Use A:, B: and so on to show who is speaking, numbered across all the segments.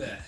A: Blech.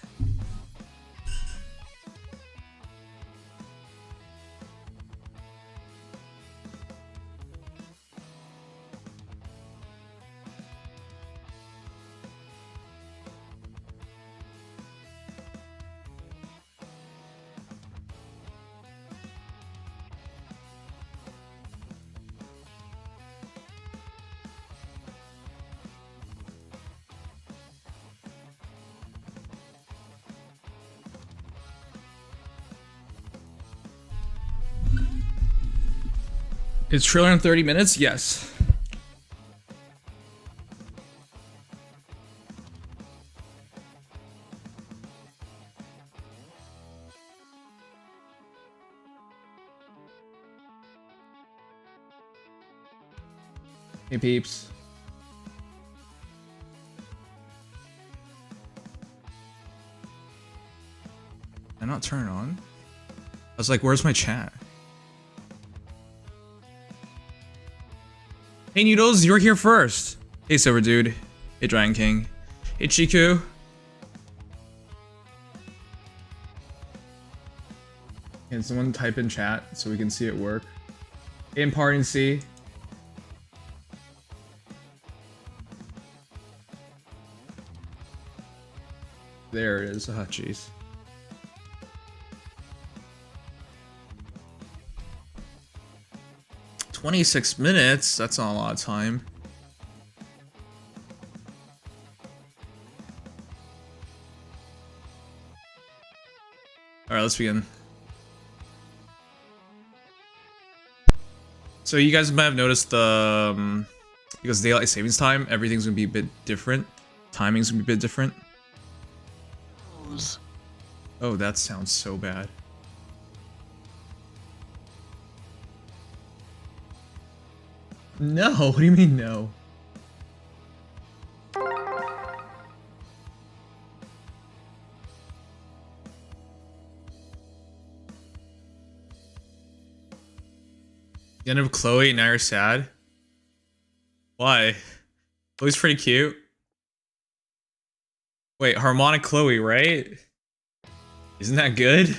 A: Is trailer in 30 minutes? Yes. Hey peeps. Did I not turn it on? I was like, where's my chat? Hey Noodles, you're here first. Hey Silver Dude. Hey Dragon King. Hey Chiku. Can someone type in chat so we can see it work? Hey Imparting C. There it is. Ah, jeez. $26 minutes? That's not a lot of time. Alright, let's begin. So you guys might have noticed the... because daylight savings time, everything's gonna be a bit different. Timing's gonna be a bit different. Oh, that sounds so bad. No, what do you mean no? The end of Chloe, now you're sad? Why? Chloe's pretty cute. Wait, Harmonic Chloe, right? Isn't that good?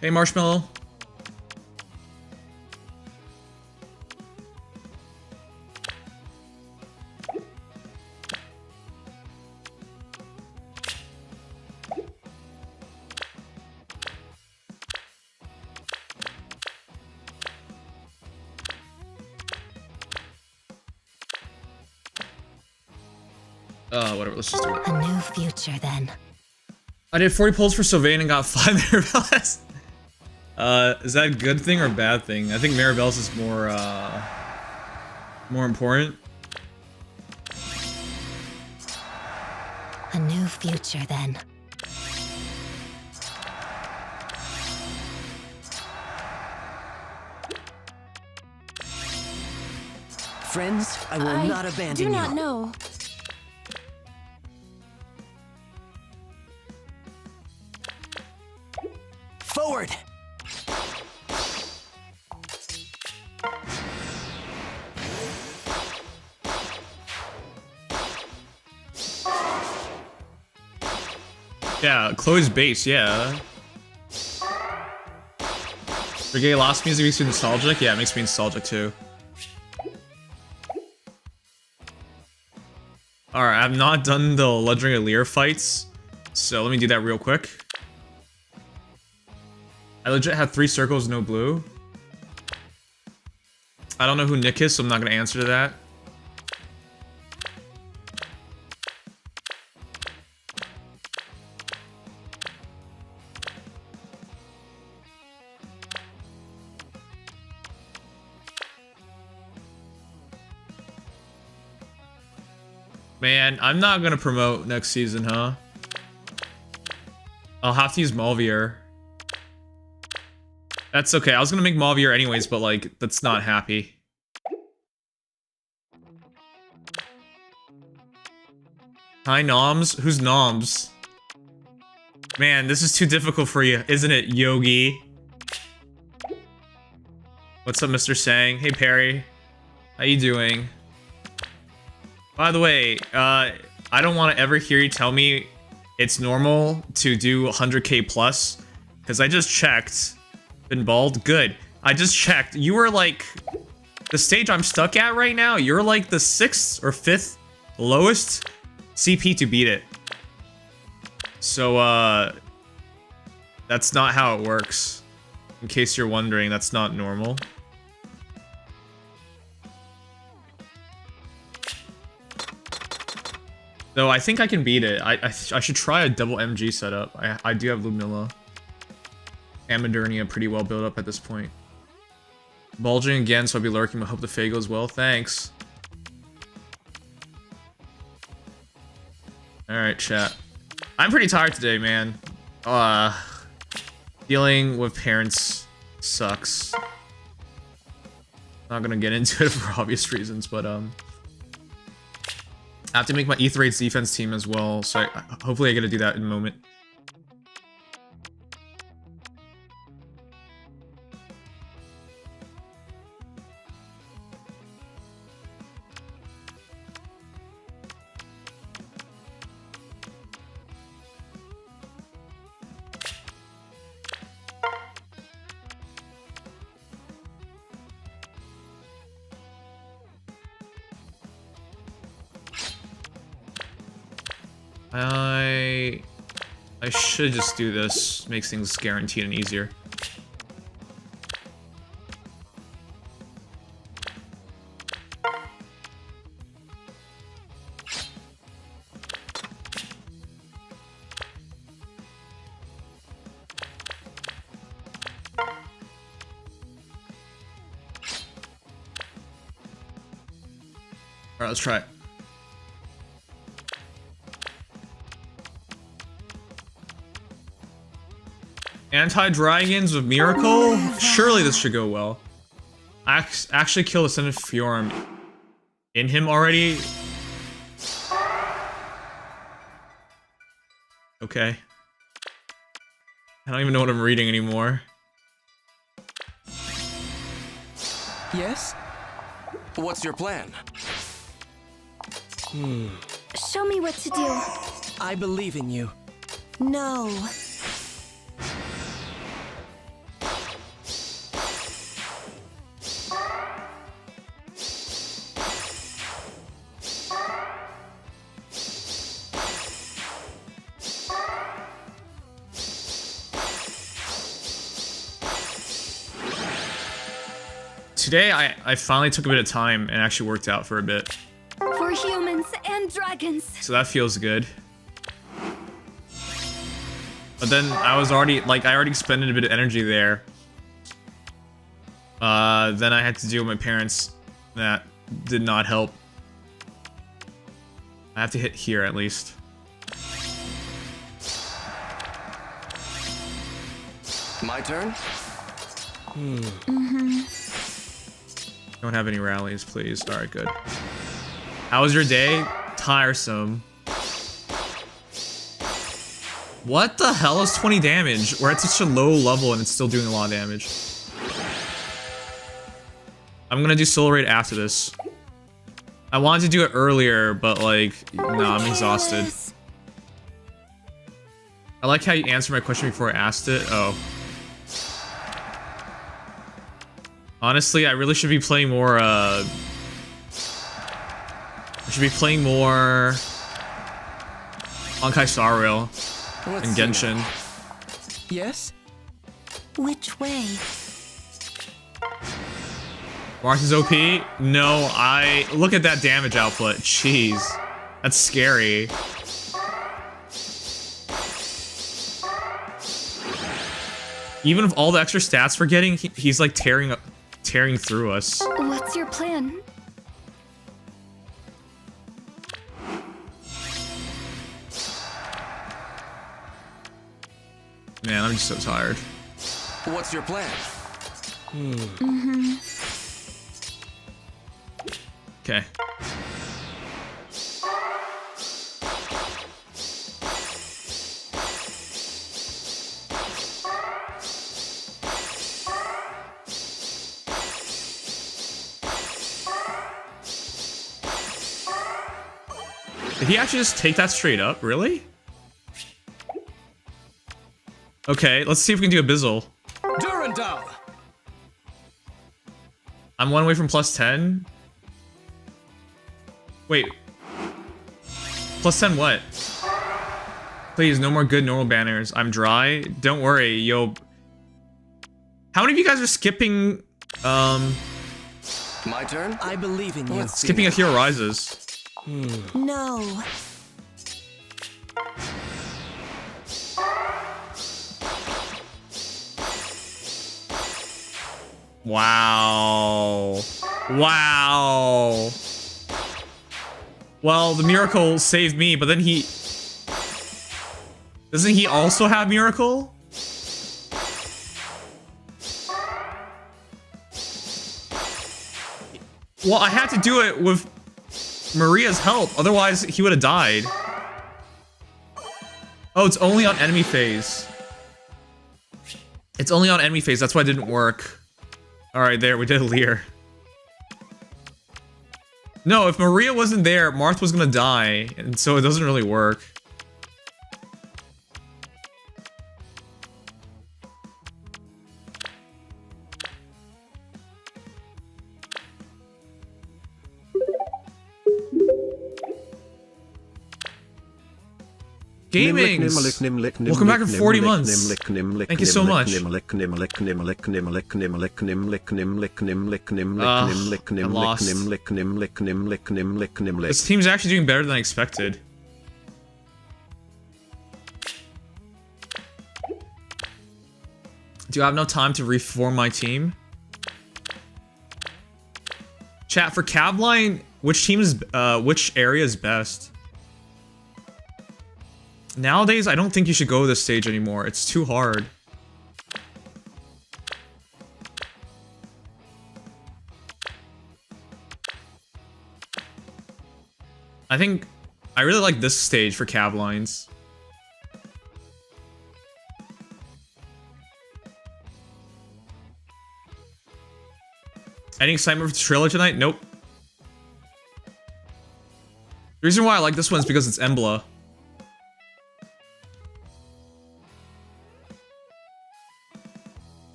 A: Hey, Marshmallow. Whatever, let's just do it.
B: A new future, then.
A: I did 40 pulls for Sylvain and got 5 Maribellas. Is that a good thing or a bad thing? I think Maribel's is more important.
B: A new future, then.
C: Friends, I will not abandon you.
B: I do not know.
C: Forward!
A: Yeah, Chloe's base, yeah. Brigade Lost music makes you nostalgic? Yeah, it makes me nostalgic too. Alright, I've not done the legendary Alear fights, so let me do that real quick. I legit had 3 circles, no blue. I don't know who Nick is, so I'm not gonna answer to that. Man, I'm not gonna promote next season, huh? I'll have to use Malvier. That's okay. I was gonna make Malvier anyways, but like, that's not happy. Hi, Noms. Who's Noms? Man, this is too difficult for you, isn't it, Yogi? What's up, Mr. Sang? Hey, Perry. How you doing? By the way, I don't want to ever hear you tell me it's normal to do 100k plus, because I just checked. Been bald? Good. I just checked. You were like... The stage I'm stuck at right now, you're like the 6th or 5th lowest CP to beat it. So, that's not how it works. In case you're wondering, that's not normal. Though I think I can beat it. I should try a double MG setup. I do have Lumilla and Modernia pretty well built up at this point. Bulging again, so I'll be lurking, but hope the Feh goes well. Thanks. Alright, chat. I'm pretty tired today, man. Dealing with parents sucks. Not gonna get into it for obvious reasons, but I have to make my Aether Raid's defense team as well, so hopefully I get to do that in a moment. I should just do this. Makes things guaranteed and easier. Alright, let's try it. Anti-dragons with Miracle? Surely this should go well. I actually killed Ascendant Fjorm in him already. Okay. I don't even know what I'm reading anymore.
C: Yes? What's your plan?
D: Show me what to do.
C: I believe in you.
D: No.
A: Today, I finally took a bit of time and actually worked out for a bit.
D: For humans and dragons.
A: So that feels good. But then I was already, like, I already expended a bit of energy there. Then I had to deal with my parents. That did not help. I have to hit here at least.
C: My turn?
A: Don't have any rallies, please. Alright, good. How was your day? Tiresome. What the hell is 20 damage? We're at such a low level and it's still doing a lot of damage. I'm gonna do Soul Raid after this. I wanted to do it earlier, but like, nah, I'm exhausted. I like how you answered my question before I asked it. Oh. Honestly, I really should be playing more, I should be playing more Honkai Star Rail and Genshin.
C: Yes?
D: Which way?
A: Marth is OP? No, look at that damage output. Jeez. That's scary. Even with all the extra stats we're getting, he's like tearing through us.
D: What's your plan?
A: Man, I'm just so tired.
C: What's your plan?
A: Okay. Did he actually just take that straight up? Really? Okay, let's see if we can do a Bizzle.
C: Durandal!
A: I'm 1 away from plus 10. Wait. Plus 10 what? Please, no more good normal banners. I'm dry. Don't worry, yo. How many of you guys are skipping,
C: My turn? I believe in you.
A: skipping a Hero Rises?
D: No.
A: Wow. Wow. Well, the Miracle saved me, but then he... Doesn't he also have Miracle? Well, I had to do it with Maria's help, otherwise he would have died. Oh, it's only on enemy phase. It's only on enemy phase, that's why it didn't work. Alright, there, we did Alear. No, if Maria wasn't there, Marth was gonna die, and so it doesn't really work. Gaming! Welcome back for 40 months. Thank you so much. I lost. This team's actually doing better than I expected. Do I have no time to reform my team? Chat, for Cavline, which team is, which area is best? Nowadays, I don't think you should go this stage anymore. It's too hard. I think I really like this stage for Cavlines. Any excitement for the trailer tonight? Nope. The reason why I like this one is because it's Emblem.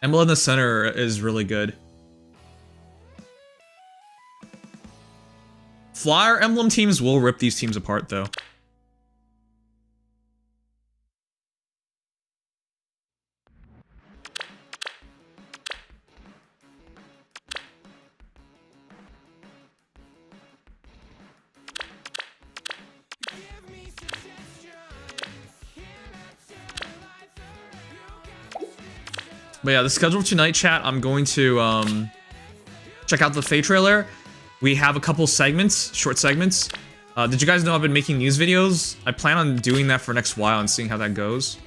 A: Emblem in the center is really good. Flyer Emblem teams will rip these teams apart, though. But yeah, the schedule for tonight, chat, I'm going to check out the Feh trailer. We have a couple segments, short segments. Did you guys know I've been making news videos? I plan on doing that for next while and seeing how that goes.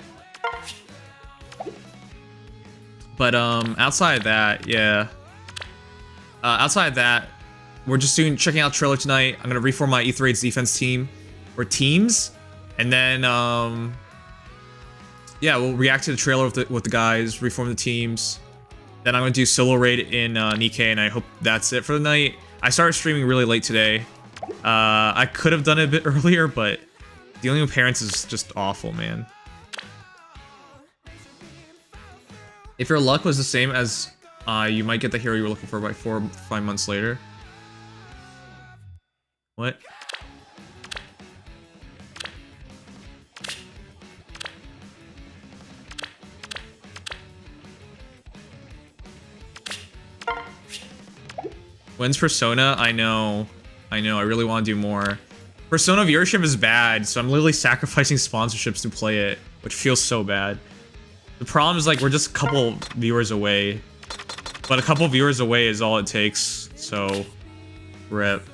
A: But outside of that, yeah. Outside of that, we're just checking out the trailer tonight. I'm gonna reform my Aether Raid's defense team, or teams, and then yeah, we'll react to the trailer with the guys, reform the teams. Then I'm gonna do solo raid in Nikke, and I hope that's it for the night. I started streaming really late today. I could have done it a bit earlier, but dealing with parents is just awful, man. If your luck was the same as you might get the hero you were looking for by 4 or 5 months later. What? When's Persona? I know. I really want to do more. Persona viewership is bad, so I'm literally sacrificing sponsorships to play it, which feels so bad. The problem is, like, we're just a couple viewers away. But a couple viewers away is all it takes, so... rip.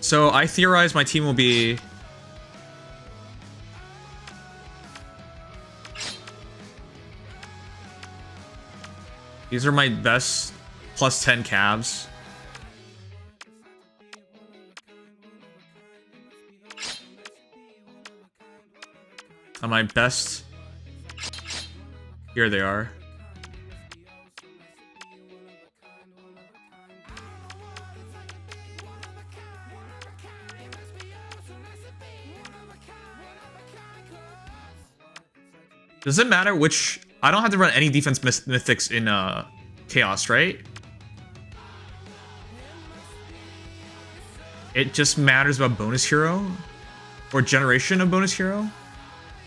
A: So I theorize my team will be... These are my best plus 10 Cavs. On my best. Here they are. Does it matter which... I don't have to run any defense mythics in Chaos, right? It just matters about bonus hero? Or generation of bonus hero?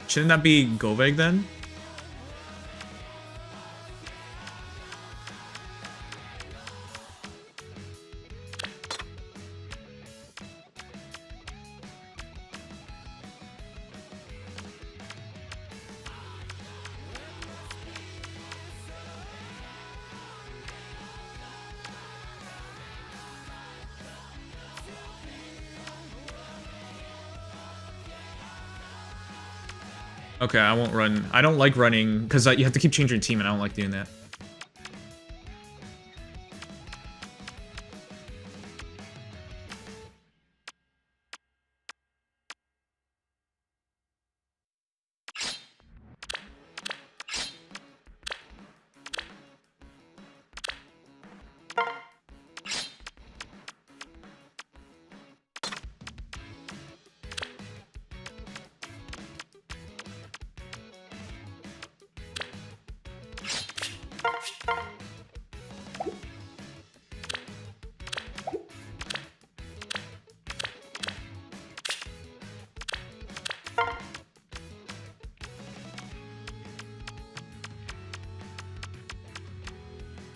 A: Shouldn't that be Goveg then? Okay, I won't run. I don't like running because you have to keep changing your team, and I don't like doing that.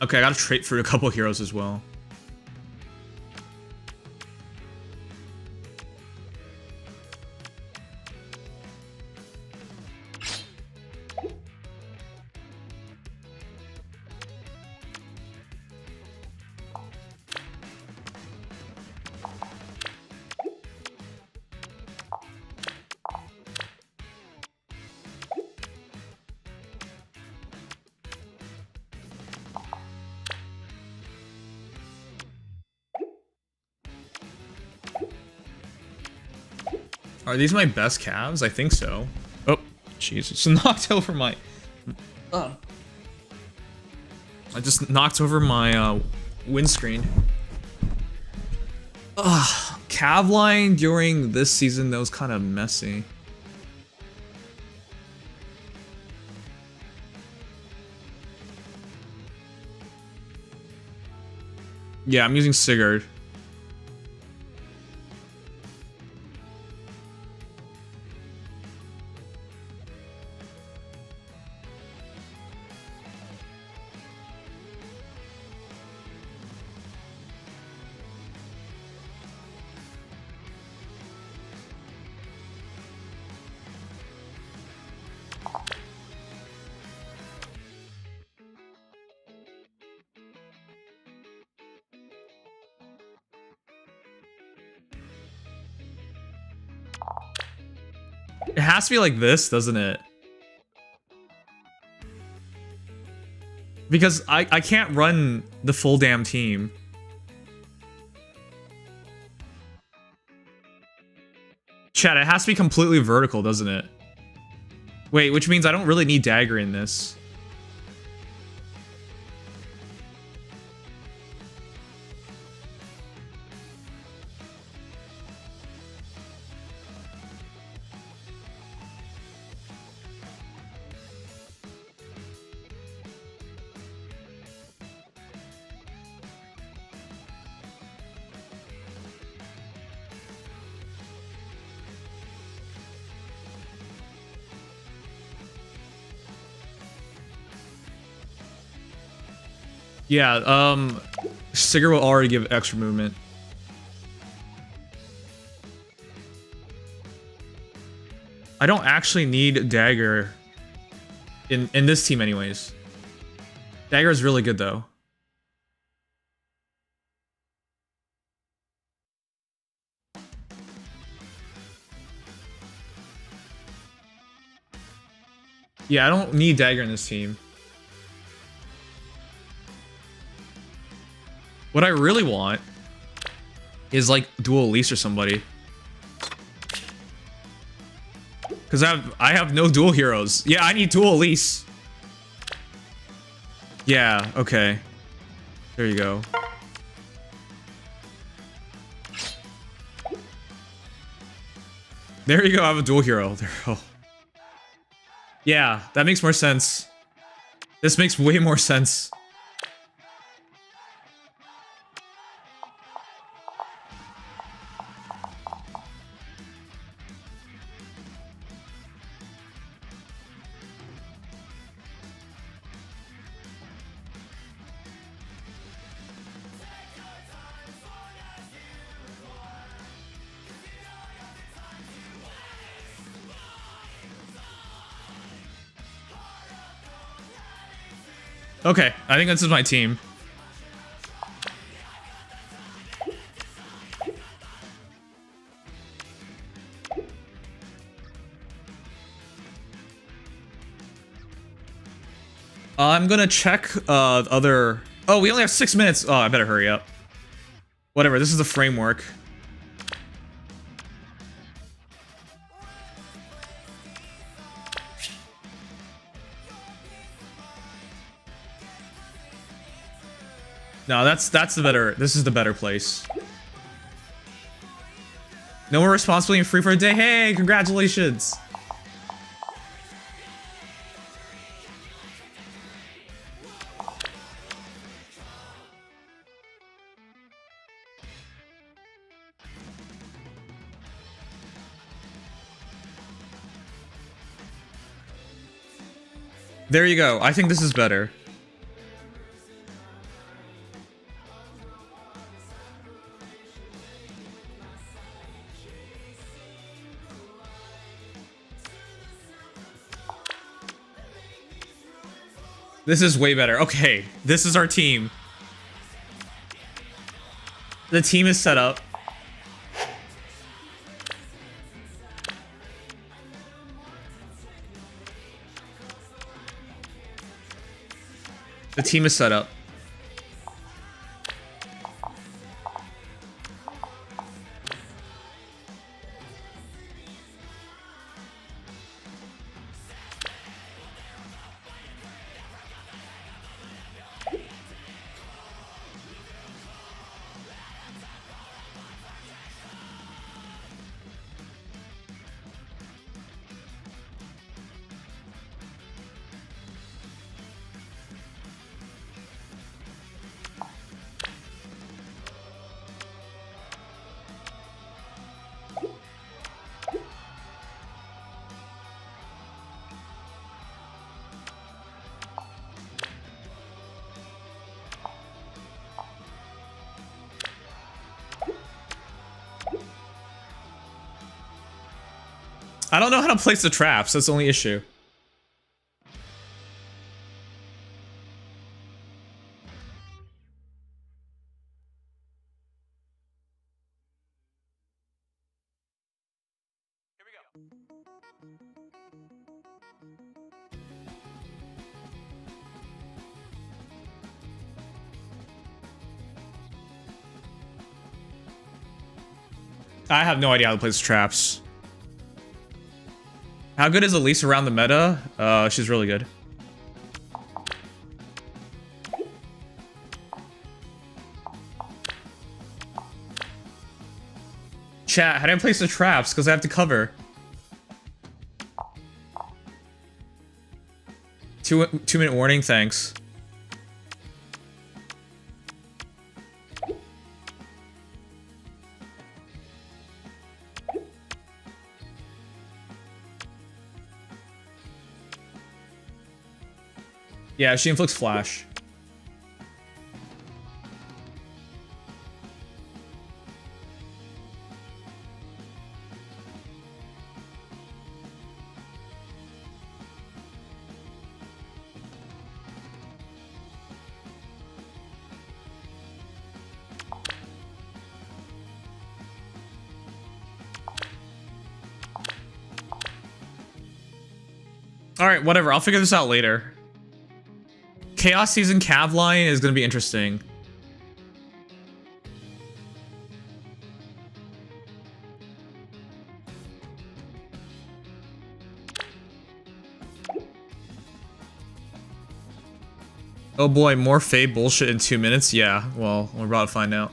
A: Okay, I gotta trade for a couple heroes as well. Are these my best calves? I think so. Oh, jeez, it's knocked over my... I just knocked over my windscreen. Ugh, calf line during this season, that was kind of messy. Yeah, I'm using Sigurd. It has to be like this, doesn't it? Because I can't run the full damn team. Chat, it has to be completely vertical, doesn't it? Wait, which means I don't really need dagger in this. Yeah, Sigurd will already give extra movement. I don't actually need dagger in this team anyways. Dagger is really good though. Yeah, I don't need dagger in this team. What I really want is like dual Elise or somebody. Because I have no dual heroes. Yeah, I need dual Elise. Yeah, okay. There you go. There you go, I have a dual hero. There, oh. Yeah, that makes more sense. This makes way more sense. Okay, I think this is my team. I'm gonna check other... Oh, we only have 6 minutes. Oh, I better hurry up. Whatever, this is the framework. No, that's the better. This is the better place. No more responsibility and free for a day. Hey, congratulations. There you go. I think this is better. This is way better. Okay, this is our team. The team is set up. The team is set up. I don't know how to place the traps, that's the only issue. Here we go. I have no idea how to place traps. How good is Elise around the meta? She's really good. Chat, how do I place the traps? Because I have to cover. Two-minute warning, thanks. Yeah, she inflicts flash. All right, whatever. I'll figure this out later. Chaos Season Cav line is going to be interesting. Oh boy, more Feh bullshit in 2 minutes? Yeah, well, we're about to find out.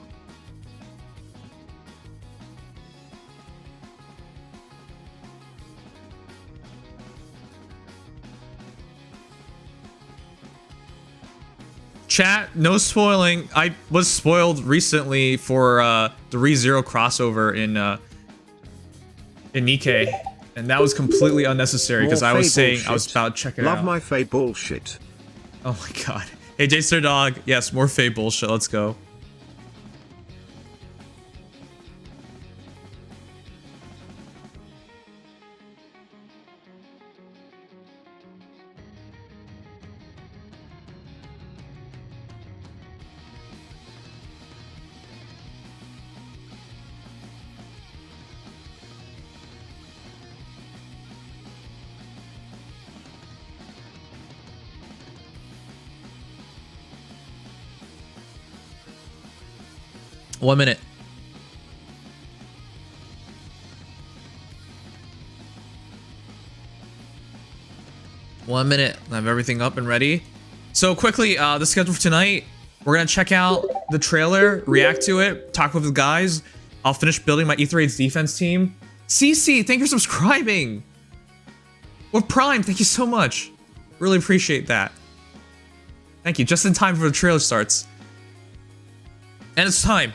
A: Chat, no spoiling. I was spoiled recently for the ReZero crossover in Nikke, and that was completely unnecessary because I was saying I was about to check it out.
E: Love my Feh bullshit.
A: Oh my god. Hey, J-Star Dog. Yes, more Feh bullshit. Let's go. One minute. One minute. I have everything up and ready. So quickly, the schedule for tonight. We're gonna check out the trailer, react to it, talk with the guys. I'll finish building my Aether Raids defense team. CC, thank you for subscribing. With Prime, thank you so much. Really appreciate that. Thank you. Just in time before the trailer starts. And it's time.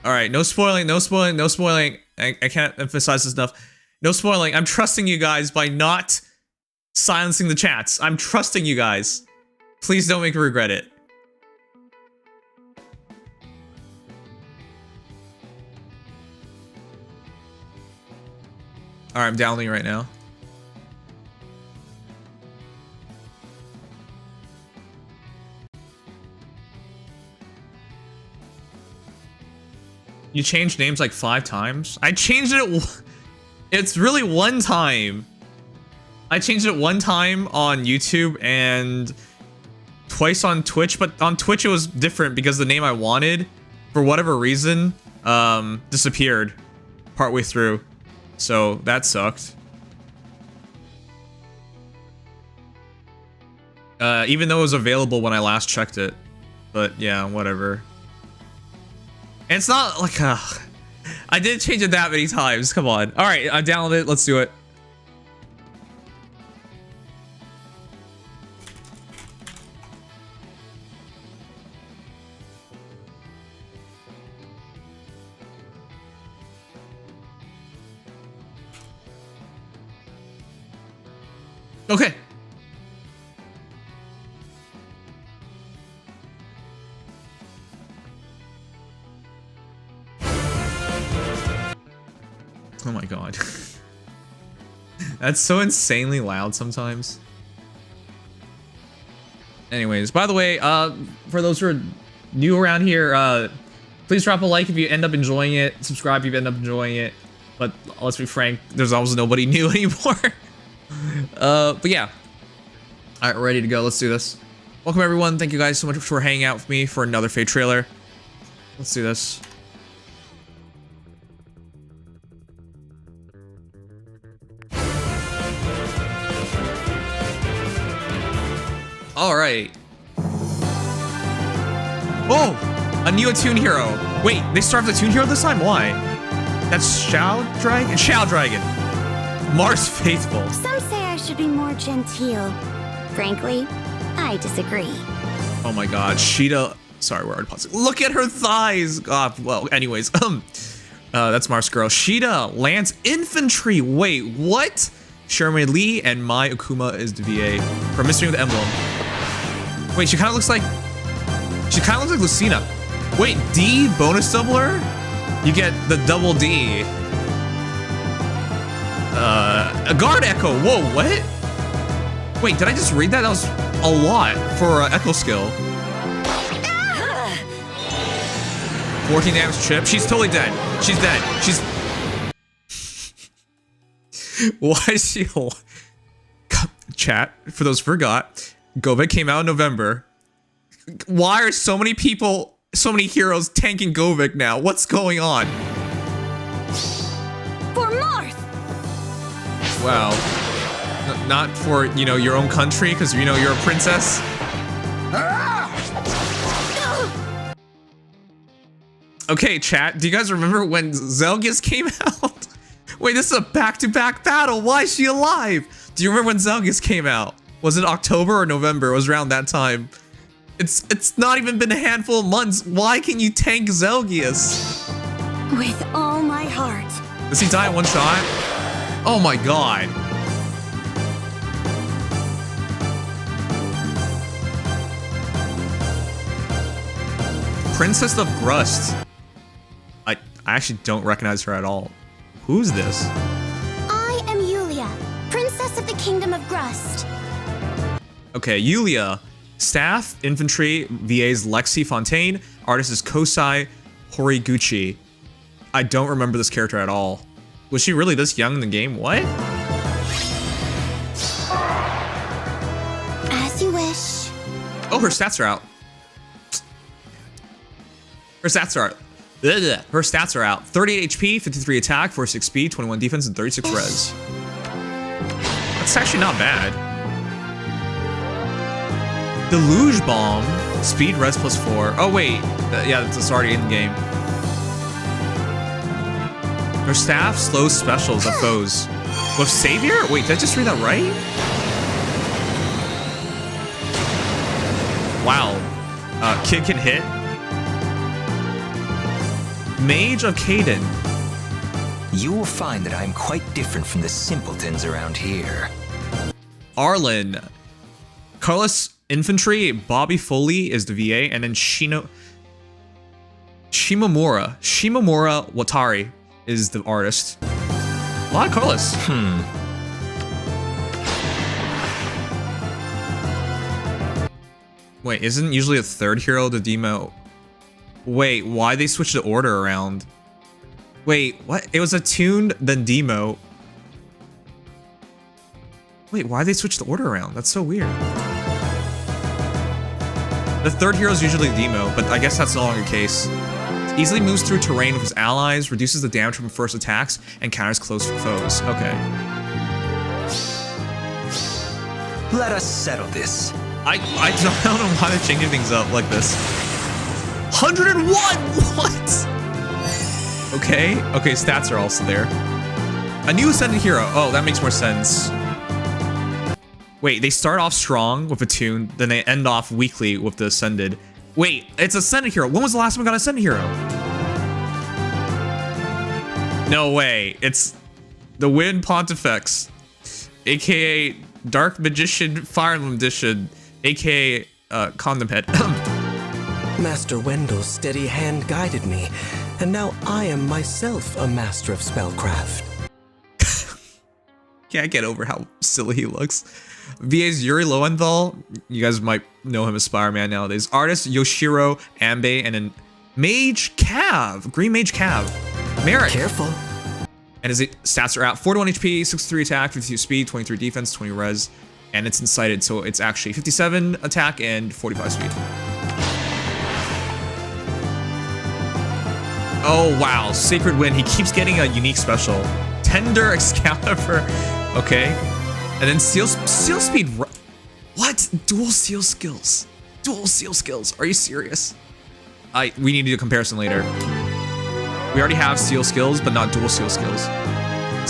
A: All right, no spoiling, no spoiling, no spoiling. I can't emphasize this enough. No spoiling. I'm trusting you guys by not silencing the chats. I'm trusting you guys. Please don't make me regret it. All right, I'm downloading right now. You changed names like 5 times? I changed it. It's really one time. I changed it one time on YouTube and twice on Twitch, but on Twitch it was different because the name I wanted, for whatever reason, disappeared partway through. So that sucked. Even though it was available when I last checked it. But yeah, whatever. And it's not like I didn't change it that many times. Come on. All right, I downloaded it. Let's do it. Okay. Oh my god. That's so insanely loud sometimes. Anyways, by the way, for those who are new around here, please drop a like if you end up enjoying it. Subscribe if you end up enjoying it. But let's be frank, there's almost nobody new anymore. But yeah. Alright, we're ready to go. Let's do this. Welcome everyone. Thank you guys so much for hanging out with me for another Feh trailer. Let's do this. All right. Oh, a new Attuned hero. Wait, they started the Attuned hero this time? Why? That's Shao Dragon? Shao Dragon. Marth Faithful.
F: Some say I should be more genteel. Frankly, I disagree.
A: Oh my god, Sheeta. Sorry, we're already pausing. Look at her thighs. God, well, anyways, that's Marth's girl. Sheeta, Lance Infantry. Wait, what? Sherman Lee and Mai Akuma is the VA for Mystery of the Emblem. Wait, she kind of looks like Lucina. Wait, D bonus doubler? You get the double D. A guard echo. Whoa, what? Wait, did I just read that? That was a lot for echo skill. 14 damage chip. She's totally dead. She's dead. She's. Why is she? Chat, for those who forgot, Govik came out in November. Why are so many people, so many heroes tanking Govik now? What's going on?
F: For Marth!
A: Wow. Not for, you know, your own country, because, you know, you're a princess. Okay, chat, do you guys remember when Zelgius came out? Wait, this is a back-to-back battle. Why is she alive? Do you remember when Zelgius came out? Was it October or November? It was around that time. It's not even been a handful of months. Why can you tank Zelgius?
D: With all my heart.
A: Does he die in one shot? Oh my god. Princess of Grust. I actually don't recognize her at all. Who's this?
F: I am Yuliya, Princess of the Kingdom of Grust.
A: Okay, Yuliya. Staff, Infantry, VA's Lexi Fontaine. Artist is Kosai Horiguchi. I don't remember this character at all. Was she really this young in the game? What?
F: As you wish.
A: Oh, her stats are out. Her stats are out. Her stats are out. 38 HP, 53 attack, 46 speed, 21 defense, and 36 res. That's actually not bad. Deluge Bomb, speed, res +4. Oh wait, yeah, that's already in the game. Her staff slows specials at foes. With Savior? Wait, did I just read that right? Wow. Kid can hit. Mage of Caeda.
E: You will find that I'm quite different from the simpletons around here.
A: Arlen. Carlos Infantry, Bobby Foley is the VA, and then Shimamura Watari is the artist. A lot of Carlos. Wait, isn't usually a third hero the demo? Wait, why they switched the order around? Wait, what? It was Attuned, then demo. Wait, why they switched the order around? That's so weird. The third hero is usually demo, but I guess that's no longer the case. Easily moves through terrain with his allies, reduces the damage from first attacks, and counters close foes. Okay.
E: Let us settle this.
A: I don't know why they're changing things up like this. 101! What? Okay, stats are also there. A new Ascended hero. Oh, that makes more sense. Wait, they start off strong with Attuned, then they end off weakly with the Ascended. Wait, it's Ascended hero. When was the last time we got Ascended hero? No way. It's the Wind Pontifex, aka Dark Magician Fire Emblem Edition, aka Condom Head.
C: Master Wendell's steady hand guided me, and now I am myself a master of spellcraft.
A: Can't get over how silly he looks. VA's Yuri Lowenthal. You guys might know him as Spider-Man nowadays. Artist Yoshiro Ambe, and then Mage Cav. Green Mage Cav. Merric.
C: Careful.
A: And his stats are out. 41 HP, 63 attack, 52 speed, 23 defense, 20 res. And it's incited, so it's actually 57 attack and 45 speed. Oh wow, Sacred Wind. He keeps getting a unique special. Tender Excalibur. Okay. And then Seal Speed. What? Dual Seal skills. Dual Seal skills. Are you serious? We need to do a comparison later. We already have Seal skills, but not Dual Seal skills.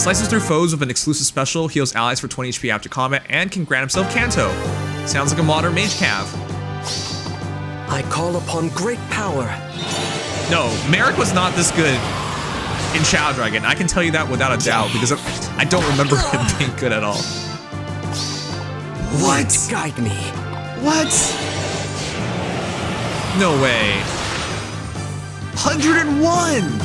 A: Slices through foes with an exclusive special, heals allies for 20 HP after combat, and can grant himself Canto. Sounds like a modern Mage Cav.
C: I call upon great power.
A: No, Merric was not this good in Shadow Dragon. I can tell you that without a doubt, because I don't remember him being good at all. What?
C: Guide me.
A: What? No way. 101!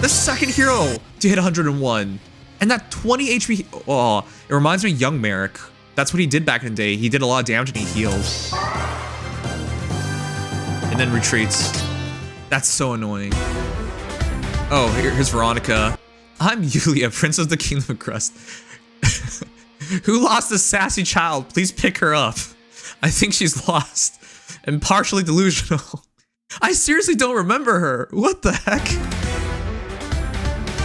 A: The second hero to hit 101. And that 20 HP. Oh, it reminds me of young Merric. That's what he did back in the day. He did a lot of damage and he healed. And then retreats. That's so annoying. Oh, here's Veronica. I'm Yuliya, Princess of the Kingdom of Grust. Who lost a sassy child? Please pick her up. I think she's lost and partially delusional. I seriously don't remember her. What the heck?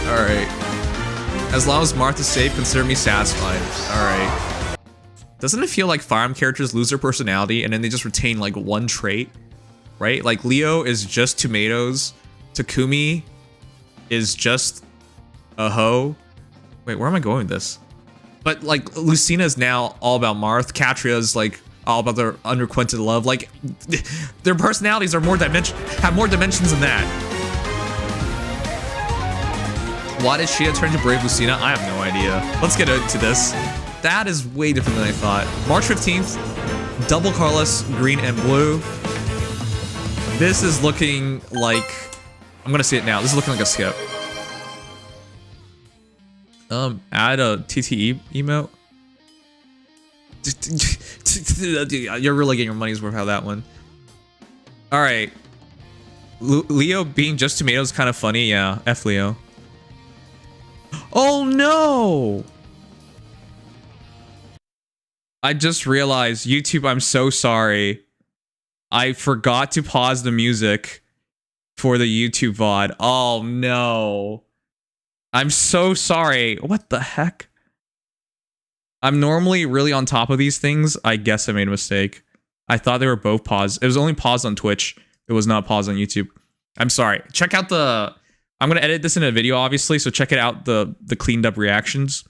A: All right. As long as Marth is safe, consider me satisfied. Alright. Doesn't it feel like Fire Emblem characters lose their personality and then they just retain like one trait? Right? Like Leo is just tomatoes. Takumi is just a hoe. Wait, where am I going with this? But like Lucina is now all about Marth. Katria is like all about their unrequited love. Like their personalities are have more dimensions than that. Why did Shia turn to Brave Lucina? I have no idea. Let's get into this. That is way different than I thought. March 15th, double colorless, green and blue. This is looking like, I'm gonna see it now. This is looking like a skip. Add a TTE emote. You're really getting your money's worth out of that one. All right. Leo being just tomatoes is kind of funny. Yeah, F Leo. Oh no! I just realized, YouTube, I'm so sorry. I forgot to pause the music for the YouTube VOD. Oh no. I'm so sorry. What the heck? I'm normally really on top of these things. I guess I made a mistake. I thought they were both paused. It was only paused on Twitch. It was not paused on YouTube. I'm sorry. Check out the... I'm going to edit this in a video, obviously, so check it out, the cleaned up reactions.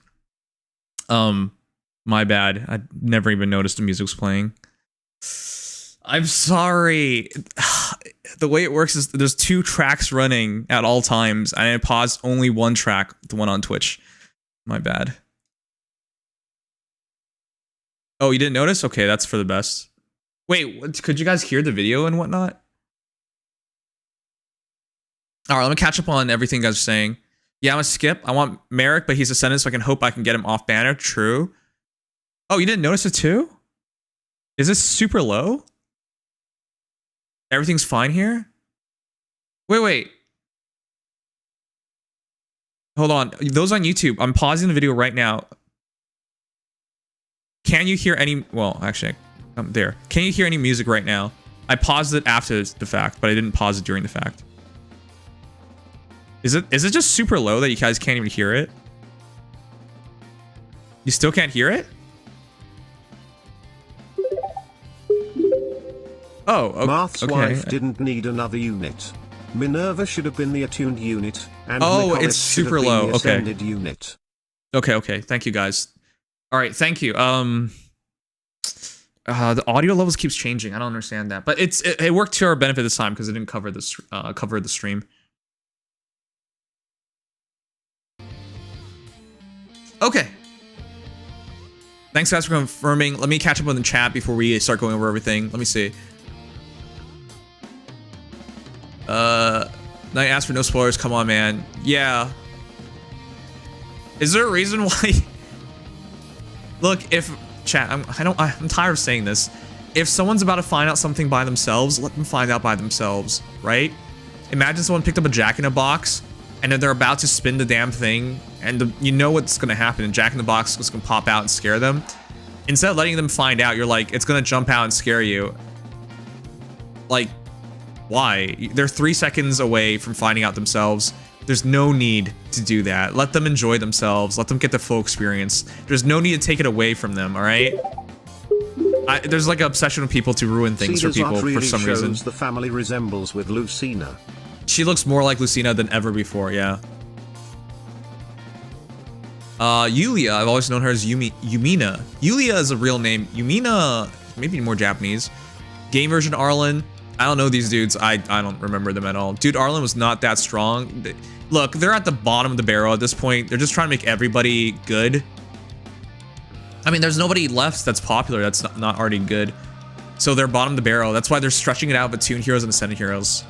A: My bad. I never even noticed the music was playing. I'm sorry. The way it works is there's 2 tracks running at all times, and I paused only one track, the one on Twitch. My bad. Oh, you didn't notice? Okay, that's for the best. Wait, could you guys hear the video and whatnot? All right, let me catch up on everything you guys are saying. Yeah, I'm gonna skip. I want Merric, but he's ascendant, so I can hope I can get him off banner. True. Oh, you didn't notice it too? Is this super low? Everything's fine here? Wait. Hold on. Those on YouTube, I'm pausing the video right now. Can you hear any... Well, actually, I'm there. Can you hear any music right now? I paused it after the fact, but I didn't pause it during the fact. Is it just super low that you guys can't even hear it? You still can't hear it? Oh, okay.
G: Marth's wife didn't need another unit. Minerva should have been the attuned unit, and
A: Nicholas it's super low.
G: The ascended unit.
A: Okay. Thank you, guys. All right, thank you. The audio levels keeps changing. I don't understand that, but it worked to our benefit this time because it didn't cover this cover the stream. Okay. Thanks, guys, for confirming. Let me catch up on the chat before we start going over everything. Let me see. Night asked for no spoilers. Come on, man. Yeah. Is there a reason why? Look, if chat, I'm tired of saying this. If someone's about to find out something by themselves, let them find out by themselves, right? Imagine someone picked up a Jack-in-a-Box and then they're about to spin the damn thing, and you know what's gonna happen, and Jack-in-the-Box is gonna pop out and scare them. Instead of letting them find out, you're like, it's gonna jump out and scare you. Like, why? They're 3 seconds away from finding out themselves. There's no need to do that. Let them enjoy themselves. Let them get the full experience. There's no need to take it away from them, alright? There's like an obsession with people to ruin things for people for some reason.
G: The family resembles with Lucina.
A: She looks more like Lucina than ever before, yeah. Yuliya, I've always known her as Yumina. Yuliya is a real name. Yumina, maybe more Japanese. Game version Arlen. I don't know these dudes. I don't remember them at all. Dude, Arlen was not that strong. Look, they're at the bottom of the barrel at this point. They're just trying to make everybody good. I mean, there's nobody left that's popular that's not already good. So they're bottom of the barrel. That's why they're stretching it out with Attuned Heroes and Ascended Heroes.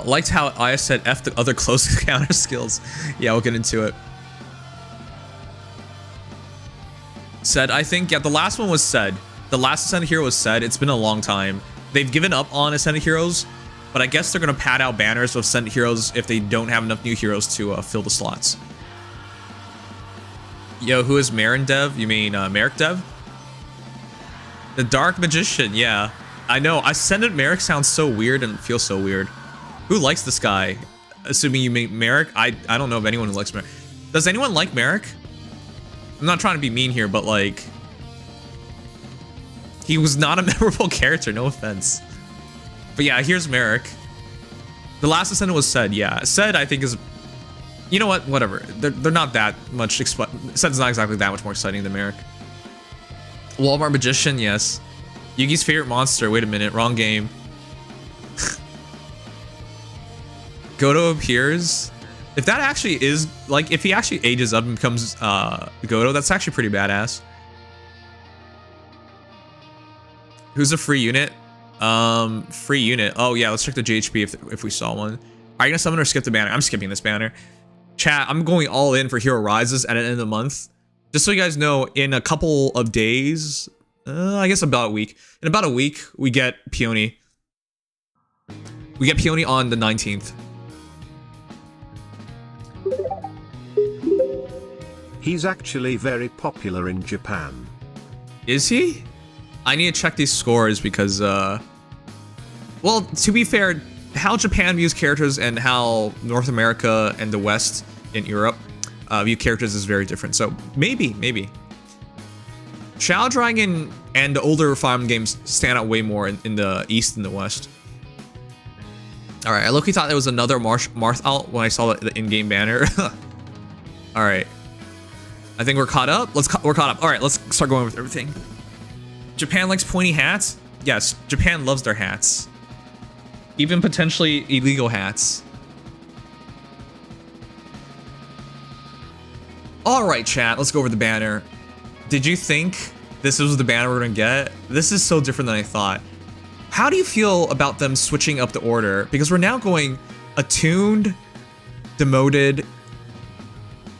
A: Liked how I said F the other close encounter skills. Yeah, we'll get into it. Said, I think, yeah, the last one was said. The last Ascended Hero was said. It's been a long time. They've given up on Ascended Heroes, but I guess they're going to pad out banners of Ascended Heroes if they don't have enough new heroes to fill the slots. Yo, who is Marin Dev? You mean Merric Dev? The Dark Magician, yeah. I know. Ascendant Merric sounds so weird and feels so weird. Who likes this guy? Assuming you mean Merric. I don't know of anyone who likes Merric. Does anyone like Merric? I'm not trying to be mean here, but like, he was not a memorable character. No offense. But yeah, here's Merric. The last Ascendant was Ced. Yeah, Ced I think is. You know what? Whatever. They're not that much. Ced's not exactly that much more exciting than Merric. Walmart Magician, yes. Yugi's favorite monster. Wait a minute, wrong game. Godo appears. If that actually is, like, if he actually ages up and becomes Godo, that's actually pretty badass. Who's a free unit? Free unit. Oh yeah, let's check the GHP if we saw one. Are you gonna summon or skip the banner? I'm skipping this banner. Chat, I'm going all in for Hero Rises at the end of the month. Just so you guys know, in a couple of days, I guess about a week. In about a week, we get Peony. We get Peony on the 19th.
G: He's actually very popular in Japan.
A: Is he? I need to check these scores because, well, to be fair, how Japan views characters and how North America and the West in Europe view characters is very different. So maybe. Shadow Dragon and the older Fire Emblem games stand out way more in the East than the West. All right, I low-key thought there was another Marth out when I saw the in-game banner. All right, I think we're caught up. We're caught up. All right, let's start going with everything. Japan likes pointy hats. Yes, Japan loves their hats. Even potentially illegal hats. All right, chat, let's go over the banner. Did you think this was the banner we're gonna get? This is so different than I thought. How do you feel about them switching up the order? Because we're now going attuned, demoted,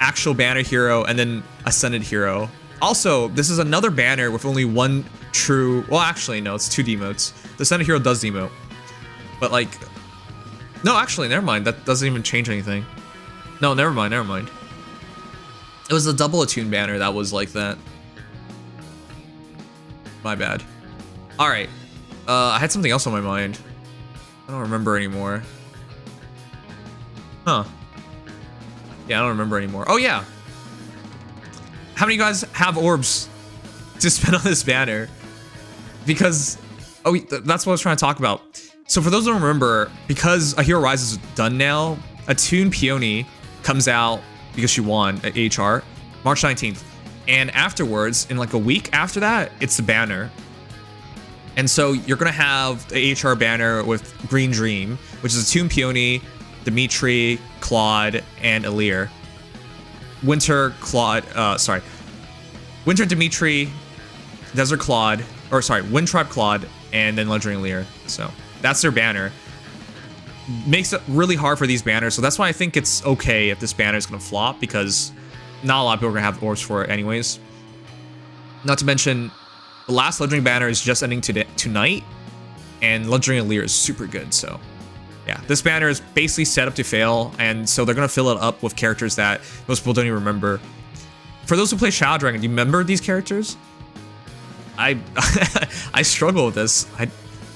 A: actual banner hero, and then ascended hero. Also, this is another banner with only one true, well actually no, it's 2 demotes. The ascended hero does demote. But like, no, actually, never mind. That doesn't even change anything. No, never mind. It was a double attuned banner that was like that. My bad. All right. I had something else on my mind. I don't remember anymore. Huh. Yeah, I don't remember anymore. Oh yeah. How many of you guys have orbs to spend on this banner? Because, oh, that's what I was trying to talk about. So for those who don't remember, because A Hero Rises is done now, Attuned Peony comes out because she won at AHR, March 19th. And afterwards, in like a week after that, it's the banner. And so you're gonna have the AHR banner with Green Dream, which is Attuned Peony, Dimitri, Claude, and Alear. Winter, Dimitri, Desert Claude, or sorry, Wind Tribe Claude, and then Legendary Alear. So that's their banner. Makes it really hard for these banners, so that's why I think it's okay if this banner is gonna flop, because not a lot of people are gonna have orbs for it anyways. Not to mention, the last Legendary banner is just ending tonight, and Legendary Alear is super good, so yeah, this banner is basically set up to fail, and so they're gonna fill it up with characters that most people don't even remember. For those who play Shadow Dragon, do you remember these characters? I I struggle with this.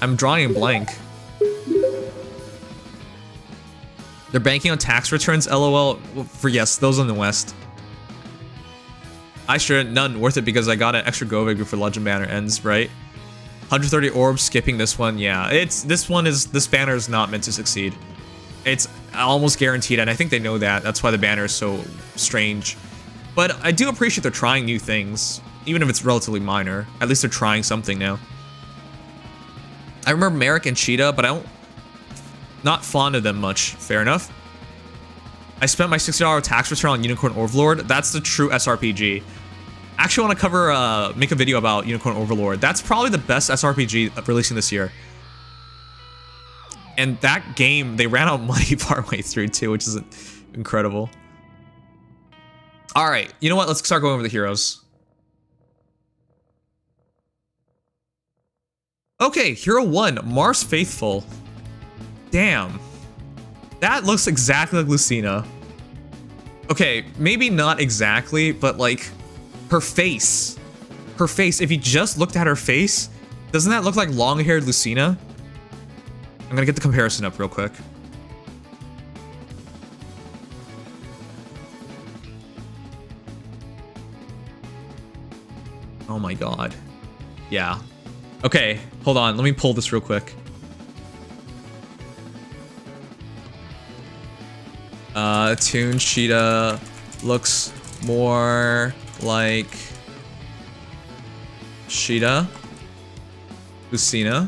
A: I'm drawing a blank. They're banking on tax returns, LOL. For yes, those in the West. I sure none worth it because I got an extra Govig before Legend banner ends, right? 130 orbs, skipping this one. Yeah, this banner is not meant to succeed. It's almost guaranteed, and I think they know that. That's why the banner is so strange. But I do appreciate they're trying new things, even if it's relatively minor. At least they're trying something now. I remember Merric and Caeda, but not fond of them much. Fair enough. I spent my $60 tax return on Unicorn Overlord. That's the true SRPG. I actually want to make a video about Unicorn Overlord. That's probably the best SRPG releasing this year. And that game, they ran out of money partway through too, which is incredible. All right, you know what? Let's start going over the heroes. Okay, Hero 1, Mars Faithful. Damn. That looks exactly like Lucina. Okay, maybe not exactly, but like her face. Her face, if you just looked at her face, Doesn't that look like long-haired Lucina? I'm gonna get the comparison up real quick. Oh my god. Yeah. Okay, hold on. Let me pull this real quick. Attuned Caeda looks more like Caeda. Lucina.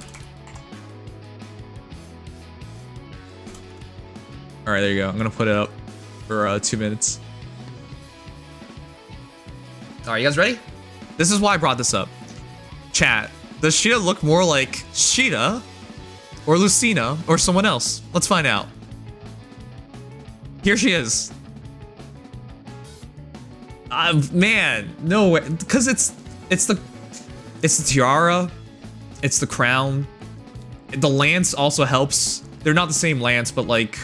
A: Alright, there you go. I'm gonna put it up for 2 minutes. Alright, you guys ready? This is why I brought this up. Chat, does Caeda look more like Caeda or Lucina or someone else? Let's find out. Here she is. Man, no way. Because it's the tiara, it's the crown. The lance also helps. They're not the same lance, but like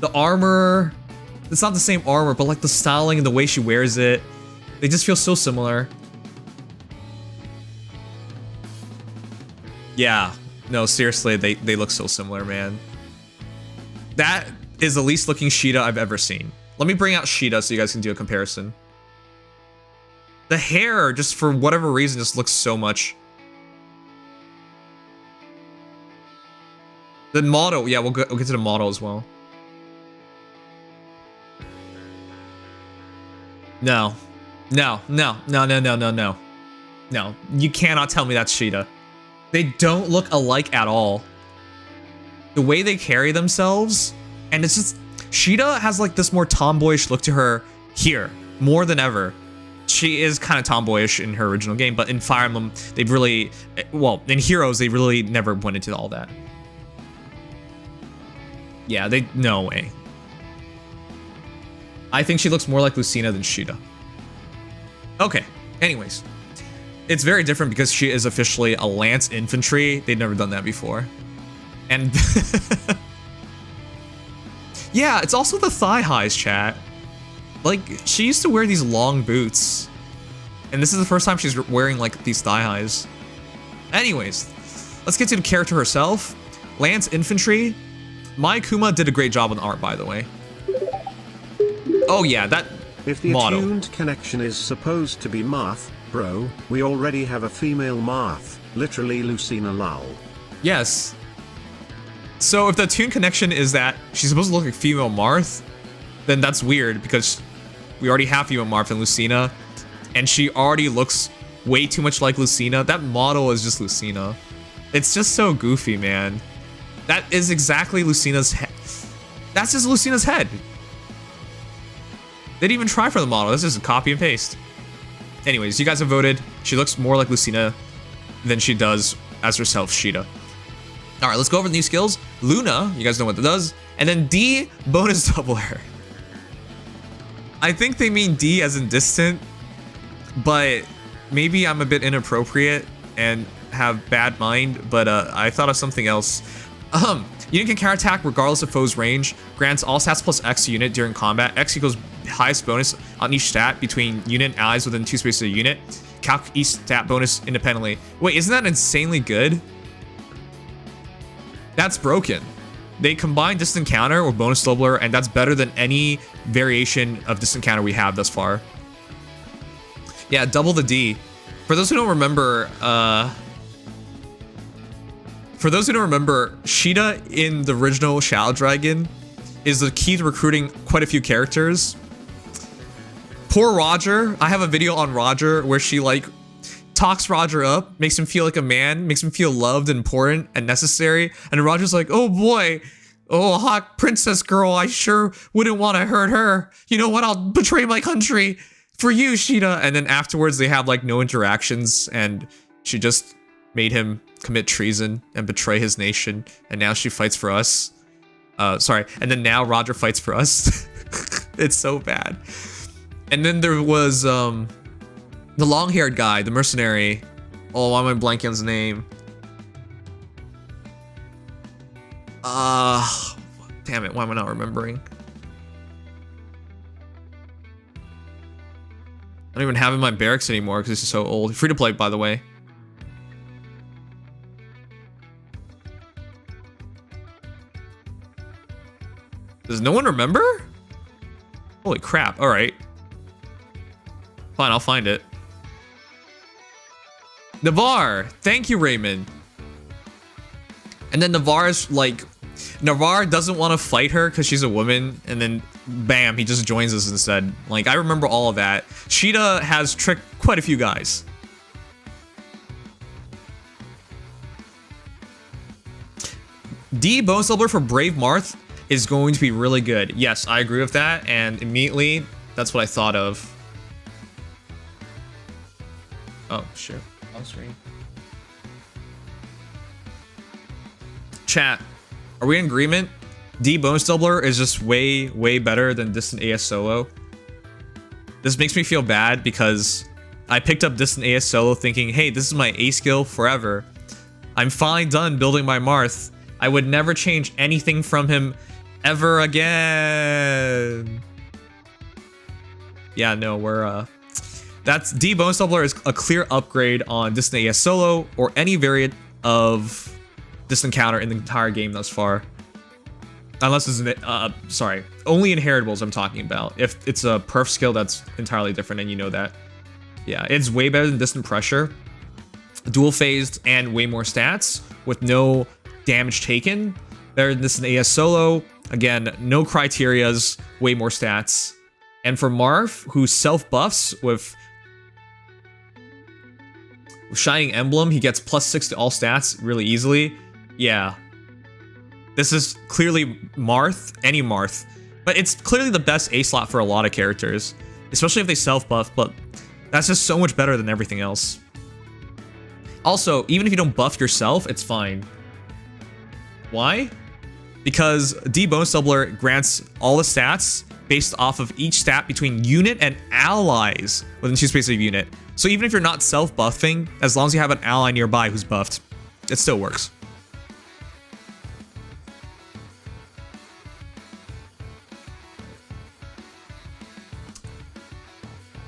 A: the armor, it's not the same armor, but like the styling and the way she wears it, they just feel so similar. Yeah, no, seriously, they look so similar, man. That is the least looking Caeda I've ever seen. Let me bring out Caeda so you guys can do a comparison. The hair, just for whatever reason, just looks so much. The model, yeah, we'll get to the model as well. No. No, no, no, no, no, no, no. No, you cannot tell me that's Caeda. They don't look alike at all. The way they carry themselves, and it's just, Caeda has like this more tomboyish look to her here, more than ever. She is kind of tomboyish in her original game, but in Fire Emblem, they've really, well, in Heroes, they really never went into all that. Yeah, no way. I think she looks more like Lucina than Caeda. Okay, anyways. It's very different because she is officially a lance infantry. They'd never done that before. And yeah, it's also the thigh highs, chat. Like, she used to wear these long boots. And this is the first time she's wearing, like, these thigh highs. Anyways, let's get to the character herself. Lance infantry. Mai Kuma did a great job on the art, by the way. Oh yeah, that
G: if the
A: model.
G: attuned connection is supposed to be Marth, bro, we already have a female Marth, literally Lucina lol.
A: Yes. So if the attuned connection is that she's supposed to look like female Marth, then that's weird because we already have female Marth and Lucina, and she already looks way too much like Lucina. That model is just Lucina. It's just so goofy, man. That is exactly Lucina's head. That's just Lucina's head. They didn't even try for the model. That's just a copy and paste. Anyways, you guys have voted. She looks more like Lucina than she does as herself, Caeda. All right, let's go over the new skills. Luna, you guys know what that does. And then D, bonus doubler. I think they mean D as in distant, but maybe I'm a bit inappropriate and have bad mind, but I thought of something else. Unit can counterattack regardless of foe's range. Grants all stats plus X to unit during combat. X equals highest bonus on each stat between unit and allies within 2 spaces of the unit. Calc each stat bonus independently. Wait, isn't that insanely good? That's broken. They combine distant counter with bonus doubler, and that's better than any variation of distant counter we have thus far. Yeah, double the D. For those who don't remember, Caeda in the original Shadow Dragon is the key to recruiting quite a few characters. Poor Roger. I have a video on Roger where she like talks Roger up, makes him feel like a man, makes him feel loved, important, and necessary. And Roger's like, oh boy, oh hot princess girl, I sure wouldn't want to hurt her. You know what? I'll betray my country for you, Caeda. And then afterwards they have like no interactions, and she just made him commit treason and betray his nation, and now she fights for us. Sorry, and then now Roger fights for us. It's so bad. And then there was the long-haired guy, the mercenary. Oh, why am I blanking on his name? Damn it, why am I not remembering? I don't even have him in my barracks anymore because he's so old. Free to play, by the way. Does no one remember? Holy crap. All right. Fine, I'll find it. Navarre. Thank you, Raymond. And then Navarre's like... Navarre doesn't want to fight her because she's a woman. And then, bam, he just joins us instead. Like, I remember all of that. Caeda has tricked quite a few guys. D Bone Silver for Brave Marth is going to be really good. Yes, I agree with that. And immediately, that's what I thought of. Oh, shit. On screen. Chat. Are we in agreement? D Bone Stubbler is just way, way better than Distant AS Solo. This makes me feel bad because I picked up Distant AS Solo thinking, hey, this is my A skill forever. I'm finally done building my Marth. I would never change anything from him ever again. Yeah, no, we're, that's D Bone Stubbler is a clear upgrade on Distant AS Solo or any variant of Distant Counter in the entire game thus far. Unless it's sorry, only inheritables I'm talking about. If it's a perf skill, that's entirely different, and you know that. Yeah, it's way better than Distant Pressure. Dual phased and way more stats with no damage taken. Better than Distant AS Solo. Again, no criterias, way more stats. And for Marth, who self buffs with Shining Emblem, he gets +6 to all stats really easily. Yeah. This is clearly Marth, any Marth. But it's clearly the best A slot for a lot of characters. Especially if they self-buff, but that's just so much better than everything else. Also, even if you don't buff yourself, it's fine. Why? Because D Bone Stubbler grants all the stats based off of each stat between unit and allies within 2 spaces of unit. So even if you're not self-buffing, as long as you have an ally nearby who's buffed, it still works.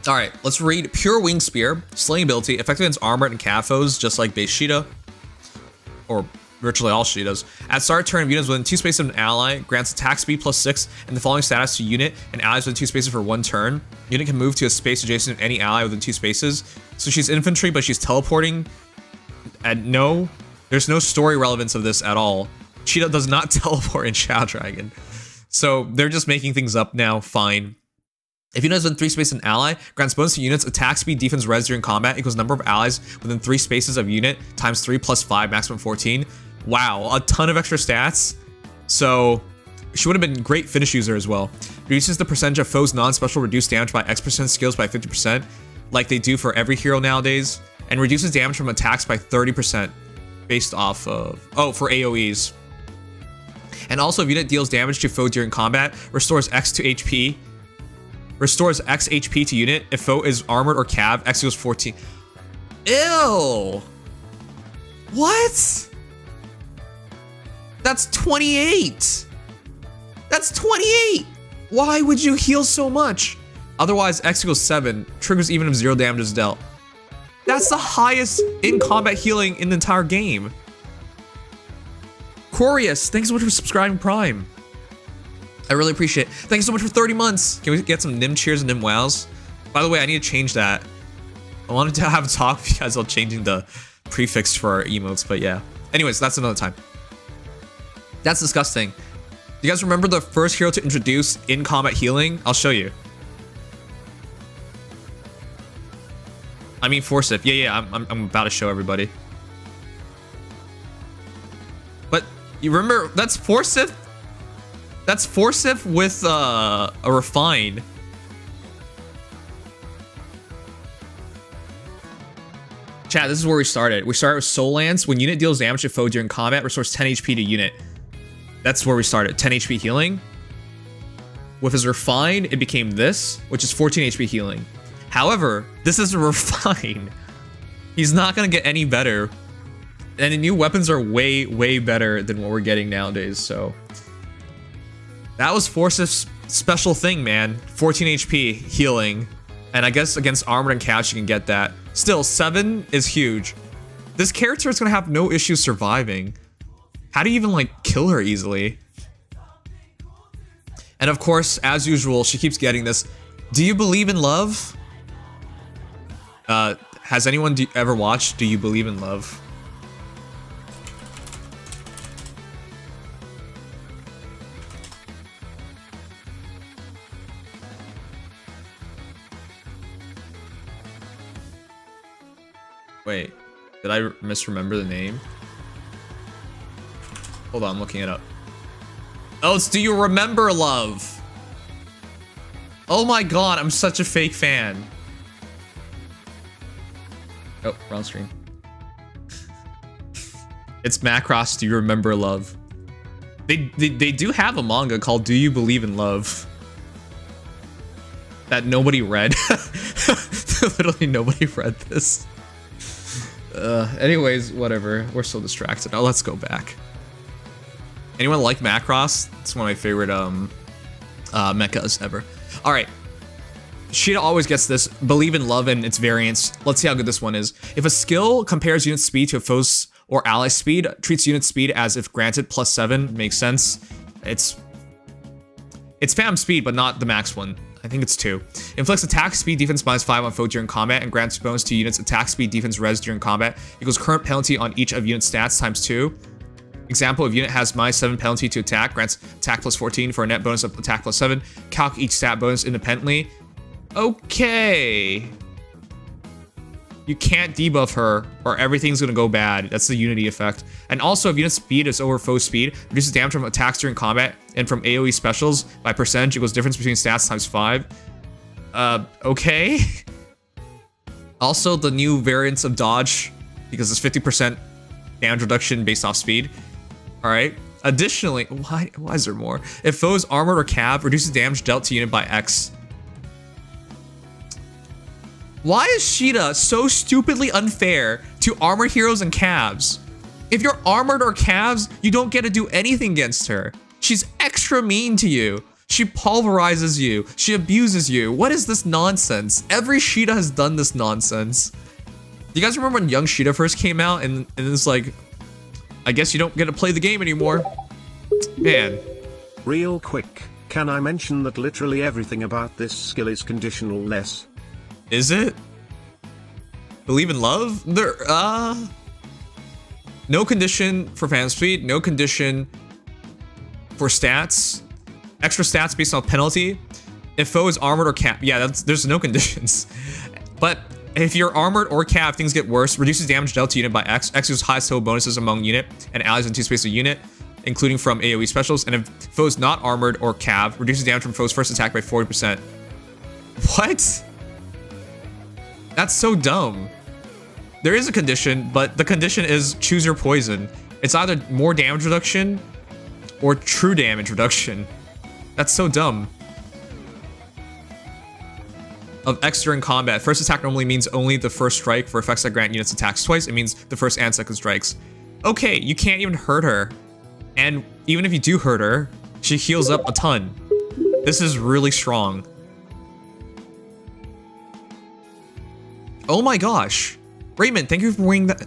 A: Alright, let's read Pure Wing Spear. Slaying ability, effective against armored and cav foes, just like base Caeda. Or virtually all Caedas. At start of turn, units within 2 spaces of an ally grants attack speed +6 and the following status to unit and allies within 2 spaces for 1 turn. Unit can move to a space adjacent to any ally within 2 spaces. So she's infantry, but she's teleporting. And no, there's no story relevance of this at all. Caeda does not teleport in Shadow Dragon. So they're just making things up now, fine. If unit is within 3 spaces of an ally, grants bonus to units, attack speed, defense, res during combat equals number of allies within 3 spaces of unit times 3 + 5, maximum 14. Wow, a ton of extra stats. So she would have been a great finish user as well. Reduces the percentage of foes non-special reduced damage by X% skills by 50%, like they do for every hero nowadays, and reduces damage from attacks by 30% based off of, for AoEs. And also, if unit deals damage to foe during combat, restores X to HP. Restores X HP to unit. If foe is armored or cav, X equals 14. Ew! What? That's 28! That's 28! Why would you heal so much? Otherwise, X equals 7. Triggers even if 0 damage is dealt. That's the highest in-combat healing in the entire game. Corius, thanks so much for subscribing Prime. I really appreciate it. Thanks so much for 30 months. Can we get some Nim cheers and Nim wows? By the way, I need to change that. I wanted to have a talk with you guys about changing the prefix for our emotes, but yeah. Anyways, that's another time. That's disgusting. You guys remember the first hero to introduce in-combat healing? I'll show you. I mean Forsyth. Yeah, I'm about to show everybody. But you remember, that's Forsyth? That's Forsyth with a refine. Chat, this is where we started. We started with Soul Lance. When unit deals damage to foe during combat, restores 10 HP to unit. That's where we started. 10 HP healing. With his refine, it became this, which is 14 HP healing. However, this is a refine. He's not gonna get any better. And the new weapons are way, way better than what we're getting nowadays, so. That was Forsyth's special thing, man. 14 HP healing. And I guess against armored and cav, you can get that. Still, 7 is huge. This character is gonna have no issues surviving. How do you even, like, kill her easily? And of course, as usual, she keeps getting this. Do you believe in love? Has anyone ever watched Do You Believe in Love? Wait, did I misremember the name? Hold on, I'm looking it up. Oh, it's Do You Remember Love? Oh my god, I'm such a fake fan. Oh, wrong screen. It's Macross Do You Remember Love? They do have a manga called Do You Believe in Love? That nobody read. Literally nobody read this. Anyways, whatever. We're so distracted. Now let's go back. Anyone like Macross? It's one of my favorite mechas ever. All right. Sheeta always gets this. Believe in love and its variants. Let's see how good this one is. If a skill compares unit speed to a foe's or ally speed, treats unit speed as if granted +7. Makes sense. It's fam speed, but not the max one. I think it's 2. Inflicts attack speed defense -5 on foe during combat and grants bonus to units attack speed defense res during combat. Equals current penalty on each of unit stats ×2. Example, if unit has -7 penalty to attack, grants attack +14 for a net bonus of attack +7. Calc each stat bonus independently. Okay. You can't debuff her or everything's gonna go bad. That's the unity effect. And also, if unit speed is over foe speed, reduces damage from attacks during combat and from AoE specials by percentage equals difference between stats ×5. Okay. Also, the new variants of dodge, because it's 50% damage reduction based off speed. All right. Additionally, why is there more? If foe's armored or cav, reduces damage dealt to unit by X. Why is Sheeta so stupidly unfair to armored heroes and cavs? If you're armored or cavs, you don't get to do anything against her. She's extra mean to you. She pulverizes you. She abuses you. What is this nonsense? Every Sheeta has done this nonsense. Do you guys remember when young Sheeta first came out and it's like, I guess you don't get to play the game anymore? Man.
G: Real quick, can I mention that literally everything about this skill is conditional less?
A: Is it? Believe in love? There, no condition for fan speed, no condition for stats. Extra stats based on penalty. If foe is armored or cav, yeah, there's no conditions. But if you're armored or cav, things get worse. Reduces damage dealt to unit by X. X is highest total bonuses among unit and allies in 2 space a unit, including from AoE specials. And if foe is not armored or cav, reduces damage from foe's first attack by 40%. What? That's so dumb. There is a condition, but the condition is choose your poison. It's either more damage reduction or true damage reduction. That's so dumb. Of X during combat. First attack normally means only the first strike. For effects that grant units attacks twice, it means the first and second strikes. Okay, you can't even hurt her. And even if you do hurt her, she heals up a ton. This is really strong. Oh my gosh. Raymond, thank you for bringing that.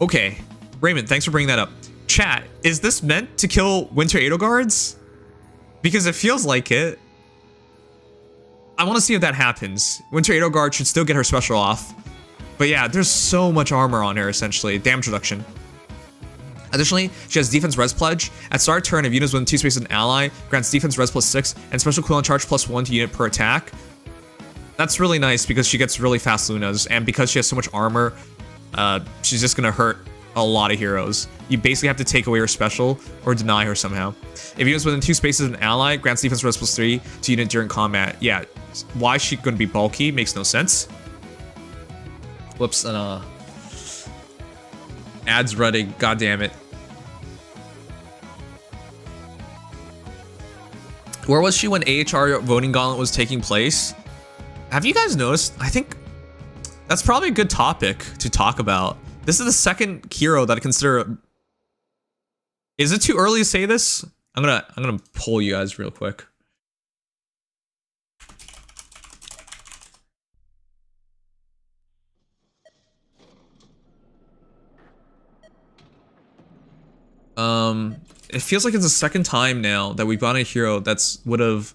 A: Okay. Raymond, thanks for bringing that up. Chat, is this meant to kill Winter Edelgards? Because it feels like it. I want to see if that happens. Winter Edelgard should still get her special off. But yeah, there's so much armor on her, essentially. Damage reduction. Additionally, she has defense res pledge. At start of turn, if units within 2 spaces an ally, grants defense res +6 and special cooldown charge +1 to unit per attack. That's really nice because she gets really fast Lunas, and because she has so much armor, she's just gonna hurt a lot of heroes. You basically have to take away her special or deny her somehow. If units within 2 spaces an ally, grants defense res +3 to unit during combat. Yeah, why is she gonna be bulky? Makes no sense. Whoops, ads running, god damn it. Where was she when AHR voting gauntlet was taking place? Have you guys noticed? I think that's probably a good topic to talk about. This is the second hero that I consider. Is it too early to say this? I'm gonna poll you guys real quick. It feels like it's the second time now that we've gotten a hero that's would have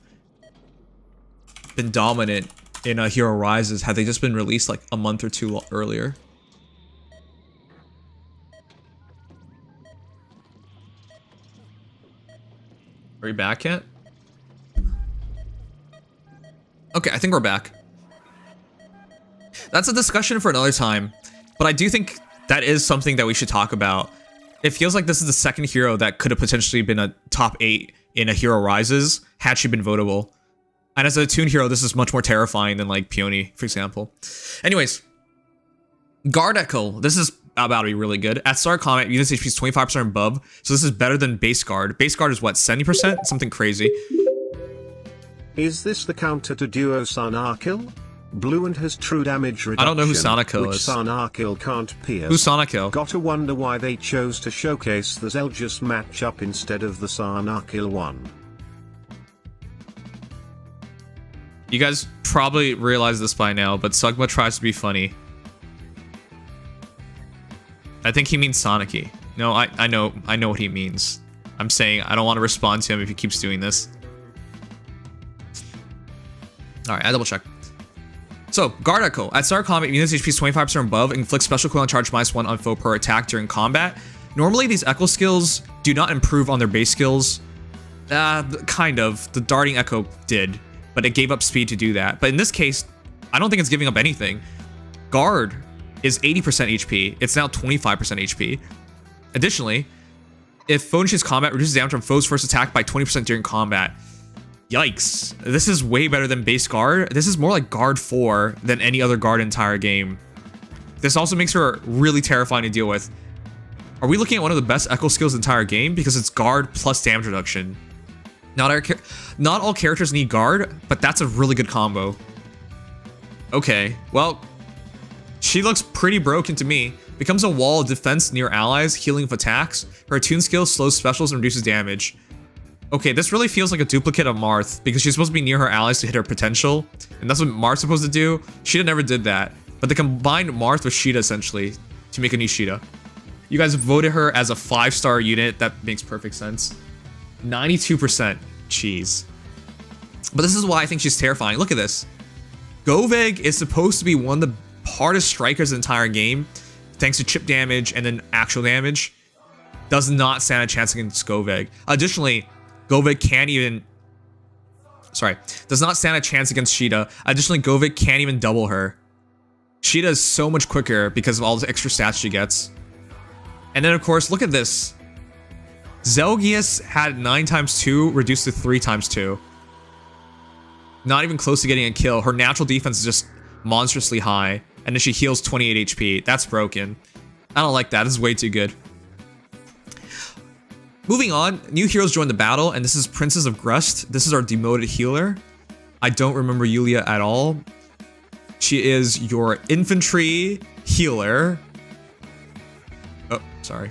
A: been dominant in a Hero Rises had they just been released like a month or two earlier. Are we back yet? Okay, I think we're back. That's a discussion for another time, but I do think that is something that we should talk about. It feels like this is the second hero that could have potentially been a top 8 in a Hero Rises had she been votable. And as a Attuned hero, this is much more terrifying than like Peony, for example. Anyways, Guard Echo. This is about to be really good. At start of combat, units HP is 25% above, so this is better than base guard. Base guard is what, 70%? Something crazy.
G: Is this the counter to Duo Sanarkil? Bluant has true damage reduction,
A: I don't know who Sanarkil
G: which
A: is.
G: Sanarkil can't pierce.
A: Who's Sanarkil?
G: Gotta wonder why they chose to showcase the Zelgius matchup instead of the Sanarkil one.
A: You guys probably realize this by now, but Sugma tries to be funny. I think he means Sonicy. No, I know what he means. I'm saying I don't want to respond to him if he keeps doing this. Alright, I double check. So, Guard Echo. At start of combat, units HP is 25% above, inflicts special cooldown charge -1 on foe per attack during combat. Normally, these Echo skills do not improve on their base skills. Kind of. The Darting Echo did, but it gave up speed to do that. But in this case, I don't think it's giving up anything. Guard is 80% HP. It's now 25% HP. Additionally, if foe initiates combat, reduces damage from foe's first attack by 20% during combat. Yikes. This is way better than base guard. This is more like guard 4 than any other guard entire game. This also makes her really terrifying to deal with. Are we looking at one of the best echo skills in the entire game? Because it's guard plus damage reduction. Not all characters need guard, but that's a really good combo. Okay, well, she looks pretty broken to me. Becomes a wall of defense near allies, healing of attacks. Her attune skill slows specials and reduces damage. Okay, this really feels like a duplicate of Marth, because she's supposed to be near her allies to hit her potential, and that's what Marth's supposed to do. Sheeta never did that, but they combined Marth with Sheeta essentially to make a new Sheeta. You guys voted her as a 5-star unit. That makes perfect sense. 92%. Jeez. But this is why I think she's terrifying. Look at this. Goveg is supposed to be one of the hardest strikers in the entire game, thanks to chip damage and then actual damage. Does not stand a chance against Goveg. Additionally, Goveg can't even... does not stand a chance against Sheeta. Additionally, Goveg can't even double her. Sheeta is so much quicker because of all the extra stats she gets. And then, of course, look at this. Zelgius had 9x2 reduced to 3x2. Not even close to getting a kill. Her natural defense is just monstrously high. And then she heals 28 HP. That's broken. I don't like that. This is way too good. Moving on, new heroes join the battle, and this is Princess of Grust. This is our demoted healer. I don't remember Yuliya at all. She is your infantry healer. Oh, sorry.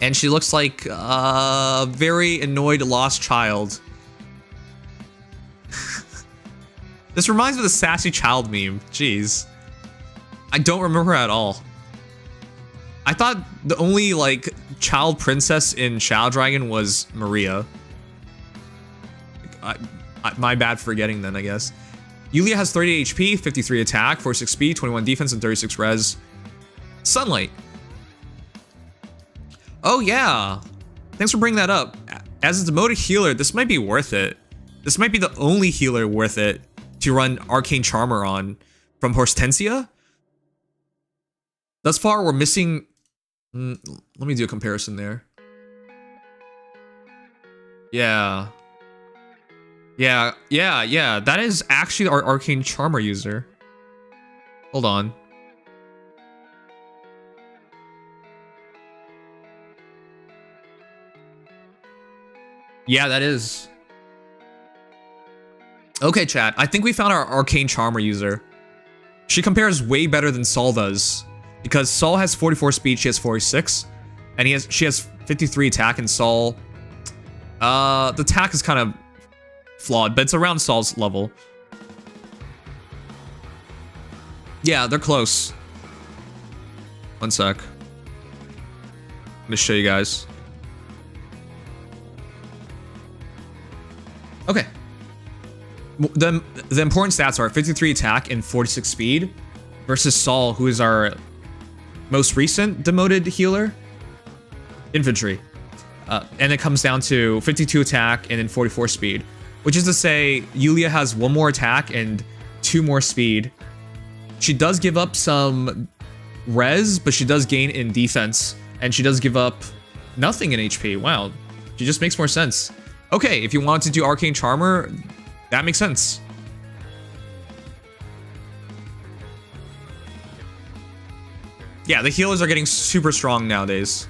A: And she looks like a very annoyed lost child. This reminds me of the sassy child meme. Jeez. I don't remember her at all. I thought the only, like, child princess in Shadow Dragon was Maria. My bad for forgetting then, I guess. Yuliya has 30 HP, 53 attack, 46 speed, 21 defense, and 36 res. Sunlight. Oh, yeah. Thanks for bringing that up. As a demoted healer, this might be worth it. This might be the only healer worth it to run Arcane Charmer on from Hortensia. Thus far, we're missing... let me do a comparison there. Yeah. That is actually our Arcane Charmer user. Hold on. Yeah, that is. Okay, chat. I think we found our Arcane Charmer user. She compares way better than Sol does. Because Sol has 44 speed, she has 46. And she has 53 attack, and Sol... the attack is kind of flawed, but it's around Sol's level. Yeah, they're close. One sec. I'm gonna show you guys. Okay. The important stats are 53 attack and 46 speed versus Saul, who is our most recent demoted healer. Infantry. And it comes down to 52 attack and then 44 speed, which is to say Yuliya has 1 more attack and 2 more speed. She does give up some res, but she does gain in defense, and she does give up nothing in HP. Wow, she just makes more sense. Okay, if you want to do Arcane Charmer, that makes sense. Yeah, the healers are getting super strong nowadays.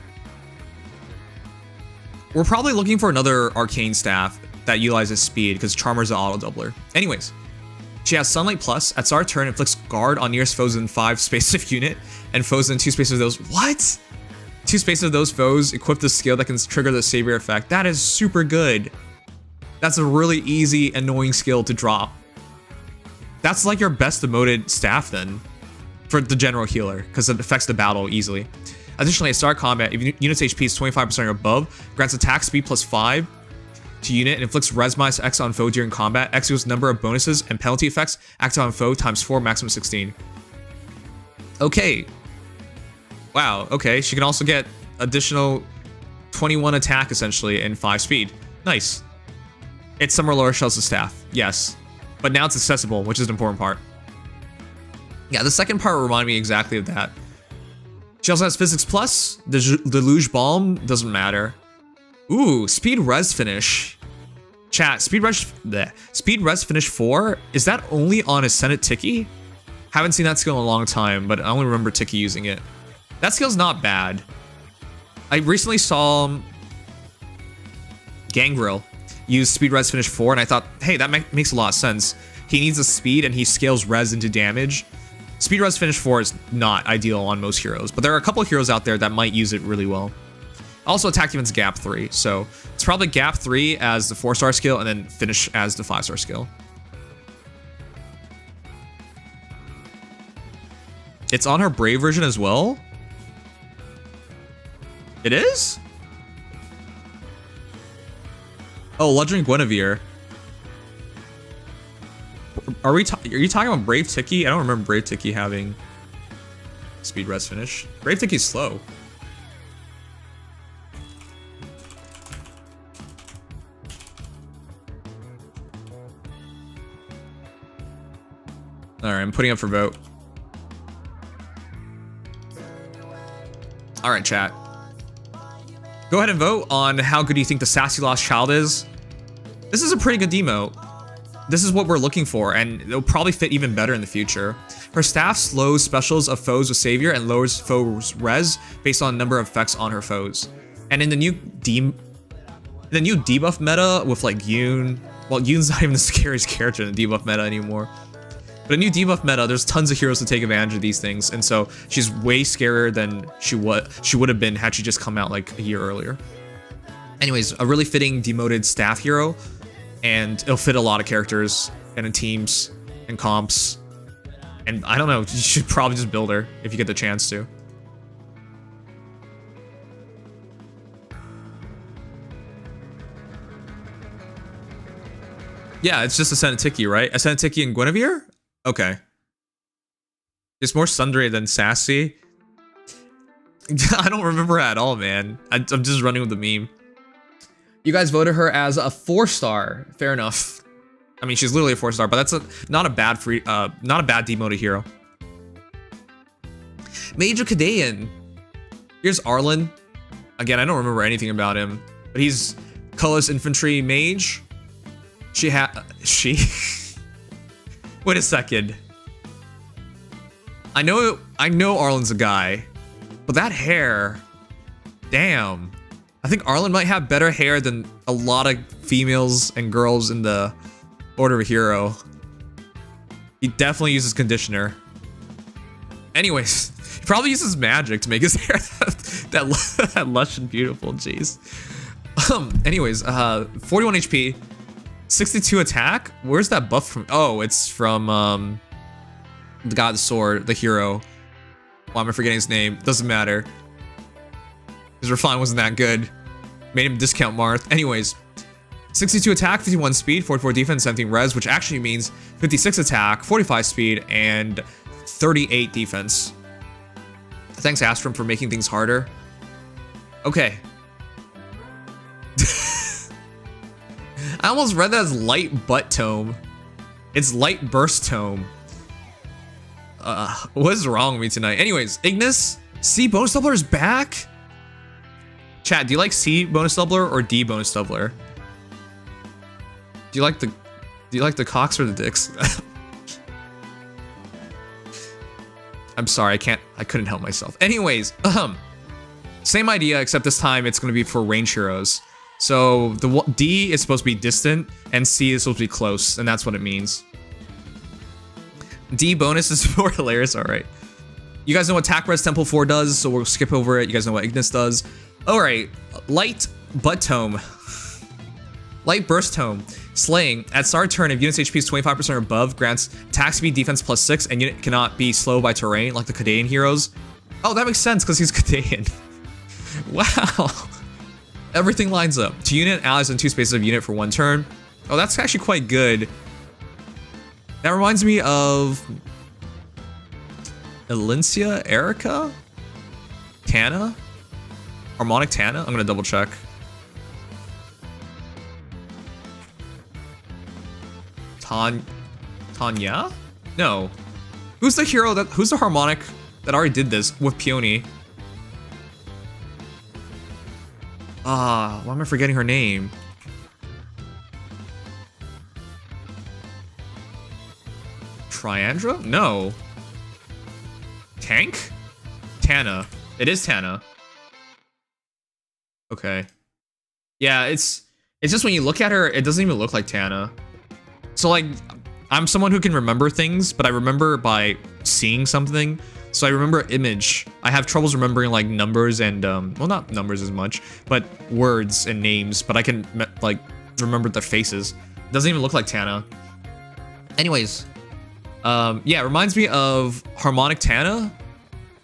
A: We're probably looking for another arcane staff that utilizes speed because Charmer's an auto doubler. Anyways, she has Sunlight Plus. At start of turn, inflicts guard on nearest foes in 5 spaces of unit and foes in 2 spaces of those. What? 2 spaces of those foes equip the skill that can trigger the savior effect. That is super good. That's a really easy, annoying skill to drop. That's like your best demoted staff then for the general healer because it affects the battle easily. Additionally, at start combat, if unit's HP is 25% or above, grants attack speed plus 5 to unit and inflicts res minus X on foe during combat. X equals number of bonuses and penalty effects acted on foe times 4, maximum 16. Okay. Wow, okay. She can also get additional 21 attack essentially and 5 speed. Nice. It's Summer Laura Shells' staff, yes. But now it's accessible, which is an important part. Yeah, the second part reminded me exactly of that. She also has Physics Plus. The Deluge Balm doesn't matter. Ooh, Speed Res Finish. Chat, Speed Res Finish 4? Is that only on Ascendant Tiki? Haven't seen that skill in a long time, but I only remember Tiki using it. That skill's not bad. I recently saw Gangrel use Speed Res Finish 4, and I thought, hey, that makes a lot of sense. He needs a speed, and he scales res into damage. Speed Res Finish 4 is not ideal on most heroes, but there are a couple of heroes out there that might use it really well. Also, attack defense Gap 3, so it's probably Gap 3 as the 4-star skill, and then Finish as the 5-star skill. It's on her Brave version as well? It is? Oh, Luddering Guinevere. Are you talking about Brave Tiki? I don't remember Brave Tiki having Speed Res Finish. Brave Tiki's slow. Alright, I'm putting up for vote. Alright, chat. Go ahead and vote on how good you think the Sassy Lost Child is. This is a pretty good demo. This is what we're looking for, and it'll probably fit even better in the future. Her staff slows specials of foes with Savior and lowers foes' res based on number of effects on her foes. And in the new debuff meta with like Yoon, well, Yoon's not even the scariest character in the debuff meta anymore. But a new debuff meta, there's tons of heroes to take advantage of these things, and so she's way scarier than she would have been had she just come out like a year earlier. Anyways, a really fitting demoted staff hero, and it'll fit a lot of characters and in teams and comps. And I don't know, you should probably just build her if you get the chance to. Yeah, it's just Ascendant Tiki, right? Ascendant Tiki and Guinevere? Okay. It's more Sundere than Sassy. I don't remember at all, man. I'm just running with the meme. You guys voted her as a 4-star. Fair enough. I mean, she's literally a 4-star, but that's not a bad demoted hero. Major Kadean. Here's Arlen. Again, I don't remember anything about him, but he's colorless infantry mage. Wait a second. I know Arlen's a guy, but that hair, damn. I think Arlen might have better hair than a lot of females and girls in the Order of a Hero. He definitely uses conditioner. Anyways, he probably uses magic to make his hair that lush and beautiful. Jeez. Anyways, 41 HP, 62 attack. Where's that buff from? Oh, it's from the God of the Sword, the hero. Why am I forgetting his name? Doesn't matter. His refine wasn't that good. Made him discount Marth. Anyways, 62 attack, 51 speed, 44 defense, 17 res, which actually means 56 attack, 45 speed, and 38 defense. Thanks, Astrum, for making things harder. Okay. I almost read that as light butt tome. It's light burst tome. What is wrong with me tonight? Anyways, Ignis, C bonus doubler is back. Chat, do you like C bonus doubler or D bonus doubler? Do you like the cocks or the dicks? I'm sorry, I couldn't help myself. Anyways, same idea, except this time it's gonna be for range heroes. So the D is supposed to be distant and C is supposed to be close, and that's what it means. D bonus is more hilarious, alright. You guys know what attack res temple 4 does, so we'll skip over it. You guys know what Ignis does. Alright, light butt tome. Light burst tome. Slaying. At start turn, if unit's HP is 25% or above, grants attack speed defense +6, and unit cannot be slowed by terrain like the Caedan heroes. Oh, that makes sense because he's Caedan. Wow. Everything lines up. To unit, allies in 2 spaces of unit for 1 turn. Oh, that's actually quite good. That reminds me of Elincia, Erica? Tana? Harmonic Tana? I'm gonna double check. Tanya? No. Who's the hero who's the harmonic that already did this with Peony? Why am I forgetting her name? Triandra? No. Tank? Tana. It is Tana. Okay. Yeah, it's just when you look at her, it doesn't even look like Tana. So like, I'm someone who can remember things, but I remember by seeing something. So I remember image. I have troubles remembering like numbers and, well, not numbers as much, but words and names, but I can like remember their faces. It doesn't even look like Tana. Anyways, yeah, it reminds me of Harmonic Tana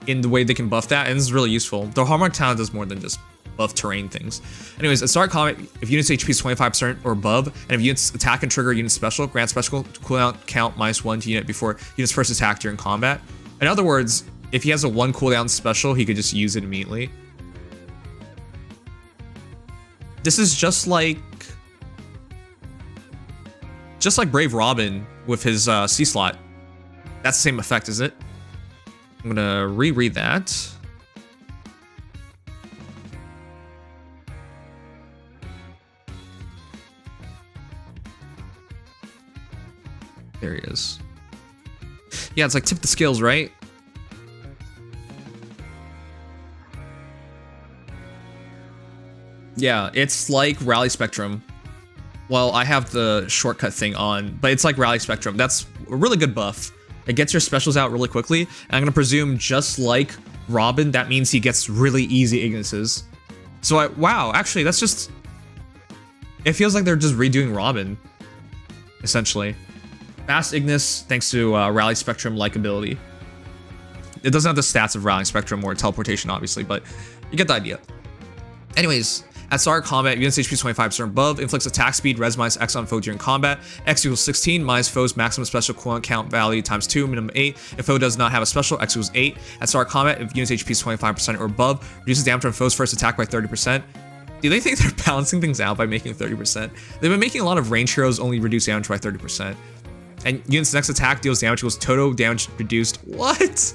A: in the way they can buff that, and this is really useful. The Harmonic Tana does more than just buff terrain things. Anyways, at start combat, if unit's HP is 25% or above, and if unit's attack and trigger unit special, grant special cooldown count -1 to unit before unit's first attack during combat. In other words, if he has a 1 cooldown special, he could just use it immediately. This is just like Brave Robin with his C slot. That's the same effect, is it? I'm gonna reread that. There he is. Yeah, it's like tip the scales, right? Yeah, it's like Rally Spectrum. Well, I have the shortcut thing on, but it's like Rally Spectrum. That's a really good buff. It gets your specials out really quickly. And I'm gonna presume just like Robin, that means he gets really easy Ignises. So wow, actually that's just, it feels like they're just redoing Robin, essentially. Fast Ignis, thanks to Rally Spectrum likability. It doesn't have the stats of Rally Spectrum or teleportation, obviously, but you get the idea. Anyways, at start combat, unit's HP is 25% above, inflicts attack speed, res minus X on foe during combat, X equals 16, minus foe's maximum special cooldown count value times 2, minimum 8. If foe does not have a special, X equals 8. At start combat, if unit's HP is 25% or above, reduces damage on foe's first attack by 30%. Do they think they're balancing things out by making 30%? They've been making a lot of range heroes only reduce damage by 30%. And unit's next attack deals damage equals total damage reduced. What?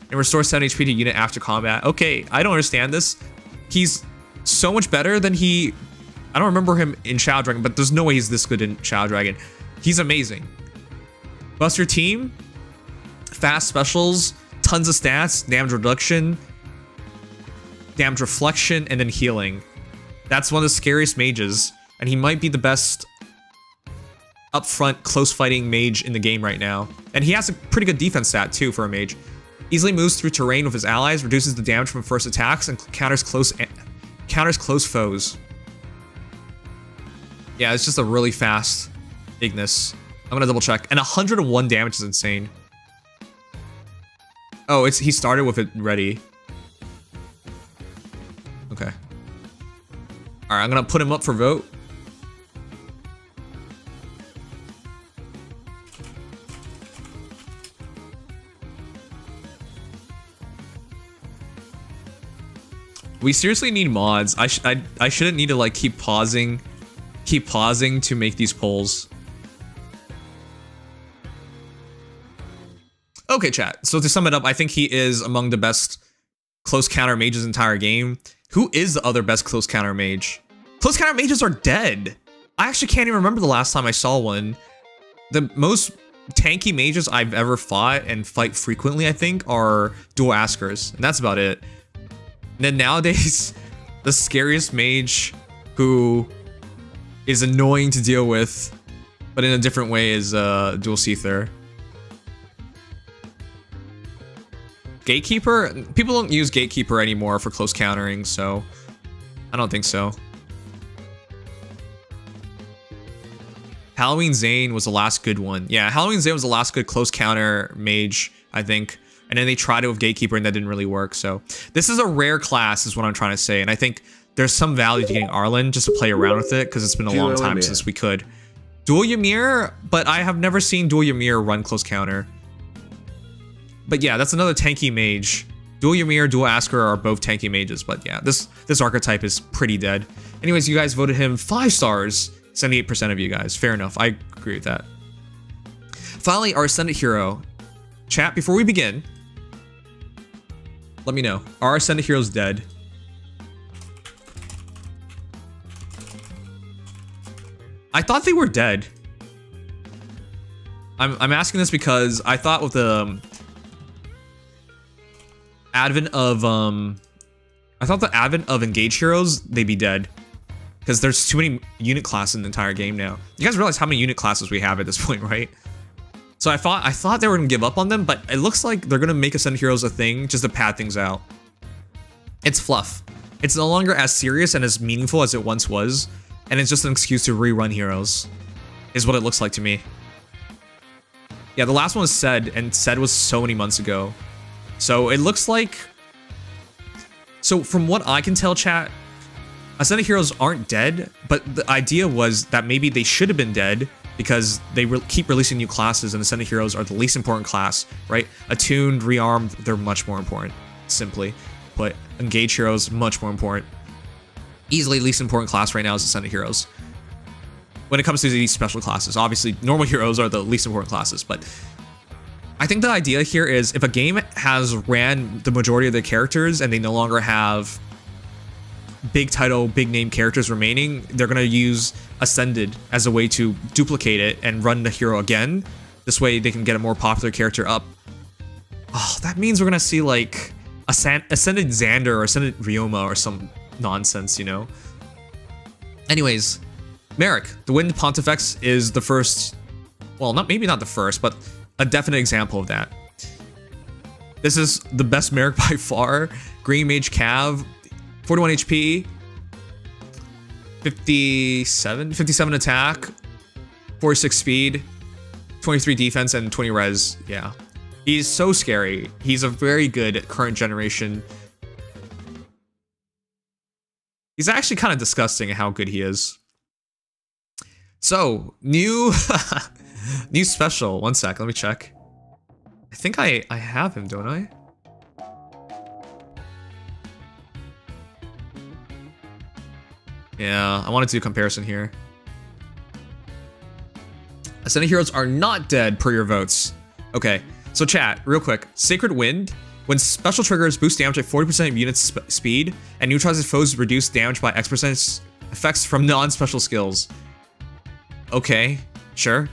A: And restores 7 HP to unit after combat. Okay, I don't understand this. He's so much better than I don't remember him in Shadow Dragon, but there's no way he's this good in Shadow Dragon. He's amazing. Buster team, fast specials, tons of stats, damage reduction, damage reflection, and then healing. That's one of the scariest mages, and he might be the best upfront close fighting mage in the game right now. And he has a pretty good defense stat too for a mage. Easily moves through terrain with his allies, reduces the damage from first attacks, and counters close foes. Yeah, it's just a really fast Ignis. I'm gonna double check. And 101 damage is insane. Oh, he started with it ready. Okay. Alright, I'm gonna put him up for vote. We seriously need mods. I shouldn't need to like keep pausing to make these polls. Okay, chat. So to sum it up, I think he is among the best close counter mages entire game. Who is the other best close counter mage? Close counter mages are dead. I actually can't even remember the last time I saw one. The most tanky mages I've ever fought and fight frequently, I think, are dual askers, and that's about it. And then nowadays, the scariest mage who is annoying to deal with, but in a different way, is dual Aether. Gatekeeper? People don't use Gatekeeper anymore for close countering, so I don't think so. Halloween Zane was the last good one. Yeah, Halloween Zane was the last good close counter mage, I think. And then they tried it with Gatekeeper and that didn't really work. So this is a rare class is what I'm trying to say. And I think there's some value to getting Arlen just to play around with it because it's been a long time since we could. Dual Ymir, but I have never seen Dual Ymir run close counter. But yeah, that's another tanky mage. Dual Ymir, Dual Asker are both tanky mages. But yeah, this archetype is pretty dead. Anyways, you guys voted him 5 stars. 78% of you guys. Fair enough. I agree with that. Finally, our Ascended Hero. Chat, before we begin, let me know. Are our Ascended Heroes dead? I thought they were dead. I'm asking this because I thought with the advent of Engage Heroes, they'd be dead. Because there's too many unit classes in the entire game now. You guys realize how many unit classes we have at this point, right? So I thought they were gonna give up on them, but it looks like they're gonna make Ascended Heroes a thing just to pad things out. It's fluff. It's no longer as serious and as meaningful as it once was, and it's just an excuse to rerun heroes, is what it looks like to me. Yeah, the last one was Said, and Said was so many months ago. So it looks like... So from what I can tell, chat, Ascended Heroes aren't dead, but the idea was that maybe they should have been dead because they keep releasing new classes and Ascended Heroes are the least important class, right? Attuned, Rearmed, they're much more important, simply. But Engage Heroes, much more important. Easily least important class right now is Ascended Heroes. When it comes to these special classes, obviously normal heroes are the least important classes, but I think the idea here is if a game has ran the majority of their characters and they no longer have big title, big name characters remaining, they're gonna use Ascended as a way to duplicate it and run the hero again. This way they can get a more popular character up. Oh, that means we're gonna see like Ascended Xander or Ascended Ryoma or some nonsense, you know? Anyways, Merric, the Wind Pontifex is the first, well, maybe not the first, but a definite example of that. This is the best Merric by far. Green Mage Cav, 41 HP, 57 attack, 46 speed, 23 defense, and 20 res. Yeah. He's so scary. He's a very good current generation. He's actually kind of disgusting how good he is. So, new new special. One sec, let me check. I think I have him, don't I? Yeah, I want to do a comparison here. Ascended Heroes are not dead per your votes. Okay, so chat, real quick. Sacred Wind, when special triggers boost damage by 40% of units speed and neutralizes foes reduce damage by X% effects from non-special skills. Okay, sure.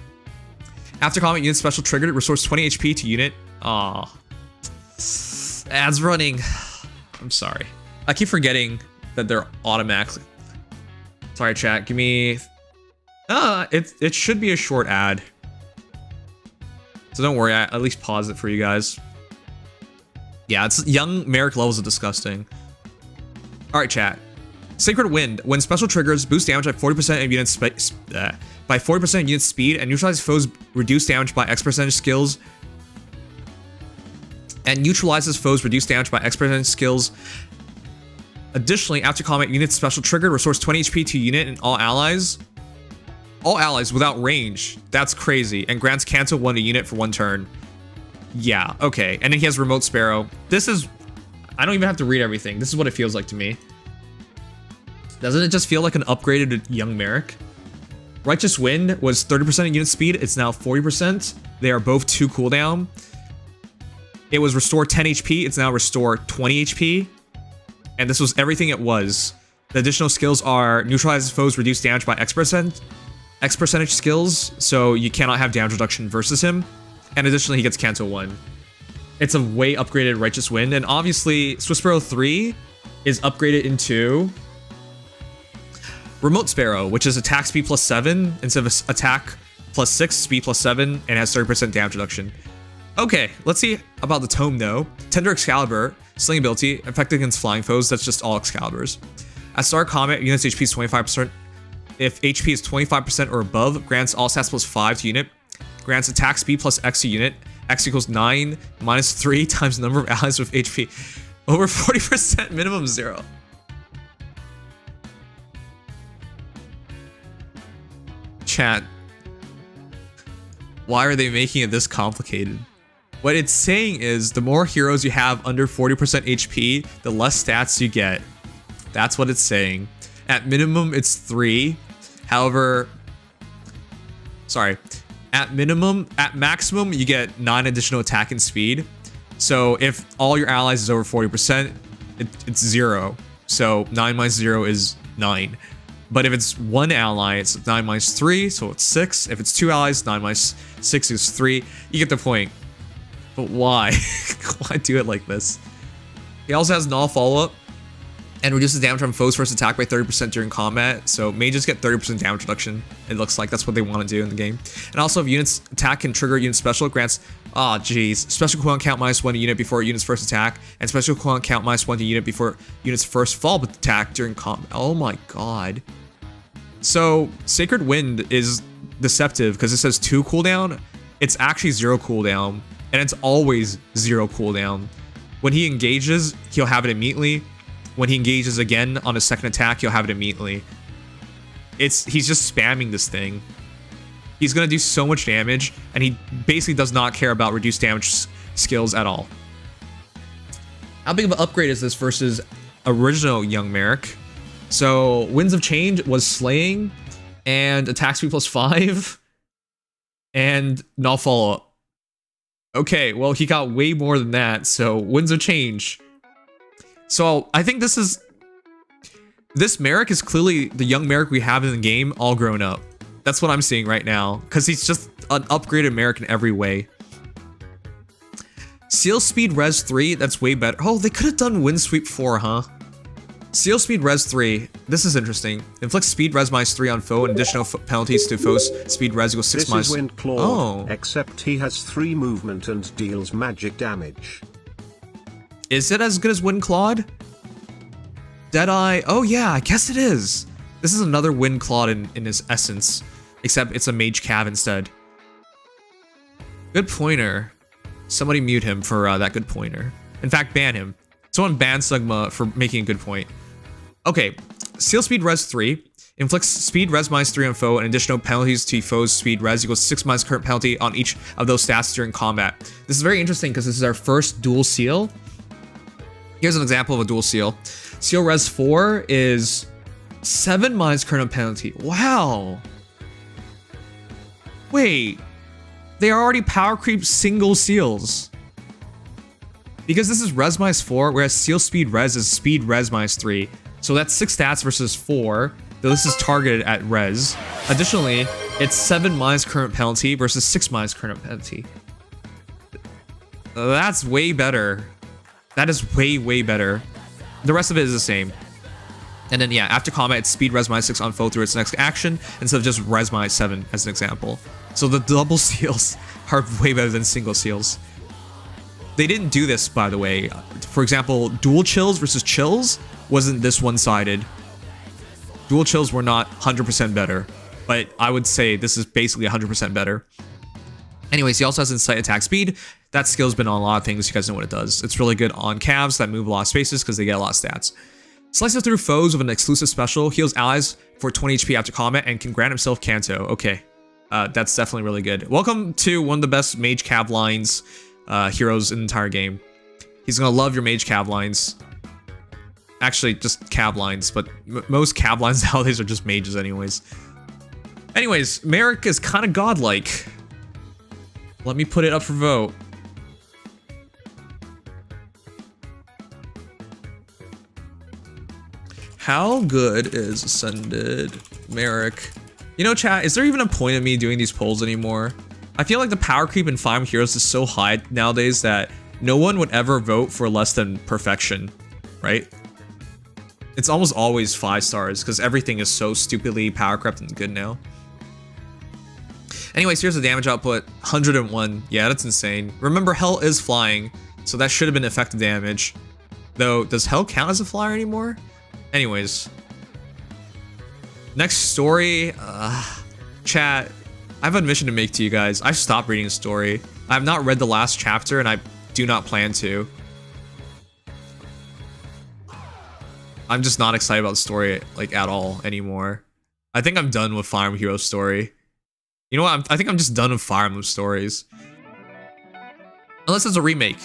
A: After combat, unit special triggered, it restores 20 HP to unit. Aw. Ads running. I'm sorry. I keep forgetting that they're automatically... Sorry, chat. Give me... it should be a short ad. So don't worry, I at least pause it for you guys. Yeah, it's young Merric levels of disgusting. Alright, chat. Sacred Wind. When special triggers, boost damage by 40% of unit by 40% of unit speed and neutralize foes reduce damage by X% skills. And neutralizes foes reduce damage by X% skills. Additionally, after combat, unit's special trigger restores 20 HP to unit and all allies. All allies without range. That's crazy. And grants cancel 1 to unit for 1 turn. Yeah, okay. And then he has Remote Sparrow. This is... I don't even have to read everything. This is what it feels like to me. Doesn't it just feel like an upgraded young Merric? Righteous Wind was 30% unit speed. It's now 40%. They are both 2 cooldown. It was restore 10 HP. It's now restore 20 HP. And this was everything it was. The additional skills are neutralize foes, reduce damage by X percentage skills. So you cannot have damage reduction versus him. And additionally, he gets Canto 1. It's a way upgraded Righteous Wind. And obviously, Swift Sparrow 3 is upgraded into Remote Sparrow, which is attack speed plus 7 instead of attack plus 6, speed plus 7, and has 30% damage reduction. Okay, let's see about the tome though. Tender Excalibur, sling ability, effective against flying foes. That's just all Excaliburs. At start of combat, unit's HP is 25%. If HP is 25% or above, grants all stats plus 5 to unit. Grants attack speed plus X to unit. X equals 9 minus 3 times the number of allies with HP. Over 40%, minimum 0. Chat. Why are they making it this complicated? What it's saying is the more heroes you have under 40% HP, the less stats you get. That's what it's saying. At minimum, it's 3. However, sorry. At maximum, you get 9 additional attack and speed. So if all your allies is over 40%, it's 0. So 9 minus 0 is 9. But if it's 1 ally, it's 9 minus 3, so it's 6. If it's 2 allies, 9 minus 6 is 3. You get the point. But why? Why do it like this? He also has null follow-up and reduces damage from foes first attack by 30% during combat. So mages get 30% damage reduction. It looks like that's what they want to do in the game. And also if unit's attack can trigger unit special, it grants, special cooldown count -1 to unit before unit's first attack, and special cooldown count -1 to unit before unit's first fall attack during combat. Oh my god. So Sacred Wind is deceptive because it says 2 cooldown. It's actually 0 cooldown, and it's always 0 cooldown. When he engages, he'll have it immediately. When he engages again on a second attack, he'll have it immediately. He's just spamming this thing. He's gonna do so much damage, and he basically does not care about reduced damage skills at all. How big of an upgrade is this versus original Young Merric? So Winds of Change was Slaying and attack speed plus 5 and null follow-up. Okay, well he got way more than that, so Winds of Change. So I think this Merric is clearly the young Merric we have in the game all grown up. That's what I'm seeing right now, because he's just an upgraded Merric in every way. Seal Speed Res 3, that's way better. Oh, they could have done Wind Sweep 4, huh? Seal Speed Res 3, this is interesting. Inflicts Speed Res -3 on foe and additional penalties to foes. Speed Res equals 6 minus...
G: This is Wind Claw, except he has 3 movement and deals magic damage.
A: Is it as good as Wind Clawed? Deadeye, oh yeah, I guess it is. This is another Wind Clawed in his essence, except it's a Mage Cav instead. Good pointer. Somebody mute him for that good pointer. In fact, ban him. Someone ban Sigma for making a good point. Okay, Seal Speed Res 3. Inflicts Speed Res -3 on foe and additional penalties to foe's Speed Res equals 6 minus current penalty on each of those stats during combat. This is very interesting because this is our first dual seal. Here's an example of a dual seal. Seal Res 4 is 7 minus current penalty. Wow. Wait. They are already power creep single seals. Because this is Res -4, whereas Seal Speed Res is Speed Res -3. So that's 6 stats versus 4, though this is targeted at Res. Additionally, it's 7 minus current penalty versus 6 minus current penalty. That's way better. That is way, way better. The rest of it is the same. And then, yeah, after combat, it's Speed Res -6 on foe through its next action, instead of just Res -7 as an example. So the double seals are way better than single seals. They didn't do this, by the way. For example, dual chills versus chills wasn't this one-sided. Dual chills were not 100% better, but I would say this is basically 100% better. Anyways, he also has Incite attack speed. That skill's been on a lot of things. You guys know what it does. It's really good on calves that move a lot of spaces because they get a lot of stats. Slices through foes with an exclusive special. Heals allies for 20 HP after combat and can grant himself Canto. Okay, that's definitely really good. Welcome to one of the best Mage Cav lines heroes in the entire game. He's gonna love your mage cav lines. Actually, just cav lines, but most cav lines nowadays are just mages anyways. Anyways, Merric is kind of godlike. Let me put it up for vote. How good is Ascended Merric? You know, chat, is there even a point of me doing these polls anymore? I feel like the power creep in Fire Emblem Heroes is so high nowadays that no one would ever vote for less than perfection, right? It's almost always 5 stars because everything is so stupidly power crept and good now. Anyways, here's the damage output, 101. Yeah, that's insane. Remember, Hell is flying, so that should have been effective damage. Though, does Hell count as a flyer anymore? Anyways. Next story, chat, I have an admission to make to you guys. I've stopped reading a story. I have not read the last chapter, and I do not plan to. I'm just not excited about the story, like, at all anymore. I think I'm done with Fire Emblem Heroes story. You know what? I think I'm just done with Fire Emblem stories. Unless it's a remake,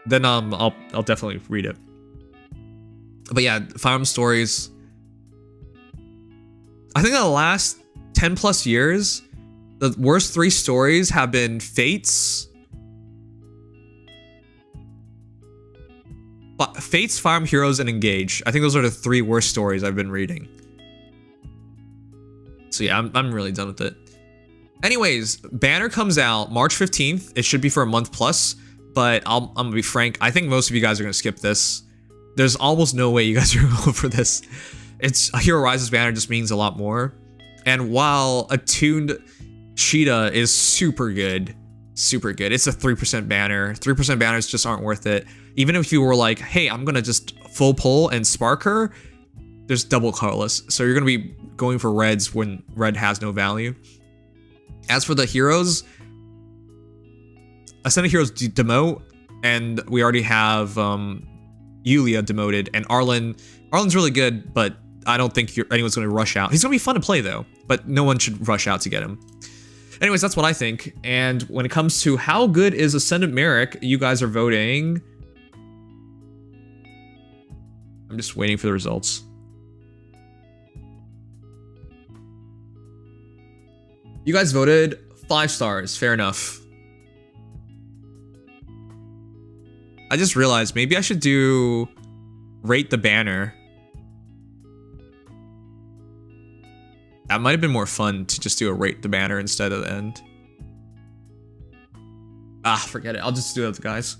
A: then I'll definitely read it. But yeah, Fire Emblem stories. I think in the last 10 plus years, the worst 3 stories have been Fates, Fire Emblem Heroes, and Engage. I think those are the 3 worst stories I've been reading. So yeah, I'm really done with it. Anyways, Banner comes out March 15th. It should be for a month plus, but I'm gonna be frank. I think most of you guys are gonna skip this. There's almost no way you guys are gonna go for this. It's Hero Rises Banner just means a lot more. And while Attuned Caeda is super good, it's a 3% banner. 3% banners just aren't worth it. Even if you were like, hey, I'm gonna just full pull and spark her, there's double colorless. So you're gonna be going for reds when red has no value. As for the heroes, Ascended Heroes demote, and we already have Yuliya demoted, and Arlen's really good, but I don't think anyone's going to rush out. He's going to be fun to play though, but no one should rush out to get him. Anyways, that's what I think. And when it comes to how good is Ascendant Merric, you guys are voting. I'm just waiting for the results. You guys voted 5 stars, fair enough. I just realized maybe I should do rate the banner. That might have been more fun to just do a rate the banner instead of the end. Ah, forget it. I'll just do it, guys.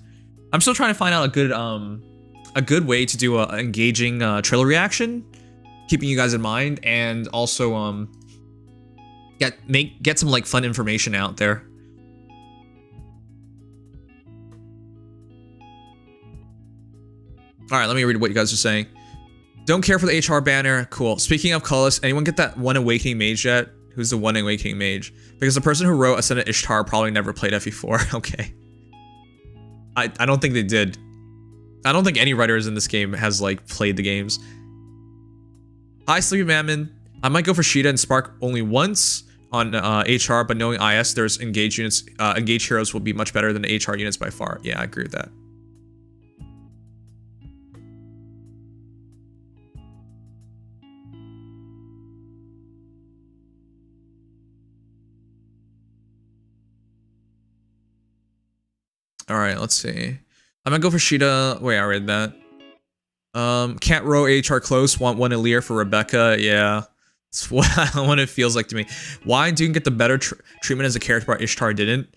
A: I'm still trying to find out a good way to do a engaging trailer reaction, keeping you guys in mind, and also get some like fun information out there. All right, let me read what you guys are saying. Don't care for the HR banner. Cool. Speaking of colorless, anyone get that One Awakening Mage yet? Who's the One Awakening Mage? Because the person who wrote Ascendant Ishtar probably never played FE4. Okay. I don't think they did. I don't think any writers in this game has like played the games. Hi, Sleepy Mammon. I might go for Caeda and Spark only once on HR, but knowing IS, there's engage units. Engage heroes will be much better than HR units by far. Yeah, I agree with that. All right, let's see. I'm gonna go for Caeda. Wait, I read that. Can't row HR close. Want one Alear for Rebecca. Yeah, it's what it feels like to me. Why didn't get the better treatment as a character, but Ishtar didn't?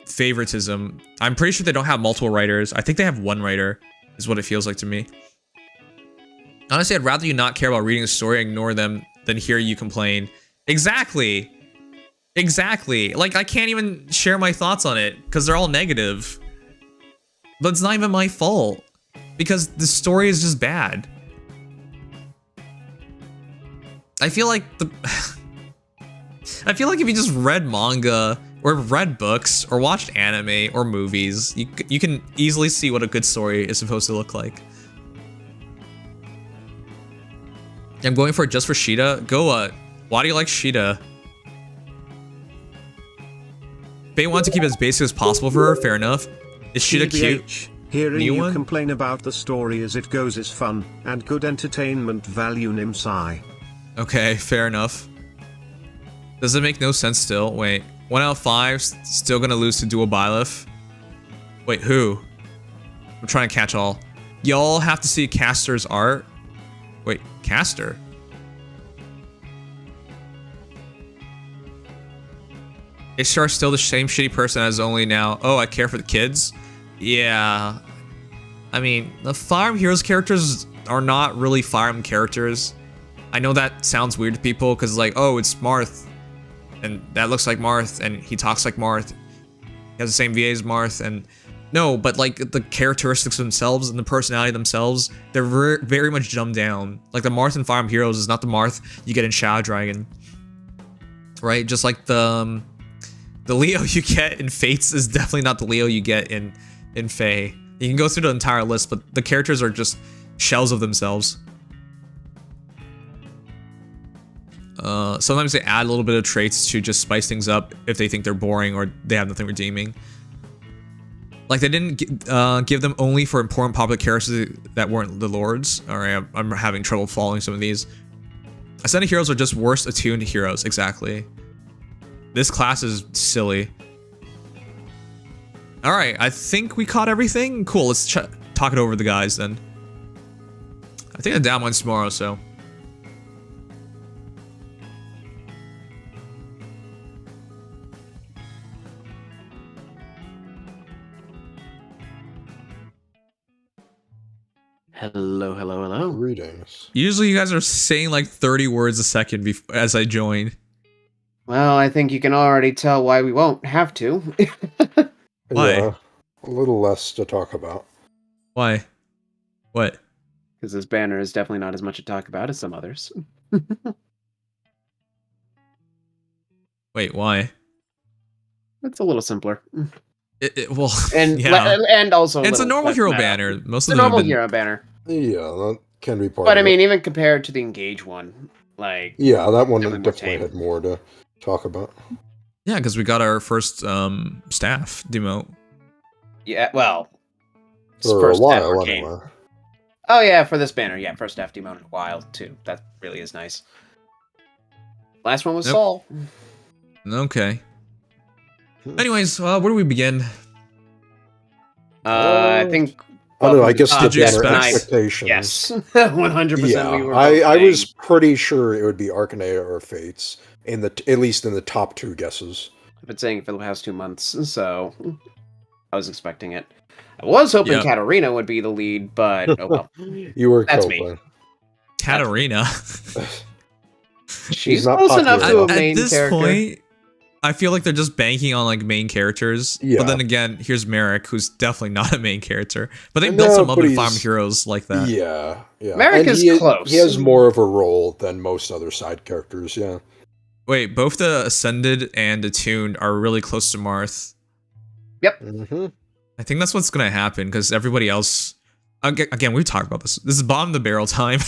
A: Favoritism. I'm pretty sure they don't have multiple writers. I think they have one writer, is what it feels like to me. Honestly, I'd rather you not care about reading the story, ignore them, than hear you complain. Exactly. Exactly. Like, I can't even share my thoughts on it because they're all negative. But it's not even my fault because the story is just bad. I feel like I feel like if you just read manga or read books or watched anime or movies, you can easily see what a good story is supposed to look like. I'm going for it just for Caeda. Goa, why do you like Caeda? They want to keep it as basic as possible for her, fair enough. Is she the cute
G: TBH, hearing
A: new
G: you
A: one?
G: complain about the story as it goes is fun, and good entertainment value Nimsai.
A: Okay, fair enough. Does it make no sense still? Wait, 1 out of 5 still gonna lose to Dual Byleth? Wait, who? I'm trying to catch all. Y'all have to see Castor's art? Wait, Castor? Is Char still the same shitty person as only now? Oh, I care for the kids? Yeah. I mean, the Fire Emblem Heroes characters are not really Fire Emblem characters. I know that sounds weird to people because like, oh, it's Marth. And that looks like Marth, and he talks like Marth. He has the same VA as Marth, and no, but like the characteristics themselves and the personality themselves, they're very much dumbed down. Like the Marth in Fire Emblem Heroes is not the Marth you get in Shadow Dragon, right? Just like the Leo you get in Fates is definitely not the Leo you get in Feh. You can go through the entire list, but the characters are just shells of themselves. Sometimes they add a little bit of traits to just spice things up if they think they're boring or they have nothing redeeming. Like they didn't give them only for important popular characters that weren't the lords. Alright, I'm having trouble following some of these. Ascended heroes are just worse attuned heroes, exactly. This class is silly. Alright, I think we caught everything. Cool, let's talk it over with the guys then. I think the down one's tomorrow, so.
H: Hello, hello, hello.
I: Greetings.
A: Usually you guys are saying like 30 words a second as I join.
H: Well, I think you can already tell why we won't have to.
A: Why?
I: Yeah, a little less to talk about.
A: Why? What?
H: Because this banner is definitely not as much to talk about as some others.
A: Wait, why?
H: It's a little simpler.
A: Well,
H: And
A: yeah.
H: and also
A: It's a
H: little
A: normal
H: less
A: hero
H: meta.
A: banner. Most
H: It's a
A: of them have
H: normal
A: been...
H: hero banner.
I: Yeah, that can be part
H: But
I: of
H: I mean,
I: it.
H: even compared to the Engage one, like...
I: Yeah, that one
H: definitely more
I: definitely
H: tame.
I: had more to talk about.
A: Yeah, because we got our first staff demote.
H: Yeah, well... it's
I: For a
H: first
I: while,
H: ever game.
I: anyway.
H: Oh yeah, for this banner, yeah, first FD mode in a while, too. That really is nice. Last one was
A: Yep.
H: Saul.
A: Okay. Anyways, where do we begin?
H: I think...
I: I don't know, I guess
A: Did you
I: the banner
A: expect-
I: expectations.
H: Yes, 100%.
I: Yeah,
H: we were
I: I
H: both
I: was
H: saying-
I: pretty sure it would be Arcanea or Fates, in the at least in the top two guesses.
H: I've been saying it for the past 2 months, so I was expecting it. I was hoping
A: Yep.
H: Katarina would be the lead, but oh well.
I: You were
H: That's me.
I: coping.
A: Katarina.
H: She's
I: not
H: close enough
I: popular
H: to a
A: At
H: main
A: this
H: character.
A: point, I feel like they're just banking on like main characters.
I: Yeah.
A: But then again, here's Merric, who's definitely not a main character. But they
I: No,
A: built some up
I: but
A: in
I: he's-
A: Farm Heroes like that.
I: Yeah, yeah.
H: Merric
I: And
H: is
I: he,
H: close.
I: He has more of a role than most other side characters, yeah.
A: Wait, both the Ascended and Attuned are really close to Marth.
I: Mm-hmm.
A: I think that's what's gonna happen because everybody else. Again, we've talked about this. This is bottom of the barrel time.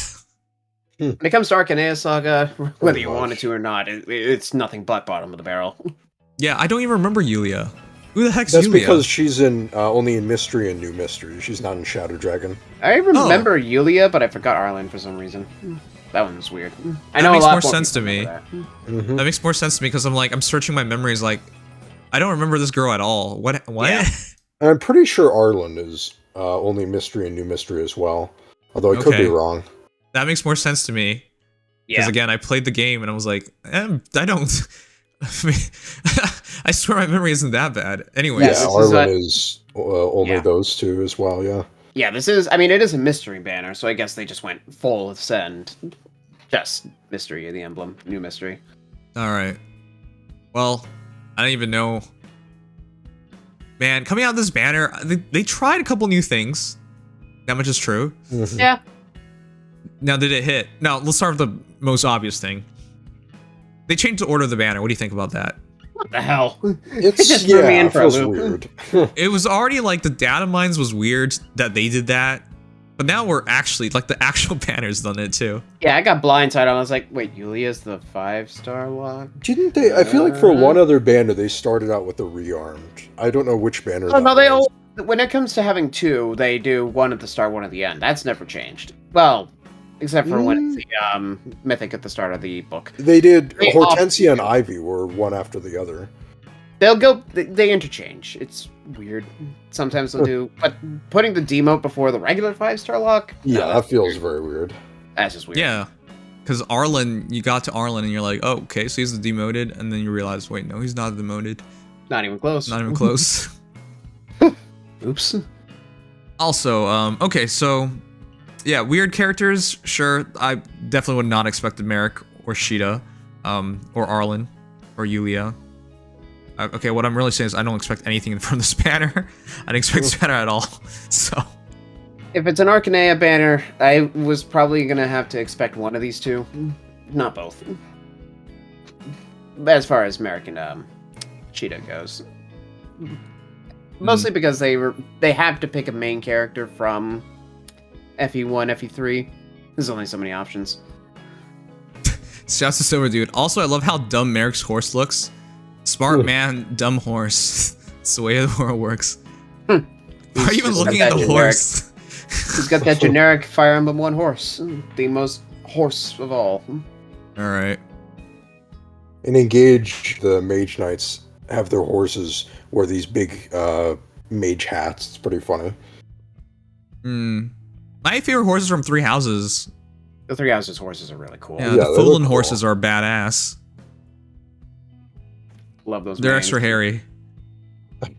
H: When it comes to Arcanea Saga, whether you
I: much.
H: wanted to or not, it's nothing but bottom of the barrel.
A: Yeah, I don't even remember Yuliya. Who the heck's
I: That's
A: Yuliya?
I: because she's in only in Mystery and New Mystery. She's not in Shadow Dragon.
H: I remember Yuliya, but I forgot Arlen for some reason. That one was weird. I
A: That
H: know
A: makes
H: a lot
A: more sense
H: people
A: to me.
H: remember that.
I: Mm-hmm.
A: That makes more sense to me because I'm searching my memories. Like, I don't remember this girl at all. What?
H: Yeah.
I: And I'm pretty sure Arlen is only Mystery and New Mystery as well. Although I could
A: Okay.
I: be wrong.
A: That makes more sense to me. Because
H: Yeah.
A: again, I played the game and I was like, I don't. I swear my memory isn't that bad. Anyways,
H: Yes.
I: Yeah,
H: this is
I: Arlen
H: what-
I: is only
H: Yeah.
I: those two as well, yeah.
H: Yeah, this is, I mean, it is a mystery banner, so I guess they just went full send. Just mystery of the emblem, new mystery.
A: all right. Well, I don't even know. Man, coming out of this banner, they tried a couple new things. That much is true.
I: Mhm.
H: Yeah.
A: Now, did it hit? Now, let's start with the most obvious thing. They changed the order of the banner. What do you think about that?
H: What the hell?
I: It's
H: just threw me
I: yeah,
H: in
I: it
H: for a
I: feels
H: loop.
I: weird.
A: It was already like the data mines was weird that they did that. But now we're actually, like, the actual banner's done it too.
H: Yeah, I got blindsided. I was like, wait, Yuliya's the 5-star one?
I: Didn't they? I feel like for one other banner they started out with the rearmed. I don't know which banner.
H: Oh,
I: that
H: no, they
I: was.
H: when it comes to having two, they do one at the start, one at the end. That's never changed. Well, except for when it's the mythic at the start of the book.
I: They did. Hortensia and Ivy were one after the other.
H: They interchange. It's weird. Sometimes they'll do, but putting the demote before the regular 5-star lock?
I: Yeah, that feels very weird.
H: That's just weird.
A: Yeah. Because Arlen, you got to Arlen and you're like, oh, okay, so he's the demoted, and then you realize, wait, no, he's not demoted.
H: Not even close.
A: Not even close.
H: Oops.
A: Also, okay, so, yeah, weird characters, sure. I definitely would not expect Merric or Sheeta, or Arlen, or Yuliya. Okay, what I'm really saying is I don't expect anything from this banner. I didn't expect this banner at all, so...
H: If it's an Arcanea banner, I was probably going to have to expect one of these two. Not both. As far as Merric and Cheetah goes. Mostly because they have to pick a main character from FE1, FE3. There's only so many options.
A: Shouts to Silver Dude. Also, I love how dumb Merric's horse looks. Smart man, dumb horse. It's the way the world works. Why are you even looking at the horse?
H: He's got that generic Fire Emblem 1 horse. The most horse of all.
A: Alright.
I: In Engage, the Mage Knights have their horses wear these big mage hats. It's pretty funny.
A: My favorite horses from Three Houses.
H: The Three Houses horses are really cool.
A: Yeah, the Folan horses are badass.
H: Love those.
A: They're extra hairy.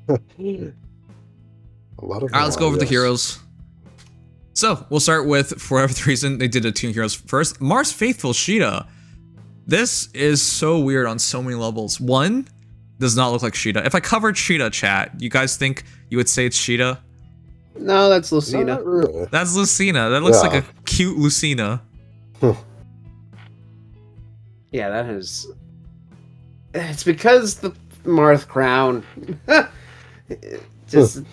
I: A lot of.
A: Alright, let's go over the heroes. So, we'll start with, for whatever reason, they did Attuned Heroes first. Marth's Faithful Sheeta. This is so weird on so many levels. One, does not look like Sheeta. If I covered Sheeta, chat, you guys think you would say it's Sheeta?
H: No, that's Lucina.
I: Not really.
A: That's Lucina. That looks like a cute Lucina.
H: Yeah, that is... It's because the Marth crown just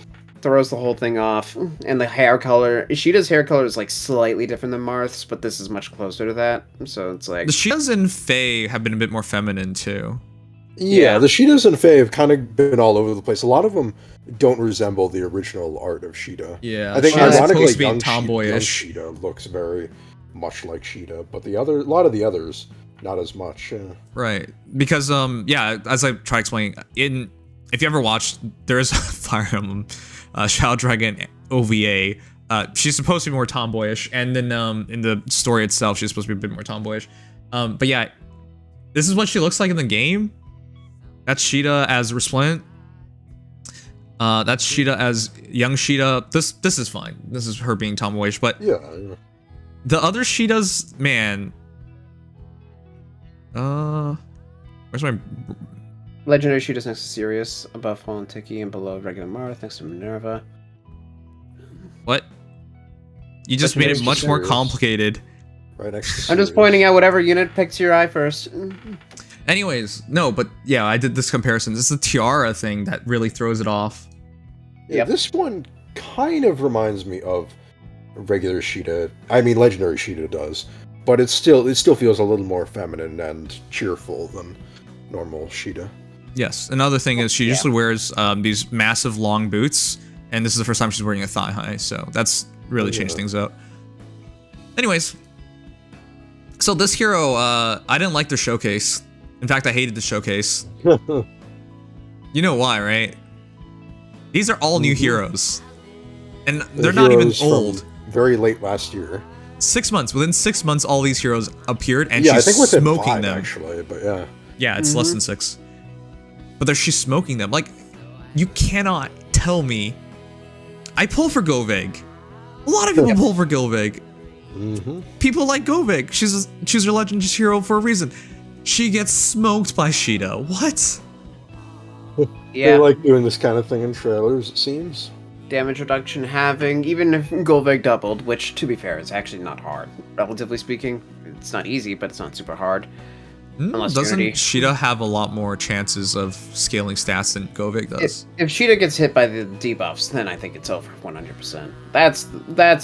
H: throws the whole thing off. And the hair color... Sheeta's hair color is like slightly different than Marth's, but this is much closer to that. So it's like...
A: The Sheetas in Feh have been a bit more feminine too.
I: Yeah, the Sheetas and Feh have kind of been all over the place. A lot of them don't resemble the original art of Sheeta.
A: Yeah,
I: I think
A: Sheeta's
I: ironically,
A: supposed to be
I: young
A: tomboyish.
I: Sheeta looks very much like Sheeta, but a lot of the others, not as much.
A: Right, because yeah, as I try explaining, if you ever watched, there is a Fire Emblem Shadow Dragon OVA. She's supposed to be more tomboyish, and then in the story itself, she's supposed to be a bit more tomboyish. But yeah, this is what she looks like in the game. That's Sheeta as Resplendent. That's Sheeta as young Sheeta. This is fine. This is her being tomboyish, but
I: yeah.
A: The other Sheetas, man. Where's my
H: Legendary Sheeta's next to Sirius, above Fallen Tiki, and below regular Marth, next to Minerva.
A: What? You just made it much more complicated.
I: Right next to
H: I'm just pointing out whatever unit picks your eye first.
A: Anyways, no, but yeah, I did this comparison. This is the tiara thing that really throws it off.
I: Yeah, this one kind of reminds me of regular Sheeta. I mean, legendary Sheeta does, but it still feels a little more feminine and cheerful than normal Sheeta.
A: Yes, another thing is she usually wears these massive long boots, and this is the first time she's wearing a thigh high, so that's really changed things up. Anyways, so this hero, I didn't like their showcase. In fact, I hated the showcase. You know why, right? These are all new heroes. And they're not even old.
I: Very late last year.
A: 6 months. Within 6 months, all these heroes appeared, and she's
I: I think within
A: smoking
I: 5,
A: them.
I: actually, but yeah.
A: Yeah, it's less than 6. But she's smoking them. Like, you cannot tell me. I pull for Goveg. A lot of people pull for Goveg. People like Goveg. She's your legendary hero for a reason. She gets smoked by Sheeta. What?
H: Yeah.
I: They like doing this kind of thing in trailers, it seems.
H: Damage reduction having, even if Golveg doubled, which, to be fair, is actually not hard. Relatively speaking, it's not easy, but it's not super hard.
A: Doesn't Sheeta have a lot more chances of scaling stats than Goveg does?
H: If Sheeta gets hit by the debuffs, then I think it's over 100%. That's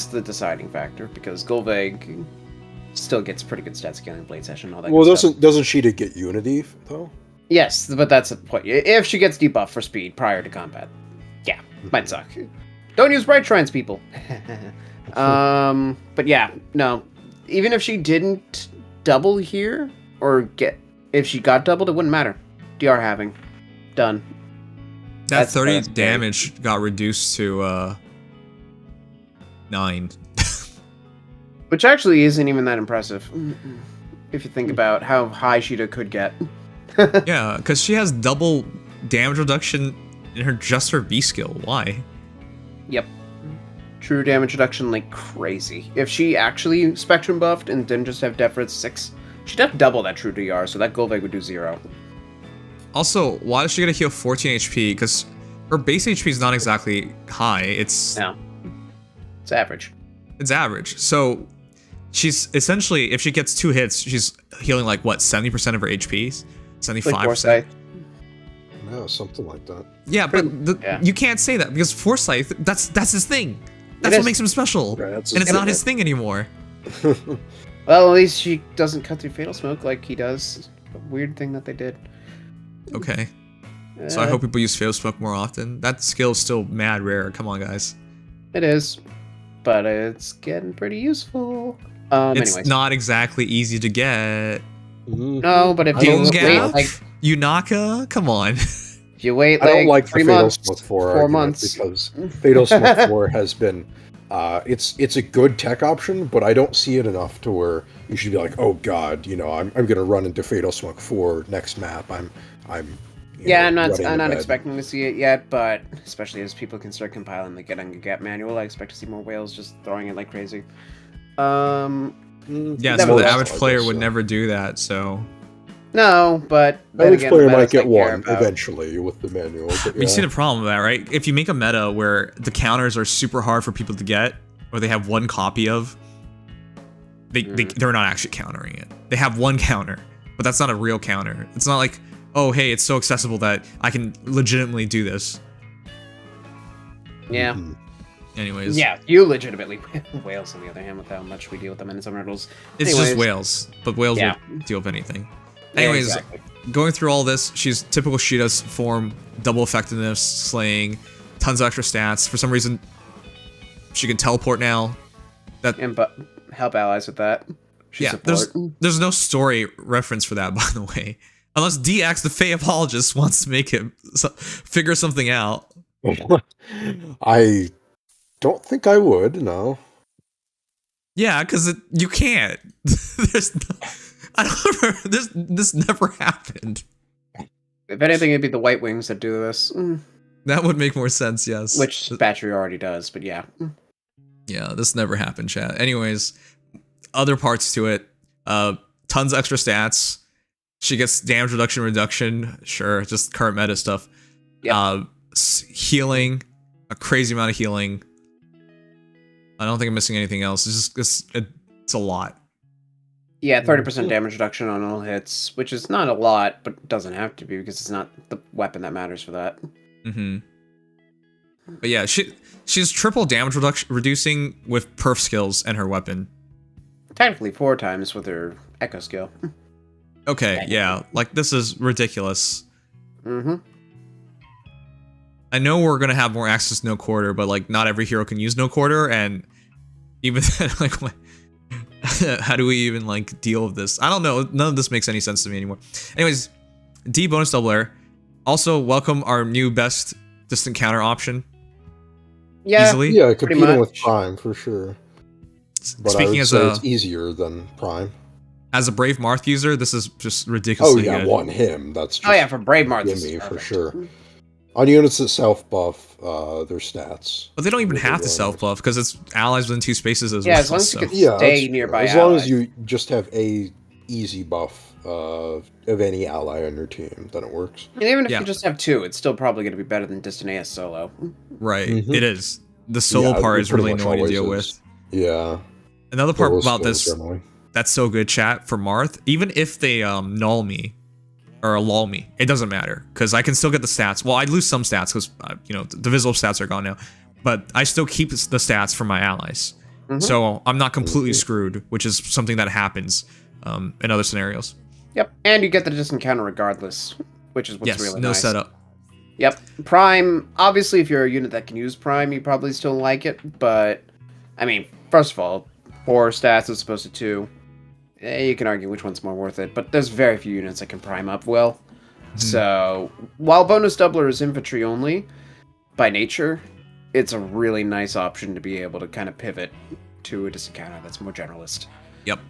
H: the deciding factor, because Golveg still gets pretty good stat scaling, blade session, all that good stuff.
I: Doesn't Sheeta get Unity, though?
H: Yes, but that's the point. If she gets debuffed for speed prior to combat. Yeah. Might suck. Don't use bright shrines, people. But yeah, no. Even if she didn't double here, or if she got doubled, it wouldn't matter. DR having. Done.
A: That's 30 damage got reduced to 9.
H: Which actually isn't even that impressive. If you think about how high Sheeta could get.
A: Yeah, because she has double damage reduction in just her B skill. Why?
H: Yep. True damage reduction like crazy. If she actually spectrum buffed and didn't just have Def Red 6, she'd have double that true DR, so that Golveg would do 0.
A: Also, why is she gonna heal 14 HP? Because her base HP is not exactly high. It's
H: average.
A: It's average. So she's essentially, if she gets 2 hits, she's healing like what, 70% of her HP? 75%.
I: Yeah, something like that.
A: Yeah, but you can't say that because Forsyth, that's his thing. That's what makes him special.
I: Yeah,
A: and it's not his thing anymore.
H: Well, at least she doesn't cut through Fatal Smoke like he does. A weird thing that they did.
A: Okay. So I hope people use Fatal Smoke more often. That skill is still mad rare. Come on, guys.
H: It is. But it's getting pretty useful.
A: It's not exactly easy to get.
H: No, but if you wait like
A: Yunaka, come on.
H: If you wait
I: I don't like
H: 3
I: the Fatal
H: months,
I: Smoke
H: 4 months,
I: because Fatal Smoke 4 has been it's a good tech option, but I don't see it enough to where you should be like, oh god, I'm gonna run into Fatal Smoke 4 next map. I'm
H: not expecting to see it yet, but especially as people can start compiling the Get manual, I expect to see more whales just throwing it like crazy.
A: Yeah, so the average player would never do that, so...
H: No, but...
I: The average player might get one eventually with the manual, but
A: You see the problem with that, right? If you make a meta where the counters are super hard for people to get, or they have one copy of, they're not actually countering it. They have one counter, but that's not a real counter. It's not like, oh, hey, it's so accessible that I can legitimately do this.
H: Yeah.
A: Anyways.
H: Yeah, you legitimately. Whales, on the other hand, with how much we deal with them in some riddles.
A: It's just whales, but whales will deal with anything. Anyways, going through all this, she's typical Sheeta's form, double effectiveness, slaying, tons of extra stats. For some reason, she can teleport now.
H: And help allies with that.
A: There's no story reference for that, by the way. Unless DX, the Feh apologist, wants to make him figure something out.
I: I don't think I would, no.
A: Yeah, because you can't. I don't remember. This never happened.
H: If anything, it'd be the White Wings that do this.
A: That would make more sense, yes.
H: Which Battery already does, but yeah.
A: Yeah, this never happened, chat. Anyways, other parts to it. Tons of extra stats. She gets damage reduction. Sure, just current meta stuff.
H: Yep.
A: Healing. A crazy amount of healing. I don't think I'm missing anything else. It's a lot.
H: Yeah, 30% damage reduction on all hits, which is not a lot, but it doesn't have to be because it's not the weapon that matters for that.
A: But yeah, she's triple damage reducing with perf skills and her weapon.
H: Technically 4 times with her echo skill.
A: Okay, yeah, like this is ridiculous. I know we're gonna have more access to no quarter, but like not every hero can use no quarter, and even then, like, how do we even like deal with this? I don't know. None of this makes any sense to me anymore. Anyways, D bonus double air. Also, welcome our new best distant counter option.
H: Yeah,
A: easily.
I: Yeah, competing with Prime for sure. But
A: Speaking
I: it's easier than Prime.
A: As a Brave Marth user, this is just ridiculously good.
I: Oh yeah, one him. That's just
H: for Brave Marth,
I: gimme for sure. On units that self-buff their stats.
A: But they don't even have to self-buff, because it's allies within 2 spaces as well.
H: Yeah, as long as you can stay nearby
I: as long as you just have a easy buff of any ally on your team, then it works.
H: And even if you just have 2, it's still probably going to be better than Distant AS solo.
A: Right, it is. The solo part is really annoying to deal with.
I: Yeah.
A: Another part about this that's so good, chat, for Marth, even if they null me, or lull me, it doesn't matter, because I can still get the stats. Well, I lose some stats, because, the visible stats are gone now, but I still keep the stats for my allies. So I'm not completely screwed, which is something that happens in other scenarios.
H: Yep, and you get the distant counter regardless, which is what's really nice.
A: No setup.
H: Yep. Prime, obviously, if you're a unit that can use Prime, you probably still like it. But, I mean, first of all, 4 stats as opposed to 2. You can argue which one's more worth it. But there's very few units that can Prime up well. Mm-hmm. So, while bonus doubler is infantry only, by nature, it's a really nice option to be able to kind of pivot to a distant counter that's more generalist.
A: Yep.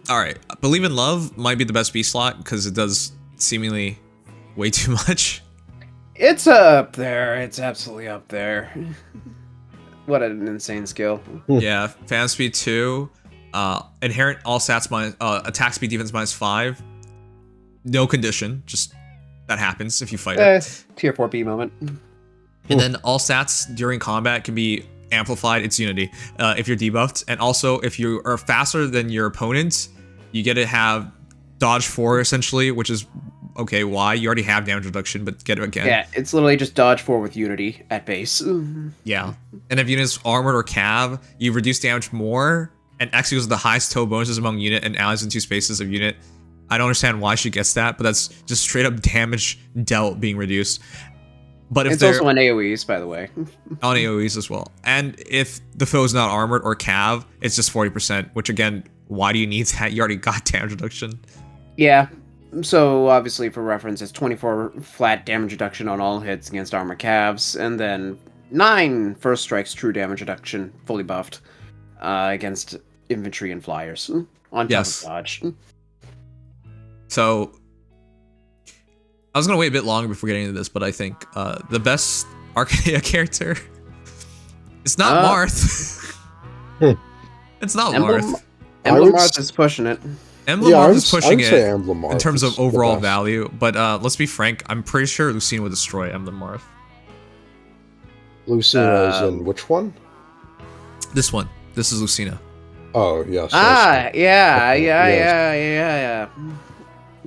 A: Alright. Believe in Love might be the best B slot because it does seemingly way too much.
H: It's up there. It's absolutely up there. What an insane skill.
A: Yeah, fan speed 2, inherent all stats minus, attack speed defense -5. No condition, just that happens if you fight it.
H: Tier 4B moment.
A: And then all stats during combat can be amplified. It's Unity if you're debuffed, and also if you are faster than your opponent, you get to have dodge 4 essentially, which is okay. Why? You already have damage reduction, but get it again.
H: Yeah, it's literally just dodge 4 with Unity at base.
A: Yeah, and if unit's armored or cav, you reduce damage more, and X equals the highest total bonuses among unit and allies in 2 spaces of unit. I don't understand why she gets that, but that's just straight up damage dealt being reduced. But if
H: it's also on AoEs, by the way.
A: On AoEs as well. And if the foe is not armored or cav, it's just 40%, which again, why do you need that? You already got damage reduction.
H: Yeah. So obviously for reference, it's 24 flat damage reduction on all hits against armor cavs, and then 9 first strikes true damage reduction, fully buffed, against infantry and flyers. On top of dodge.
A: So I was gonna wait a bit longer before getting into this, but I think the best Arcadia character, it's not Marth. It's not Marth.
H: Emblem Marth is pushing it.
A: Emblem Marth is pushing it
I: Emblem Marth
A: in terms of overall value, but let's be frank, I'm pretty sure Lucina would destroy Emblem Marth.
I: Lucina is in which one?
A: This one. This is Lucina.
I: Oh, yes.
H: Yeah.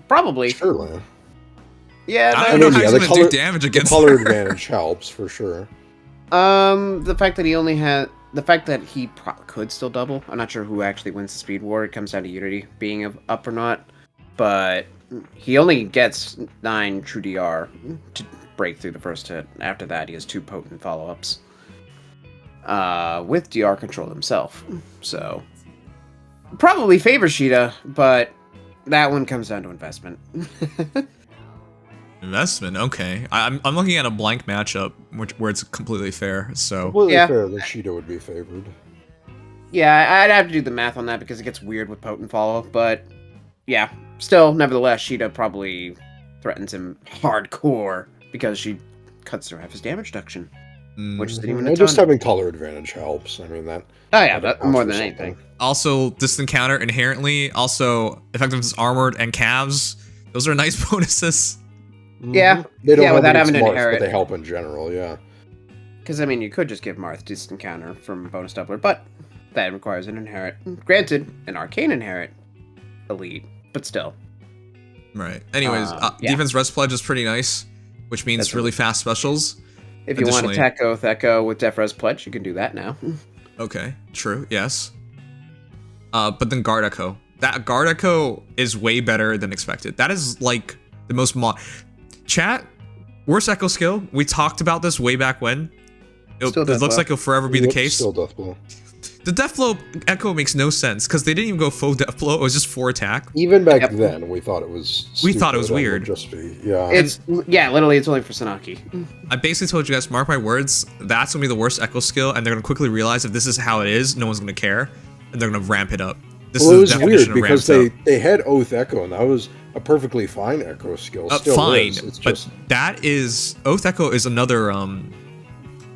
H: Probably.
I: Surely.
H: Yeah,
A: I don't know how he's gonna do damage against
I: the color
A: her.
I: advantage helps for sure.
H: The fact that he only had the fact that he could still double. I'm not sure who actually wins the speed war. It comes down to Unity being up or not, but he only gets 9 true DR to break through the first hit. After that, he has 2 potent follow-ups with DR control himself. So probably favors Sheeta, but that one comes down to investment.
A: Investment, okay. I'm looking at a blank matchup where it's completely fair. So
I: completely fair that Sheeta would be favored.
H: Yeah, I'd have to do the math on that because it gets weird with potent follow. But yeah, still, nevertheless, Sheeta probably threatens him hardcore because she cuts through half his damage reduction, which isn't even a ton.
I: Just having color advantage helps. I mean that.
H: Oh yeah, that more than anything.
A: Also, distant counter inherently. Also, effectiveness armored and calves. Those are nice bonuses.
H: Yeah,
I: they don't
H: without having to
I: Marth,
H: inherit.
I: But they help in general, yeah.
H: Because I mean, you could just give Marth distant counter from bonus doubler, but that requires an inherit. Granted, an arcane inherit, elite, but still.
A: Right. Anyways, defense rest pledge is pretty nice, which means that's really fast specials.
H: If you want to tech Oath Echo with Def Res pledge, you can do that now.
A: Okay, true. Yes. But then Guard Echo. That Guard Echo is way better than expected. That is like the most Chat, worst Echo skill. We talked about this way back when. It looks like it'll forever be the case.
I: Still Death Blow.
A: The Death Blow Echo makes no sense because they didn't even go full Death Blow. It was just 4 attack.
I: Even back then, we thought it was.
A: We thought it was weird.
I: Just be, yeah.
H: Literally, it's only for Sanaki.
A: I basically told you guys, mark my words, that's gonna be the worst Echo skill, and they're gonna quickly realize if this is how it is, no one's gonna care, and they're gonna ramp it up. This
I: it was weird because they had Oath Echo, and that was a perfectly fine Echo skill. Still
A: fine,
I: is. It's
A: but
I: just...
A: that is Oath Echo is another.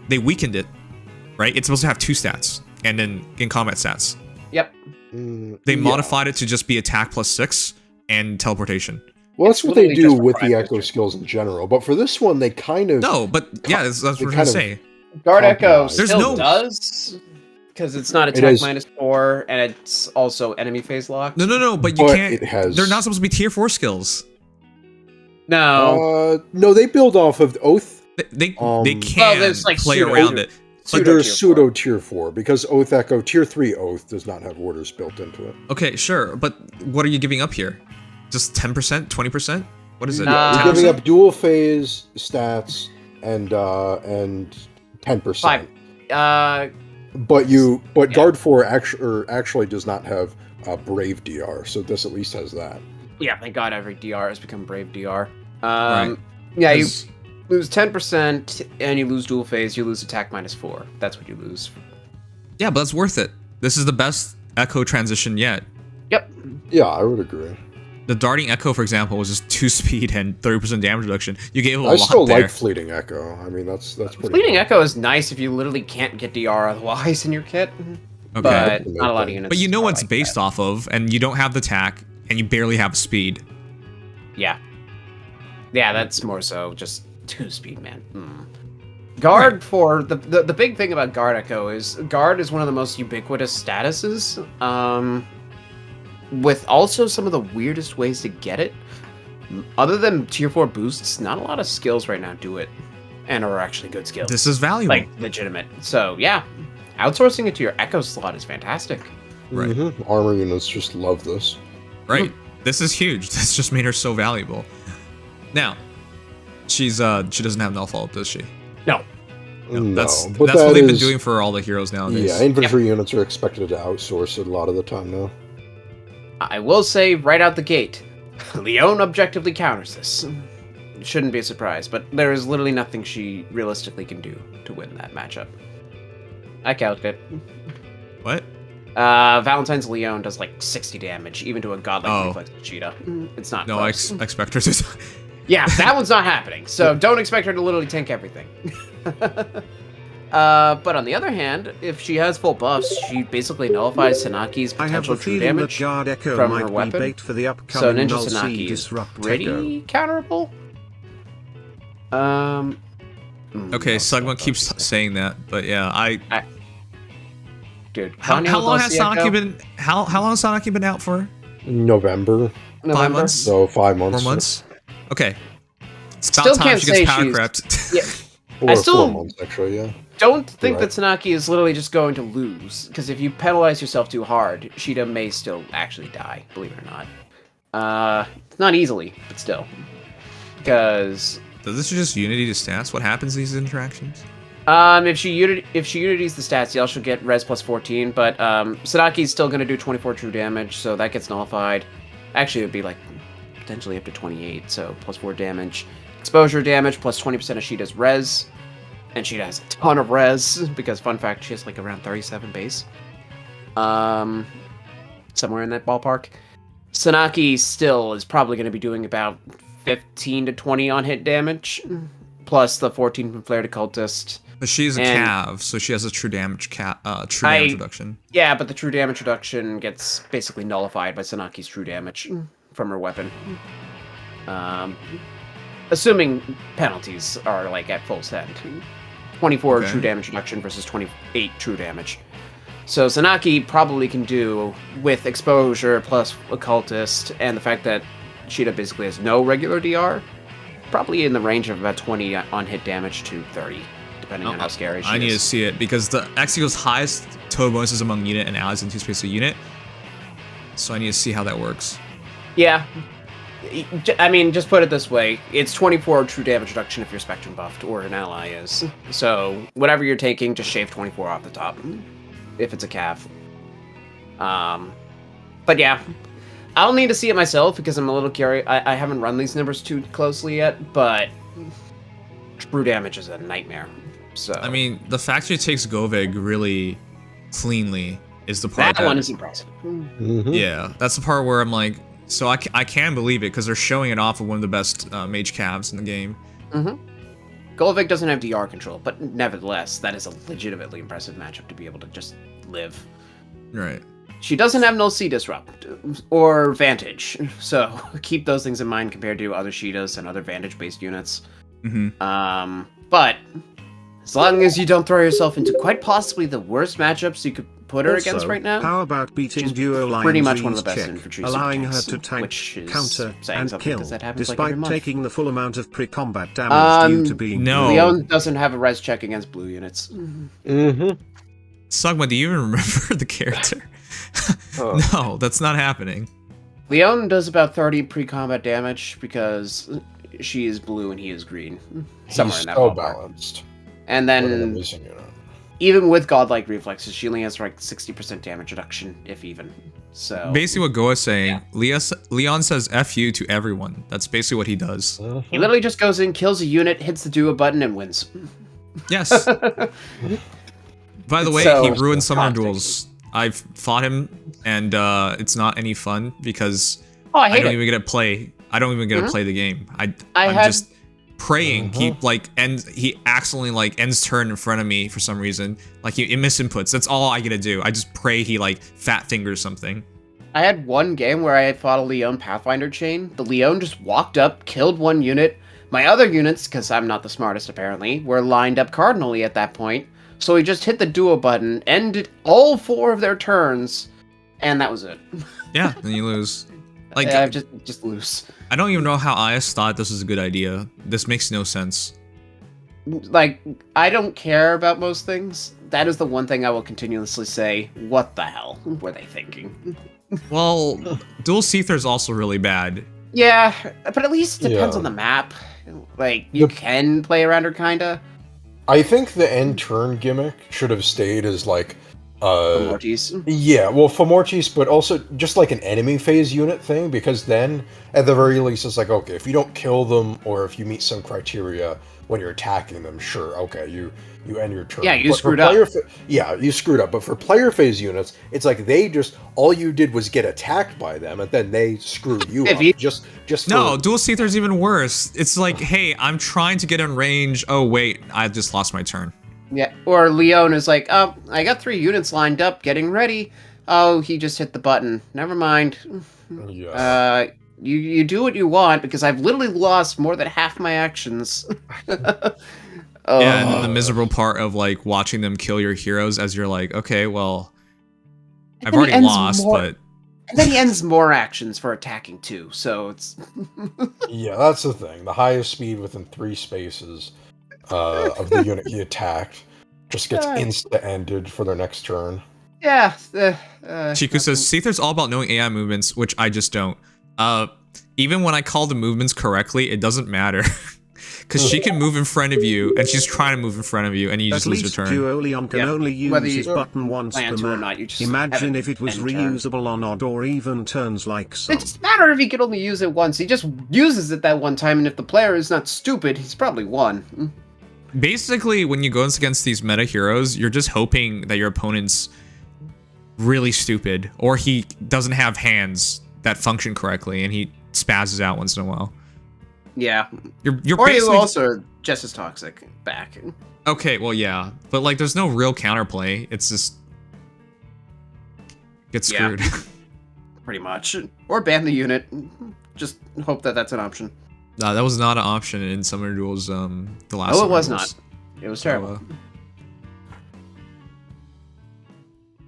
A: They weakened it, right? It's supposed to have 2 stats, and then in combat stats.
H: Yep.
A: They modified it to just be attack +6 and teleportation.
I: Well, that's what they do with the Echo skills in general, but for this one, they kind of
A: that's what we're gonna say.
H: Guard Echo still does. Because it's not attack -4, and it's also enemy phase lock.
A: No, but you can't. They're not supposed to be tier 4 skills.
H: No.
I: No, they build off of Oath.
A: They can play around it.
I: But there's pseudo tier 4 because Oath Echo tier 3 Oath does not have orders built into it.
A: Okay, sure, but what are you giving up here? Just 10%, 20%? What is it?
I: You're giving up dual phase stats and 10%.
H: 5.
I: But Guard 4 actually does not have Brave DR, so this at least has that.
H: Yeah, thank God every DR has become Brave DR.
A: Right.
H: Yeah, you lose 10% and you lose dual phase. You lose attack -4. That's what you lose.
A: Yeah, but that's worth it. This is the best Echo transition yet.
H: Yep.
I: Yeah, I would agree.
A: The Darting Echo, for example, was just 2 speed and 30% damage reduction. You gave it a lot
I: I still
A: there.
I: like Fleeting Echo. I mean, that's pretty
H: Fleeting
I: cool.
H: Echo is nice if you literally can't get DR otherwise in your kit.
A: Okay.
H: But not a lot of units.
A: But you know
H: are
A: what it's
H: like
A: based
H: that.
A: off of, and you don't have the attack, and you barely have speed.
H: Yeah. Yeah, that's more so just 2 speed, man. Guard for the big thing about Guard Echo is Guard is one of the most ubiquitous statuses. With also some of the weirdest ways to get it. Other than tier 4 boosts, not a lot of skills right now do it. And are actually good skills.
A: This is valuable.
H: Like, legitimate. So, yeah. Outsourcing it to your Echo slot is fantastic.
A: Right.
I: Armor units just love this.
A: Right. This is huge. This just made her so valuable. Now, she doesn't have null fault, does she?
H: No.
I: No,
A: That's
I: but
A: what they've been
I: is-
A: doing for all the heroes nowadays.
I: Yeah, infantry units are expected to outsource it a lot of the time now.
H: I will say right out the gate, Leon objectively counters this. It shouldn't be a surprise, but there is literally nothing she realistically can do to win that matchup. I counted it.
A: What?
H: Valentine's Leon does like 60 damage, even to a godlike reflex cheetah. It's not
A: No,
H: close.
A: I expect her to.
H: Yeah, that one's not happening, so don't expect her to literally tank everything. But on the other hand, if she has full buffs, she basically nullifies Sanaki's
G: I have
H: potential
G: a
H: true
G: feeling that
H: damage
G: Guard Echo
H: from her
G: might be
H: weapon.
G: bait for the
H: So
G: upcoming
H: Ninja
G: Null Sea
H: Sanaki is
G: Disrupt
H: pretty
G: Echo.
H: counterable.
A: Okay, Sugma keeps saying that, but yeah,
H: Dude,
A: How
H: Kanye
A: long
H: with
A: has
H: Dulce Echo?
A: Sanaki been? How long has Sanaki been out for?
I: November.
A: 5 months.
I: So 5 months.
A: 4 months. Okay. It's
H: Still
A: about time
H: can't
A: she gets
H: say
A: power
H: she's-
A: crept.
H: Yeah,
I: Or
H: I still
I: 4 months, actually, yeah.
H: don't think
I: Right.
H: that Sanaki is literally just going to lose, because if you penalize yourself too hard, Sheeta may still actually die, believe it or not. Not easily, but still. Because
A: Does this just unity to stats? What happens in these interactions?
H: if she unities the stats, she'll get res plus 14, but Sanaki's still going to do 24 true damage, so that gets nullified. Actually, it would be like potentially up to 28, so plus 4 damage. Exposure damage plus 20% of Sheeta's res, and Sheeta has a ton of res, because fun fact, she has like around 37 base. Somewhere in that ballpark. Sanaki still is probably going to be doing about 15 to 20 on hit damage, plus the 14 from Flare to Cultist.
A: But she's a
H: And-
A: cav, so she has a true damage damage reduction.
H: Yeah, but the true damage reduction gets basically nullified by Sanaki's true damage from her weapon. Assuming penalties are like at full send. 24
A: Okay.
H: true damage reduction versus 28 true damage. So Sanaki probably can do, with exposure plus occultist and the fact that Sheeta basically has no regular DR, probably in the range of about 20 on hit damage to 30, depending on how scary she
A: I need to
H: is.
A: see it because the X equals highest total bonuses among unit and allies in 2 space a unit. So I need to see how that works.
H: Yeah. I mean, just put it this way. It's 24 true damage reduction if you're Spectrum buffed, or an ally is. So, whatever you're taking, just shave 24 off the top. If it's a calf. But yeah. I'll need to see it myself, because I'm a little curious. I haven't run these numbers too closely yet, but true damage is a nightmare. So
A: I mean, the fact she takes Goveg really cleanly is the part
H: that one is impressive.
A: Yeah, that's the part where I'm like, so I can believe it because they're showing it off of one of the best mage calves in the game.
H: Golvik doesn't have DR control, but nevertheless, that is a legitimately impressive matchup to be able to just live.
A: Right.
H: She doesn't have Null Sea Disrupt or Vantage, so keep those things in mind compared to other Sheetas and other Vantage-based units. But as long as you don't throw yourself into quite possibly the worst matchups you could put her against right now,
G: How about beating
H: she's
G: duo lines
H: pretty much one of the best
G: check,
H: infantry
G: allowing her
H: super
G: to tank,
H: which is
G: counter,
H: saying
G: and
H: something,
G: kill,
H: 'cause that happens like every
G: despite
H: month.
G: taking the full amount of pre-combat damage due to being
A: no.
H: Leon doesn't have a res check against blue units.
A: Sugma, do you even remember the character? No, that's not happening.
H: Leon does about 30 pre-combat damage because she is blue and he is green. Somewhere in that
I: so
H: ballpark.
I: balanced.
H: And
I: What an
H: then,
I: amazing unit.
H: even with godlike reflexes, she only has like 60% damage reduction, if even. So
A: Basically, what Goa's saying, Leon says "F you" to everyone. That's basically what he does.
H: he literally just goes in, kills a unit, hits the duo button, and wins.
A: Yes. By the way,
H: So-
A: he ruined summoner
H: Constant.
A: duels. I've fought him, and it's not any fun because
H: Oh, I
A: I
H: hate
A: don't
H: it.
A: even get to play. I don't even get to play the game. I'm
H: had-
A: just praying. He he accidentally like ends turn in front of me for some reason. Like he misinputs. That's all I get to do. I just pray he like fat fingers something.
H: I had one game where I had fought a Leon Pathfinder chain. The Leon just walked up, killed one unit. My other units, because I'm not the smartest apparently, were lined up cardinally at that point. So he just hit the duo button, ended all 4 of their turns, and that was it.
A: Yeah, then you lose. Like
H: I just lose.
A: I don't even know how IS thought this was a good idea. This makes no sense.
H: Like, I don't care about most things. That is the one thing I will continuously say. What the hell were they thinking?
A: Well, dual Aether is also really bad.
H: Yeah, but at least it depends
I: Yeah.
H: on the map. Like, you can play around her, kinda.
I: I think the end turn gimmick should have stayed as like
H: Mortis.
I: yeah, well, Fomortis, but also just like an enemy phase unit thing, because then, at the very least, it's like, okay, if you don't kill them, or if you meet some criteria when you're attacking them, sure, okay, you end your turn.
H: Yeah, you
I: But for
H: screwed up.
I: yeah, you screwed up, but for player phase units, it's like they just, all you did was get attacked by them, and then they screwed you
H: If
I: up,
H: you-
I: just for,
A: No, dual Aether is even worse. It's like, hey, I'm trying to get in range. Oh wait, I just lost my turn.
H: Yeah, or Leon is like, oh, I got 3 units lined up, getting ready. Oh, he just hit the button. Never mind.
I: yeah.
H: You do what you want, because I've literally lost more than half my actions. Oh.
A: Yeah, and the miserable part of like watching them kill your heroes as you're like, okay, well, I've
H: then he
A: already
H: ends
A: lost,
H: more-
A: but
H: And then he ends more actions for attacking too, so it's...
I: Yeah, that's the thing. The highest speed within 3 spaces of the unit he attacked just gets insta-ended for their next turn.
H: Yeah.
A: Chiku says Aether's all about knowing AI movements, which I just don't. Even when I call the movements correctly, it doesn't matter. Because she can move in front of you, and she's trying to move in front of you, and you just
G: At
A: lose your
G: least
A: turn.
G: Duolion can
H: Yeah,
G: only
H: whether
G: use
H: you
G: his button once
H: plan
G: per
H: to or
G: map.
H: not, you just
G: Imagine
H: have
G: if it was
H: end turn.
G: reusable on odd or even turns like some.
H: It doesn't matter if he could only use it once. He just uses it that one time, and if the player is not stupid, he's probably won.
A: Basically, when you go against these meta heroes, you're just hoping that your opponent's really stupid, or he doesn't have hands that function correctly, and he spazzes out once in a while.
H: Yeah.
A: You're
H: Or you
A: basically
H: also just as toxic back.
A: okay. Well, yeah, but like, there's no real counterplay. It's just get
H: Yeah.
A: screwed.
H: Pretty much. Or ban the unit. Just hope that that's an option.
A: Nah, that was not an option in Summoner Duels. The last.
H: Oh, it
A: Summoner
H: was
A: Duels.
H: not. It was
A: So,
H: terrible.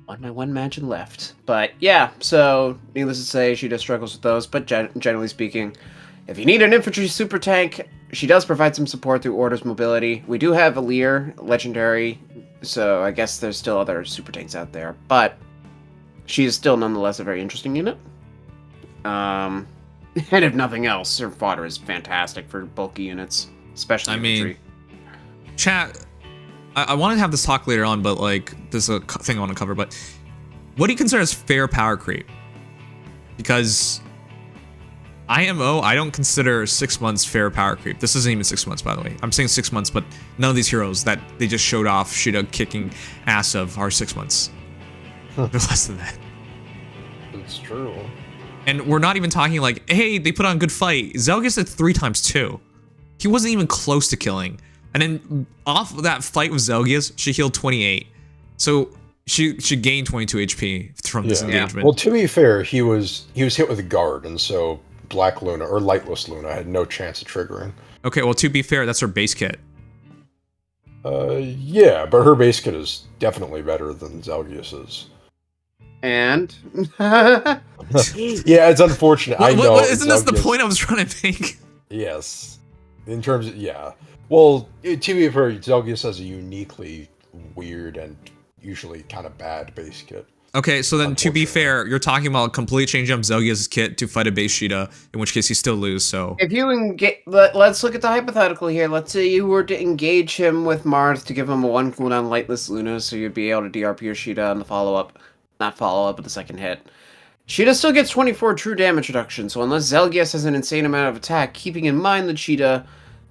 H: On my one mansion left. But yeah, so needless to say, she does struggles with those, but generally speaking, if you need an infantry super tank, she does provide some support through Order's mobility. We do have Alear, legendary, so I guess there's still other super tanks out there, but she is still nonetheless a very interesting unit. And if nothing else, her fodder is fantastic for bulky units, especially
A: I mean,
H: infantry.
A: chat. I want to have this talk later on, but like, there's a thing I want to cover. But what do you consider as fair power creep? Because IMO, I don't consider 6 months fair power creep. This isn't even 6 months, by the way. I'm saying 6 months, but none of these heroes that they just showed off Shida kicking ass of are 6 months. They're less than that.
I: It's true.
A: And we're not even talking like, hey, they put on a good fight. Zelgus did 3 times 2. He wasn't even close to killing. And then off of that fight with Zelgius, she healed 28. So she gained 22 HP from this engagement.
I: Well, to be fair, he was hit with a guard, and so Black Luna or Lightless Luna had no chance of triggering.
A: Okay, well, to be fair, that's her base kit.
I: Yeah, but her base kit is definitely better than Zelgius's.
H: And
I: Yeah, it's unfortunate. I know.
A: Isn't this the
I: Zelgius-
A: point I was trying to make?
I: Yes. In terms of, yeah. Well, to be fair, Zelgius has a uniquely weird and usually kind of bad base kit.
A: Okay, so then to be fair, you're talking about completely changing up Zelgia's kit to fight a base Sheeta, in which case you still lose, so...
H: If you engage... Let's look at the hypothetical here. Let's say you were to engage him with Marth to give him a 1 cooldown Lightless Luna, so you'd be able to DRP your Sheeta on the follow-up. Not follow-up, but the second hit. Sheeta still gets 24 true damage reduction, so unless Zelgius has an insane amount of attack, keeping in mind that Sheeta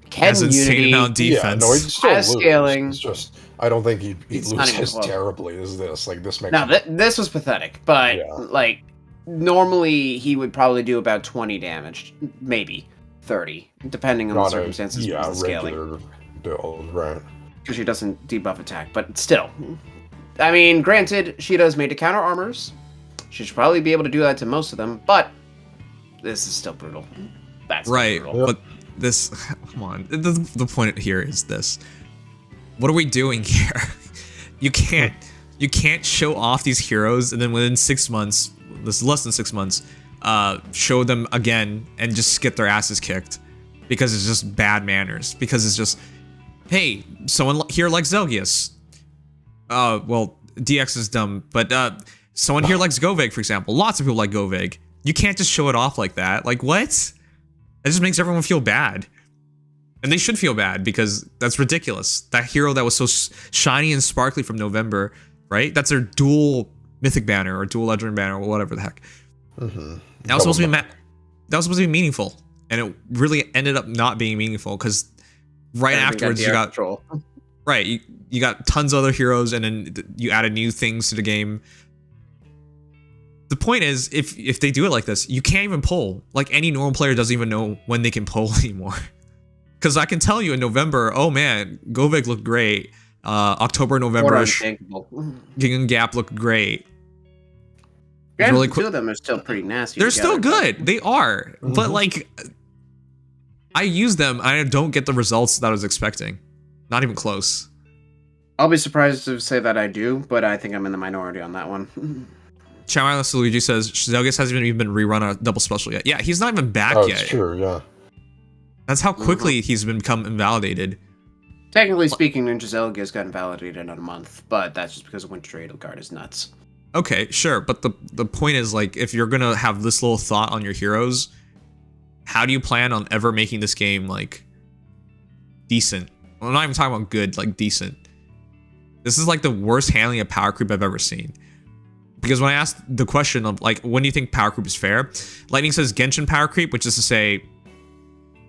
H: can
A: has insane amount of defense.
I: Yeah, no, he'd still
H: has
I: lose.
H: scaling.
I: It's just, I don't think he'd lose as
H: close.
I: terribly as this. Like, this makes...
H: No, this was pathetic, but,
I: Yeah.
H: like, normally he would probably do about 20 damage. Maybe 30, depending on the circumstances
I: Yeah,
H: of the scaling.
I: regular build, right.
H: Because she doesn't debuff attack, but still. I mean, granted, she does made to counter armors. She should probably be able to do that to most of them, but this is still brutal. That's
A: right,
H: brutal.
A: but this... Come on. The point here is this. What are we doing here? You can't show off these heroes and then within 6 months, this is less than 6 months, show them again and just get their asses kicked. Because it's just bad manners. Because it's just, hey, someone here likes Zelgius. Well, DX is dumb, but someone here likes Govig, for example. Lots of people like Govig. You can't just show it off like that. Like, what? That just makes everyone feel bad. And they should feel bad, because that's ridiculous. That hero that was so shiny and sparkly from November, right? That's their dual mythic banner, or dual legendary banner, or whatever the heck.
I: Mm-hmm.
A: That was supposed to be meaningful. And it really ended up not being meaningful, because right afterwards you got... Right, you got tons of other heroes, and then you added new things to the game. The point is, if they do it like this, you can't even pull. Like, any normal player doesn't even know when they can pull anymore. Because I can tell you in November, oh man, Govig looked great. October, November, Gingham Gap looked great.
H: Really two of them are still pretty nasty.
A: They're still good. They are.
I: Mm-hmm.
A: But like, I use them, and I don't get the results that I was expecting. Not even close.
H: I'll be surprised to say that I do, but I think I'm in the minority on that one.
A: Chamalis Luigi says Zelgius hasn't even been rerun a double special yet. Yeah, he's not even back yet.
I: That's true, yeah.
A: That's how quickly he's become invalidated.
H: Technically speaking, Ninja Zelgius got invalidated in a month, but that's just because Winter Edelgard is nuts.
A: Okay, sure, but the point is, like, if you're gonna have this little thought on your heroes, how do you plan on ever making this game, like, decent? Well, I'm not even talking about good, like, decent. This is, like, the worst handling of power creep I've ever seen. Because when I asked the question of, like, when do you think power creep is fair? Lightning says Genshin power creep, which is to say,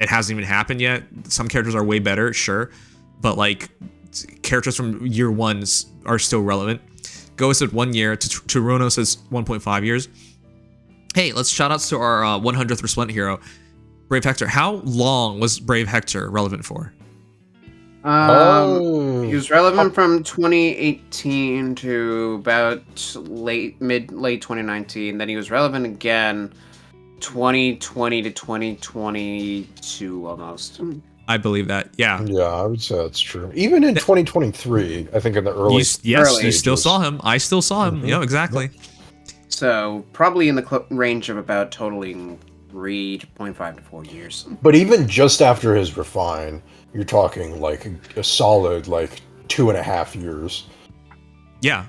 A: it hasn't even happened yet. Some characters are way better, sure. But, like, characters from year ones are still relevant. Ghost said 1 year. Turono says 1.5 years. Hey, let's shout outs to our 100th Resplendent hero, Brave Hector. How long was Brave Hector relevant for?
H: He was relevant from 2018 to about late 2019. Then he was relevant again 2020 to 2022 almost.
A: I believe that. Yeah.
I: Yeah, I would say that's true. Even in 2023, I think in the early
A: you still saw him. I still saw him.
I: Mm-hmm.
A: Yeah, exactly.
H: So probably in the range of about totaling 3.5 to 4 years.
I: But even just after his refine, you're talking like a solid like 2.5 years.
A: Yeah.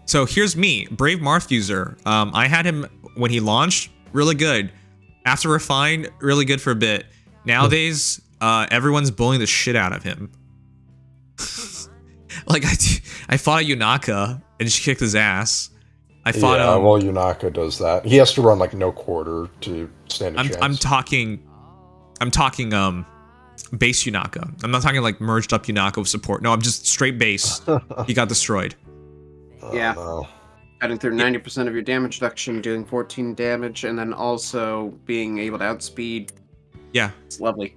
A: So here's me, Brave Marth user. I had him when he launched, really good. After refine, really good for a bit. Nowadays, everyone's bullying the shit out of him. Like, I fought a Yunaka, and she kicked his ass. I fought him.
I: Well, Yunaka does that. He has to run, like, no quarter to stand a chance.
A: I'm talking, base Yunaka. I'm not talking, like, merged up Yunaka with support. No, I'm just straight base. He got destroyed.
H: Yeah.
I: No.
H: Cutting through 90% of your damage reduction, doing 14 damage, and then also being able to outspeed.
A: Yeah.
H: It's lovely.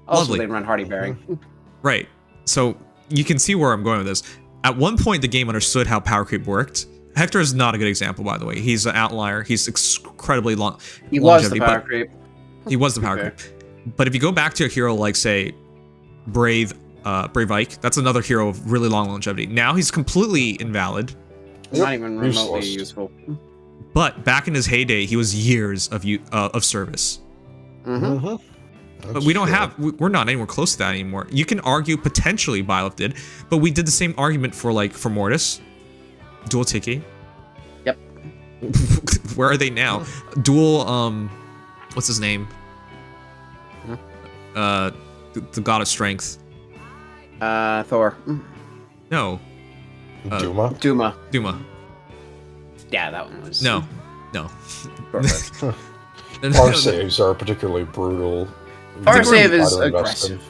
H: Also,
A: Lovely.
H: they run Hardy Bearing.
A: Right. So you can see where I'm going with this. At one point, the game understood how power creep worked. Hector is not a good example, by the way. He's an outlier. He's incredibly long.
H: He was the power creep.
A: He was the power creep. But if you go back to a hero like, say, Brave Ike, that's another hero of really long longevity. Now he's completely invalid.
H: Not even remotely useful.
A: But back in his heyday, he was years of service.
H: Mm-hmm.
A: But we don't have, we're not anywhere close to that anymore. You can argue potentially Byleth did, but we did the same argument for Mortis, Dual Tiki, Where are they now? Dual, what's his name? The god of strength.
H: Thor.
A: No.
I: Duma?
H: Duma. Yeah, that one was...
A: No.
I: Perfect. Our saves are particularly brutal.
H: Our save is
I: Either
H: aggressive.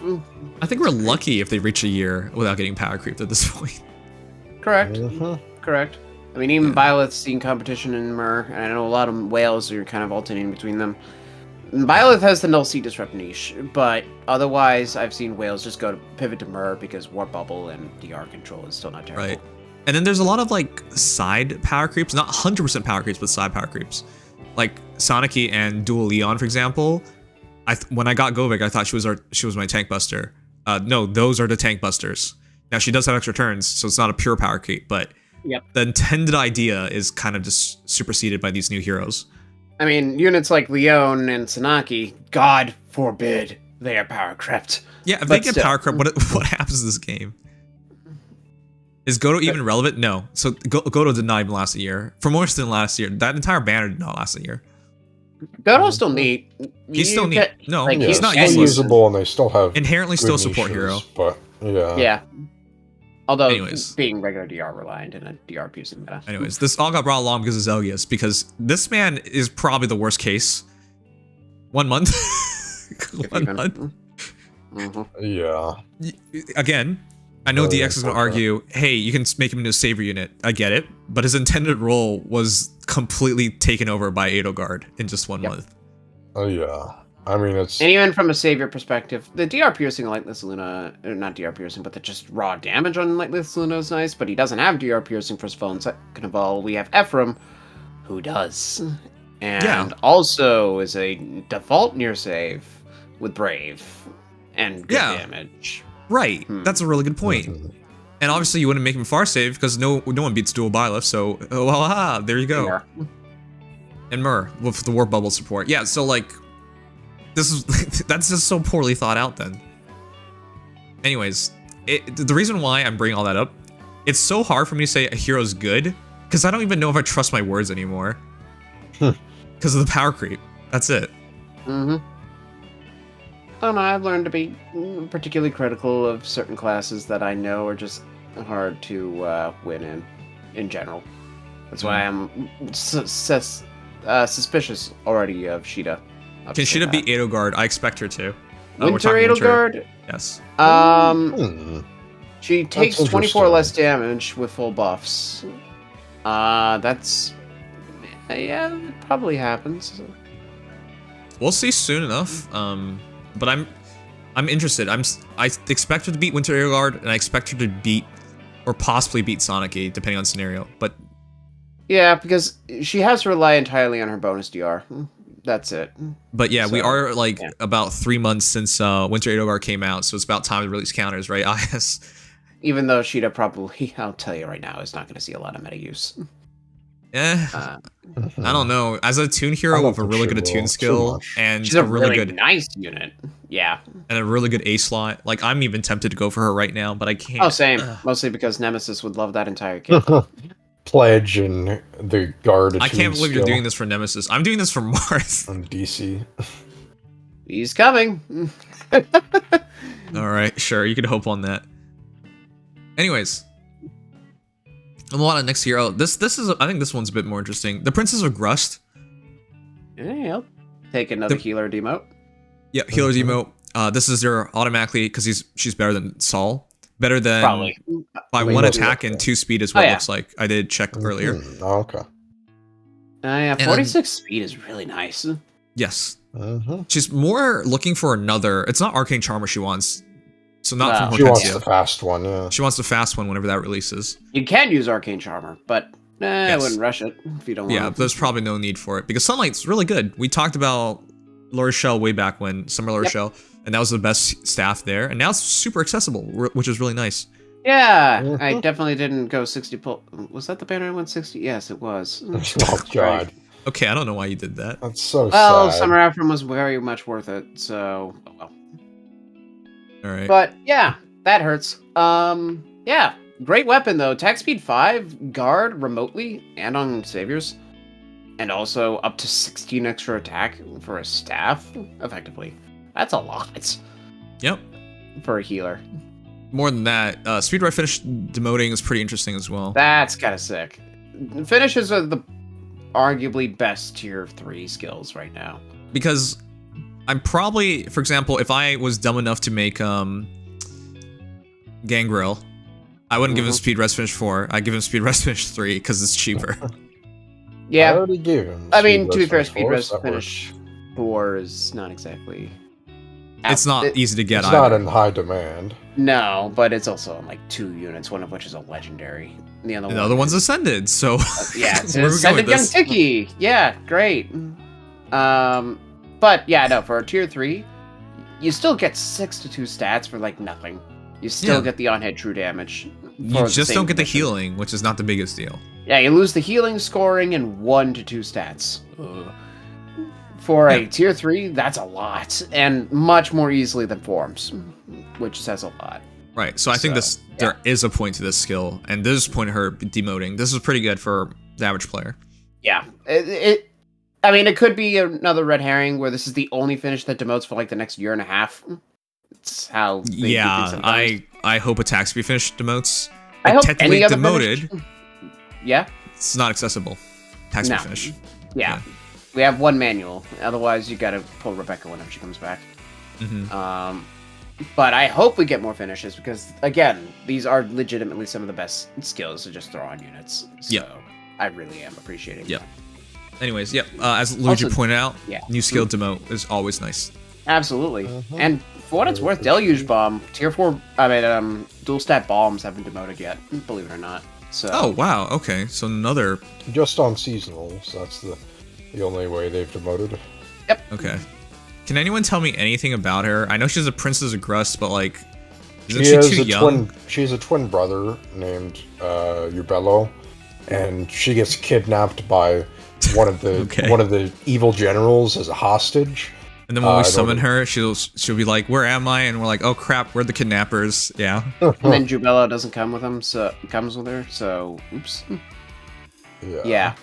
A: I think we're lucky if they reach a year without getting power creeped at this point.
H: Correct. Correct. I mean, even Violet's seen competition in Mer, and I know a lot of whales are kind of alternating between them. Violet has the null sea disrupt niche, but otherwise, I've seen whales just go to pivot to Mer because Warp Bubble and DR control is still not terrible.
A: Right. And then there's a lot of like side power creeps, not 100% power creeps, but side power creeps. Like Sonic and Dual Leon, for example. When I got Govik, I thought she was my tank buster. No, those are the tank busters. Now she does have extra turns, so it's not a pure power creep, but the intended idea is kind of just superseded by these new heroes.
H: I mean, units like Leon and Sanaki, God forbid they are power crept.
A: Yeah, if they get power crept, what happens in this game? Is Goto even relevant? No. So Goto did not even last a year. For more than last year, that entire banner did not last a year.
H: Goto's still neat.
A: He's still neat. No,
H: like,
A: he's not
I: useless.
A: usable,
I: and they still have
A: inherently still a
I: good
A: support
I: niches,
A: hero.
I: But yeah.
H: Although
A: Anyways.
H: being regular DR reliant and a DR piercing meta.
A: Anyways, this all got brought along because of Zelgius, because this man is probably the worst case. 1 month. 1 month.
I: Yeah.
A: Again, I know DX is going to argue, hey, you can make him into a savior unit. I get it. But his intended role was completely taken over by Edelgard in just 1 month.
I: Oh, yeah. I mean, it's...
H: And even from a savior perspective, the DR piercing Lightless Luna, or not DR piercing, but the just raw damage on Lightless Luna is nice, but he doesn't have DR piercing first of all, and second of all, we have Ephraim, who does. And also is a default near save with Brave and good damage.
A: Right. That's a really good point. And obviously you wouldn't make him far save because no one beats dual Byleth, so there you go. And Mer with the Warp Bubble support. Yeah, so like that's just so poorly thought out then. Anyways, the reason why I'm bringing all that up, it's so hard for me to say a hero's good because I don't even know if I trust my words anymore. Because of the power creep. That's it.
H: I don't know, I've learned to be particularly critical of certain classes that I know are just hard to win in general. That's why I'm suspicious already of Sheeta.
A: Can Sheeta beat Edelgard? I expect her to.
H: Winter Edelgard?
A: Yes.
H: She takes 24 less damage with full buffs. That's... Yeah, it probably happens.
A: We'll see soon enough. But I'm interested. I expect her to beat Winter Edelgard, and I expect her to beat or possibly beat Sonic, depending on scenario. But
H: yeah, because she has to rely entirely on her bonus DR. That's it.
A: But yeah, we are like about 3 months since Winter Edelgard came out, so it's about time to release counters, right?
H: Even though Sheeta probably, I'll tell you right now, is not going to see a lot of meta use.
A: I don't know. As a Attune hero with a really good Attune skill and
H: she's a really good nice unit, and
A: a really good A slot. Like I'm even tempted to go for her right now, but I can't.
H: Oh, same. Mostly because Nemesis would love that entire kit.
I: Pledge and the guard.
A: I can't believe you're doing this for Nemesis. I'm doing this for Marth.
I: On DC.
H: He's coming.
A: All right, sure. You could hope on that. Anyways. A lot of next hero. This is I think this one's a bit more interesting. The Princess of Grust.
H: Yeah, I'll take another healer demote.
A: Yeah, healer demote. This is their automatically because she's better than Saul. Better than
H: probably
A: by 1 attack and 2 speed is what it looks like. I did check earlier.
I: Oh, okay.
H: Yeah, 46 speed is really nice.
A: Yes. She's more looking for another. It's not Arcane Charmer she wants. So not from Hortensia.
I: She wants the fast one, yeah.
A: She wants the fast one whenever that releases.
H: You can use Arcane Charmer, but I wouldn't rush it if you don't want
A: Yeah, there's probably no need for it because Sunlight's really good. We talked about Laura Shell way back when, Summer Laura Shell, and that was the best staff there. And now it's super accessible, which is really nice.
H: Yeah, I definitely didn't go 60 pull. Was that the banner I went 60? Yes, it was.
I: Oh, God.
A: Okay, I don't know why you did that.
I: That's so sad.
H: Well, Summer Ephraim was very much worth it, so, oh well.
A: All right.
H: But yeah, that hurts. Yeah, great weapon though. Attack speed 5, guard remotely and on saviors. and also up to 16 extra attack for a staff, effectively. That's a lot.
A: Yep.
H: For a healer.
A: More than that, speed right finish demoting is pretty interesting as well.
H: That's kind of sick. Finishes are the arguably best tier 3 skills right now.
A: Because I'm probably, for example, if I was dumb enough to make Gangrel, I wouldn't give him speed rest finish 4. I'd give him speed rest finish 3 because it's cheaper.
H: Yeah.
I: I already gave him.
H: I mean, to be fair, speed rest finish 4 is not exactly.
A: It's not easy to get.
I: It's
A: either.
I: not in high demand.
H: No, but it's also on like 2 units, one of which is a legendary. The
A: other one's ascended, so
H: yeah, it's
A: where are we going
H: ascended
A: with
H: young
A: this?
H: Ticky. Yeah, great. But yeah, no, for a tier 3, you still get 6 to 2 stats for like nothing. You still get the on-hit true damage.
A: You just don't get the healing, which is not the biggest deal.
H: Yeah, you lose the healing, scoring, and 1 to 2 stats. Ugh. For a tier 3, that's a lot, and much more easily than forms, which says a lot.
A: Right, so I think there is a point to this skill, and there's a point to her demoting. This is pretty good for the average player.
H: Yeah, I mean, it could be another red herring where this is the only finish that demotes for like the next year and a half. It's how they do things sometimes.
A: I hope attack speed finish demotes.
H: I hope
A: technically
H: any other
A: demoted.
H: finish. Yeah,
A: it's not accessible. Attack speed finish.
H: Yeah. We have one manual. Otherwise, you gotta pull Rebecca whenever she comes back. But I hope we get more finishes because, again, these are legitimately some of the best skills to just throw on units. So I really am appreciating that.
A: Anyways, as Luigi pointed out, new skill demote is always nice.
H: Absolutely. And for what it's worth, Deluge Bomb, tier 4, dual stat bombs haven't demoted yet, believe it or not. So.
A: Oh, wow. Okay. So another.
I: Just on seasonals. That's the only way they've demoted.
H: Yep.
A: Okay. Can anyone tell me anything about her? I know she's a princess of Grust, but like, isn't she too young?
I: She's a twin brother named Ubello, and she gets kidnapped by one of the one of the evil generals as a hostage.
A: And then when we summon her, she'll be like, "Where am I?" And we're like, "Oh crap, we're the kidnappers." Yeah.
H: And then Jubello doesn't come with him, so comes with her. So oops. Yeah.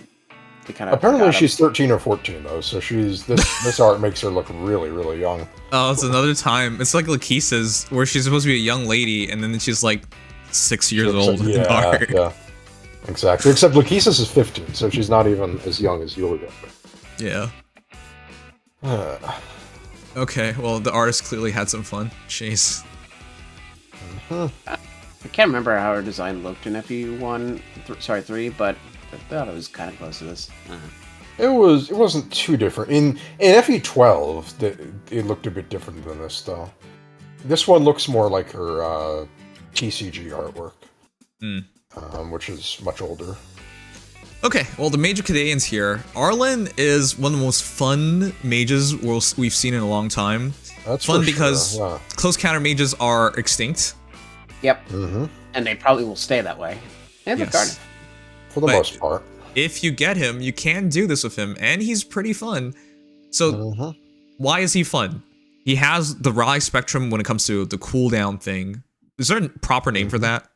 I: Apparently she's 13 or 14 though, so she's this art makes her look really, really young.
A: Oh, it's another time. It's like Lakeisha's, where she's supposed to be a young lady, and then she's like 6 years old in the art.
I: Yeah, exactly. Except Lakeisha's is 15, so she's not even as young as Yuliya.
A: Yeah. Okay, well, the artist clearly had some fun. Jeez.
H: I can't remember how her design looked in FE1, 3, but I thought it was kind of close to this.
I: It wasn't too different. In FE12, it looked a bit different than this, though. This one looks more like her TCG artwork, which is much older.
A: Okay, well, the Major Caedeans here. Arlen is one of the most fun mages we've seen in a long time.
I: That's
A: fun
I: for
A: because
I: sure,
A: close counter mages are extinct.
H: Yep. And they probably will stay that way. And the Garnet.
I: For the most part.
A: If you get him, you can do this with him, and he's pretty fun. So, why is he fun? He has the Rise Spectrum when it comes to the cooldown thing. Is there a proper name for that?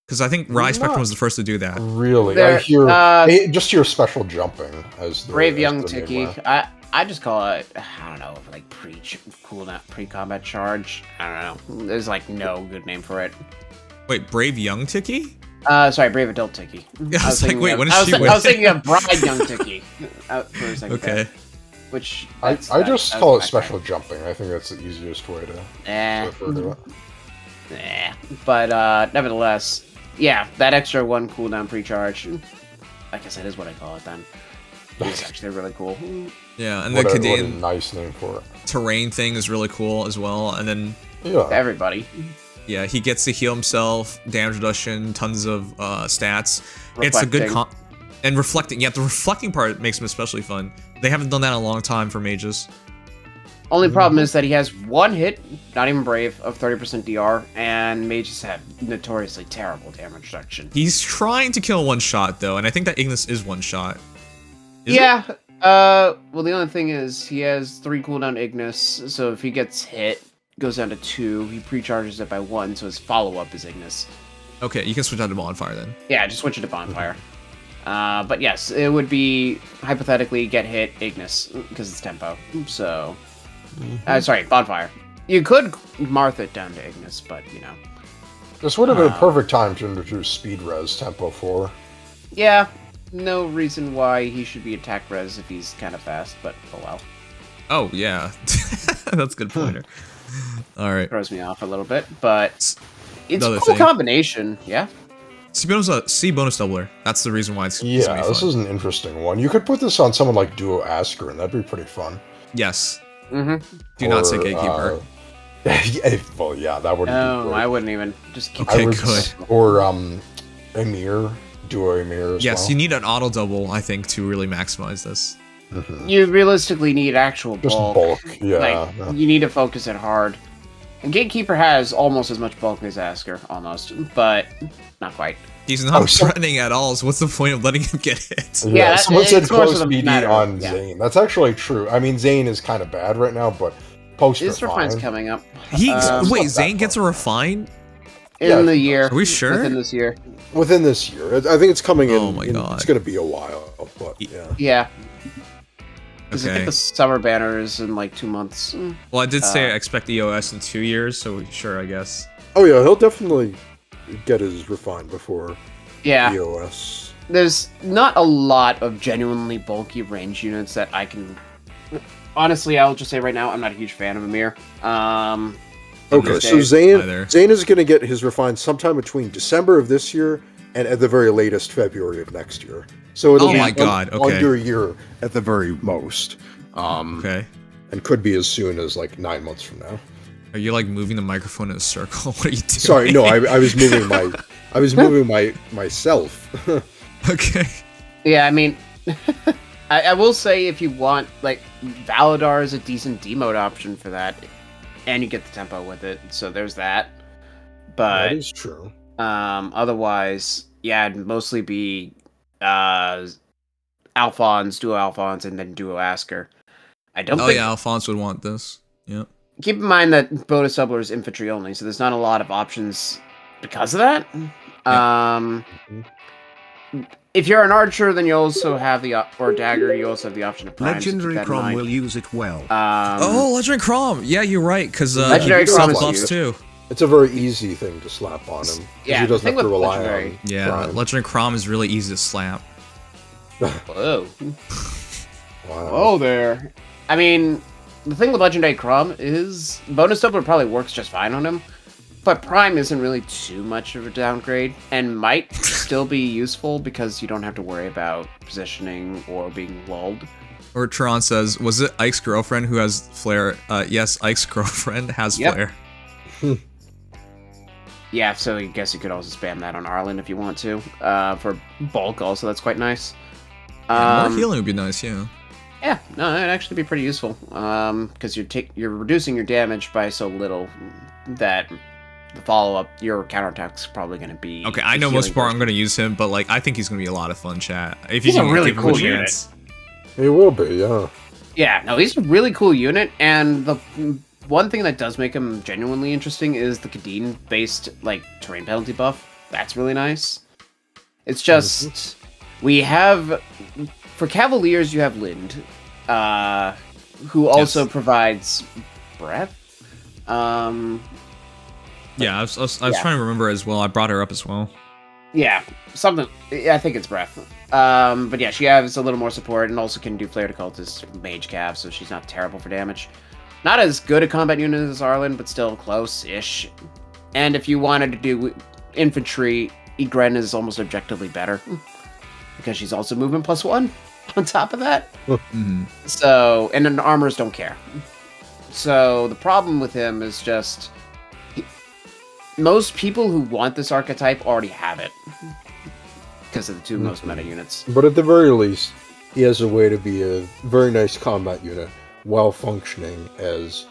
A: Because I think Rise Spectrum was the first to do that.
I: Really? I hear just your special jumping as the
H: Brave Young Tiki. I just call it, I don't know, like pre-combat charge. I don't know. There's like no good name for it.
A: Wait, Brave Young Tiki?
H: Sorry, Brave Adult Tiki.
A: I was like, wait, when is she
H: I was thinking of Bride Young Tiki for a second.
A: Okay.
H: There, which
I: I just call it special jumping. I think that's the easiest way to refer to it.
H: But nevertheless, yeah, that extra 1 cooldown pre-charge, I guess that is what I call it then. It's actually really cool.
A: Yeah, and
I: what
A: the
I: a
A: Caedean
I: nice name for it.
A: Terrain thing is really cool as well. And then
H: everybody.
A: Yeah, he gets to heal himself, damage reduction, tons of stats.
H: Reflecting.
A: It's a good and reflecting. Yeah, the reflecting part makes him especially fun. They haven't done that in a long time for mages.
H: Only problem is that he has 1 hit, not even brave, of 30% DR, and mages have notoriously terrible damage reduction.
A: He's trying to kill one shot though, and I think that Ignis is one shot.
H: Well, the only thing is he has 3 cooldown Ignis, so if he gets hit, goes down to 2, he pre-charges it by 1, so his follow-up is Ignis.
A: Okay, you can switch out to Bonfire then.
H: Yeah, just switch it to Bonfire. But yes, it would be hypothetically get hit Ignis because it's tempo. So, sorry, bonfire. You could Marth it down to Ignis, but you know.
I: This would have been a perfect time to introduce speed res tempo 4.
H: Yeah, no reason why he should be attack res if he's kind of fast, but oh well.
A: Oh yeah, that's a good pointer. All right,
H: Throws me off a little bit, but it's a
A: Another
H: cool
A: thing.
H: combination. Yeah.
A: C bonus doubler. That's the reason why it's gonna
I: Yeah,
A: be
I: this
A: fun.
I: is an interesting one. You could put this on someone like Duo Asker, and that'd be pretty fun.
A: Yes.
H: Mm-hmm.
A: Do not say gatekeeper.
I: Well, yeah, that would.
H: No, I wouldn't even. Just keep.
A: Okay, good.
I: Or Emir, Duo Emir as
A: Yes,
I: well.
A: you need an auto double, I think, to really maximize this.
H: You realistically need actual
I: Just
H: bulk.
I: bulk, yeah.
H: Like, you need to focus it hard. And Gatekeeper has almost as much bulk as Asker, almost, but not quite.
A: He's not threatening at all, so what's the point of letting him get hit?
H: Yeah,
I: someone said
H: it's more
I: close
H: so the
I: BD
H: matter,
I: on
H: yeah.
I: Zane. That's actually true. I mean, Zane is kind of bad right now, but post
H: His refine's
I: refine.
H: coming up.
A: He
I: not
A: wait,
I: that
A: Zane gets a
I: far.
A: refine?
H: In
I: Yeah,
H: the year.
A: Are we sure?
H: Within this year.
I: Within this year. I think it's coming in.
A: Oh my God.
I: It's going to be a while, but yeah.
H: Yeah. Because I
A: Okay.
H: think the summer banner is in like 2 months.
A: Well, I did say I expect EOS in 2 years, so sure, I guess.
I: Oh yeah, he'll definitely get his refine before
H: Yeah.
I: EOS.
H: There's not a lot of genuinely bulky range units that I can... Honestly, I'll just say right now, I'm not a huge fan of Emir.
I: Okay, so
A: Either.
I: Zane is going to get his refine sometime between December of this year and at the very latest February of next year. So it'll
A: Oh
I: be
A: my God, okay.
I: under a year at the very most.
A: Okay.
I: And could be as soon as like 9 months from now.
A: Are you like moving the microphone in a circle? What are you doing?
I: Sorry, no, I was moving myself.
A: Okay.
H: Yeah, I mean... I will say if you want, like, Valadar is a decent demote option for that. And you get the tempo with it, so there's that. But...
I: That is true.
H: Otherwise, yeah, it'd mostly be Alphonse, Duo Alphonse, and then Duo Asker. I don't
A: Oh
H: think...
A: yeah, Alphonse would want this. Yeah.
H: Keep in mind that bonus doubler is infantry only, so there's not a lot of options because of that. If you're an archer, then you also have the or dagger. You also have the option of prime.
G: Legendary Crom will use it well.
A: Oh, Legendary Crom. Yeah, you're right, because
H: Legendary Crom is
A: buffs
H: used.
A: too.
I: It's a very easy thing to slap on him. 'cause
H: Yeah,
I: he
H: the
I: doesn't
H: thing
I: have to
H: with
I: rely
H: Legendary-
I: on
A: Yeah,
I: Prime.
A: Legendary Crom is really easy to slap.
H: Whoa.
I: Wow.
H: Oh, there. I mean, the thing with Legendary Crom is bonus doubler probably works just fine on him, but Prime isn't really too much of a downgrade and might still be useful because you don't have to worry about positioning or being lulled.
A: Or Tron says, was it Ike's girlfriend who has flare? Yes, Ike's girlfriend has
H: Yep.
A: flare.
H: Yeah, so I guess you could also spam that on Arlen if you want to. For bulk also, that's quite nice.
A: Yeah, more healing would be nice, yeah.
H: Yeah, no, it'd actually be pretty useful. Because you're reducing your damage by so little that the follow-up, your counterattack's probably going to be...
A: Okay, I know
H: the
A: most
H: healing
A: part I'm
H: version.
A: going to use him, but like I think he's going to be a lot of fun, chat. If
H: He's
A: you
H: a
A: can
H: really
A: give him
H: cool
A: a
H: unit.
A: chance.
I: It will be, yeah.
H: Yeah, no, he's a really cool unit, and the one thing that does make him genuinely interesting is the Kadeen-based, like, terrain penalty buff. That's really nice. It's just... We have... For Cavaliers, you have Lind, who also provides breath.
A: Yeah, I was trying to remember as well. I brought her up as well.
H: Yeah, something. I think it's breath. But yeah, she has a little more support and also can do Flare to Cultist Mage Cav, so she's not terrible for damage. Not as good a combat unit as Arlen, but still close-ish. And if you wanted to do infantry, Egren is almost objectively better. Because she's also movement +1 on top of that. So, and then armors don't care. So the problem with him is just... most people who want this archetype already have it. Because of the two most meta units.
I: But at the very least, he has a way to be a very nice combat unit while functioning as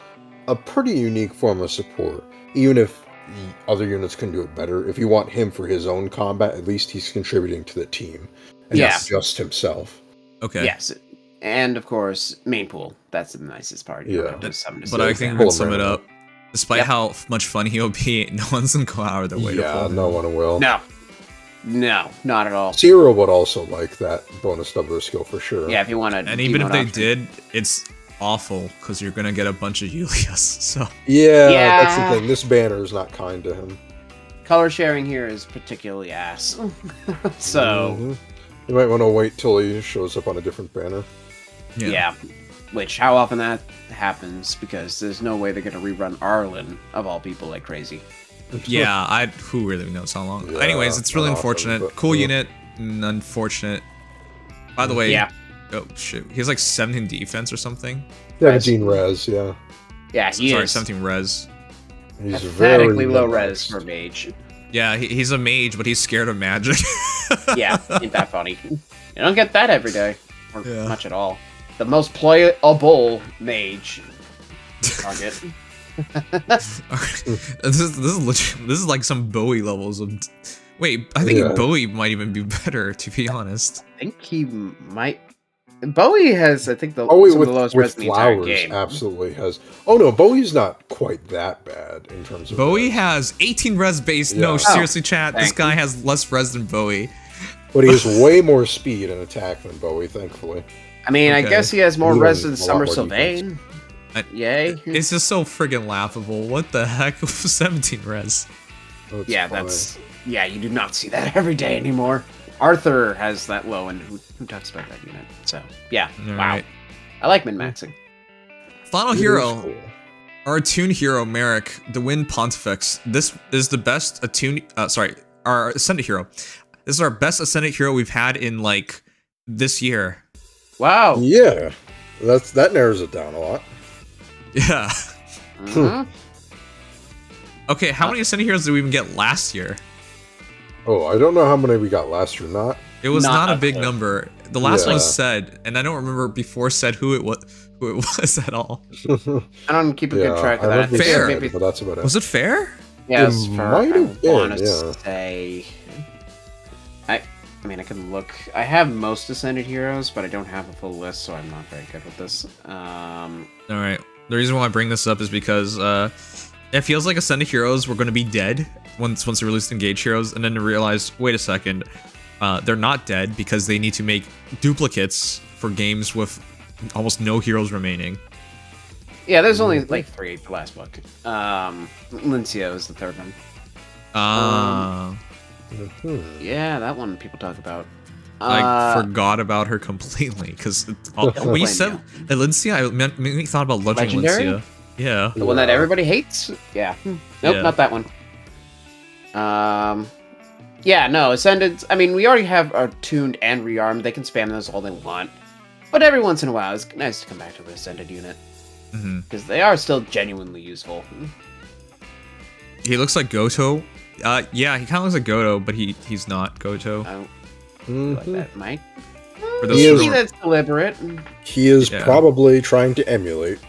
I: a pretty unique form of support. Even if the other units can do it better, if you want him for his own combat, at least he's contributing to the team. And
H: Yeah.
I: not just himself.
A: Okay.
H: Yes. And of course, main pool. That's the nicest part. You don't
I: Yeah.
H: have to summon a
A: But I
H: single
A: think
H: thing.
A: we can sum it
I: Pull him
A: up. Despite how much fun he'll be, no one's gonna go out of their way to
I: Yeah,
A: pull him.
I: no one will.
H: No. No, not at all.
I: Zero would also like that bonus double skill for sure.
H: Yeah, if you want to.
A: And even if they did, it's awful because you're gonna get a bunch of Yuliyas. So
I: Yeah,
H: Yeah.
I: that's the thing. This banner is not kind to him.
H: Color sharing here is particularly ass. So,
I: Mhm. You might want to wait till he shows up on a different banner.
H: yeah. Which, how often that happens, because there's no way they're going to rerun Arlen, of all people, like crazy.
A: yeah, who really knows how long.
I: Yeah,
A: Anyways, it's really
I: not often,
A: unfortunate.
I: but,
A: Cool
I: yeah.
A: unit, unfortunate. By the way,
H: Yeah.
A: oh shit, he has like 17 defense or something.
I: 17 res, yeah.
H: Yeah, he
A: Sorry,
H: is
A: 17 res.
I: He's very
H: pathetically low
I: nice.
H: res for mage.
A: Yeah, he's a mage, but he's scared of magic.
H: Yeah, ain't that funny? You don't get that every day, or
A: Yeah.
H: much at all. The most playable mage target.
A: this is like some Bowie levels of. Wait, I think
I: Yeah.
A: Bowie might even be better, to be honest.
H: I think he might. Bowie has, I think,
I: Bowie
H: some
I: with,
H: of the lowest res
I: with
H: in the entire
I: flowers
H: game.
I: absolutely has. Oh no, Bowie's not quite that bad in terms of.
A: Bowie
I: res.
A: has 18 res base.
I: Yeah.
A: No,
I: Oh,
A: seriously, chat. This
H: thank
A: guy has less res than Bowie.
I: But he has way more speed and attack than Bowie, thankfully.
H: I mean, I
A: Okay.
H: guess he has more
I: Even
H: res than
I: a lot
H: Summer
I: more
H: Sylvain.
A: I-
H: Yay.
A: It's just so friggin' laughable. What the heck? 17 res.
I: That's
H: Yeah,
I: funny.
H: that's... Yeah, you do not see that every day anymore. Arthur has that low, and who talks about that unit? So, yeah.
A: All
H: Wow.
A: right.
H: I like min-maxing.
A: Final
I: It is
A: hero.
I: cool.
A: Our attuned hero, Merric, the Wind Pontifex. This is the best attuned... our Ascendant hero. This is our best Ascendant hero we've had in, like, this year.
H: Wow.
I: Yeah, that narrows it down a lot.
A: Yeah.
H: Mhm.
A: Okay, how many Ascendant heroes did we even get last year?
I: Oh, I don't know how many we got last year. Not
A: It was
H: Not
A: not, a
H: a
A: big
H: clue.
A: number. The last
I: Yeah.
A: one said, and I don't remember before said who it was at all.
H: I don't keep a good track of
I: I
H: that. I
I: remember
H: think
A: Fair.
H: maybe...
I: but that's about it.
A: Was it fair?
H: Yeah,
I: It
H: it's for,
I: might
H: I
I: have been,
H: want to
I: yeah.
H: say... I mean, I can look. I have most Ascended heroes, but I don't have a full list, so I'm not very good with this.
A: All right. The reason why I bring this up is because it feels like Ascended heroes were going to be dead once they released Engage heroes, and then to realize, wait a second, they're not dead because they need to make duplicates for games with almost no heroes remaining.
H: Yeah, there's only like 3 the last book. Lincia is the third one. Yeah, that one people talk about.
A: I forgot about her completely because when you
H: blame
A: said Elincia, I mainly thought about
H: Legendary?
A: Elincia. Yeah.
H: The one that everybody hates? Yeah. Nope,
A: Yeah.
H: not that one. Yeah, no, Ascended... I mean, we already have Attuned and Rearmed. They can spam those all they want. But every once in a while, it's nice to come back to the Ascended unit. Because they are still genuinely useful.
A: He looks like Goto. Yeah, he kind of looks like Goto, but he's not Goto.
H: I like that, Mike.
A: For those
I: He
A: who
I: is-
A: don't-
H: That's deliberate.
I: He is
A: Yeah.
I: probably trying to emulate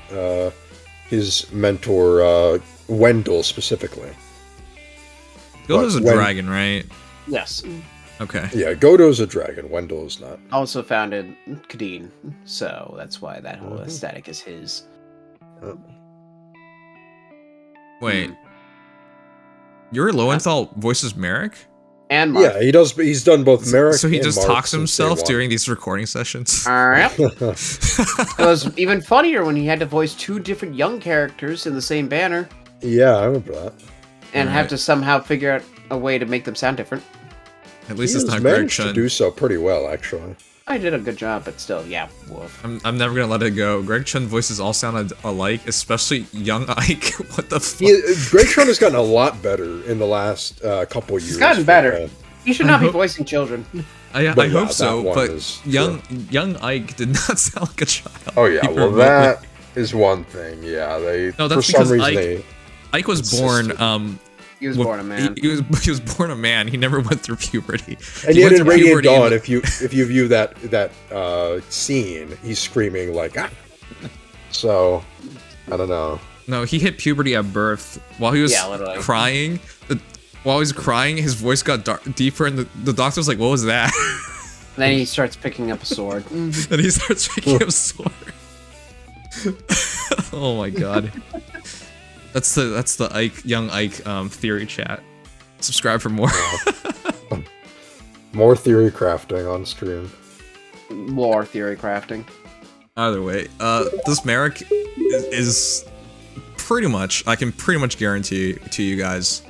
I: his mentor, Wendell, specifically.
A: Goto's a
I: when-
A: dragon, right?
H: Yes.
A: Okay.
I: Yeah, Godo's a dragon, Wendell is not.
H: Also founded Kadeen, so that's why that whole aesthetic is his.
A: Wait. Yuri Lowenthal voices Merric?
H: And Marth.
I: Yeah, he does. He's done both Merric.
A: So he
I: and
A: just
I: Marth
A: talks
I: since day
A: himself
I: one.
A: during these recording sessions.
H: Yep. It was even funnier when he had to voice 2 different young characters in the same banner
I: Yeah, I remember that.
H: and have
A: Alright.
H: to somehow figure out a way to make them sound different.
A: At least
I: He
A: it's
I: has
A: not Greg
I: managed to
A: Chun.
I: do so pretty well, actually.
H: I did a good job, but still, yeah, woof.
A: I'm never gonna let it go. Greg Chun voices all sound alike, especially young Ike. What the fuck?
I: Greg Chun has gotten a lot better in the last couple years.
H: He's gotten better. He should not be
A: hope-
H: voicing children.
A: I
I: But yeah,
A: hope
I: that
A: so,
I: one
A: but
I: is-
A: young Ike did not sound like a child.
I: Oh yeah,
A: Even
I: well
A: remotely.
I: that is one thing. Yeah, they
A: No,
I: for
A: that's
I: some
A: because
I: reason
A: Ike-
I: they
A: Ike was born.
H: He was
A: with-
H: born a man.
A: He was born a man. He never went through puberty.
I: and
A: He
I: yet
A: went
I: in
A: through
I: Radiant
A: puberty in
I: Dawn,
A: the-
I: if you view that scene, he's screaming like ah. So I don't know.
A: No, he hit puberty at birth. While he was
H: Yeah, literally.
A: crying, while he was crying, his voice got deeper, and the doctor was like, "What was that?"
H: Then he starts picking up a sword.
A: and he starts picking up sword. Oh my god. That's the young Ike theory chat. Subscribe for more.
I: More theory crafting on stream.
H: More theory crafting.
A: Either way, this Merric is pretty much, I can pretty much guarantee to you guys,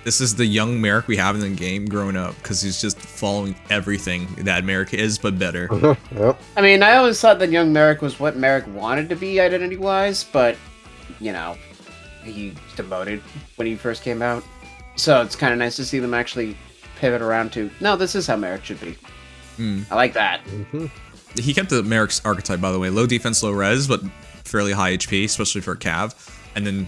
A: this is the young Merric we have in the game growing up, because he's just following everything that Merric is, but better.
I: Yep.
H: I mean, I always thought that young Merric was what Merric wanted to be identity-wise, but, you know, he demoted when he first came out. So it's kind of nice to see them actually pivot around to, no, this is how Merric should be. I like that.
A: He kept the Merric's archetype, by the way. Low defense, low res, but fairly high HP, especially for a Cav. And then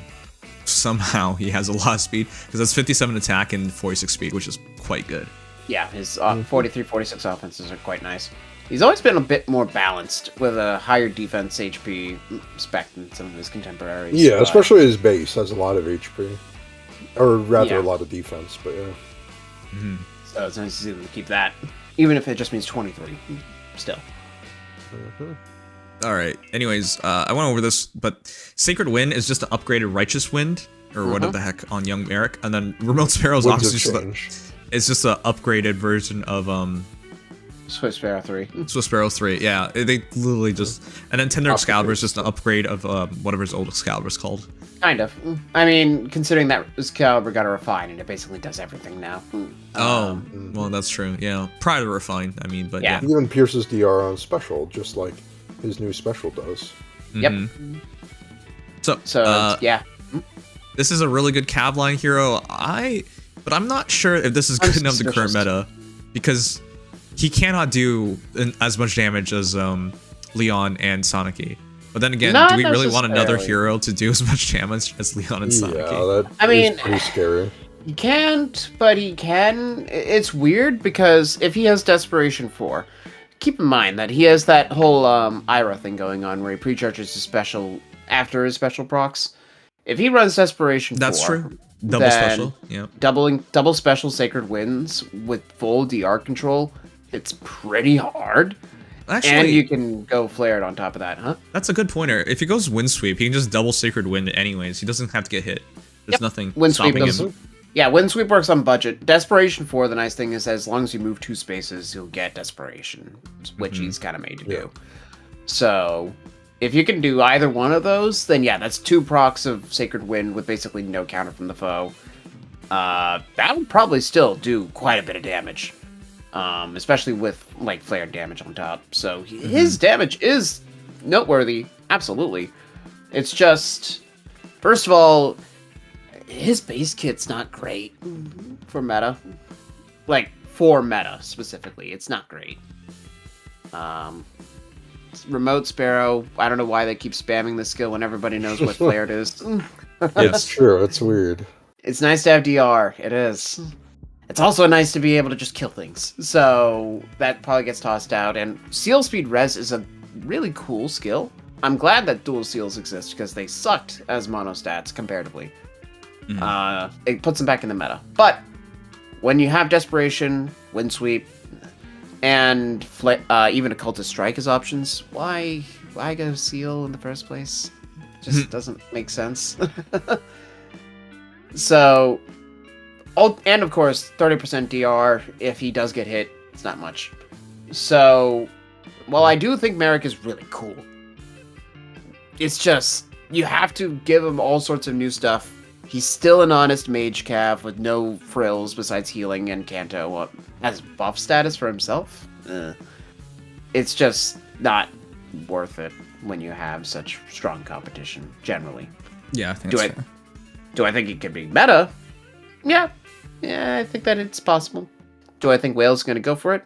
A: somehow he has a lot of speed, because that's 57 attack and 46 speed, which is quite good.
H: Yeah, his 43, 46 offenses are quite nice. He's always been a bit more balanced, with a higher defense HP spec than some of his contemporaries.
I: Yeah,
H: but
I: especially his base has a lot of HP. Or rather, a lot of defense, but yeah.
H: So it's nice to see them keep that, even if it just means 23, still.
A: Alright, anyways, I went over this, but Sacred Wind is just an upgraded Righteous Wind, or what the heck, on Young Merric, and then Remote Sparrow's obviously it's just an upgraded version of,
H: Swift Sparrow 3.
A: Swift Sparrow 3, yeah, they literally just, and then Tender Excalibur is just an upgrade of, whatever his old Excalibur is called.
H: Kind of. I mean, considering that Excalibur got a refine, and it basically does everything now.
A: Well, that's true, yeah. Prior to refine, I mean, but yeah.
I: He even pierces DR on special, just like his new special does.
H: Yep.
A: So
H: yeah.
A: This is a really good Cav line hero. But I'm not sure if this is good enough to current meta, because he cannot do as much damage as Leon and Sonic. But then again, do we really want another hero to do as much damage as Leon and Sonic?
I: Yeah, that is pretty scary.
H: He can't, but he can. It's weird, because if he has Desperation 4, keep in mind that he has that whole Ira thing going on where he precharges his special after his special procs. If he runs Desperation 4...
A: That's true. Double special, yeah.
H: Double special Sacred Winds with full DR control, it's pretty hard.
A: Actually,
H: and you can go flared on top of that, huh?
A: That's a good pointer. If he goes Wind Sweep, he can just double Sacred Wind anyways. He doesn't have to get hit. There's nothing stopping him.
H: Yeah, Wind Sweep works on budget. Desperation 4, the nice thing is, as long as you move 2 spaces, you'll get Desperation, which he's kind of made to do. So, if you can do either one of those, then yeah, that's 2 procs of Sacred Wind with basically no counter from the foe. That would probably still do quite a bit of damage. Especially with, like, flared damage on top. So, his damage is noteworthy, absolutely. It's just, first of all, his base kit's not great for meta. Like, for meta, specifically. It's not great. Remote Sparrow, I don't know why they keep spamming this skill when everybody knows what flared is.
I: That's true, it's weird.
H: It's nice to have DR, it is. It's also nice to be able to just kill things. So, that probably gets tossed out. And Seal Speed Res is a really cool skill. I'm glad that dual seals exist, because they sucked as monostats, comparatively. It puts them back in the meta. But, when you have Desperation, Wind Sweep, and even Occultist Strike as options, why go Seal in the first place? Just doesn't make sense. So, and of course, 30% DR, if he does get hit, it's not much. So, while I do think Merric is really cool, it's just, you have to give him all sorts of new stuff. He's still an honest mage cav with no frills besides healing, and Kanto has buff status for himself. It's just not worth it when you have such strong competition, generally.
A: Yeah, I think that's fair.
H: Do I think it could be meta? Yeah, I think that it's possible. Do I think Whale's going to go for it?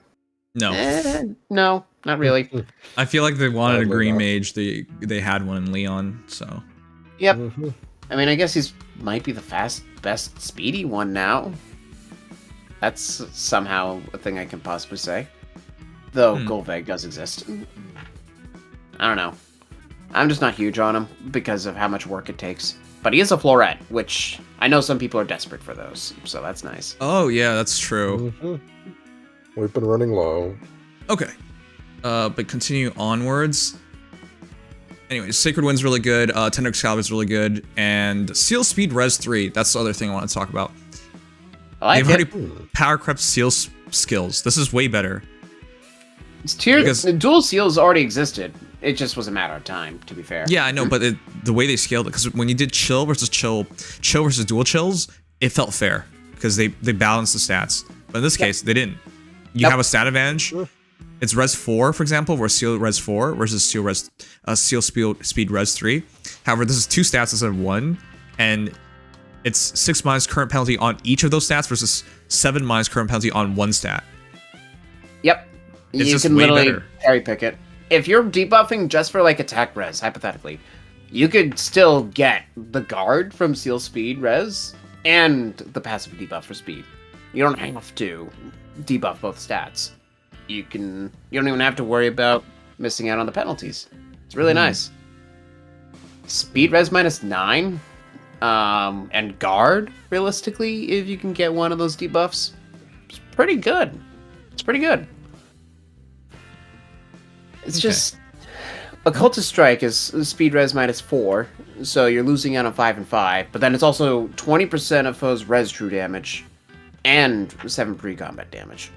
A: No.
H: No, not really.
A: I feel like they wanted a green mage. They had one in Leon, so.
H: Yep. I mean, I guess he's might be the best speedy one now. That's somehow a thing I can possibly say. Though Golveg does exist. I don't know. I'm just not huge on him because of how much work it takes. But he is a Floret, which I know some people are desperate for those, so that's nice.
A: Oh, yeah, that's true.
I: We've been running low.
A: Okay. But continue onwards. Anyways, Sacred Wind's really good, Tender Excalibur's really good, and Seal Speed Res 3, that's the other thing I want to talk about.
H: I like
A: They've already power crept Seal skills. This is way better.
H: It's tiered.
A: Because-
H: The dual seals already existed. It just was a matter of time, to be fair.
A: Yeah, I know, but the way they scaled it, because when you did chill versus dual chills, it felt fair because they balanced the stats. But in this case, they didn't. You have a stat advantage. It's res 4, for example, where seal res 4 versus seal speed res 3. However, this is 2 stats instead of 1, and it's 6 minus current penalty on each of those stats versus 7 minus current penalty on 1 stat.
H: Yep.
A: It's
H: you
A: just
H: can
A: way
H: literally
A: better.
H: cherry pick it. If you're debuffing just for like attack res, hypothetically, you could still get the guard from seal speed res and the passive debuff for speed. You don't have to debuff both stats. You don't even have to worry about missing out on the penalties. It's really nice. Speed res -9, and guard, realistically, if you can get one of those debuffs, it's pretty good. It's pretty good. It's just Occultist Strike is speed res -4, so you're losing out on 5 and 5, but then it's also 20% of foes res true damage and 7 pre-combat damage.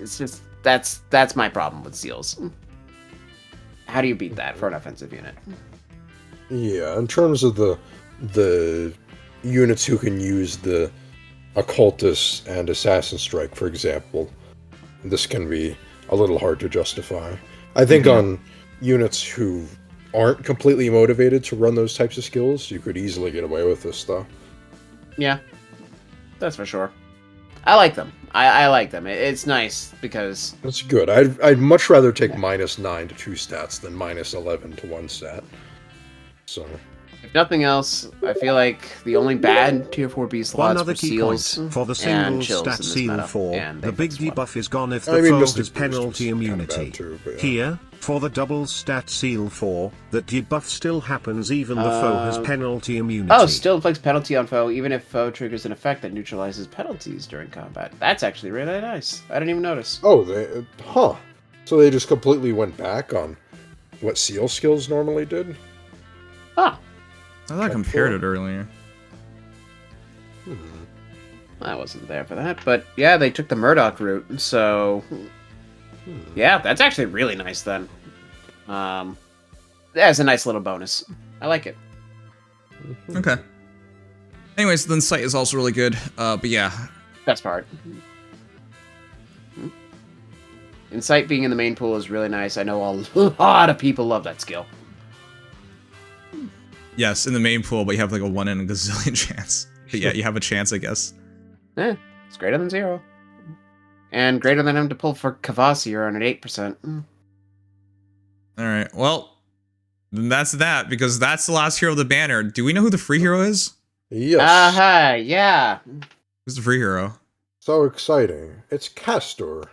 H: It's just that's my problem with seals. How do you beat that for an offensive unit?
I: Yeah, in terms of the units who can use the Occultist and Assassin Strike, for example, this can be a little hard to justify. I think on units who aren't completely motivated to run those types of skills, you could easily get away with this, though.
H: Yeah, that's for sure. I like them. I like them. It's nice because...
I: That's good. I'd much rather take -9 to 2 stats than -11 to 1 stat. So...
H: If nothing else, I feel like the only bad tier 4B
G: One
H: slots
G: other
H: for
G: key
H: seals
G: point for the
H: and
G: single
H: chills in
G: stat
H: this
G: seal
H: meta,
G: 4,
H: and
G: the
H: they
G: big
H: fixed one.
G: debuff is gone if
I: I
G: the
I: mean,
G: foe
I: Mystic
G: has
I: Boost
G: penalty
I: was kinda
G: immunity.
I: bad too, but yeah.
G: Here, for the double stat seal 4, the debuff still happens even the foe has penalty immunity.
H: Oh, still inflicts penalty on foe, even if foe triggers an effect that neutralizes penalties during combat. That's actually really nice. I didn't even notice.
I: Oh, they... Huh. So they just completely went back on what seal skills normally did?
H: Ah,
A: I thought I compared it earlier.
H: I wasn't there for that, but yeah, they took the Murdoch route, so... Yeah, that's actually really nice then. That's a nice little bonus. I like it.
A: Okay. Anyways, the Insight is also really good, but yeah.
H: Best part. Insight being in the main pool is really nice. I know a lot of people love that skill.
A: Yes, in the main pool, but you have like a 1 in a gazillion chance. But yeah, you have a chance, I guess.
H: It's greater than 0. And greater than him to pull for Kvasir on at 8%.
A: Alright, well, then that's that, because that's the last hero of the banner. Do we know who the free hero is?
I: Yes.
H: Aha, yeah.
A: Who's the free hero?
I: So exciting. It's Castor.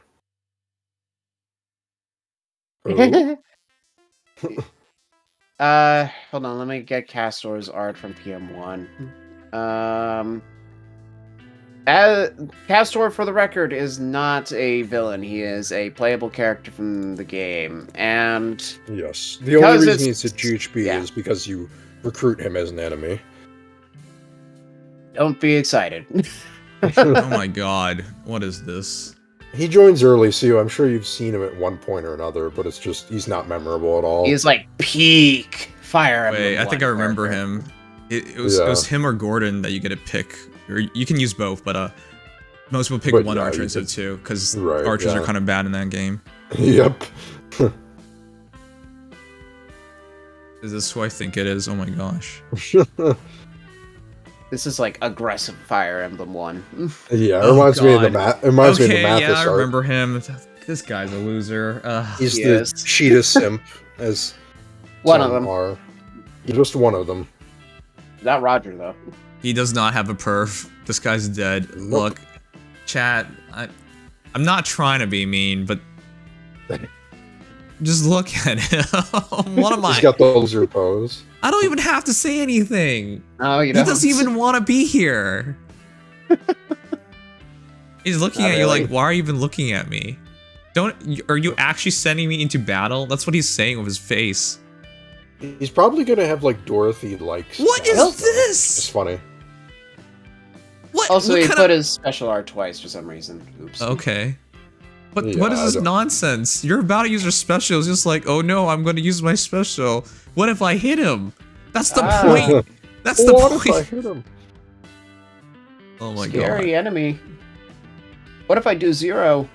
I: Who?
H: Hold on, let me get Castor's art from PM1. Castor, for the record, is not a villain. He is a playable character from the game, and...
I: Yes. The only reason
H: it's-
I: he's a GHB is because you recruit him as an enemy.
H: Don't be excited.
A: Oh my god, what is this?
I: He joins early, so I'm sure you've seen him at one point or another, but it's just, he's not memorable at all.
H: He's like peak Fire Emblem.
A: Wait, I think I remember him. It was him or Gordon that you get to pick. Or you can use both, but most people pick
I: But
A: one
I: yeah,
A: archer
I: you
A: instead of 2, because
I: Right,
A: archers
I: yeah.
A: are kind of bad in that game.
I: Yep.
A: Is this who I think it is? Oh my gosh.
H: This is like aggressive Fire Emblem 1.
I: Yeah, it
A: Oh,
I: reminds me of the
A: God.
I: It reminds me of the
A: Okay,
I: Mathis
A: yeah, I
I: art.
A: remember him. This guy's a loser.
I: He's
H: He
I: the
H: is.
I: Cheetah Simp, as
H: One of
I: some
H: them.
I: are. Just one of them.
H: Not Roger, though.
A: He does not have a perf. This guy's dead.
I: Nope.
A: Look, chat, I'm not trying to be mean, but just look at him. What am
I: He's
A: I?
I: got the loser pose.
A: I don't even have to say anything.
H: Oh, you
A: He
H: know.
A: doesn't even want to be here. He's looking
H: Not
A: at you
H: really.
A: like, why are you even looking at me? Are you actually sending me into battle? That's what he's saying with his face.
I: He's probably gonna have like Dorothy like.
A: What is
I: stats, though.
A: this?
I: It's funny.
A: What?
H: Also,
A: What
H: he
A: kind
H: put
A: of-
H: his special art twice for some reason. Oops.
A: Okay. But
I: Yeah,
A: what is
I: I
A: this
I: don't-
A: nonsense? You're about to use your special. It's just like, oh no, I'm going to use my special. What if I hit him? That's the point. That's the
I: What if I
A: point.
I: hit him?
A: Oh my
H: Scary
A: god.
H: enemy. What if I do 0?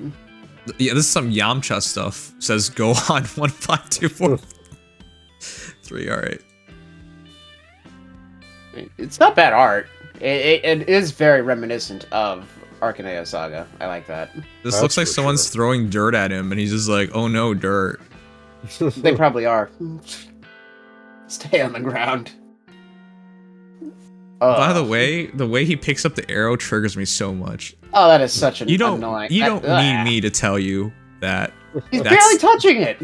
A: Yeah, this is some Yamcha stuff. Says go on 1, 5, 2, 4, 3. All right.
H: It's not bad art. It is very reminiscent of Arcanea Saga. I like that.
A: This
I: That's
A: looks like
I: for
A: someone's
I: sure.
A: throwing dirt at him, and he's just like, oh no, dirt.
H: They probably are. Stay on the ground.
A: By the way he picks up the arrow triggers me so much.
H: Oh, that is such an
A: You don't
H: annoying.
A: need me to tell you that.
H: He's
A: that's-
H: barely touching it.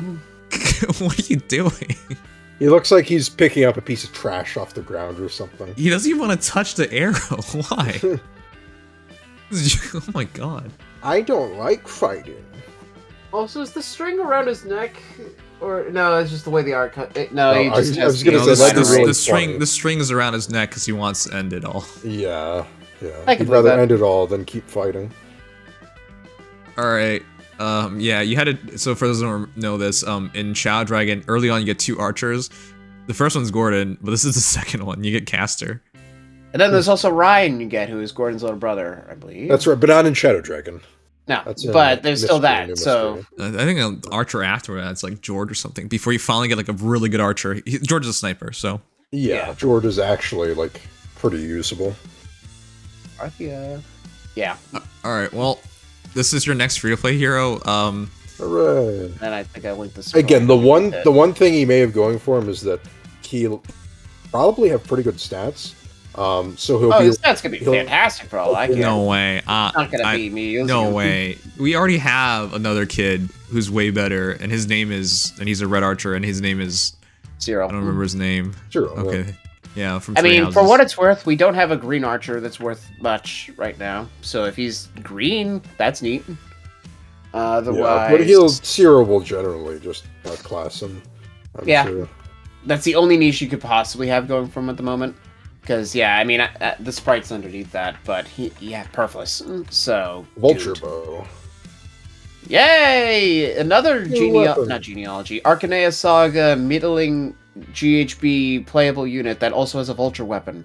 A: What are you doing?
I: He looks like he's picking up a piece of trash off the ground or something.
A: He doesn't even want to touch the arrow. Why? Oh my god.
I: I don't like fighting.
H: Also, is the string around his neck, or no? It's just the way the art cut. No,
I: No,
H: he
I: I
H: just
I: was
H: has.
I: gonna
A: No,
I: say,
A: the,
I: that'd be
A: the,
I: really
A: the string
I: funny.
A: the string is around his neck because he wants to end it all.
I: Yeah, yeah.
H: I can
I: He'd
H: believe
I: rather
H: that.
I: end it all than keep fighting.
A: All right. Yeah, you had to. So for those who don't know this, in Shadow Dragon, early on you get 2 archers. The first one's Gordon, but this is the second one. You get Castor.
H: And then there's also Ryan you get, who is Gordon's little brother, I believe.
I: That's right, but not in Shadow Dragon.
H: No,
I: That's in
H: but there's still
I: Mystery, New
H: that. So
I: Mystery.
A: I think an archer after that, it's like George or something. Before you finally get like a really good archer. George is a sniper, so.
I: Yeah, George is actually like pretty usable.
H: Arthea. Yeah.
A: All right. Well, this is your next free-to-play hero.
I: Hooray!
H: And I think I linked this.
I: Again, the one thing he may have going for him is that he'll probably have pretty good stats. So he'll be.
H: His stats could be
I: he'll-
H: fantastic for all I care.
A: No way.
H: It's not gonna be me using
A: No
H: him.
A: way. We already have another kid who's way better, and his name is, and he's a red archer, and his name is,
H: 0.
A: I don't remember his name.
I: Zero.
A: Okay. Yeah, from
H: I
A: Three
H: mean, for
A: Houses.
H: what it's worth, we don't have a green archer that's worth much right now. So if he's green, that's neat. Otherwise,
I: Yeah, but Zero will generally just outclass him. I'm
H: Yeah.
I: sure.
H: that's the only niche you could possibly have going from at the moment. Because yeah, I mean, the sprite's underneath that, but perfless. So
I: Vulture
H: dude.
I: Bow.
H: Yay! Another
I: weapon.
H: not genealogy, Arcanea Saga middling GHB playable unit that also has a vulture weapon.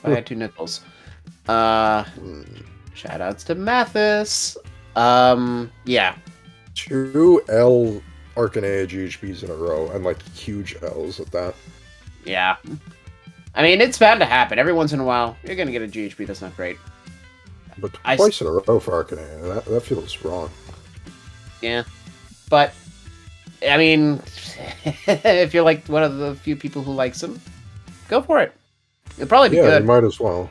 H: I had 2 nickels. Shoutouts to Mathis. Yeah.
I: 2 L Arcanea GHPs in a row, and like huge L's at that.
H: Yeah. I mean, it's bound to happen. Every once in a while, you're gonna get a GHP that's not great.
I: But
H: I
I: twice in a row for Arcanea, that feels wrong.
H: Yeah. But, I mean, if you're like one of the few people who likes him, go for it. It'll probably be
I: Yeah,
H: good.
I: you might as well.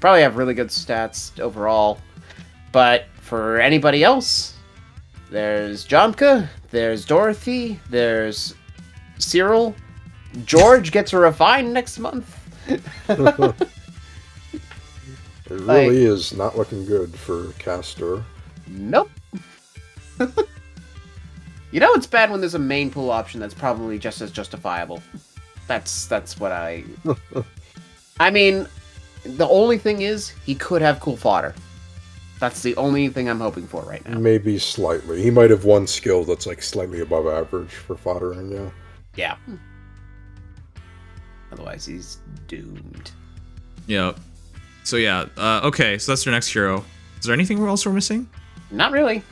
H: Probably have really good stats overall. But for anybody else, there's Jomka, there's Dorothy, there's Cyril. George gets a refine next month.
I: It really is not looking good for Castor.
H: Nope. You know it's bad when there's a main pool option that's probably just as justifiable. That's what I... I mean, the only thing is, he could have cool fodder. That's the only thing I'm hoping for right now.
I: Maybe slightly. He might have one skill that's like slightly above average for foddering, yeah.
H: Yeah. Otherwise, he's doomed.
A: Yeah. So yeah. Okay. So that's your next hero. Is there anything else we're missing?
H: Not really.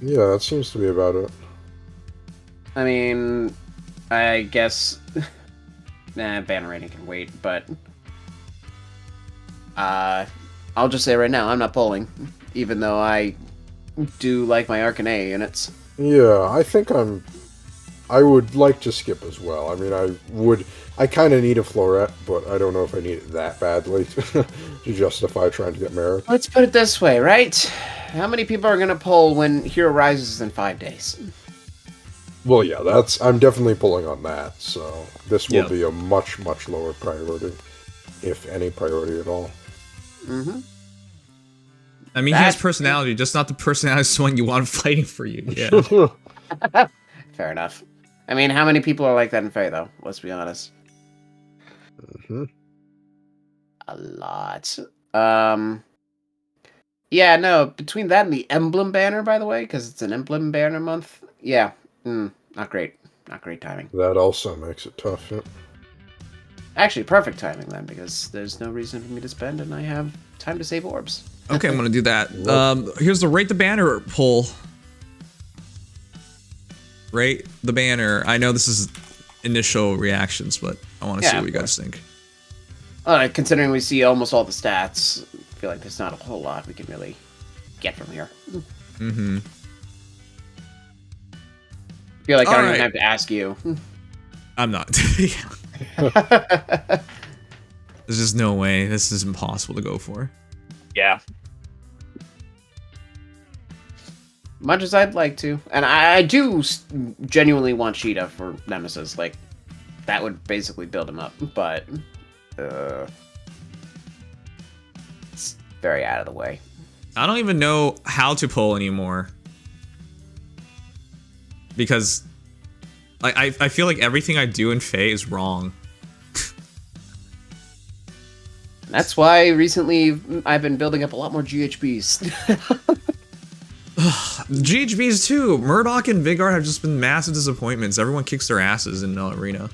I: Yeah, that seems to be about it.
H: I mean, I guess... banner rating can wait, but... I'll just say right now, I'm not pulling. Even though I do like my Arcanea units.
I: Yeah, I think I would like to skip as well. I mean, I kind of need a Floret, but I don't know if I need it that badly to justify trying to get Merric.
H: Let's put it this way, right? How many people are gonna pull when Hero Rises in 5 days?
I: Well, yeah, I'm definitely pulling on that, so this will
A: Yeah.
I: be a much, much lower priority, if any priority at all.
H: Mm-hmm.
A: I mean, he has personality, just not the personality of someone you want fighting for you. Yeah.
H: Fair enough. I mean, how many people are like that in Feh, though? Let's be honest.
I: Mhm.
H: A lot. Yeah, no, between that and the Emblem banner, by the way, because it's an Emblem banner month. Yeah, not great. Not great timing.
I: That also makes it tough. Yeah.
H: Actually, perfect timing then, because there's no reason for me to spend, and I have time to save orbs.
A: Okay, I'm gonna do that. Here's the rate the banner poll. Rate the banner. I know this is initial reactions, but I want to see what you guys think.
H: Considering we see almost all the stats, I feel like there's not a whole lot we can really get from here.
A: Mm-hmm.
H: I feel like I don't even have to ask you.
A: I'm not. There's just no way. This is impossible to go for.
H: Yeah. Much as I'd like to. And I do genuinely want Cheetah for Nemesis. Like, that would basically build him up. But, it's very out of the way.
A: I don't even know how to pull anymore. Because, like, I feel like everything I do in Feh is wrong.
H: That's why recently I've been building up a lot more GHBs.
A: GHBs too. Murdoch and Vigard have just been massive disappointments. Everyone kicks their asses in Arena.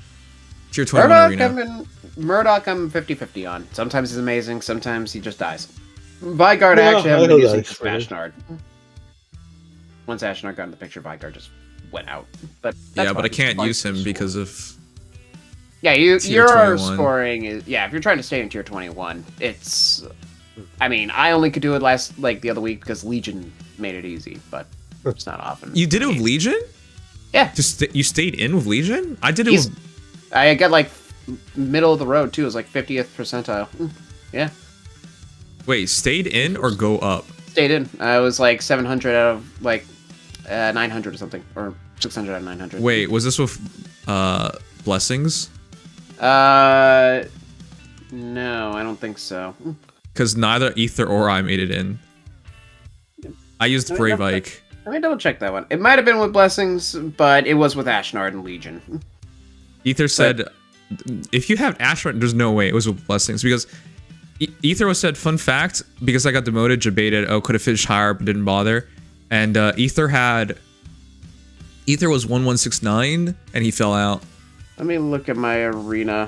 A: Tier 21 Arena.
H: Murdoch I'm 50-50 on. Sometimes he's amazing, sometimes he just dies. Vigard I actually haven't been using for Ashnard. Once Ashnard got in the picture, Vigard just went out. But
A: yeah, but I can't use him because of...
H: Yeah, your scoring is... Yeah, if you're trying to stay in Tier 21, it's... I mean, I only could do it the other week because Legion made it easy, but it's not often.
A: You did it with Legion?
H: Yeah.
A: You stayed in with Legion? I did it with...
H: I got, like, middle of the road, too. It was, like, 50th percentile. Yeah.
A: Wait, stayed in or go up?
H: Stayed in. I was, like, 700 out of, like, 900 or something. Or 600 out of 900.
A: Wait, was this with, Blessings?
H: No, I don't think so.
A: Because neither Aether or I made it in. I used Brave Ike.
H: Let me double check that one. It might have been with Blessings, but it was with Ashnard and Legion.
A: Aether said, if you have Ashnard, there's no way it was with Blessings. Because Aether was said, fun fact, because I got demoted, debated, could have finished higher, but didn't bother. And Aether was 1169, and he fell out.
H: Let me look at my arena,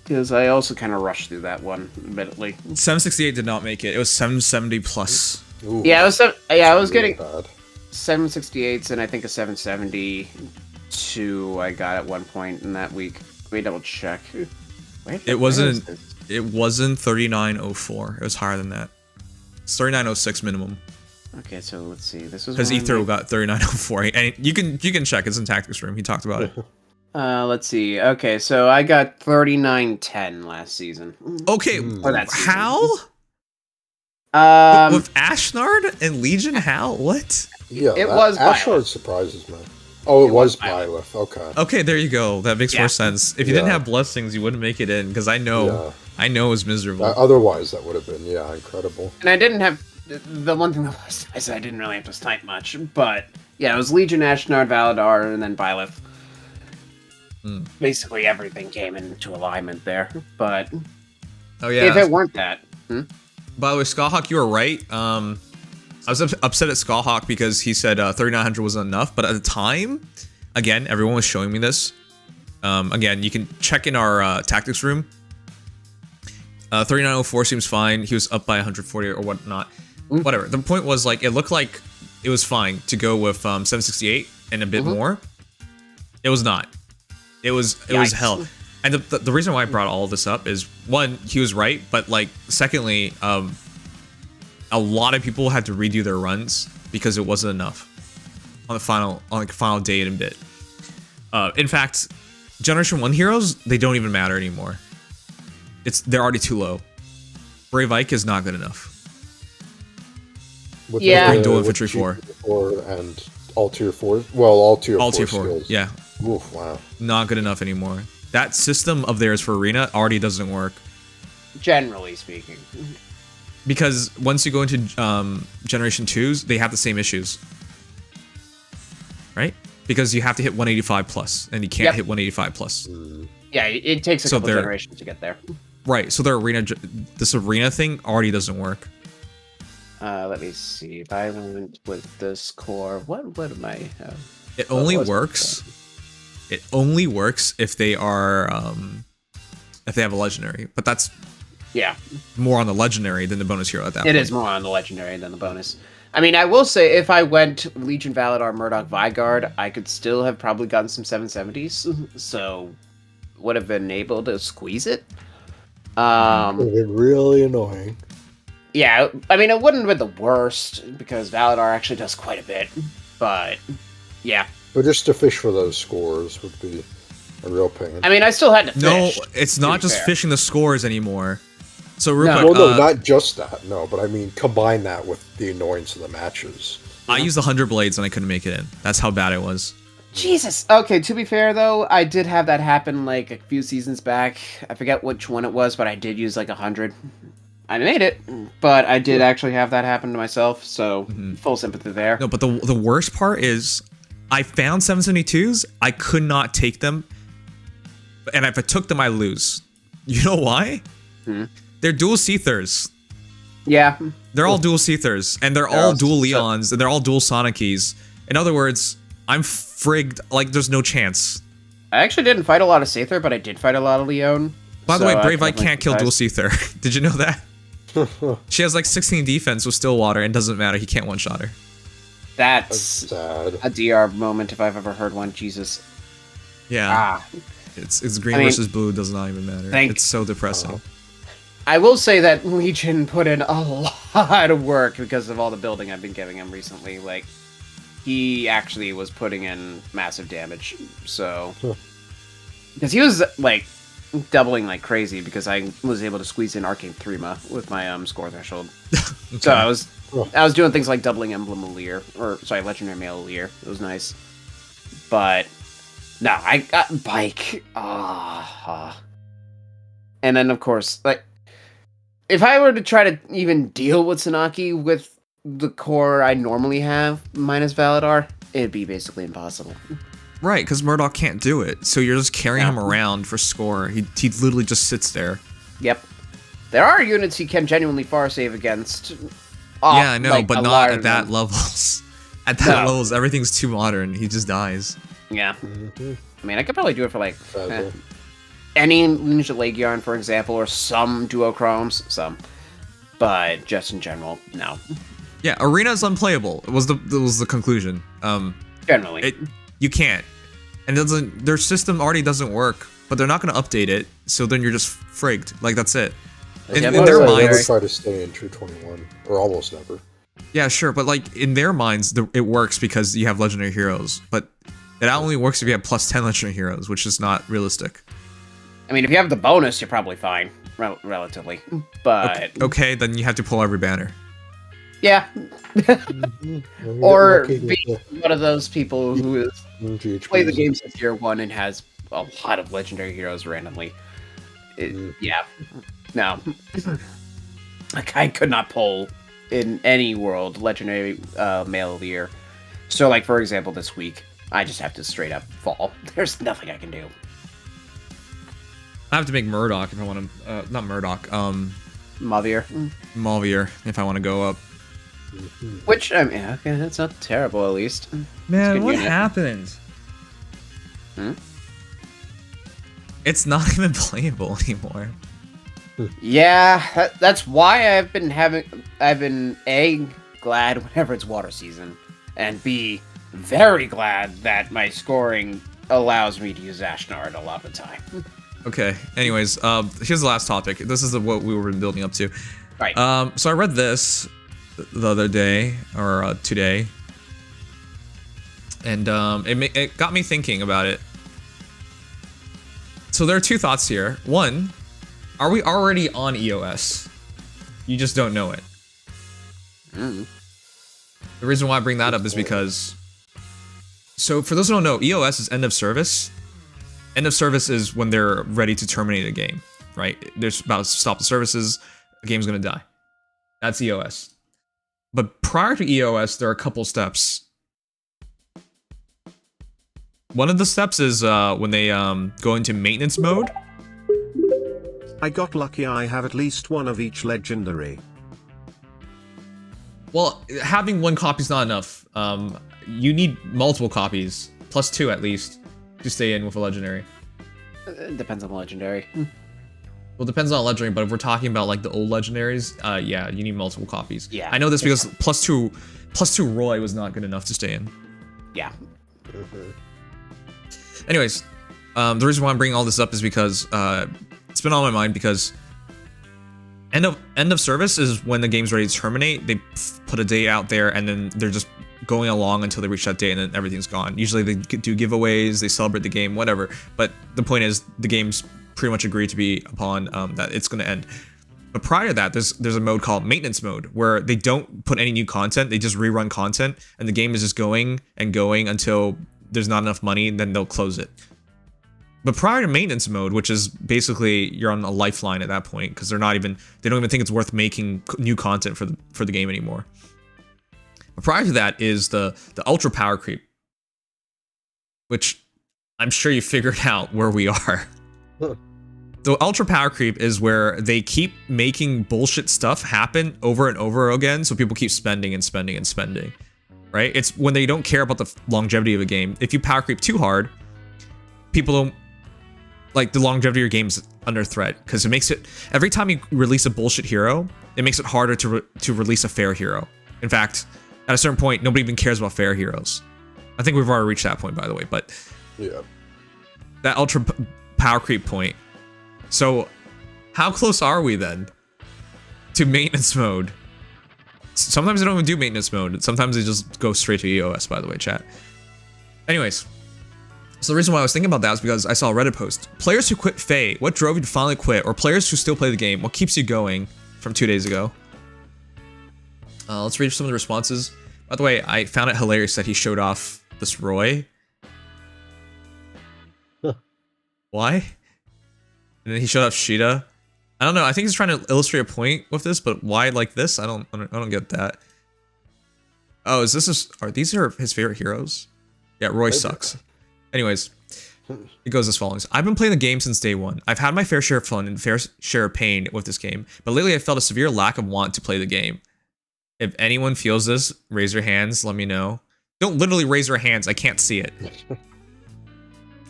H: because I also kind of rushed through that one, admittedly.
A: 768 did not make it. It was 770 plus.
H: Ooh, I was getting 768s and I think a 772 I got at one point in that week. Let me double check.
A: It wasn't 3904. It was higher than that. It's 3906 minimum.
H: Okay, so let's see. This was
A: because Aether got 3904, and you can check. It's in Tactics Room. He talked about it.
H: Let's see. Okay, so I got 3910 last season.
A: Okay, how? With Ashnard and Legion, how? What?
I: Yeah,
H: it was
I: Ashnard surprises me. Oh, it was Byleth. Okay.
A: Okay, there you go. That makes more sense. If you didn't have Blessings, you wouldn't make it in, because I know it was miserable.
I: Otherwise, that would have been incredible.
H: And I didn't have the one thing that was I said I didn't really have to snipe much, but yeah, it was Legion, Ashnard, Valadar, and then Byleth. Basically everything came into alignment there, but if it weren't that.
A: By the way, Skullhawk, you were right. I was upset at Skullhawk because he said 3900 wasn't enough, but at the time, again, everyone was showing me this. Again, you can check in our tactics room. 3904 seems fine. He was up by 140 or whatnot. Whatever. The point was, like, it looked like it was fine to go with 768 and a bit more. It was not. It was hell. And the reason why I brought all of this up is, one, he was right, but, like, secondly, a lot of people had to redo their runs because it wasn't enough on the final day and bit. In fact, Generation 1 heroes, they don't even matter anymore. They're already too low. Brave Ike is not good enough. Bring Dual Infantry 4.
I: And all tier 4s? Well, all tier 4 skills.
A: Yeah.
I: Oof, wow.
A: Not good enough anymore. That system of theirs for Arena already doesn't work.
H: Generally speaking.
A: Because once you go into Generation 2s, they have the same issues. Right? Because you have to hit 185 plus, and you can't hit 185 plus.
H: Yeah, it takes a couple generations to get there.
A: Right, so this arena thing already doesn't work.
H: Let me see. If I went with this core, what am I?
A: It only works. It only works if they are if they have a legendary, but that's more on the legendary than the bonus hero at that point.
H: It is more on the legendary than the bonus. I mean, I will say if I went Legion Valadar, Murdoch, Vigard, I could still have probably gotten some 770s, so would have been able to squeeze it.
I: It would have been really annoying.
H: Yeah, I mean, it wouldn't have been the worst, because Valadar actually does quite a bit, but yeah.
I: But just to fish for those scores would be a real pain.
H: I mean, I still had to fish.
A: No, it's not just fishing the scores anymore. So real quick,
I: well, no, not just that, no, but I mean, combine that with the annoyance of the matches.
A: I used 100 blades and I couldn't make it in. That's how bad it was.
H: Jesus. Okay, to be fair, though, I did have that happen, like, a few seasons back. I forget which one it was, but I did use, like, 100. I made it, but I did actually have that happen to myself, so full sympathy there.
A: No, but the worst part is I found 772s, I could not take them, and if I took them, I lose. You know why? They're dual Seethers.
H: Yeah.
A: They're all dual Seethers, and they're all dual Leons, and they're all dual Sonic keys. In other words, I'm frigged, like, there's no chance.
H: I actually didn't fight a lot of Sather, but I did fight a lot of Leon.
A: By the way, Brave Eye can't kill dual Seether. Did you know that? She has like 16 defense with Stillwater, and doesn't matter, he can't one-shot her.
H: That's
I: sad.
H: A DR moment if I've ever heard one, Jesus.
A: Yeah. It's green versus blue, does not even matter. It's so depressing.
H: I will say that Legion put in a lot of work because of all the building I've been giving him recently. Like, he actually was putting in massive damage, so... Because he was, like, doubling like crazy because I was able to squeeze in Arcane Threma with my score threshold. Okay. So I was doing things like doubling Emblem Alear, or sorry, Legendary Male Alear. It was nice. But no, I got Bike. And then of course, like, if I were to try to even deal with Sanaki with the core I normally have minus Valadar, it'd be basically impossible.
A: Right, because Murdoch can't do it, so you're just carrying him around for score. He literally just sits there.
H: Yep. There are units he can genuinely far save against.
A: Yeah, I know, like, but not at that levels. At that levels, everything's too modern. He just dies.
H: Yeah. I mean, I could probably do it for, like, any Ninja Legion, for example, or some Duochromes, some. But just in general, no.
A: Yeah, Arena's unplayable. It was the conclusion.
H: Generally.
A: You can't. And their system already doesn't work, but they're not going to update it, so then you're just frigged. Like, that's it. In their minds...
I: never try to stay in True 21, or almost never.
A: Yeah, sure, but like, in their minds, it works because you have legendary heroes, but it only works if you have plus 10 legendary heroes, which is not realistic.
H: I mean, if you have the bonus, you're probably fine, relatively, but...
A: Okay, then you have to pull every banner.
H: Yeah. Or be one of those people who is play the game since year one and has a lot of legendary heroes randomly. Yeah. No. Like, I could not pull in any world legendary male Alear. So, like, for example, this week, I just have to straight up fall. There's nothing I can do.
A: I have to make Murdoch if I want to... not Murdoch,
H: Mavier.
A: Mavier, if I want to go up.
H: Which, I mean, okay, that's not terrible, at least.
A: Man, what happened? It's not even playable anymore.
H: Yeah, that's why I've been A, glad whenever it's water season, and B, very glad that my scoring allows me to use Ashnard a lot of the time.
A: Okay, anyways, here's the last topic. This is what we were building up to.
H: Right.
A: So I read this the other day, or today, and it got me thinking about it. So there are two thoughts here. One, are we already on EOS? You just don't know it. The reason why I bring that up is because... So for those who don't know, EOS is end of service. End of service is when they're ready to terminate a game, right? They're about to stop the services, the game's gonna die. That's EOS. But prior to EOS, there are a couple steps. One of the steps is when they go into maintenance mode.
G: I got lucky, I have at least one of each legendary.
A: Well, having one copy is not enough. You need multiple copies, plus 2 at least, to stay in with a legendary.
H: It depends on the legendary.
A: Well, it depends on legendary, but if we're talking about like the old legendaries, yeah, you need multiple copies.
H: Yeah.
A: I know this because plus two Roy was not good enough to stay in.
H: Yeah.
A: Anyways, the reason why I'm bringing all this up is because it's been on my mind because end of service is when the game's ready to terminate. They put a date out there and then they're just going along until they reach that date and then everything's gone. Usually they do giveaways, they celebrate the game, whatever. But the point is the game's pretty much agreed to be upon that it's going to end. But prior to that, there's a mode called maintenance mode where they don't put any new content, they just rerun content and the game is just going and going until there's not enough money and then they'll close it. But prior to maintenance mode, which is basically you're on a lifeline at that point because they don't even think it's worth making new content for the game anymore. But prior to that is the ultra power creep, which I'm sure you figured out where we are. The ultra power creep is where they keep making bullshit stuff happen over and over again, so people keep spending and spending and spending, right? It's when they don't care about the longevity of a game. If you power creep too hard, people don't like the longevity of your game's under threat because it makes it every time you release a bullshit hero, it makes it harder to release a fair hero. In fact, at a certain point, nobody even cares about fair heroes. I think we've already reached that point, by the way. But
I: yeah,
A: that ultra power creep point. So, how close are we then to maintenance mode? Sometimes they don't even do maintenance mode. Sometimes they just go straight to EOS, by the way, chat. Anyways, so the reason why I was thinking about that is because I saw a Reddit post. Players who quit Feh, what drove you to finally quit? Or players who still play the game, what keeps you going? From 2 days ago. Let's read some of the responses. By the way, I found it hilarious that he showed off this Roy. Why? And then he showed off Sheeta. I don't know. I think he's trying to illustrate a point with this, but why like this? I don't get that. Oh, is this are these his favorite heroes? Yeah, Roy sucks. Anyways, it goes as follows. I've been playing the game since day one. I've had my fair share of fun and fair share of pain with this game, but lately I felt a severe lack of want to play the game. If anyone feels this, raise your hands. Let me know. Don't literally raise your hands. I can't see it.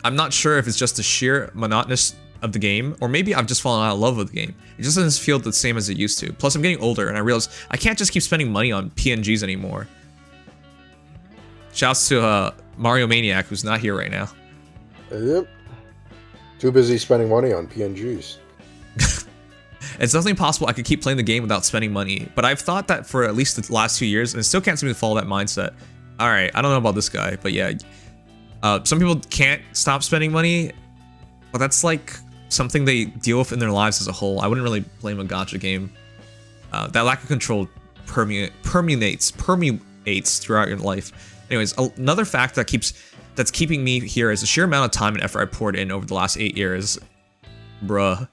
A: I'm not sure if it's just the sheer monotonous of the game, or maybe I've just fallen out of love with the game. It just doesn't feel the same as it used to. Plus, I'm getting older, and I realize I can't just keep spending money on PNGs anymore. Shouts to Mario Maniac, who's not here right now.
I: Yep. Too busy spending money on PNGs.
A: It's definitely possible I could keep playing the game without spending money, but I've thought that for at least the last 2 years, and still can't seem to follow that mindset. Alright, I don't know about this guy, but yeah. Some people can't stop spending money, but that's like something they deal with in their lives as a whole. I wouldn't really blame a gacha game. That lack of control permeates throughout your life. Anyways, another fact that's keeping me here is the sheer amount of time and effort I poured in over the last 8 years. Bruh.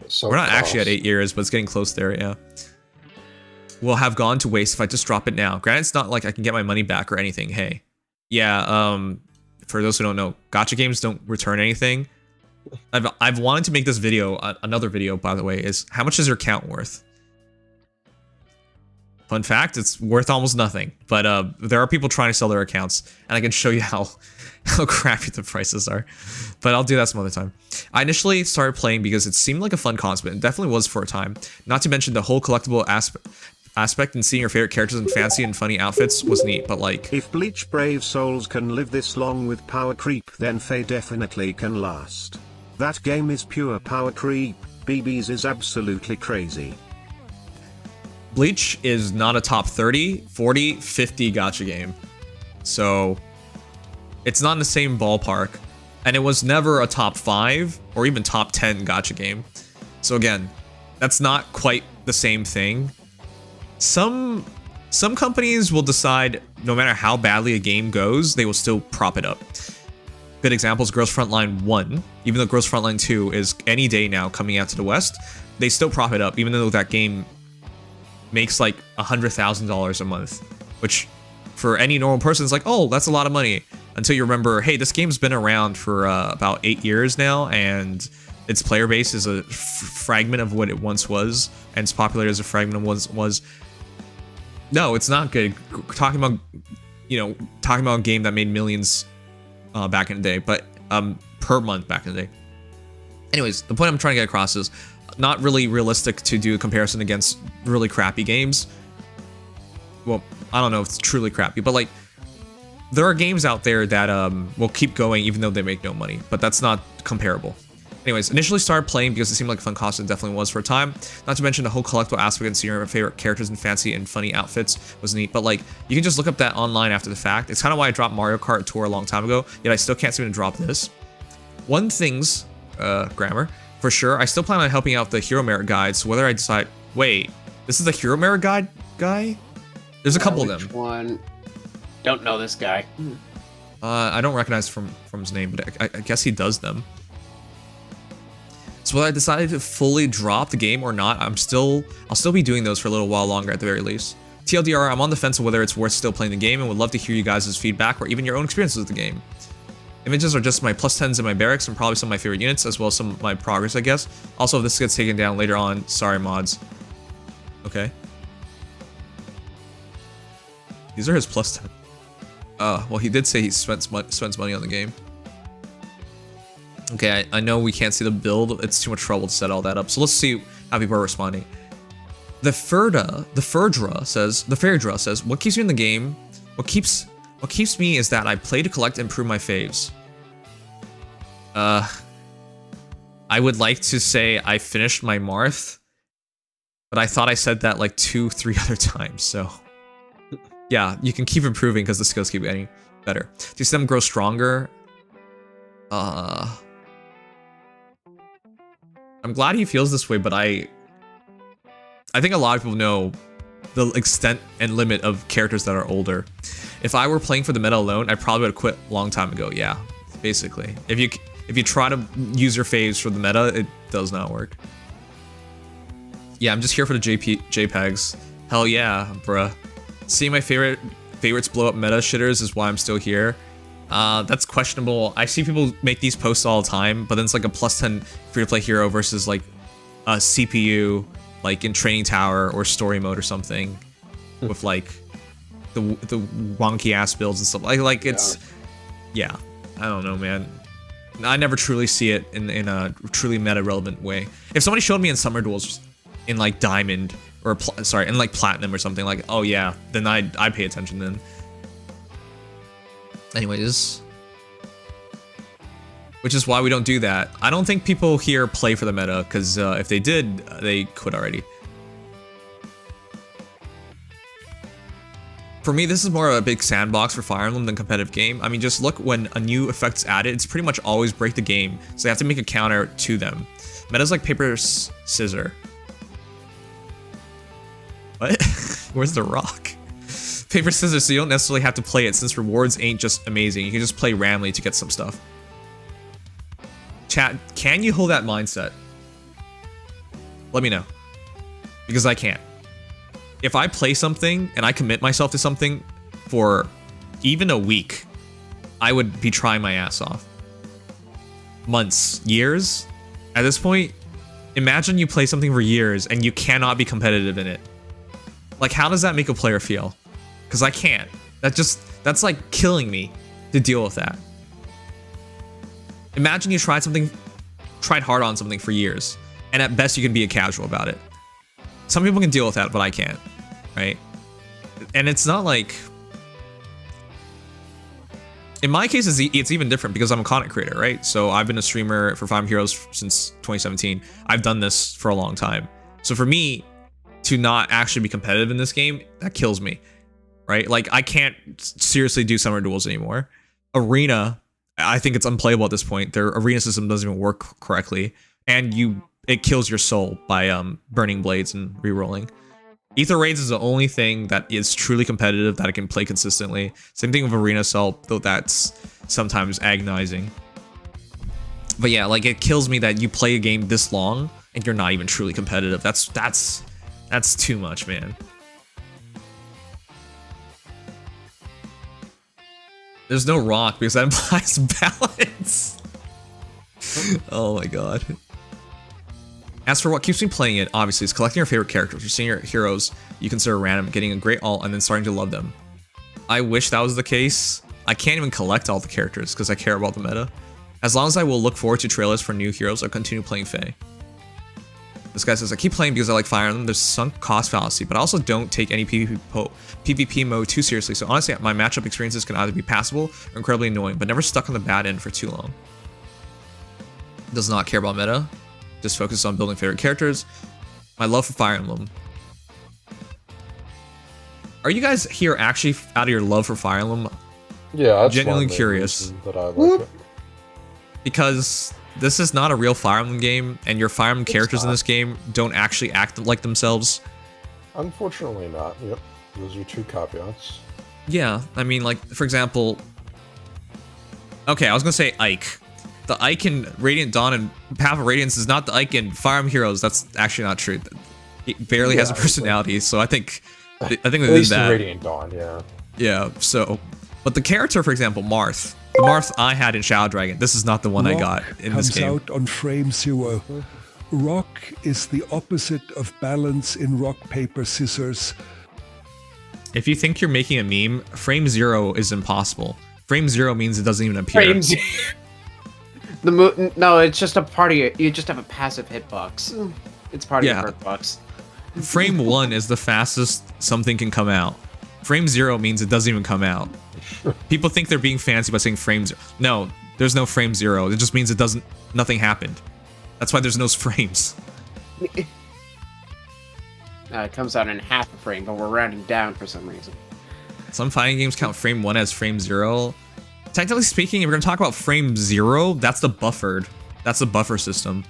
I: So
A: we're not actually at 8 years, but it's getting close there, yeah. Will have gone to waste if I just drop it now. Granted, it's not like I can get my money back or anything, hey. Yeah, for those who don't know, gacha games don't return anything. I've wanted to make this video, another video, by the way, is how much is your account worth? Fun fact, it's worth almost nothing. But there are people trying to sell their accounts, and I can show you how crappy the prices are. But I'll do that some other time. I initially started playing because it seemed like a fun concept. It definitely was for a time. Not to mention the whole collectible aspect and seeing your favorite characters in fancy and funny outfits was neat, but like...
G: If Bleach Brave Souls can live this long with power creep, then Feh definitely can last. That game is pure power creep. BB's is absolutely crazy.
A: Bleach is not a top 30, 40, 50 gacha game. So it's not in the same ballpark. And it was never a top 5 or even top 10 gacha game. So again, that's not quite the same thing. Some companies will decide no matter how badly a game goes, they will still prop it up. Good example is Girls Frontline 1. Even though Girls Frontline 2 is any day now coming out to the West, they still prop it up even though that game makes like $100,000 a month, which for any normal person is like, oh, that's a lot of money. Until you remember, hey, this game's been around for about 8 years now, and its player base is a fragment of what it once was, and its popularity is a fragment of what was. No, it's not good. Talking about a game that made millions back in the day, but per month back in the day. Anyways, the point I'm trying to get across is not really realistic to do a comparison against really crappy games. Well, I don't know if it's truly crappy, but like there are games out there that will keep going even though they make no money, but that's not comparable. Anyways, initially started playing because it seemed like a fun costume. It definitely was for a time. Not to mention the whole collectible aspect and seeing your favorite characters in fancy and funny outfits was neat. But like, you can just look up that online after the fact. It's kind of why I dropped Mario Kart Tour a long time ago, yet I still can't seem to drop this. One thing's, grammar, for sure, I still plan on helping out the Hero Merit guide, so whether I decide, wait, this is the Hero Merit guide guy? There's a couple of them.
H: Which one? Don't know this guy.
A: I don't recognize from his name, but I guess he does them. So whether I decided to fully drop the game or not, I'll still be doing those for a little while longer at the very least. TLDR, I'm on the fence of whether it's worth still playing the game and would love to hear you guys' feedback or even your own experiences with the game. Images are just my +10s in my barracks and probably some of my favorite units, as well as some of my progress, I guess. Also, if this gets taken down later on, sorry mods. Okay. These are his +10. Well, he did say he spends money on the game. Okay, I know we can't see the build. It's too much trouble to set all that up. So let's see how people are responding. The Ferdra says, what keeps you in the game? What keeps me is that I play to collect and improve my faves. I would like to say I finished my Marth, but I thought I said that like 2-3 other times, so yeah, you can keep improving because the skills keep getting better. Do you see them grow stronger? I'm glad he feels this way, but I think a lot of people know the extent and limit of characters that are older. If I were playing for the meta alone, I probably would have quit a long time ago. Yeah, basically. If you try to use your faves for the meta, it does not work. Yeah, I'm just here for the JPEGs. Hell yeah, bruh. Seeing my favorites blow up meta shitters is why I'm still here. That's questionable. I see people make these posts all the time, but then it's like a +10 free-to-play hero versus like a CPU, like in Training Tower or Story Mode or something, with like the wonky ass builds and stuff. Like it's, yeah, I don't know, man. I never truly see it in a truly meta relevant way. If somebody showed me in Summer Duels in like Diamond or in like Platinum or something, like, oh yeah, then I'd pay attention then. Anyways, which is why we don't do that. I don't think people here play for the meta, because if they did, they quit already. For me, this is more of a big sandbox for Fire Emblem than competitive game. I mean, just look when a new effect's added, it's pretty much always break the game, so they have to make a counter to them. Meta's like paper, scissor. What? Where's the rock? Paper, scissors, so you don't necessarily have to play it, since rewards ain't just amazing. You can just play randomly to get some stuff. Chat, can you hold that mindset? Let me know. Because I can't. If I play something and I commit myself to something for even a week, I would be trying my ass off. Months, years? At this point, imagine you play something for years and you cannot be competitive in it. Like, how does that make a player feel? Because I can't. That's like killing me to deal with that. Imagine you tried hard on something for years, and at best you can be a casual about it. Some people can deal with that, but I can't, right? And it's not like... In my case, it's even different because I'm a content creator, right? So I've been a streamer for Fire Emblem Heroes since 2017. I've done this for a long time. So for me, to not actually be competitive in this game, that kills me, right? Like, I can't seriously do Summer Duels anymore. Arena, I think it's unplayable at this point. Their arena system doesn't even work correctly, and it kills your soul by burning blades and rerolling. Aether raids is the only thing that is truly competitive that I can play consistently. Same thing with arena assault, though that's sometimes agonizing. But yeah, like, it kills me that you play a game this long and you're not even truly competitive. That's too much, man. There's no rock because that implies balance. Oh my god. As for what keeps me playing it, obviously, is collecting your favorite characters. You're seeing your heroes you consider random, getting a great ult, and then starting to love them. I wish that was the case. I can't even collect all the characters because I care about the meta. As long as I will look forward to trailers for new heroes, I'll continue playing Feh. This guy says, I keep playing because I like Fire Emblem. There's sunk cost fallacy, but I also don't take any PvP mode too seriously. So honestly, my matchup experiences can either be passable or incredibly annoying, but never stuck on the bad end for too long. Does not care about meta. Just focuses on building favorite characters. My love for Fire Emblem. Are you guys here actually out of your love for Fire Emblem?
I: Yeah, that's
A: genuinely curious.
I: That I like it.
A: Because this is not a real Fire Emblem game, and your Fire Emblem characters in this game don't actually act like themselves.
I: Unfortunately not. Yep. Those are 2 caveats.
A: Yeah, I mean, like, for example... Okay, I was gonna say Ike. The Ike in Radiant Dawn and Path of Radiance is not the Ike in Fire Emblem Heroes. That's actually not true. It barely has a personality, so I think they did that.
I: Radiant Dawn, yeah.
A: Yeah, so... But the character, for example, Marth. The Marth I had in Shadow Dragon. This is not the one I got in this game.
J: Comes out on frame 0. Rock is the opposite of balance in rock, paper, scissors.
A: If you think you're making a meme, frame 0 is impossible. Frame 0 means it doesn't even appear.
H: Frame 0. No, it's just a part of you just have a passive hitbox. It's part of your hitbox.
A: Frame 1 is the fastest something can come out. Frame 0 means it doesn't even come out. People think they're being fancy by saying frame 0. No, there's no frame 0. It just means nothing happened. That's why there's no frames.
H: It comes out in half a frame, but we're rounding down for some reason.
A: Some fighting games count frame 1 as frame 0. Technically speaking, if we're going to talk about frame 0, that's the buffered. That's the buffer system.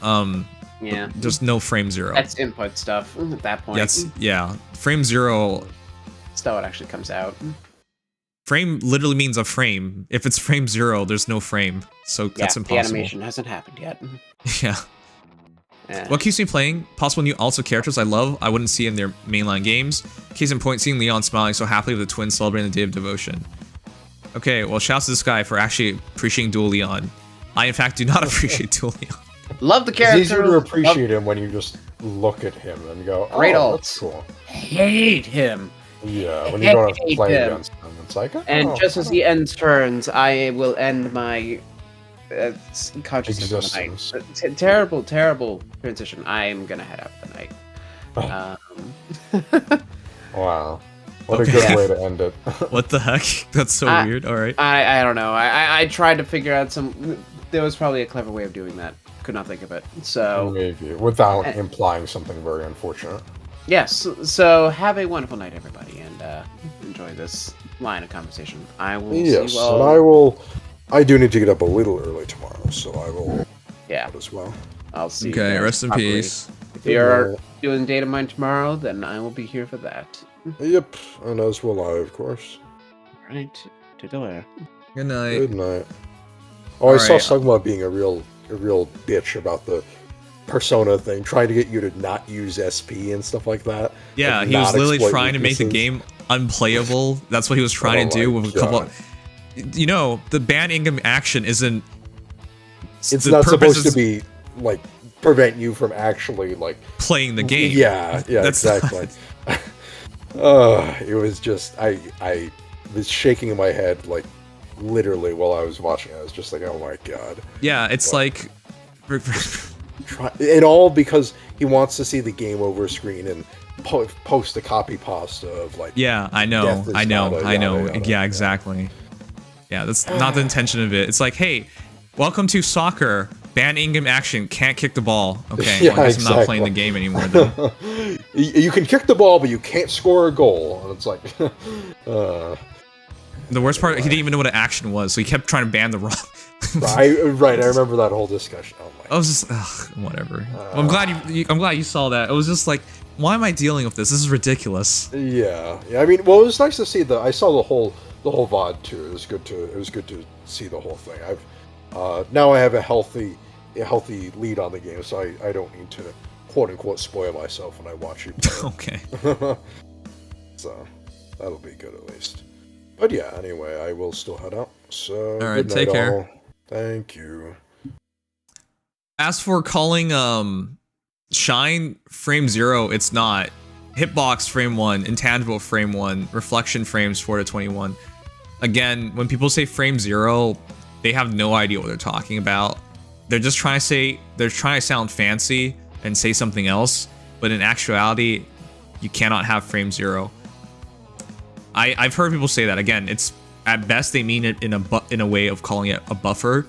H: Yeah.
A: There's no frame 0.
H: That's input stuff at that point.
A: Yeah. Frame 0...
H: That's how it actually comes out.
A: Frame literally means a frame. If it's frame 0, there's no frame. So that's impossible.
H: The animation hasn't happened yet.
A: Yeah. What keeps me playing? Possible new also characters I love, I wouldn't see in their mainline games. Case in point, seeing Leon smiling so happily with the twins celebrating the Day of Devotion. Okay, well, shouts to this guy for actually appreciating Dual Leon. I, in fact, do not appreciate Dual Leon.
H: Love the character.
I: It's easier to appreciate him when you just look at him and go, oh,
H: great
I: that's cool.
H: Hate him.
I: Yeah, when you don't have to play against him, it's like, oh,
H: and just as he ends turns, I will end my consciousness of the night. Terrible transition. I am gonna head out for the night.
I: Wow. What a good way to end it.
A: What the heck? That's so weird. All right.
H: I don't know. I tried to figure out there was probably a clever way of doing that. Could not think of it. So
I: maybe without implying something very unfortunate.
H: Yes. So have a wonderful night, everybody, and enjoy this line of conversation. I will.
I: Yes,
H: see you all.
I: and I will. I do need to get up a little early tomorrow, so I will.
H: Yeah.
I: As well.
H: I'll see.
A: Okay.
H: You
A: rest in peace.
H: If you're doing data mine tomorrow, then I will be here for that.
I: Yep, and as will I, of course.
H: Right. To Alear.
A: Good night.
I: Good night. Oh, I saw Sugma being a real bitch about the Persona thing, trying to get you to not use SP and stuff like that.
A: Yeah,
I: like
A: he was literally trying
I: weaknesses.
A: to make the game unplayable. That's what he was trying to do with a couple. You know, the ban Ingham action isn't.
I: It's not supposed to be like prevent you from actually like
A: playing the game.
I: Yeah,
A: That's
I: exactly. It was just I was shaking my head like literally while I was watching. I was just like, oh my god.
A: Yeah, it's like.
I: And all because he wants to see the game over screen and post a copy pasta of like.
A: Yeah, I know. Yeah, exactly. Yeah, that's not the intention of it. It's like, hey, welcome to soccer. Ban Ingham action. Can't kick the ball. Okay,
I: yeah,
A: well, I guess I'm not playing the game anymore then.
I: You can kick the ball, but you can't score a goal. And it's like.
A: The worst part, he didn't even know what an action was, so he kept trying to ban the wrong.
I: Right, I remember that whole discussion. Oh my!
A: I was just, whatever. I'm glad you saw that. It was just like, why am I dealing with this? This is ridiculous.
I: Yeah. I mean, well, it was nice to see I saw the whole VOD too. It was good to see the whole thing. Now I have a healthy lead on the game, so I don't need to quote unquote spoil myself when I watch you play.
A: Okay.
I: So that'll be good at least. But yeah, anyway, I will still head out. So
A: all right, take care.
I: Thank you.
A: As for calling Shine frame 0, it's not. Hitbox frame 1, Intangible frame 1, Reflection frames 4 to 21. Again, when people say frame 0, they have no idea what they're talking about. They're just trying to sound fancy and say something else, but in actuality, you cannot have frame 0. I've heard people say that. Again, it's at best they mean it in a way of calling it a buffer.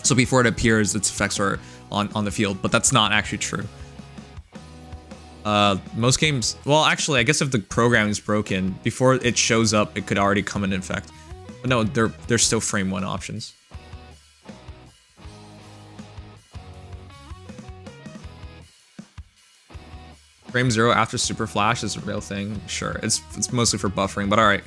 A: So before it appears, its effects are on the field, but that's not actually true. Most games, well, actually, I guess if the programming is broken, before it shows up, it could already come in effect. But no, they're still frame 1 options. Frame 0 after Super Flash is a real thing. Sure, it's mostly for buffering, but all right.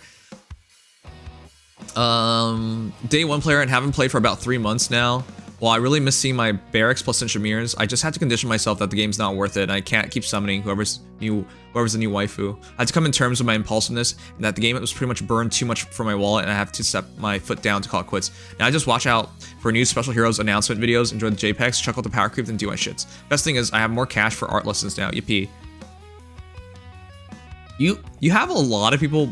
A: Day 1 player and haven't played for about 3 months now. While I really miss seeing my Barracks plus Shinshamirs, I just had to condition myself that the game's not worth it and I can't keep summoning whoever's the new waifu. I had to come in terms with my impulsiveness and that the game was pretty much burned too much for my wallet and I have to step my foot down to call it quits. Now I just watch out for new Special Heroes announcement videos, enjoy the JPEGs, chuckle at the power creep, and do my shits. Best thing is I have more cash for art lessons now, yippee. You have a lot of people.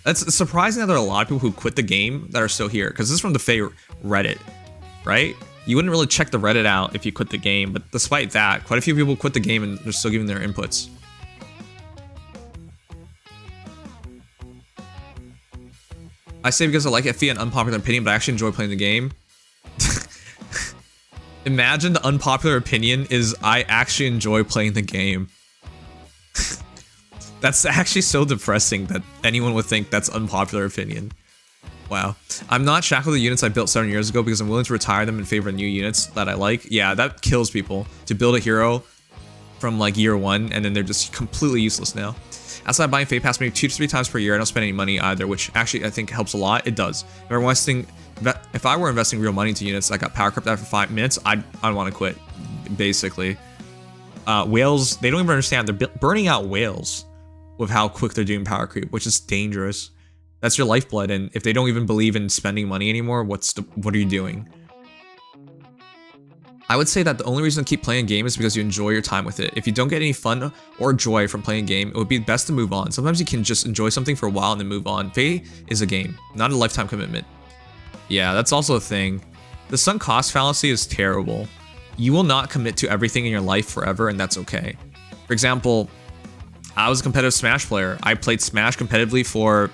A: It's surprising that there are a lot of people who quit the game that are still here, because this is from the Feh Reddit, right? You wouldn't really check the Reddit out if you quit the game, but despite that, quite a few people quit the game and they're still giving their inputs. I say because I like it, an unpopular opinion, but I actually enjoy playing the game. Imagine the unpopular opinion is I actually enjoy playing the game. That's actually so depressing that anyone would think that's unpopular opinion. Wow. I'm not shackled to units I built 7 years ago because I'm willing to retire them in favor of new units that I like. Yeah, that kills people. To build a hero from like year 1 and then they're just completely useless now. Outside buying Feh Pass maybe 2 to 3 times per year, I don't spend any money either, which actually I think helps a lot. It does. If I were investing real money into units that got power crept after 5 minutes, I'd want to quit, basically. Whales, they don't even understand. They're burning out whales with how quick they're doing power creep, which is dangerous. That's your lifeblood, and if they don't even believe in spending money anymore, what are you doing? I would say that the only reason to keep playing a game is because you enjoy your time with it. If you don't get any fun or joy from playing a game, it would be best to move on. Sometimes you can just enjoy something for a while and then move on. Feh is a game, not a lifetime commitment. Yeah, that's also a thing. The sunk cost fallacy is terrible. You will not commit to everything in your life forever, and that's okay. For example, I was a competitive Smash player. I played Smash competitively for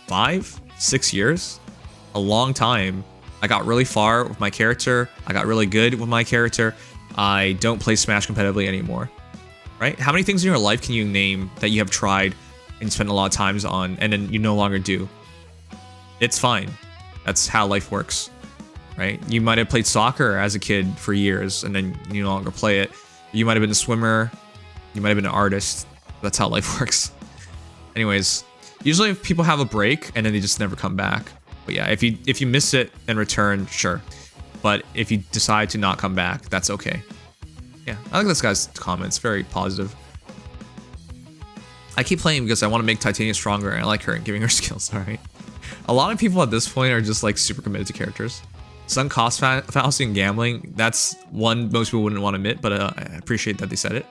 A: 5-6 years, a long time. I got really far with my character. I got really good with my character. I don't play Smash competitively anymore, right? How many things in your life can you name that you have tried and spent a lot of times on and then you no longer do? It's fine. That's how life works, right? You might have played soccer as a kid for years and then you no longer play it. You might have been a swimmer. You might have been an artist. That's how life works. Anyways, usually if people have a break and then they just never come back. But yeah, if you miss it and return, sure. But if you decide to not come back, that's okay. Yeah, I like this guy's comments. Very positive. I keep playing because I want to make Titania stronger and I like her and giving her skills, alright? A lot of people at this point are just like super committed to characters. Sunk cost fallacy and gambling, that's one most people wouldn't want to admit, but I appreciate that they said it.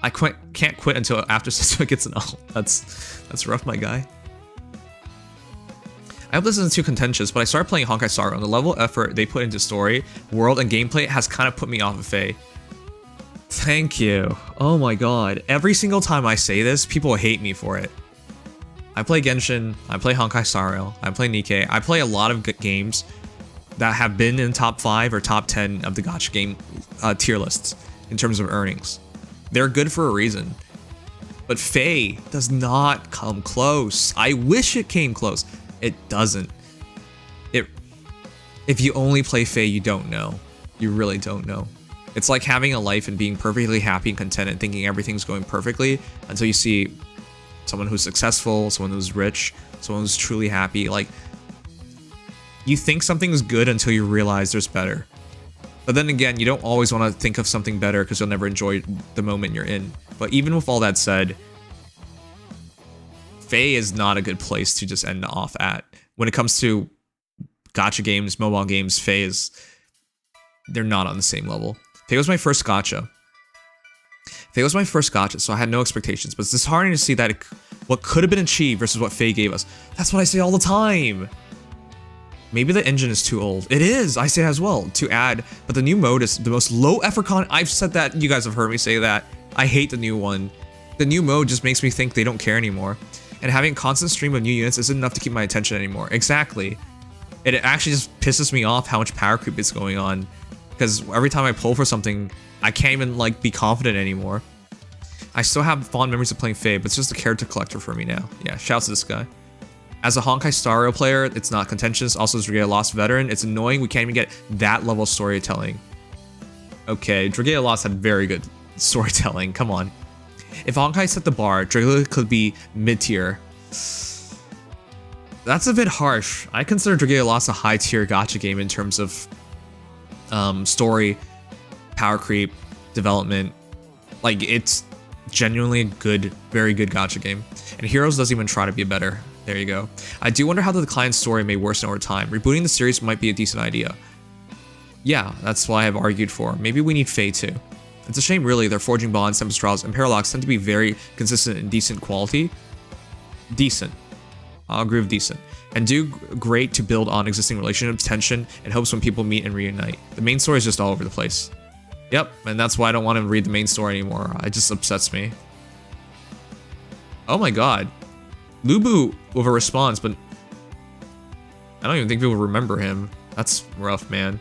A: I can't quit until after Setsuna gets an ult. That's rough, my guy. I hope this isn't too contentious, but I started playing Honkai Star and the level of effort they put into story, world, and gameplay has kind of put me off of Feh. Thank you. Oh my god. Every single time I say this, people hate me for it. I play Genshin, I play Honkai Star Rail, I play Nikke, I play a lot of good games that have been in top 5 or top 10 of the gacha game tier lists in terms of earnings. They're good for a reason. But Feh does not come close. I wish it came close. It doesn't. If you only play Feh, you don't know. You really don't know. It's like having a life and being perfectly happy and content and thinking everything's going perfectly until you see someone who's successful, someone who's rich, someone who's truly happy. Like, you think something's good until you realize there's better. But then again, you don't always want to think of something better because you'll never enjoy the moment you're in. But even with all that said, Feh is not a good place to just end off at. When it comes to gacha games, mobile games, Feh is they're not on the same level. Feh was my first gacha. So I had no expectations, but it's disheartening to see that what could have been achieved versus what Feh gave us. That's what I say all the time. Maybe the engine is too old. It is, I say as well, to add, but the new mode is the most low effort I've said that, you guys have heard me say that. I hate the new one. The new mode just makes me think they don't care anymore. And having a constant stream of new units isn't enough to keep my attention anymore. Exactly. It actually just pisses me off how much power creep is going on. Because every time I pull for something, I can't even like be confident anymore. I still have fond memories of playing Feh, but it's just a character collector for me now. Yeah, shouts to this guy. As a Honkai Star Rail player, it's not contentious. Also, as Dragaea Lost veteran, it's annoying we can't even get that level of storytelling. Okay, Dragaea Lost had very good storytelling. Come on. If Honkai set the bar, Dragaea could be mid-tier. That's a bit harsh. I consider Dragaea Lost a high-tier gacha game in terms of story, power creep, development. Like, it's genuinely a good, very good gacha game. And Heroes doesn't even try to be better. There you go. I do wonder how the decline story may worsen over time. Rebooting the series might be a decent idea. Yeah, that's why I've argued for. Maybe we need Feh too. It's a shame really, their Forging Bonds, Tempest Trials, and Parallax tend to be very consistent and decent quality. Decent. I'll agree with decent. And do great to build on existing relationships, tension, and hopes when people meet and reunite. The main story is just all over the place. Yep, and that's why I don't want to read the main story anymore. It just upsets me. Oh my god. Lubu with a response, but I don't even think people remember him. That's rough, man.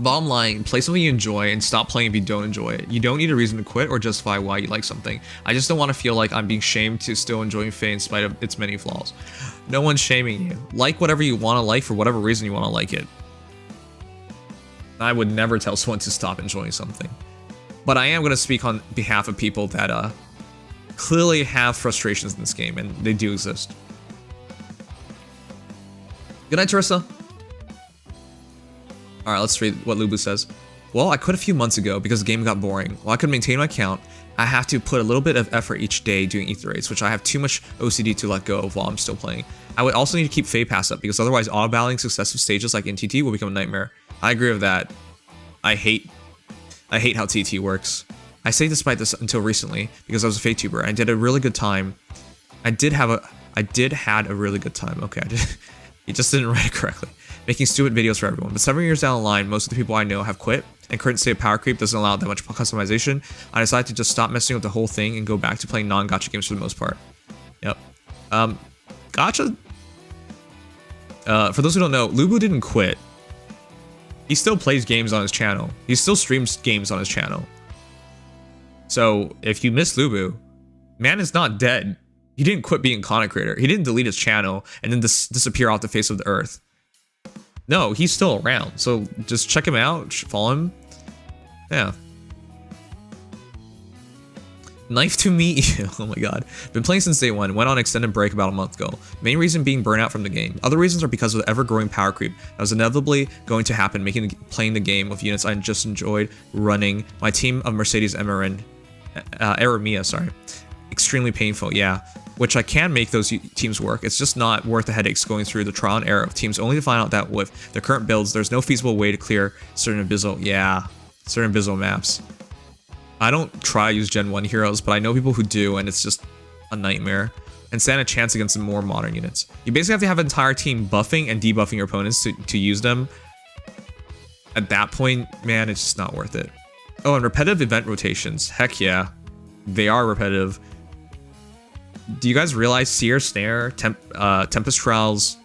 A: Bottom line, play something you enjoy and stop playing if you don't enjoy it. You don't need a reason to quit or justify why you like something. I just don't want to feel like I'm being shamed to still enjoying Feh in spite of its many flaws. No one's shaming you. Like whatever you want to like for whatever reason you want to like it. I would never tell someone to stop enjoying something. But I am going to speak on behalf of people that clearly have frustrations in this game, and they do exist. Good night, Teresa. Alright, let's read what Lubu says. Well, I quit a few months ago because the game got boring. While I could maintain my account, I have to put a little bit of effort each day doing Aether raids, which I have too much OCD to let go of while I'm still playing. I would also need to keep Feh Pass up because otherwise auto-battling successive stages like in TT will become a nightmare. I agree with that. I hate how TT works. I say despite this until recently because I was a Feh tuber and I did a really good time. I did had a really good time. Okay, you just didn't write it correctly. Making stupid videos for everyone. But 7 years down the line, most of the people I know have quit, and current state of power creep doesn't allow that much customization. I decided to just stop messing with the whole thing and go back to playing non-gacha games for the most part. Yep. Gacha. For those who don't know, Lubu didn't quit. He still plays games on his channel. He still streams games on his channel. So if you miss Lubu, man is not dead. He didn't quit being a content creator. He didn't delete his channel and then disappear off the face of the earth. No, he's still around. So just check him out, follow him. Yeah. Knife to meet you. Oh my god. Been playing since day one. Went on extended break about a month ago. Main reason being burnout from the game. Other reasons are because of the ever-growing power creep that was inevitably going to happen, playing the game with units I just enjoyed running. My team of Mercedes Aramia, sorry. Extremely painful, yeah. Which I can make those teams work. It's just not worth the headaches going through the trial and error of teams, only to find out that with their current builds, there's no feasible way to clear certain abysmal maps. I don't try to use Gen 1 heroes, but I know people who do, and it's just a nightmare. And stand a chance against the more modern units. You basically have to have an entire team buffing and debuffing your opponents to use them. At that point, man, it's just not worth it. Oh, and repetitive event rotations. Heck yeah. They are repetitive. Do you guys realize Seer Snare, Tempest Trials,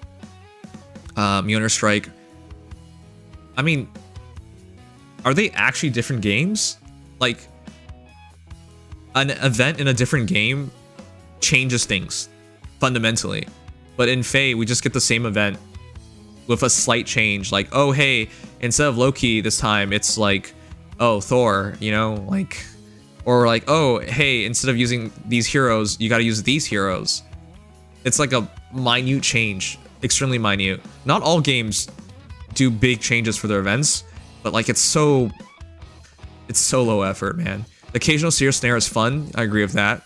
A: Mjolnir Strike? I mean, are they actually different games? Like, an event in a different game changes things fundamentally. But in Feh, we just get the same event with a slight change. Like, oh, hey, instead of Loki this time, it's like, oh, Thor, you know, like... Or like, oh, hey, instead of using these heroes, you gotta use these heroes. It's like a minute change, extremely minute. Not all games do big changes for their events, but like it's so low effort, man. The occasional Seer Snare is fun, I agree with that.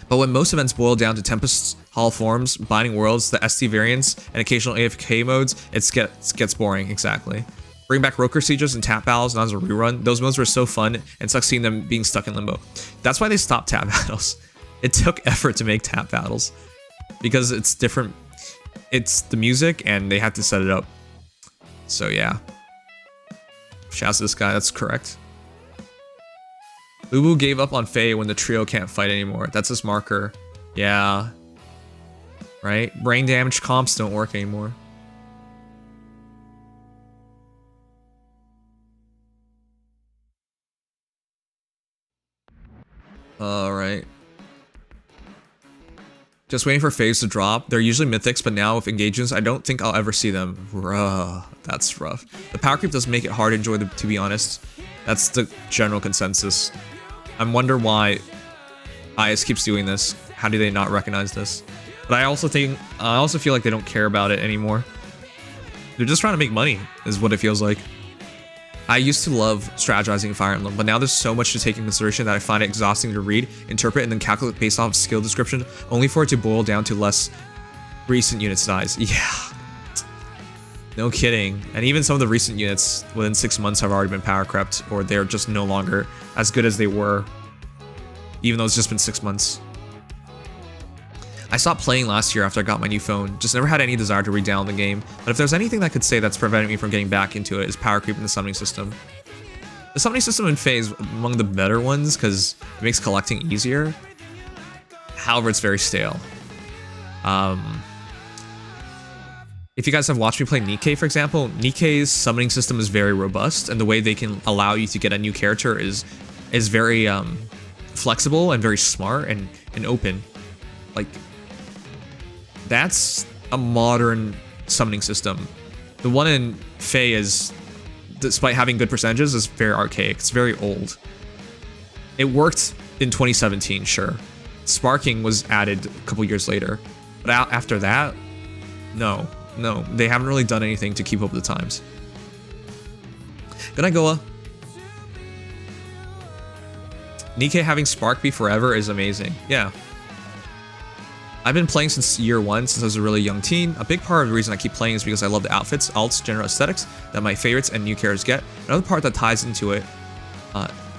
A: But when most events boil down to Tempest Hall Forms, Binding Worlds, the ST variants, and occasional AFK modes, it gets boring, exactly. Bring back Roker Sieges and tap battles, not as a rerun. Those modes were so fun, and sucks seeing them being stuck in limbo. That's why they stopped tap battles. It took effort to make tap battles, because it's different. It's the music, and they had to set it up. So yeah. Shouts to this guy, that's correct. Ubu gave up on Feh when the trio can't fight anymore. That's his marker. Yeah. Right? Brain damage comps don't work anymore. Alright. Just waiting for Fehs to drop. They're usually mythics, but now with engagements, I don't think I'll ever see them. Bruh, that's rough. The power creep does make it hard to enjoy them, to be honest. That's the general consensus. I wonder why IS keeps doing this. How do they not recognize this? But I also feel like they don't care about it anymore. They're just trying to make money, is what it feels like. I used to love strategizing in Fire Emblem, but now there's so much to take in consideration that I find it exhausting to read, interpret, and then calculate based off of skill description, only for it to boil down to less recent unit size. Yeah. No kidding. And even some of the recent units within 6 months have already been power crept, or they're just no longer as good as they were, even though it's just been 6 months. I stopped playing last year after I got my new phone, just never had any desire to re-download the game, but if there's anything that I could say that's preventing me from getting back into it, is power creep in the summoning system. The summoning system in Feh is among the better ones because it makes collecting easier. However, it's very stale. If you guys have watched me play Nikke, for example, Nikke's summoning system is very robust, and the way they can allow you to get a new character is very flexible and very smart and open. Like, that's a modern summoning system. The one in Feh is, despite having good percentages, is very archaic. It's very old. It worked in 2017, sure. Sparking was added a couple years later. But after that, no. They haven't really done anything to keep up with the times. Good night, Goa. Nikke having Spark be forever is amazing. Yeah. I've been playing since year 1, since I was a really young teen. A big part of the reason I keep playing is because I love the outfits, alts, general aesthetics that my favorites and new characters get. Another part that ties into it,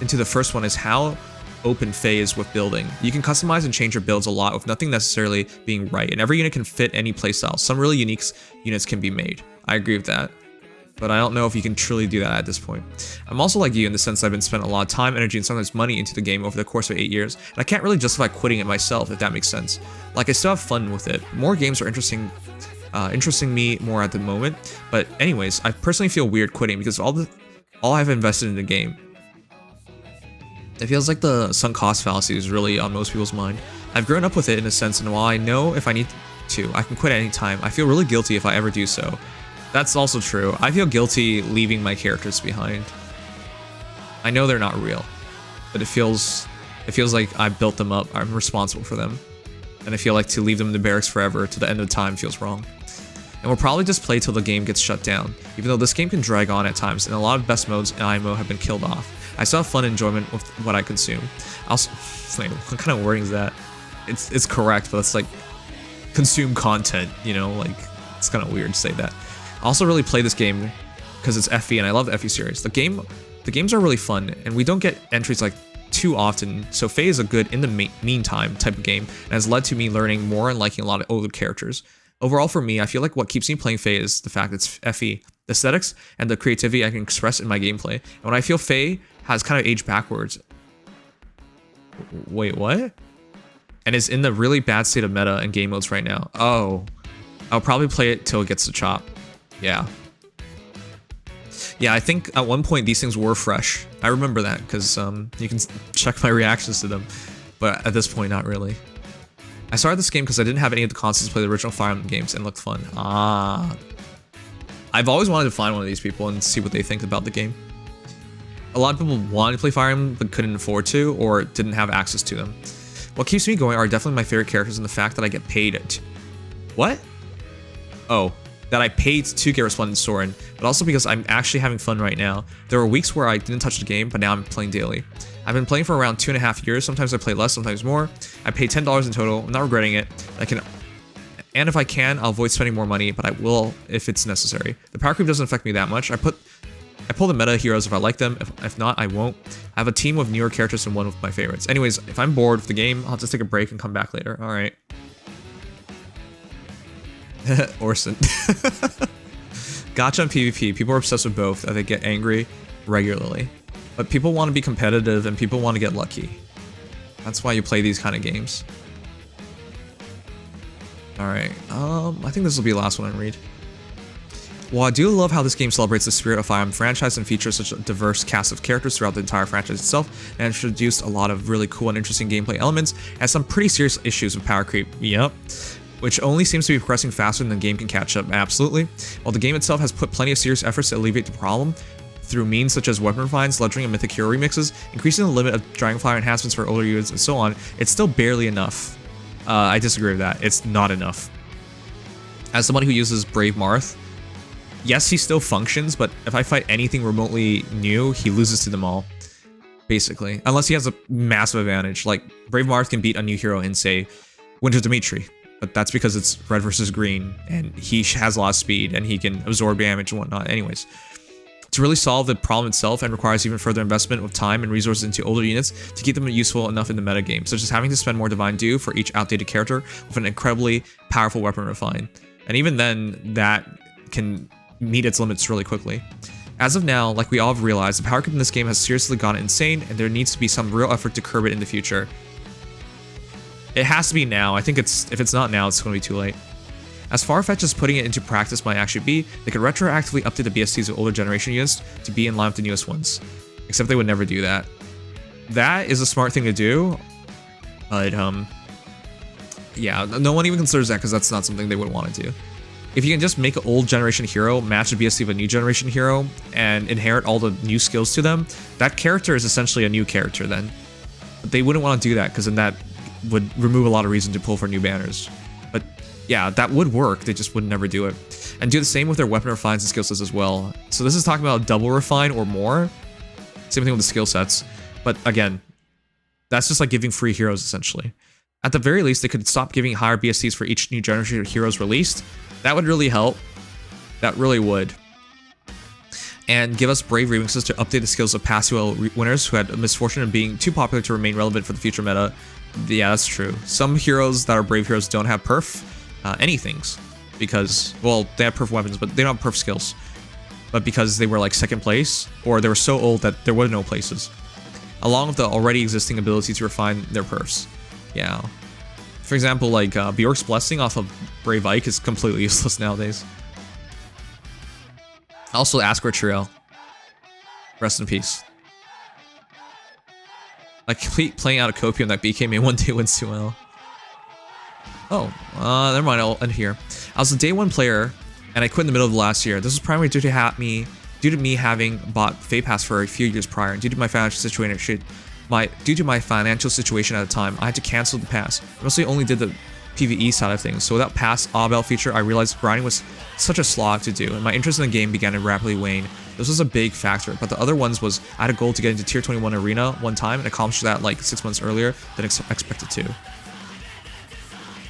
A: into the first one, is how open Feh is with building. You can customize and change your builds a lot with nothing necessarily being right, and every unit can fit any playstyle. Some really unique units can be made. I agree with that, but I don't know if you can truly do that at this point. I'm also like you in the sense that I've been spending a lot of time, energy, and sometimes money into the game over the course of 8 years, and I can't really justify quitting it myself, if that makes sense. Like, I still have fun with it. More games are interesting me more at the moment, but anyways, I personally feel weird quitting because all I've invested in the game. It feels like the sunk cost fallacy is really on most people's mind. I've grown up with it in a sense, and while I know if I need to, I can quit at any time, I feel really guilty if I ever do so. That's also true. I feel guilty leaving my characters behind. I know they're not real, but it feels like I built them up, I'm responsible for them. And I feel like to leave them in the barracks forever to the end of time feels wrong. And we'll probably just play till the game gets shut down, even though this game can drag on at times, and a lot of best modes in IMO have been killed off. I still have fun and enjoyment with what I consume. Also, wait, what kind of wording is that? It's correct, but it's like consume content, you know, like it's kind of weird to say that. I also really play this game because it's FE, and I love the FE series. The games are really fun, and we don't get entries like too often, so Feh is a good in the meantime type of game, and has led to me learning more and liking a lot of older characters. Overall, for me, I feel like what keeps me playing Feh is the fact that it's FE, the aesthetics, and the creativity I can express in my gameplay. And when I feel Feh has kind of aged backwards. Wait, what? And is in the really bad state of meta and game modes right now. Oh, I'll probably play it till it gets to chop. Yeah. Yeah, I think at one point these things were fresh. I remember that because you can check my reactions to them. But at this point, not really. I started this game because I didn't have any of the consoles to play the original Fire Emblem games and it looked fun. Ah. I've always wanted to find one of these people and see what they think about the game. A lot of people wanted to play Fire Emblem but couldn't afford to or didn't have access to them. What keeps me going are definitely my favorite characters and the fact that I get paid it. What? Oh, that I paid to get Resplendent Sorin, but also because I'm actually having fun right now. There were weeks where I didn't touch the game, but now I'm playing daily. I've been playing for around 2.5 years. Sometimes I play less, sometimes more. I paid $10 in total. I'm not regretting it. I can And if I can, I'll avoid spending more money, but I will if it's necessary. The power creep doesn't affect me that much. I pull the meta heroes if I like them. If not, I won't. I have a team of newer characters and one of my favorites. Anyways, if I'm bored with the game, I'll just take a break and come back later. All right. Orson. Gotcha on PvP. People are obsessed with both. They get angry regularly. But people want to be competitive and people want to get lucky. That's why you play these kind of games. Alright, I think this will be the last one I read. While I do love how this game celebrates the spirit of Fire Emblem franchise and features such a diverse cast of characters throughout the entire franchise itself, and introduced a lot of really cool and interesting gameplay elements, it has some pretty serious issues with power creep. Yep. Which only seems to be progressing faster than the game can catch up. Absolutely. While the game itself has put plenty of serious efforts to alleviate the problem, through means such as weapon refines, legendary and mythic hero remixes, increasing the limit of Dragonfire enhancements for older units, and so on, it's still barely enough. I disagree with that. It's not enough. As someone who uses Brave Marth, yes, he still functions, but if I fight anything remotely new, he loses to them all. Basically. Unless he has a massive advantage. Like, Brave Marth can beat a new hero in, say, Winter Dimitri. But that's because it's red versus green, and he has a lot of speed, and he can absorb damage and whatnot. Anyways. To really solve the problem itself and requires even further investment of time and resources into older units to keep them useful enough in the metagame, such as having to spend more Divine Dew for each outdated character with an incredibly powerful weapon refine. And even then, that can meet its limits really quickly. As of now, like we all have realized, the power creep in this game has seriously gone insane, and there needs to be some real effort to curb it in the future. It has to be now. I think if it's not now, it's going to be too late. As far-fetched as putting it into practice might actually be, they could retroactively update the BSTs of older generation units to be in line with the newest ones. Except they would never do that. That is a smart thing to do, but yeah, no one even considers that because that's not something they would want to do. If you can just make an old generation hero match the BST of a new generation hero and inherit all the new skills to them, that character is essentially a new character then. But they wouldn't want to do that because then that would remove a lot of reason to pull for new banners. But yeah, that would work, they just would never do it. And do the same with their weapon refines and skill sets as well. So this is talking about double refine or more. Same thing with the skill sets. But again, that's just like giving free heroes essentially. At the very least, they could stop giving higher BSTs for each new generation of heroes released. That would really help. That really would. And give us brave remixes to update the skills of past UL winners who had a misfortune of being too popular to remain relevant for the future meta. Yeah, that's true. Some heroes that are brave heroes don't have perf anythings because, well, they have perf weapons, but they don't have perf skills. But because they were like second place, or they were so old that there were no places, along with the already existing ability to refine their perfs. Yeah. For example, like Bjork's Blessing off of Brave Ike is completely useless nowadays. Also, Asker Triel. Rest in peace. I keep playing out a Copium that BK made one day wins 2L. Oh, never mind, I'll end here. I was a day one player, and I quit in the middle of last year. This was primarily due to me having bought Feh Pass for a few years prior, and due to my financial situation at the time, I had to cancel the pass. I mostly only did the PvE side of things, so without pass Abel feature, I realized grinding was such a slog to do, and my interest in the game began to rapidly wane. This was a big factor, but the other ones was I had a goal to get into Tier 21 Arena one time and accomplished that like 6 months earlier than expected to.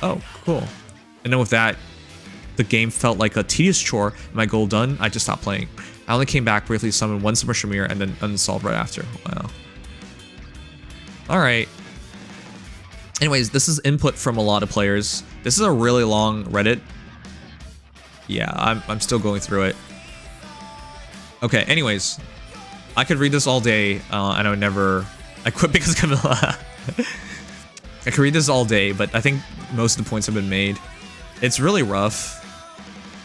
A: Oh, cool. And then with that, the game felt like a tedious chore, and my goal done, I just stopped playing. I only came back briefly to summon one Super Shamir and then uninstalled right after. Wow. Alright. Anyways, this is input from a lot of players. This is a really long Reddit. Yeah, I'm still going through it. Okay, anyways. I could read this all day, and I would never... I quit because Camilla... I could read this all day, but I think most of the points have been made. It's really rough.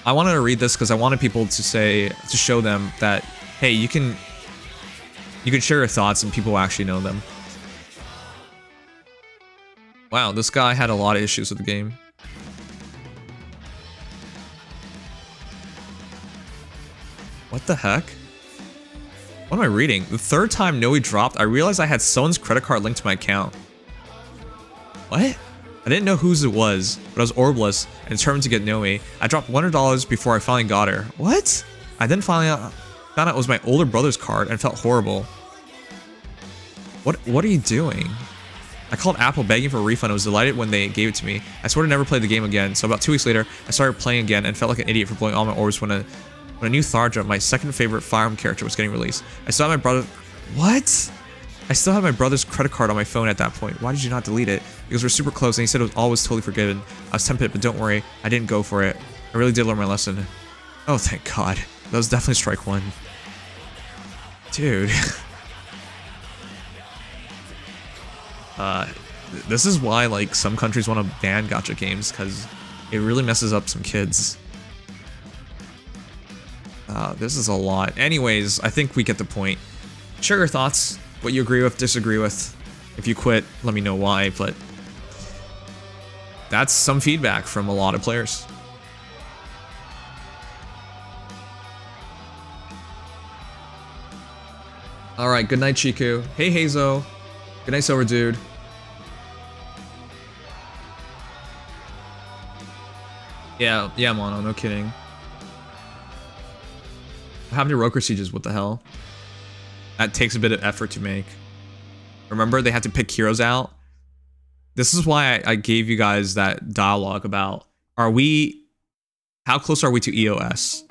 A: I wanted to read this because I wanted people to show them that, hey, you can share your thoughts and people actually know them. Wow, this guy had a lot of issues with the game. What the heck? What am I reading? The third time Noe dropped, I realized I had someone's credit card linked to my account. What? I didn't know whose it was, but I was orbless and determined to get Noe. I dropped $100 before I finally got her. What? I then found out it was my older brother's card and felt horrible. What are you doing? I called Apple begging for a refund and was delighted when they gave it to me. I sort of never played the game again, so about 2 weeks later, I started playing again and felt like an idiot for blowing all my orbs when a new Thar jump, my second favorite Fire Emblem character, was getting released. I still had my brother... What? I still had my brother's credit card on my phone at that point. Why did you not delete it? Because we're super close and he said it was always totally forgiven. I was tempted, but don't worry, I didn't go for it. I really did learn my lesson. Oh, thank God. That was definitely strike one. Dude. This is why, like, some countries want to ban gacha games, because it really messes up some kids. This is a lot. Anyways, I think we get the point. Share your thoughts, what you agree with, disagree with. If you quit, let me know why, but that's some feedback from a lot of players. Alright, good night, Chiku. Hey, Hazo. Good night, Silver Dude. Yeah, Mono, no kidding. What happened to Roker Sieges? What the hell? That takes a bit of effort to make. Remember, they had to pick heroes out? This is why I gave you guys that dialogue about, how close are we to EOS?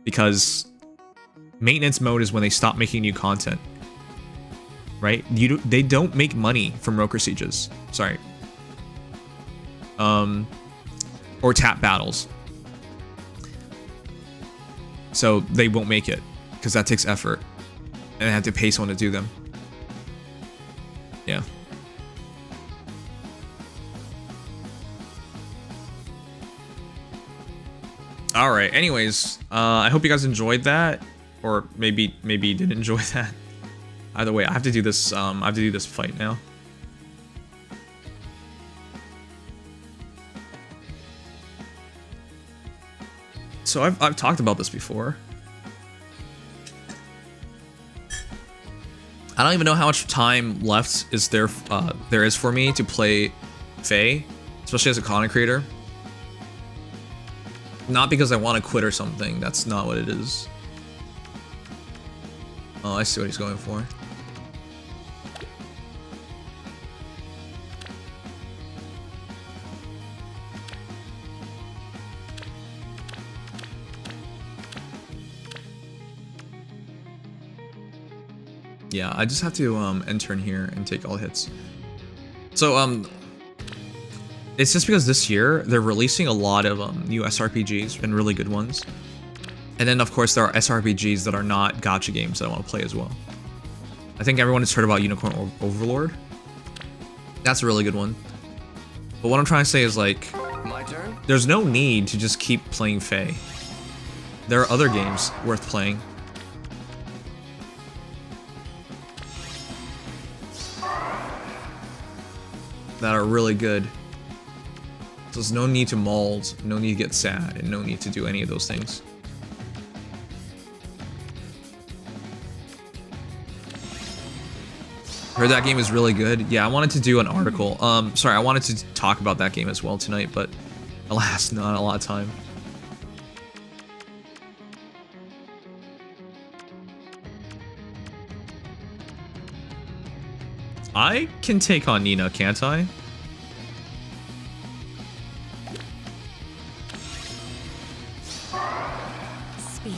A: Because maintenance mode is when they stop making new content. Right? They don't make money from Roker Sieges. Sorry. Or tap battles. So they won't make it, because that takes effort. And they have to pay someone to do them. Yeah. Alright, anyways, I hope you guys enjoyed that. Or maybe you didn't enjoy that. Either way, I have to do this, fight now. So I've talked about this before. I don't even know how much time left there is for me to play Feh, especially as a content creator. Not because I want to quit or something. That's not what it is. Oh, I see what he's going for. Yeah, I just have to enter in here and take all hits. So it's just because this year they're releasing a lot of new SRPGs and really good ones. And then of course there are SRPGs that are not gacha games that I want to play as well. I think everyone has heard about Unicorn Overlord. That's a really good one. But what I'm trying to say is, like,
C: My turn?
A: there's no need to just keep playing Feh. There are other games worth playing. That are really good. So there's no need to mold, no need to get sad, and no need to do any of those things. Heard that game is really good. Yeah, I wanted to do an article. Sorry, I wanted to talk about that game as well tonight, but alas, not a lot of time. I can take on Nina, can't I?
B: Speak.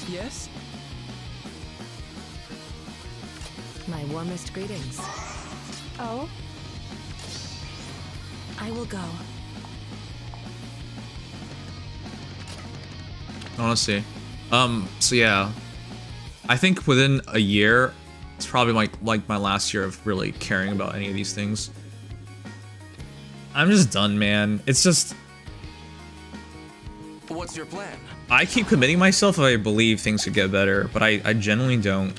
K: Yes?
B: My warmest greetings.
D: Oh?
B: I will go.
A: Honestly. So yeah. I think within a year, it's probably like my last year of really caring about any of these things. I'm just done, man. It's just...
C: What's your plan?
A: I keep committing myself if I believe things could get better, but I genuinely don't.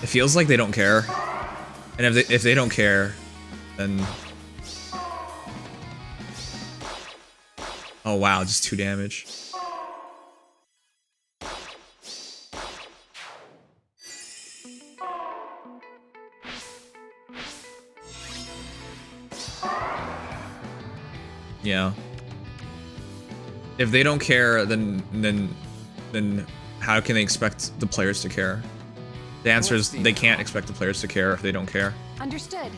A: It feels like they don't care. And if they don't care, then... Oh wow, just 2 damage. Yeah. If they don't care, then how can they expect the players to care? The answer is they can't expect the players to care if they don't care.
B: Understood.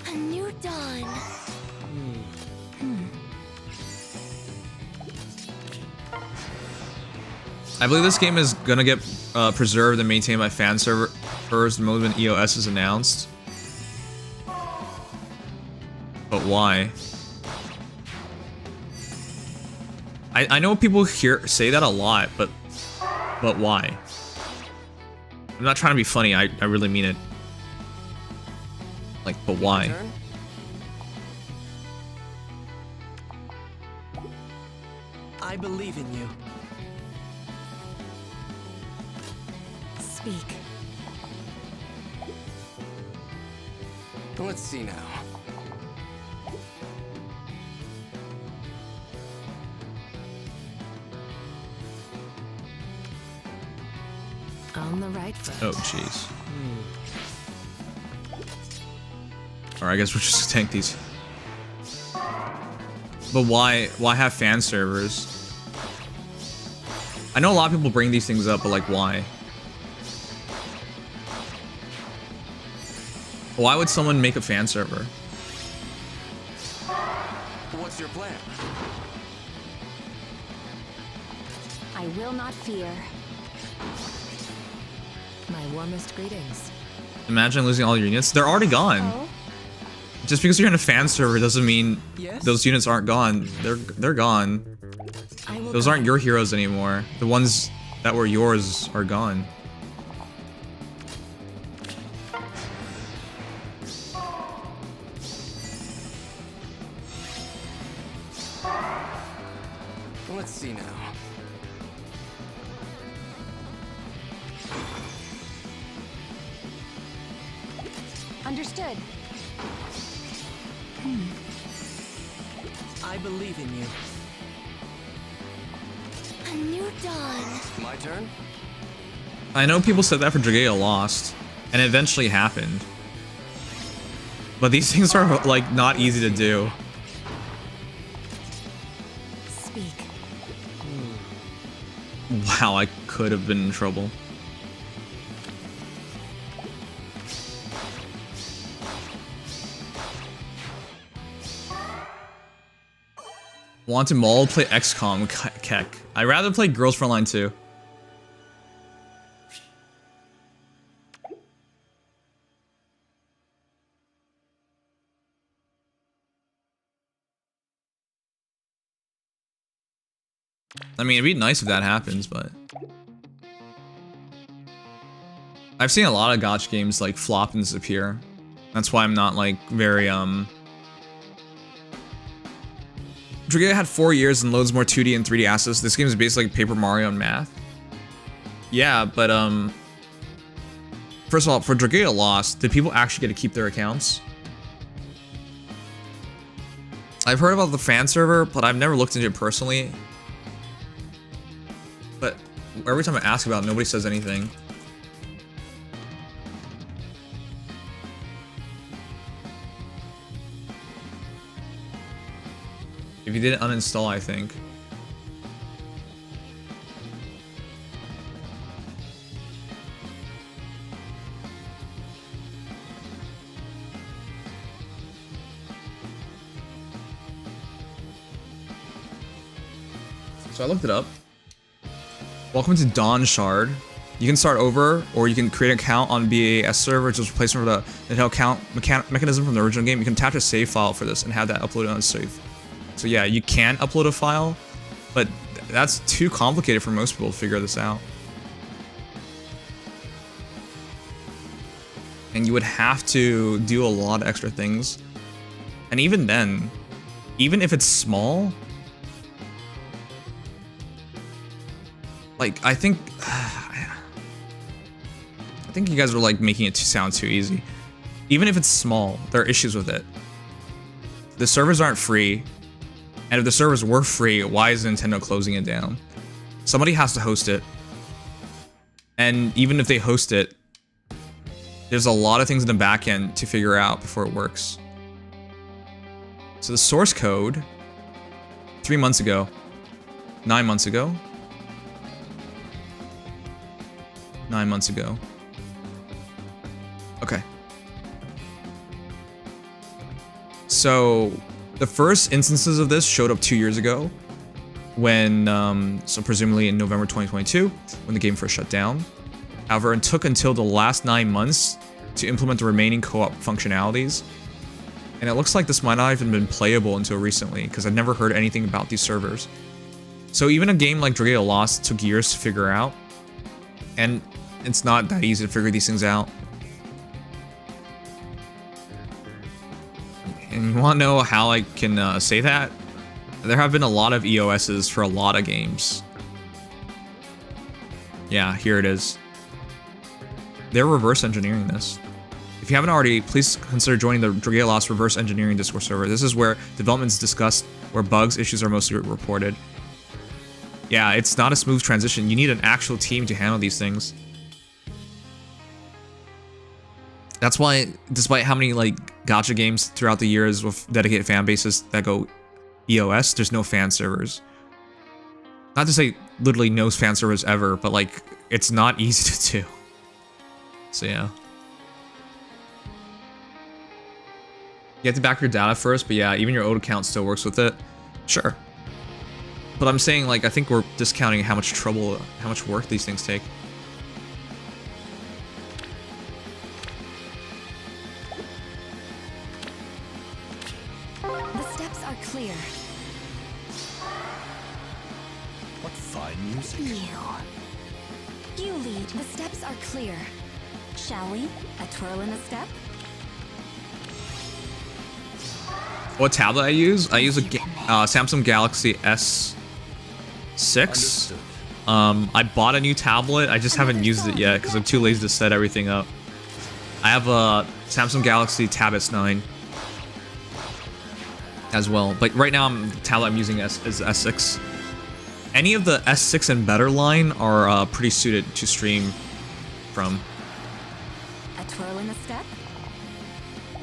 D: A new dawn.
A: I believe this game is gonna get preserved and maintained by fan servers the moment EOS is announced. But why? I know people say that a lot, but why? I'm not trying to be funny, I really mean it. Like, but why?
C: I believe in you.
B: Speak.
C: Let's see now.
B: On the right foot.
A: Oh, jeez. Alright, I guess we'll just tank these. But why have fan servers? I know a lot of people bring these things up, but like, why? Why would someone make a fan server?
C: What's your plan?
B: I will not fear. My warmest greetings.
A: Imagine losing all your units. They're already gone.
B: Oh?
A: Just because you're in a fan server doesn't mean
C: Yes?
A: those units aren't gone. They're gone.
B: I will
A: Those
B: go.
A: aren't your heroes anymore. The ones that were yours are gone.
C: Let's see now.
B: Understood.
C: I believe in you.
D: A new dawn.
C: My turn?
A: I know people said that for Dragaea Lost, and it eventually happened. But these things are, like, not easy to do.
B: Speak.
A: Wow, I could have been in trouble. Want to maul, play XCOM, Keck. I'd rather play Girls Frontline 2. I mean, it'd be nice if that happens, but... I've seen a lot of gotcha games, like, flop and disappear. That's why I'm not, like, very, Dragaea had 4 years and loads more 2D and 3D assets. This game is basically like Paper Mario and math. Yeah, but, first of all, for Dragaea Lost, did people actually get to keep their accounts? I've heard about the fan server, but I've never looked into it personally. But every time I ask about it, nobody says anything. If you didn't uninstall, I think. So I looked it up. Welcome to Dawn Shard. You can start over, or you can create an account on BAS server, just replacement for the Nintendo account mechanism from the original game. You can attach a save file for this and have that uploaded on save. So yeah, you can upload a file, but that's too complicated for most people to figure this out. And you would have to do a lot of extra things. And even then, even if it's small, like, I think you guys are like making it sound too easy. Even if it's small, there are issues with it. The servers aren't free. And if the servers were free, why is Nintendo closing it down? Somebody has to host it. And even if they host it, there's a lot of things in the back end to figure out before it works. So the source code, 3 months ago, 9 months ago, 9 months ago. Okay. So the first instances of this showed up 2 years ago when, so presumably in November 2022, when the game first shut down. However, it took until the last 9 months to implement the remaining co-op functionalities. And it looks like this might not even been playable until recently, because I've never heard anything about these servers. So even a game like Dragalia Lost took years to figure out, and it's not that easy to figure these things out. And you want to know how I can say that? There have been a lot of EOSs for a lot of games. Yeah, here it is. They're reverse engineering this. If you haven't already, please consider joining the Dragalia Lost reverse engineering Discord server. This is where development is discussed, where bugs, issues are mostly reported. Yeah, it's not a smooth transition. You need an actual team to handle these things. That's why, despite how many like gacha games throughout the years with dedicated fan bases that go EOS, there's no fan servers. Not to say literally no fan servers ever, but like it's not easy to do. So yeah. You have to back your data first, but yeah, even your old account still works with it. Sure. But I'm saying, like, I think we're discounting how much trouble, how much work these things take.
B: The steps are clear.
E: What fine music.
B: You lead. The steps are clear. Shall we? A twirl in a step?
A: What tablet I use? I use a Samsung Galaxy S6. I bought a new tablet. I just haven't used it yet because I'm too lazy to set everything up. I have a Samsung Galaxy Tab S9 as well, but right now the tablet I'm using is S6. Any of the S6 and better line are pretty suited to stream from.
B: A twirl in a step?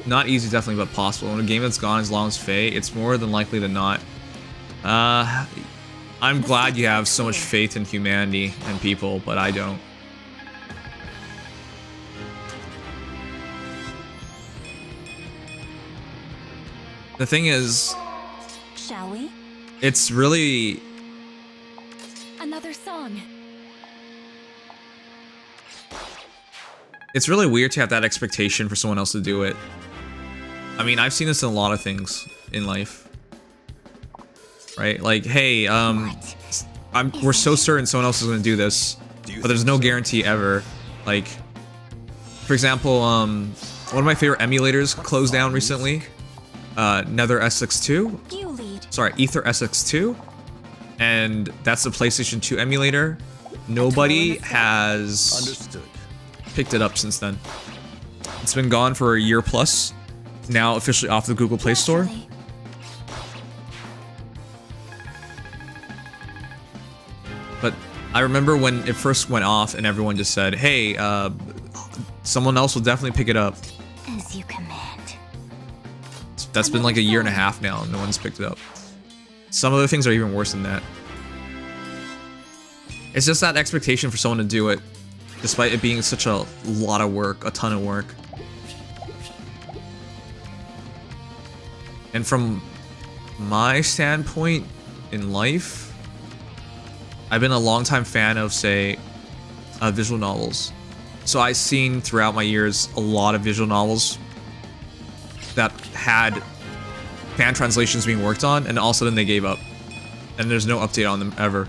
A: Not easy, definitely, but possible. In a game that's gone as long as Feh, it's more than likely than not. I'm glad you have so much faith in humanity and people, but I don't. The thing is,
B: shall we?
A: It's really...
B: Another song.
A: It's really weird to have that expectation for someone else to do it. I mean, I've seen this in a lot of things in life. Right? Like, hey, we're so certain someone else is going to do this, but there's no guarantee ever. Like, for example, one of my favorite emulators closed down recently. Nether SX2. Sorry, Aether SX2. And that's the PlayStation 2 emulator. Nobody has picked it up since then. It's been gone for a year plus. Now officially off the Google Play Store. But I remember when it first went off and everyone just said, hey, someone else will definitely pick it up.
B: As you command.
A: That's been like a year and a half now and no one's picked it up. Some other things are even worse than that. It's just that expectation for someone to do it, despite it being such a lot of work, a ton of work. And from my standpoint in life, I've been a longtime fan of, say, visual novels. So I've seen throughout my years a lot of visual novels that had fan translations being worked on, and all of a sudden they gave up. And there's no update on them ever.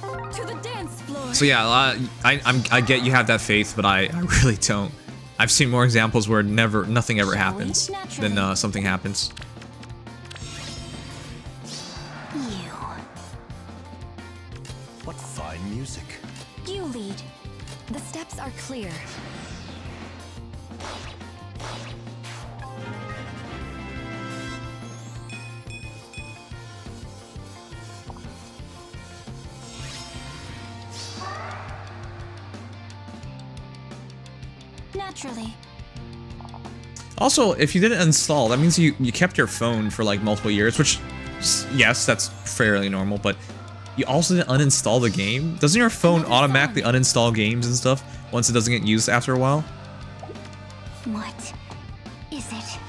B: To the dance floor.
A: So yeah, I get you have that faith, but I really don't. I've seen more examples where nothing ever happens than something happens.
E: What fine music.
B: You lead. The steps are clear. Naturally.
A: Also, if you didn't install, that means you kept your phone for like multiple years, which, yes, that's fairly normal, but You also didn't uninstall the game? Doesn't your phone automatically uninstall games and stuff once it doesn't get used after a while?
B: What is it?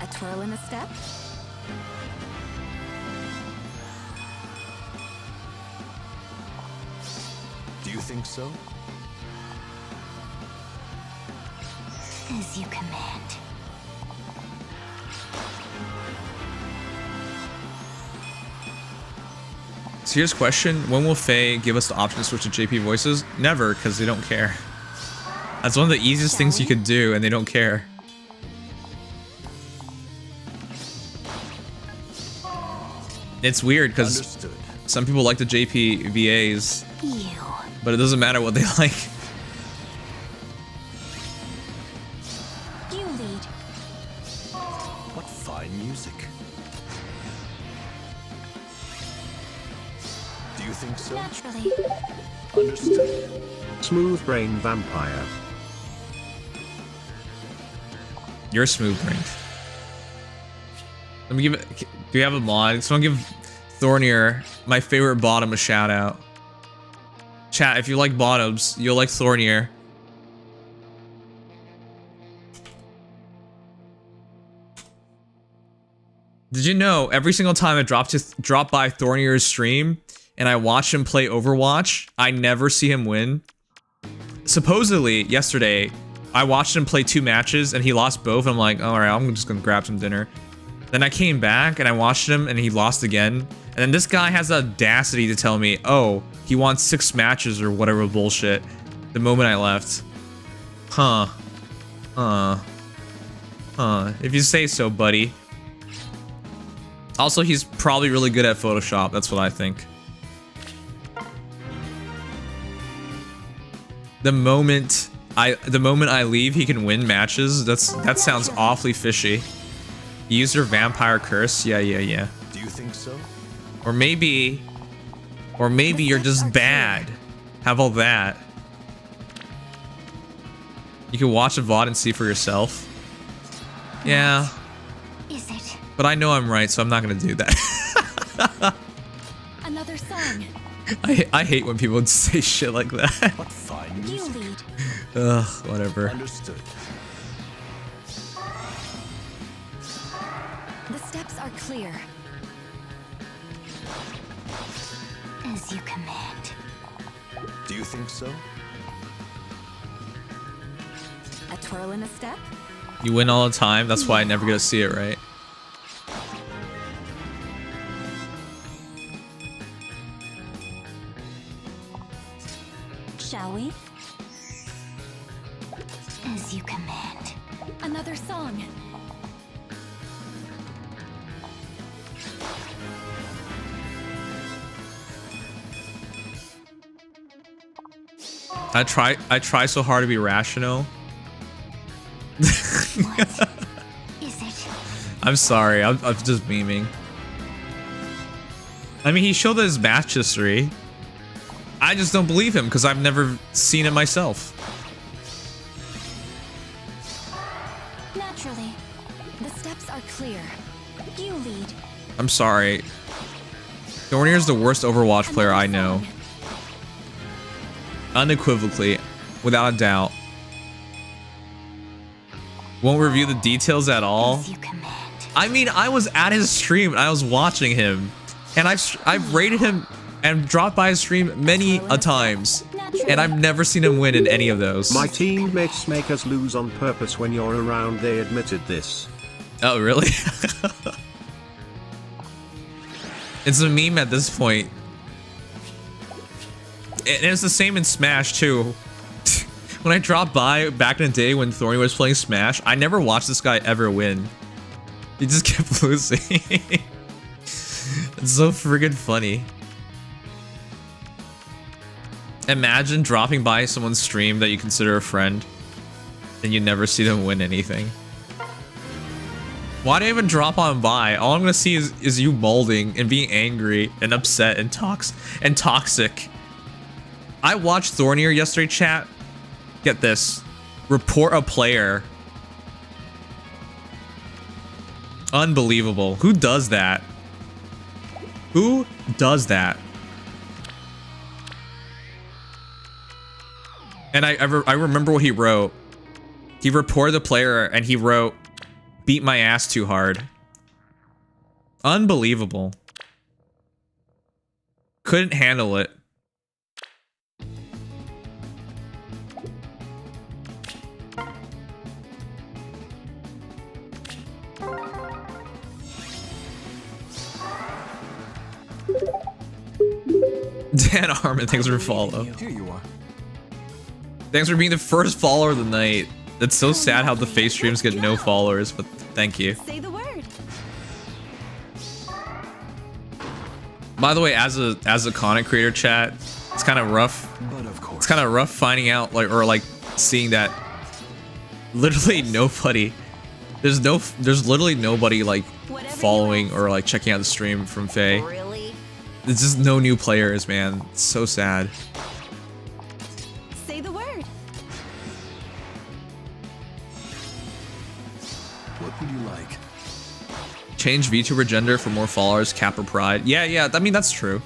B: A twirl in a step?
K: Do you think so?
B: As you command.
A: Serious question, when will Feh give us the option to switch to JP voices? Never, because they don't care. That's one of the easiest things you could do, and they don't care. It's weird, because some people like the JP VAs, but it doesn't matter what they like.
B: You lead.
K: What fine music. Do you think so?
B: Naturally.
K: Understood.
G: Smooth brain vampire.
A: You're smooth brain. Let me give it. Do you have a mod? Someone give Thornier, my favorite bottom, a shout out. Chat, if you like bottoms, you'll like Thornier. Did you know every single time I drop by Thornier's stream and I watch him play Overwatch, I never see him win? Supposedly, yesterday, I watched him play 2 matches and he lost both. I'm like, alright, I'm just gonna grab some dinner. Then I came back and I watched him and he lost again. And then this guy has the audacity to tell me, oh, he won 6 matches or whatever bullshit the moment I left. Huh. If you say so, buddy. Also, he's probably really good at Photoshop. That's what I think. The moment I leave, he can win matches. That sounds awfully fishy. You use your vampire curse? Yeah.
K: Do you think so?
A: Or maybe you're just bad. How about that? You can watch a VOD and see for yourself. Yeah.
B: Is it?
A: But I know I'm right, so I'm not gonna do that.
B: Another song.
A: I hate when people say shit like that.
K: What fine
B: You
K: music.
B: lead.
A: Ugh, whatever.
K: Understood.
B: The steps are clear. As you command.
K: Do you think so?
B: A twirl in a step?
A: You win all the time, that's why I never get to see it, right?
B: Shall we? As you command. Another song.
A: I try so hard to be rational.
B: What is it?
A: I'm sorry, I'm just memeing. I mean, he showed his match history. I just don't believe him because I've never seen it myself.
B: Naturally. The steps are clear. You lead.
A: I'm sorry. Thornier's the worst Overwatch player I know. Unequivocally, without a doubt. Won't review the details at all.
B: As you command.
A: I mean, I was at his stream and I was watching him, and I've rated him and dropped by his stream many a times, and I've never seen him win in any of those.
G: My teammates make us lose on purpose when you're around, they admitted this.
A: Oh, really? It's a meme at this point. And it's the same in Smash, too. When I dropped by back in the day when Thorny was playing Smash, I never watched this guy ever win. He just kept losing. It's so friggin' funny. Imagine dropping by someone's stream that you consider a friend, and you never see them win anything. Why do I even drop on by? All I'm gonna see is you molding and being angry and upset and toxic. I watched Thornier yesterday, chat. Get this. Report a player. Unbelievable. Who does that? Who does that? And I remember what he wrote. He reported the player and he wrote, "Beat my ass too hard." Unbelievable. Couldn't handle it. Dan Harmon, thanks for follow.
K: Here you are.
A: Thanks for being the first follower of the night. It's so sad how the face streams get no followers, but thank you.
B: Say the word.
A: By the way, as a content creator chat, it's kind of rough.
K: But of course.
A: It's kind of rough finding out like seeing that literally nobody there's literally nobody like following or like checking out the stream from Feh.
B: Really?
A: There's just no new players, man. It's so sad.
B: Say the word.
K: What would you like?
A: Change VTuber gender for more followers, Capper Pride. Yeah, I mean, that's true.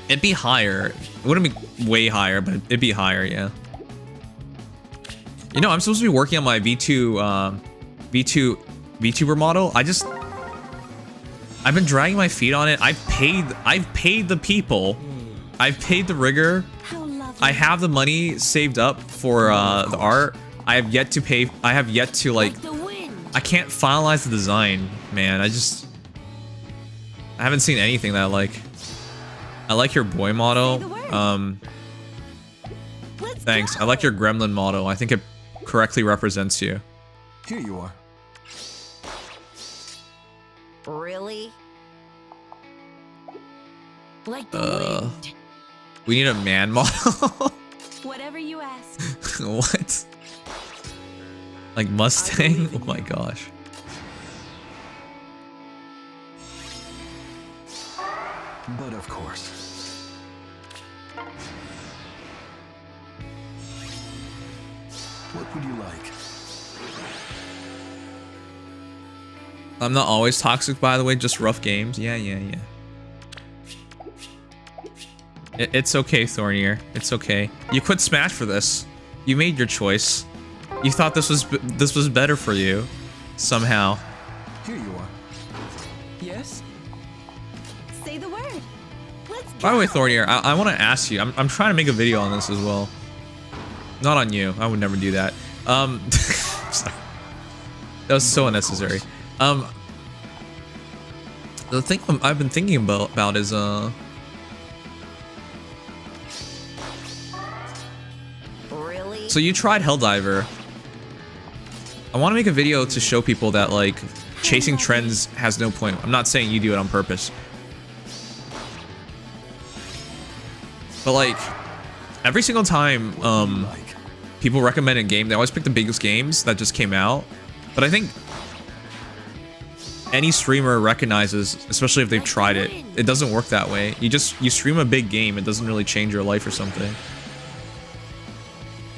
A: It'd be higher. It wouldn't be way higher, but it'd be higher, yeah. You know, I'm supposed to be working on my VTuber model. I've been dragging my feet on it. I've paid the people. I've paid the rigger. I have the money saved up for the art. I have yet to pay. I have yet to like. I can't finalize the design, man. I haven't seen anything that I like. I like your boy model. Thanks. I like your gremlin model. I think it correctly represents you.
K: Here you are.
B: Really? Like the wind.
A: We need a man model.
B: Whatever you ask.
A: What? Like Mustang? Oh my gosh.
K: But of course. What would you like?
A: I'm not always toxic, by the way, just rough games. Yeah. It's okay, Thornier. It's okay. You quit Smash for this. You made your choice. You thought this was better for you, somehow.
K: Here you are. Yes?
B: Say the word. Let's go.
A: By the way, Thornier, I want to ask you. I'm trying to make a video on this as well. Not on you. I would never do that. Sorry. That was so unnecessary. The thing I've been thinking about is
B: Really?
A: So you tried Helldiver. I want to make a video to show people that like chasing trends has no point. I'm not saying you do it on purpose. But like every single time people recommend a game, they always pick the biggest games that just came out. But I think any streamer recognizes, especially if they've tried it, it doesn't work that way. You stream a big game, it doesn't really change your life or something.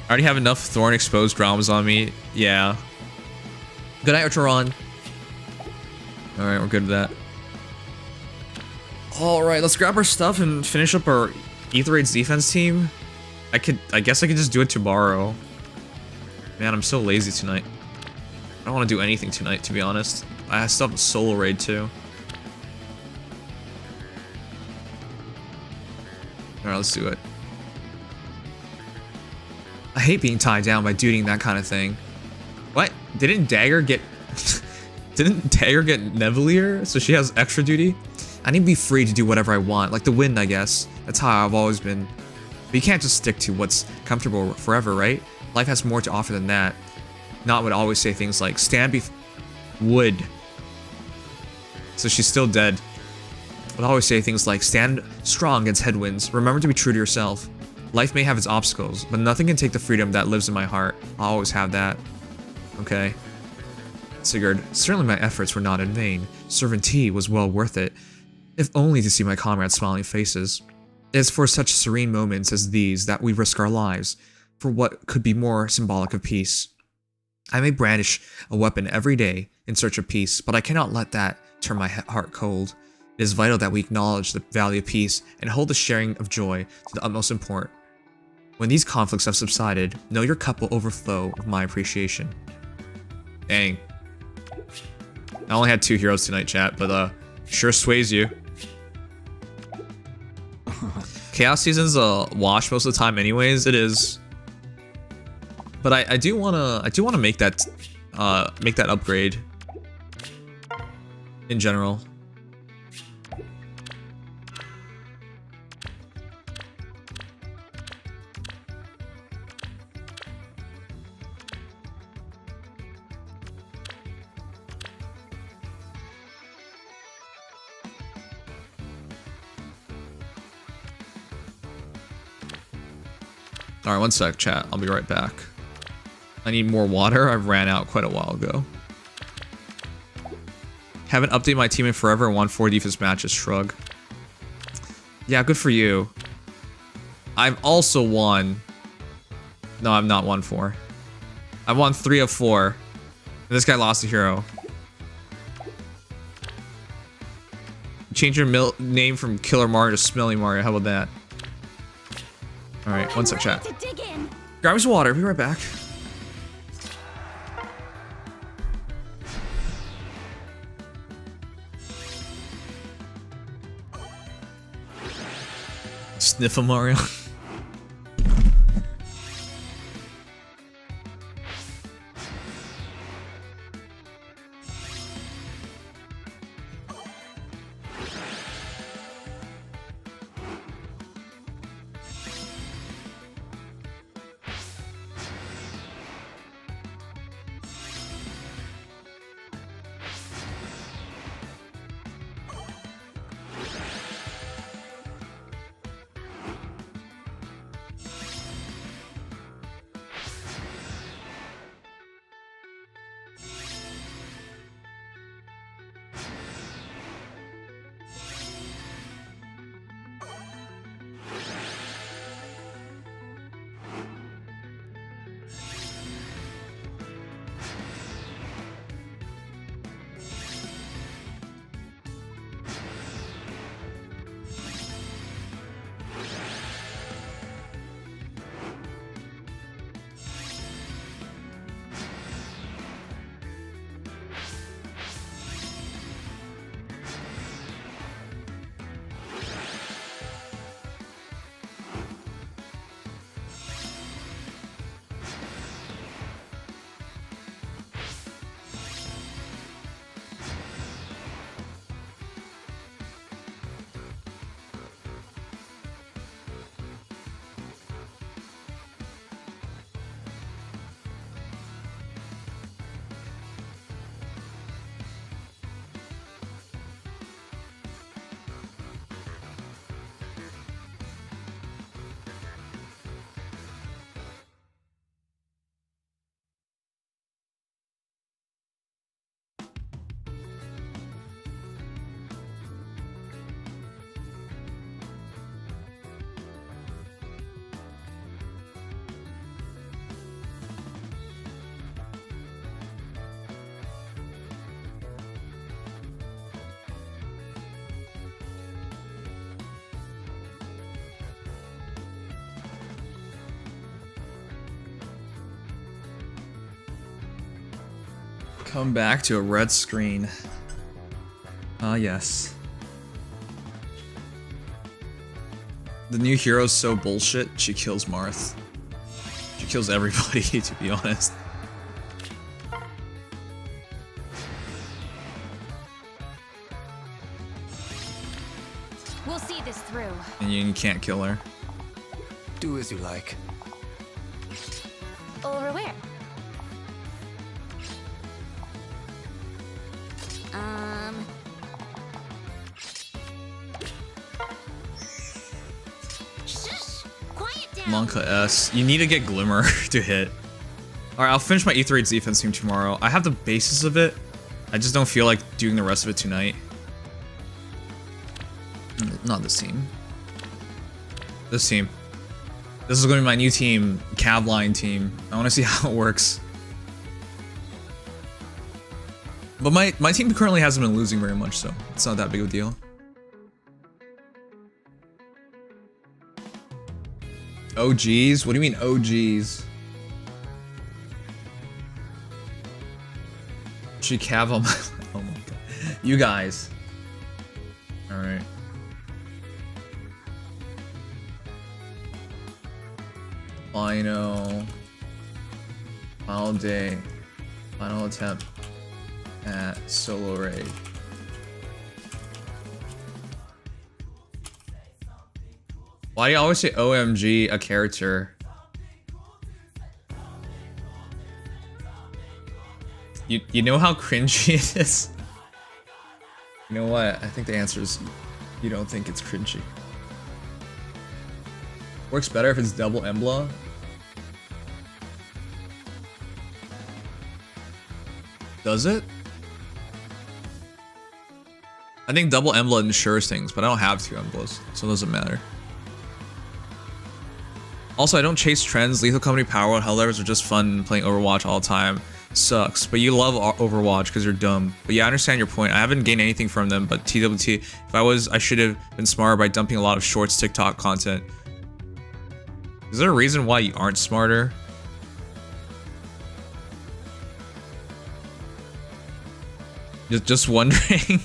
A: I already have enough Thorn exposed dramas on me. Yeah. Good night, Ultron. Alright, we're good with that. Alright, let's grab our stuff and finish up our Aether Raid's defense team. I guess I could just do it tomorrow. Man, I'm so lazy tonight. I don't want to do anything tonight, to be honest. I still have a solo raid too. Alright, let's do it. I hate being tied down by doing that kind of thing. What? Didn't Dagger get Nevelier? So she has extra duty? I need to be free to do whatever I want, like the wind, I guess. That's how I've always been. But you can't just stick to what's comfortable forever, right? Life has more to offer than that. Not would always say things like, would. So she's still dead. Would always say things like, stand strong against headwinds. Remember to be true to yourself. Life may have its obstacles, but nothing can take the freedom that lives in my heart. I'll always have that. Okay. Sigurd, certainly my efforts were not in vain. Servantee was well worth it. If only to see my comrades' smiling faces. It is for such serene moments as these that we risk our lives, for what could be more symbolic of peace. I may brandish a weapon every day in search of peace, but I cannot let that turn my heart cold. It is vital that we acknowledge the value of peace and hold the sharing of joy to the utmost important. When these conflicts have subsided, know your cup will overflow with my appreciation. Dang. I only had 2 heroes tonight, chat, but sure sways you. Chaos Season's a wash most of the time anyways, it is. But I do wanna make that upgrade in general. Alright, one sec, chat. I'll be right back. I need more water. I ran out quite a while ago. Haven't updated my team in forever and won 4 defense matches. Shrug. Yeah, good for you. I've also won... No, I've not won 4. I've won 3 of 4. And this guy lost a hero. Change your name from Killer Mario to Smelly Mario. How about that? Alright, one sec, chat. Grab me some water, be right back. Sniff a Mario. Come back to a red screen. Ah, yes. The new hero's so bullshit, she kills Marth. She kills everybody, to be honest.
B: We'll see this through.
A: And you can't kill her.
E: Do as you like.
B: Over where? Shush! Quiet down.
A: Monka S. You need to get Glimmer to hit. Alright, I'll finish my Aether defense team tomorrow. I have the basis of it. I just don't feel like doing the rest of it tonight. Not this team. This team. This is going to be my new team, Cavline team. I want to see how it works. But my team currently hasn't been losing very much, so it's not that big of a deal. OGs? What do you mean OGs? She cav on my... Oh my god. You guys. Alright. Final day. Final attempt at solo raid. Why do you always say OMG a character? You know how cringy it is? You know what? I think the answer is you don't think it's cringy. Works better if it's double Emblem. Does it? I think double Emblem ensures things, but I don't have 2 Emblems, so it doesn't matter. Also, I don't chase trends. Lethal Company Power Hell levels are just fun. Playing Overwatch all the time sucks, but you love Overwatch because you're dumb. But yeah, I understand your point. I haven't gained anything from them, but TWT, if I should have been smarter by dumping a lot of shorts TikTok content. Is there a reason why you aren't smarter? Just wondering.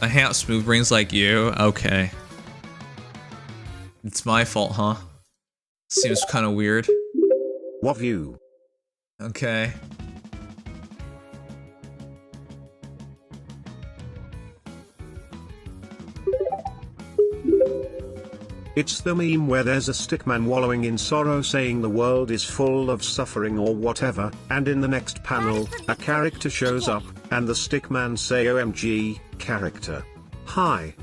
A: I hang out smooth brains like you? Okay. It's my fault, huh? Seems kind of weird.
G: What view?
A: Okay.
G: It's the meme where there's a stickman wallowing in sorrow saying the world is full of suffering or whatever, and in the next panel, a character shows up, and the stickman say OMG, character. Hi.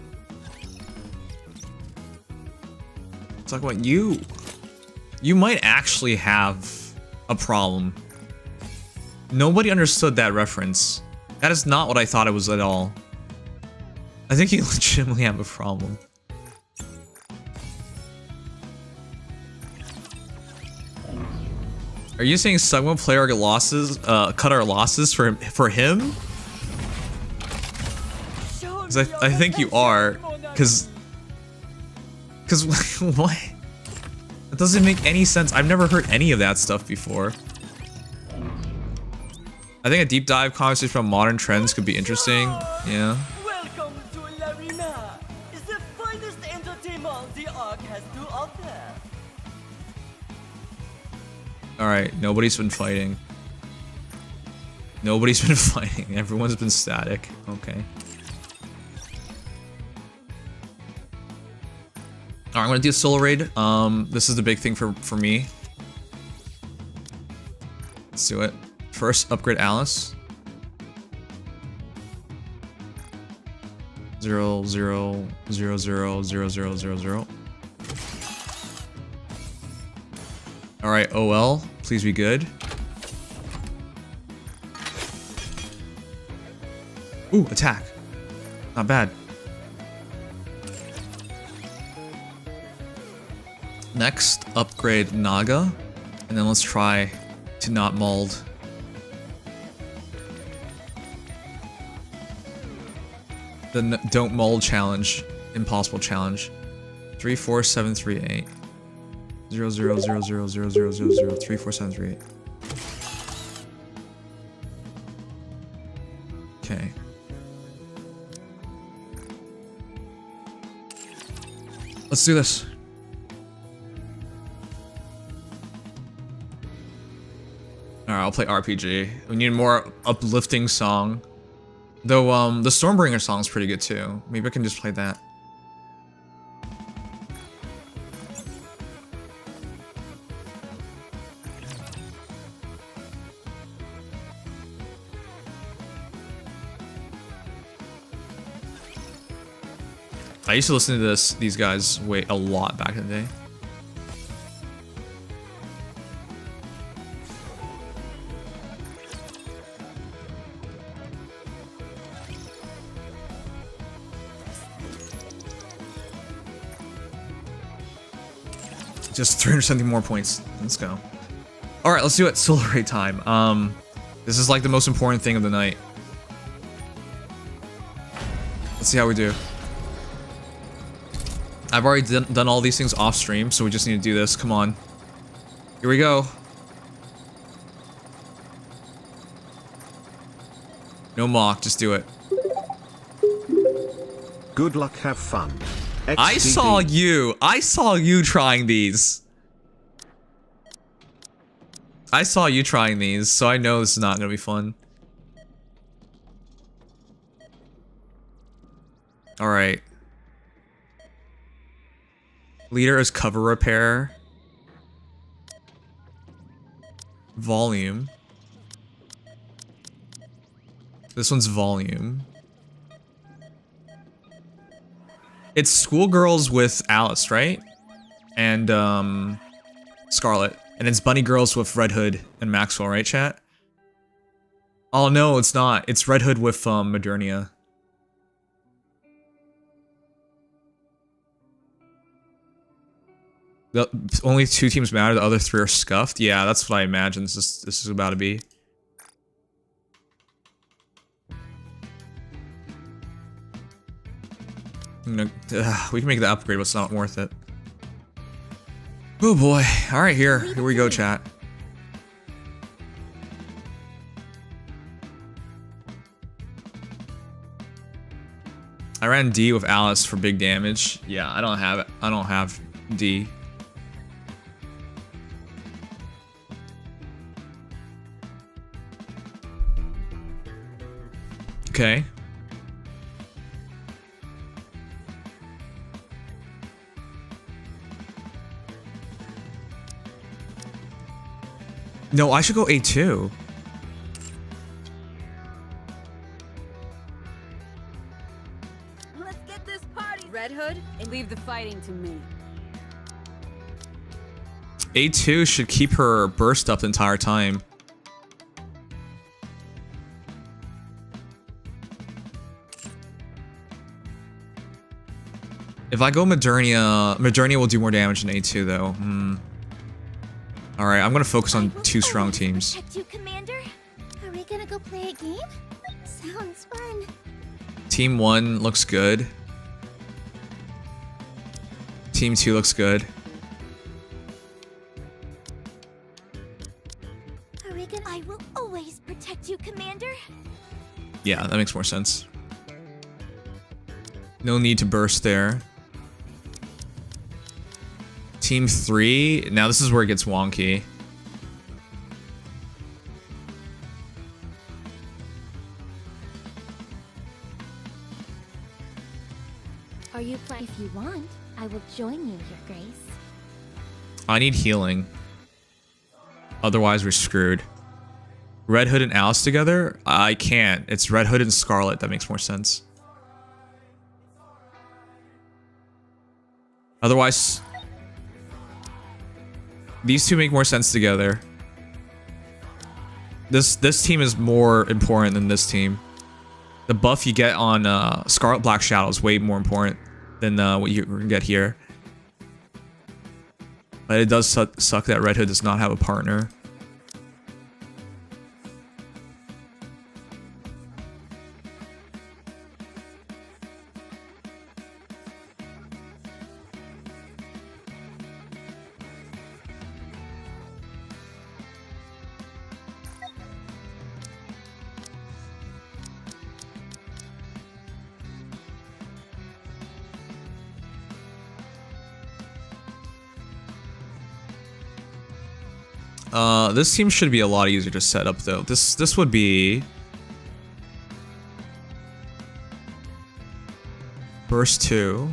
A: Talk about you. You might actually have a problem. Nobody understood that reference. That is not what I thought it was at all. I think you legitimately have a problem. Are you saying someone play our losses, cut our losses for him? Because I think you are, because what? That doesn't make any sense. I've never heard any of that stuff before. I think a deep dive conversation about modern trends could be interesting. Yeah.
L: Welcome to Larina. Is the finest entertainment the Ark has to offer.
A: Alright, nobody's been fighting. Nobody's been fighting. Everyone's been static. Okay. Alright, I'm gonna do a solo raid. This is the big thing for me. Let's do it. First, upgrade Alice. 0, 0, 0, 0, 0, 0, 0, 0. Alright, OL, please be good. Ooh, attack. Not bad. Next, upgrade Naga. And then let's try to not mold. The don't mold challenge. Impossible challenge. 3, 4, 7, 3, 8. 0, 0, 0, 0, 0, 0, 0, 0, 3, 4, 7, 3, 8. Okay. Let's do this. Alright, I'll play RPG. We need a more uplifting song. Though, the Stormbringer song's pretty good too. Maybe I can just play that. I used to listen to these guys a lot back in the day. Just 370 more points. Let's go. All right, let's do it. Solar Ray time. This is like the most important thing of the night. Let's see how we do. I've already done all these things off stream, so we just need to do this. Come on. Here we go. No mock, just do it.
G: Good luck, have fun.
A: I saw you trying these. I saw you trying these, so I know this is not gonna be fun. Alright. Leader is cover repair. Volume. This one's volume. It's schoolgirls with Alice, right? And Scarlet. And it's bunny girls with Red Hood and Maxwell, right, chat? Oh no, it's not. It's Red Hood with Modernia. The only 2 teams matter, the other 3 are scuffed. Yeah, that's what I imagine this is about to be. We can make the upgrade, but it's not worth it. Oh boy. Alright, here we go, chat. I ran D with Alice for big damage. Yeah, I don't have it. I don't have D. Okay. No, I should go A2.
M: Let's get this party, Red Hood, and leave the fighting to me.
A: A2 should keep her burst up the entire time. If I go Modernia will do more damage than A2 though. Alright, I'm gonna focus on 2 strong teams.
F: Protect you, Commander. Are we gonna go play a game? Sounds fun.
A: Team 1 looks good. Team 2 looks good.
F: Are we gonna? I will always protect you, Commander.
A: Yeah, that makes more sense. No need to burst there. Team 3, now this is where it gets wonky.
F: Are you playing? If you want, I will join you, Your Grace.
A: I need healing. Otherwise, we're screwed. Red Hood and Alice together? I can't. It's Red Hood and Scarlet that makes more sense. Otherwise, these 2 make more sense together. This team is more important than this team. The buff you get on Scarlet Black Shadow is way more important than what you can get here. But it does suck that Red Hood does not have a partner. This team should be a lot easier to set up though. This would be Burst 2.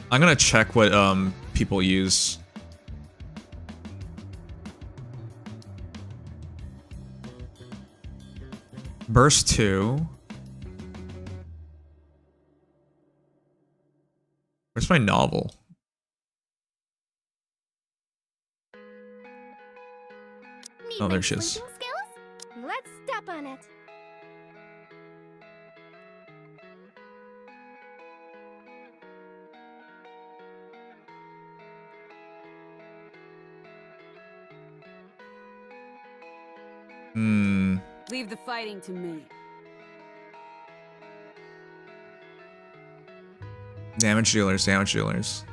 A: I'm gonna check what people use. Burst 2. Where's my novel? Oh, there she is.
F: Let's step on it.
M: Leave the fighting to me.
A: Damage dealers, damage dealers.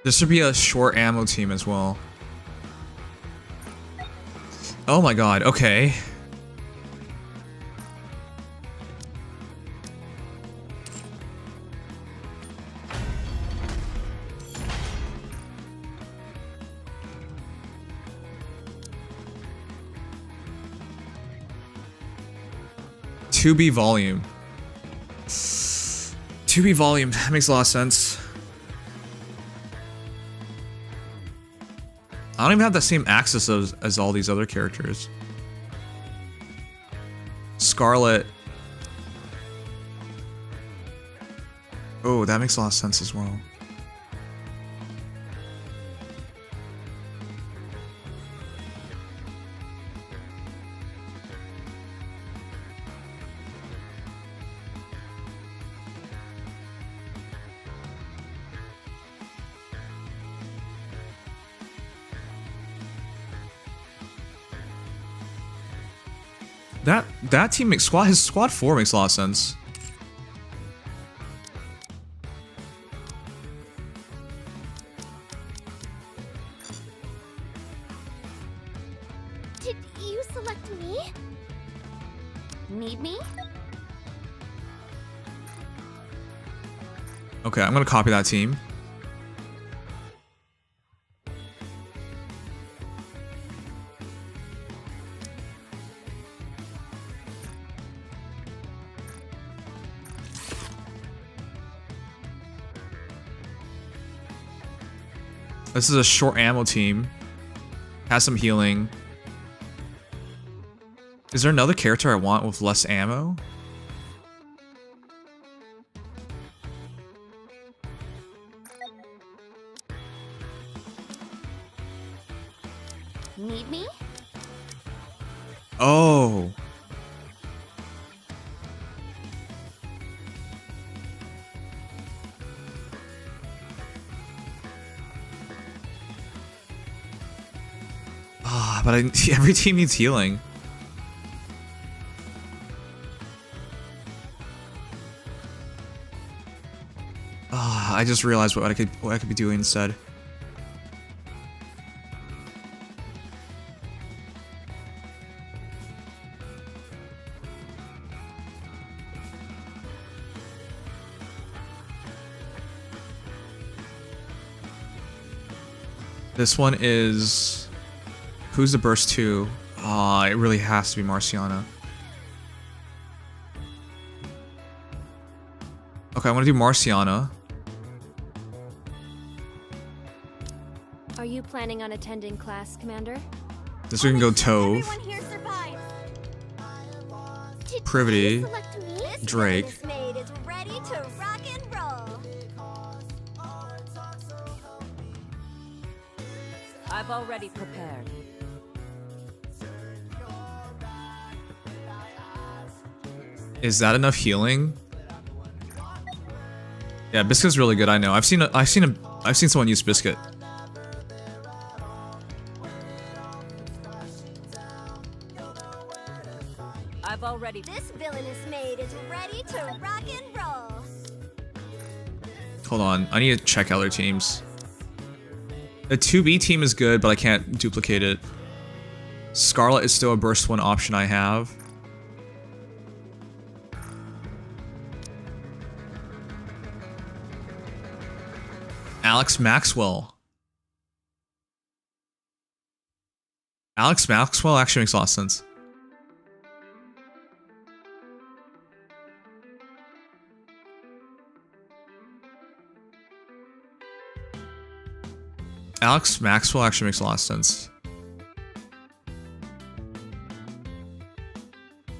A: This should be a short ammo team as well. Oh my god, okay. "2B volume." 2B volume, that makes a lot of sense. I don't even have the same access as all these other characters. Scarlet. Oh, that makes a lot of sense as well. That team makes his squad 4 makes a lot of sense.
D: Did you select me? Need me?
A: Okay, I'm gonna copy that team. This is a short ammo team. Has some healing. Is there another character I want with less ammo?
D: Need me?
A: Oh. But every team needs healing. I just realized what I could be doing instead. This one is... Who's the burst 2? It really has to be Marciana. Okay, I'm gonna do Marciana.
B: Are you planning on attending class, Commander?
A: This one can go Tove. Privity. Drake.
D: This maid is ready to rock and roll.
M: I've already prepared.
A: Is that enough healing? Yeah, Biscuit's really good. I know. I've seen someone use Biscuit.
M: I've already.
D: This villainous maid is ready to rock and roll.
A: Hold on, I need to check other teams. The 2B team is good, but I can't duplicate it. Scarlet is still a burst 1 option I have. Alex Maxwell. Alex Maxwell actually makes a lot of sense. Alex Maxwell actually makes a lot of sense.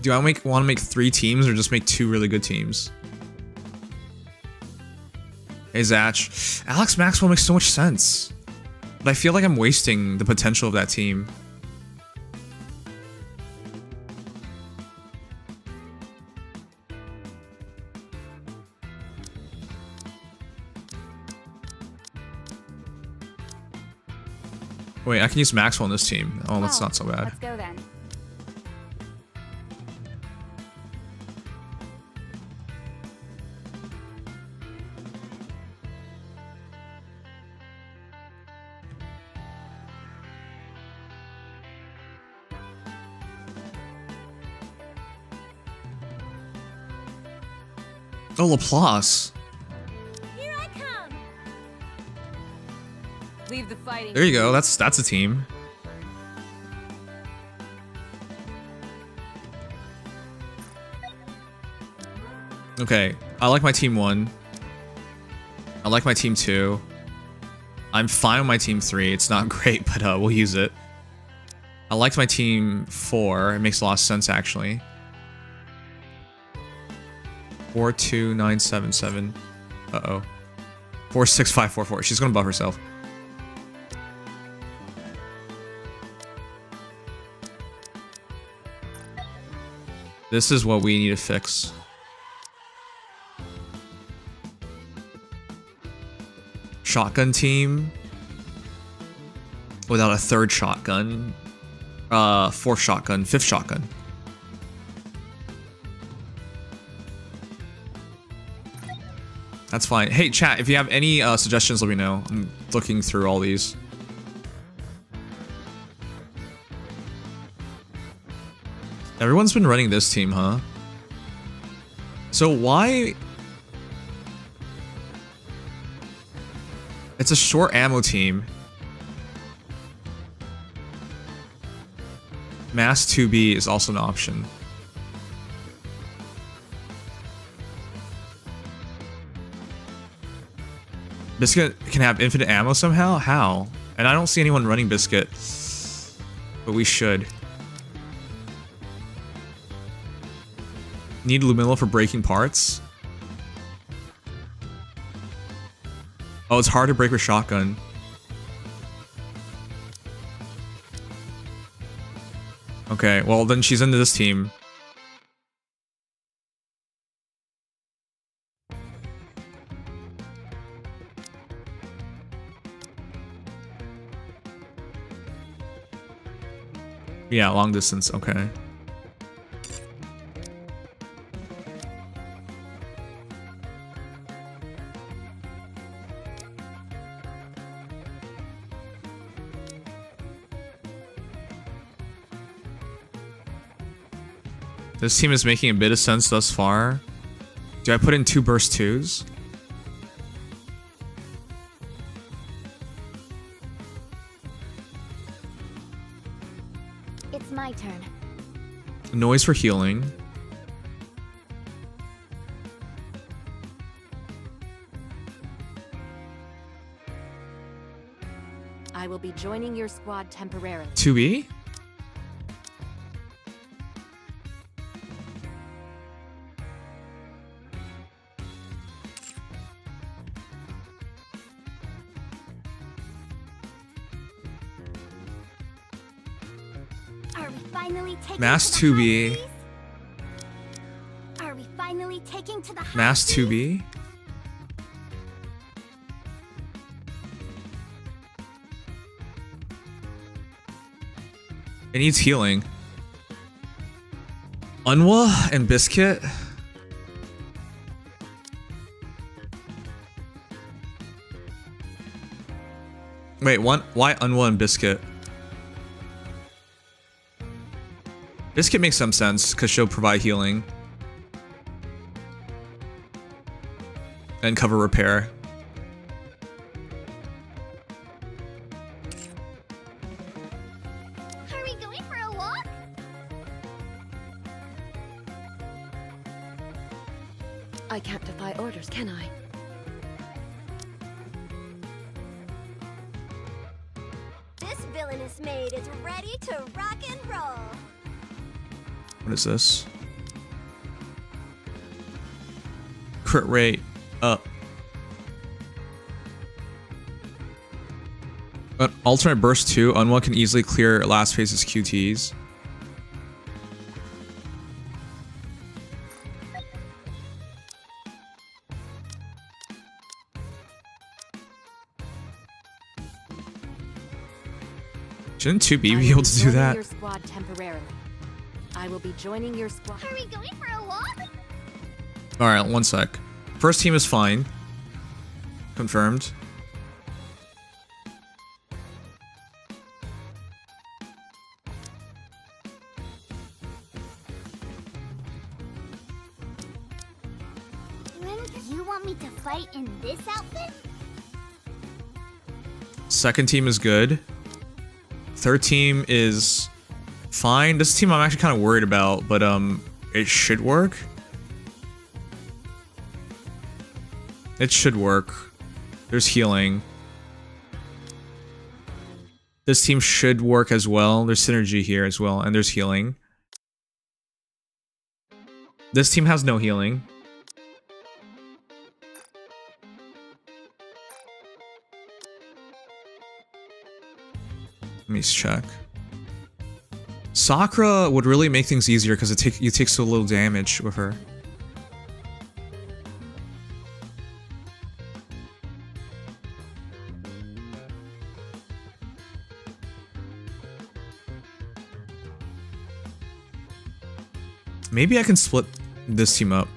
A: Do I want to make 3 teams or just make 2 really good teams? Hey Zach, Alex Maxwell makes so much sense, but I feel like I'm wasting the potential of that team. Wait, I can use Maxwell on this team. Oh, that's not so bad.
B: Let's go then.
A: Oh, Laplace.
B: Here I come.
M: Leave the fighting.
A: There you go. That's a team. Okay, I like my team 1. I like my team 2. I'm fine with my team 3. It's not great, but we'll use it. I liked my team 4. It makes a lot of sense, actually. 42977. Uh-oh. 46544. She's gonna buff herself. This is what we need to fix. Shotgun team without a 3rd shotgun. 4th shotgun, 5th shotgun. That's fine. Hey, chat, if you have any suggestions, let me know. I'm looking through all these. Everyone's been running this team, huh? So why... It's a short ammo team. Mass 2B is also an option. Biscuit can have infinite ammo somehow? How? And I don't see anyone running Biscuit. But we should. Need Lumilla for breaking parts? Oh, it's hard to break with shotgun. Okay, well then she's into this team. Yeah, long distance, okay. This team is making a bit of sense thus far. Do I put in 2 burst 2s?
B: It's my turn.
A: Noise for healing.
M: I will be joining your squad temporarily.
A: 2E?
B: Are we finally taking
A: Mass
B: to the
A: 2B.
B: high seas? Are we finally taking to the high
A: Mass
B: seas?
A: 2B. It needs healing. Unwa and Biscuit. Wait, why Unwa and Biscuit? Biscuit makes some sense because she'll provide healing and cover repair.
B: Are we going for a walk?
M: I can't defy orders, can I?
B: This villainous maid is ready to rock and roll.
A: What is this? Crit rate up. Alternate burst 2. Unwa can easily clear last phase's QTs. Shouldn't 2B be able to do that?
M: Your squad temporarily. I will be joining your squad.
D: Are we going for a walk?
A: Alright, one sec. First team is fine. Confirmed.
D: You want me to fight in this outfit?
A: Second team is good. Third team is fine. This team I'm actually kind of worried about, but it should work. It should work. There's healing. This team should work as well. There's synergy here as well, and there's healing. This team has no healing. Let me check. Sakura would really make things easier because you take so little damage with her. Maybe I can split this team up.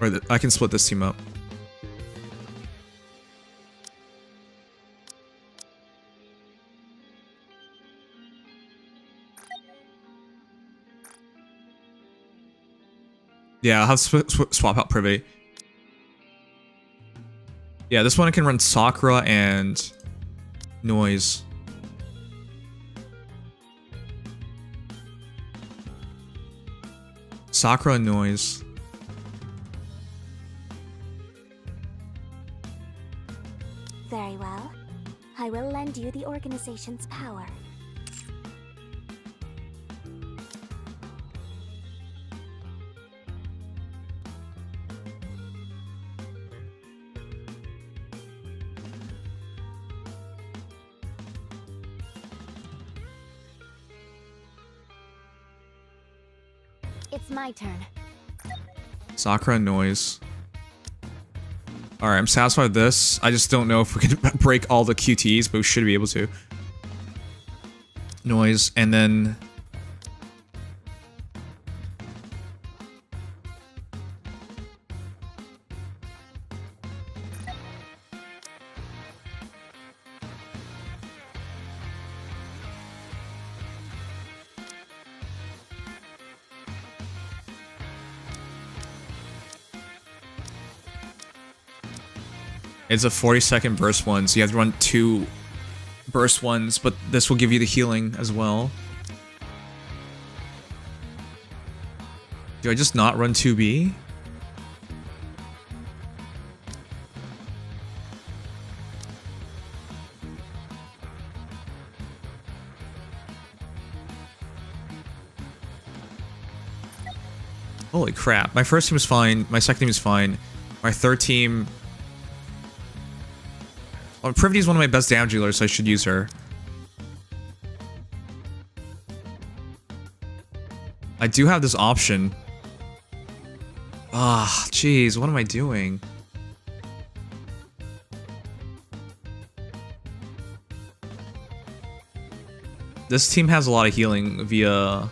A: Or I can split this team up. Yeah, I'll have swap out Privy. Yeah, this one I can run Sakura and Noise. Sakura and Noise.
F: Very well. I will lend you the organization's power.
B: It's my turn.
A: Sakura and Noise. Alright, I'm satisfied with this. I just don't know if we can break all the QTs, but we should be able to. Noise, and then... It's a 40-second burst one, so you have to run 2 burst ones, but this will give you the healing as well. Do I just not run 2B? Holy crap. My first team is fine. My second team is fine. My third team... Well, Privity is one of my best damage dealers, so I should use her. I do have this option. Ah, jeez, what am I doing? This team has a lot of healing via...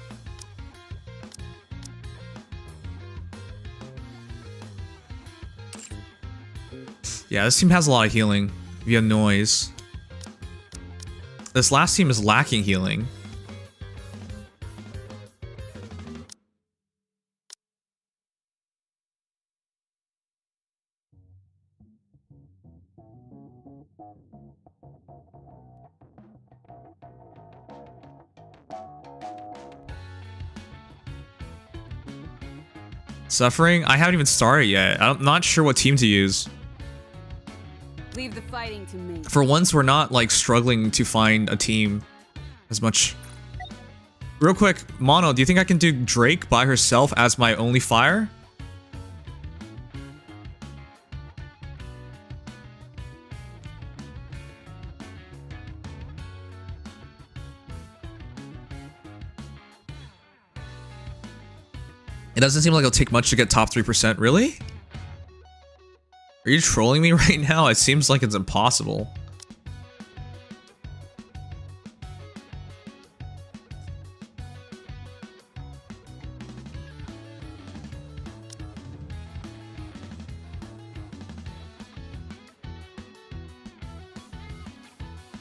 A: Yeah, this team has a lot of healing via Noise. This last team is lacking healing. Suffering? I haven't even started yet. I'm not sure what team to use.
M: Leave the fighting to me.
A: For once, we're not like struggling to find a team as much. Real quick, Mono, do you think I can do Drake by herself as my only fire? It doesn't seem like it'll take much to get top 3%, really? Are you trolling me right now? It seems like it's impossible.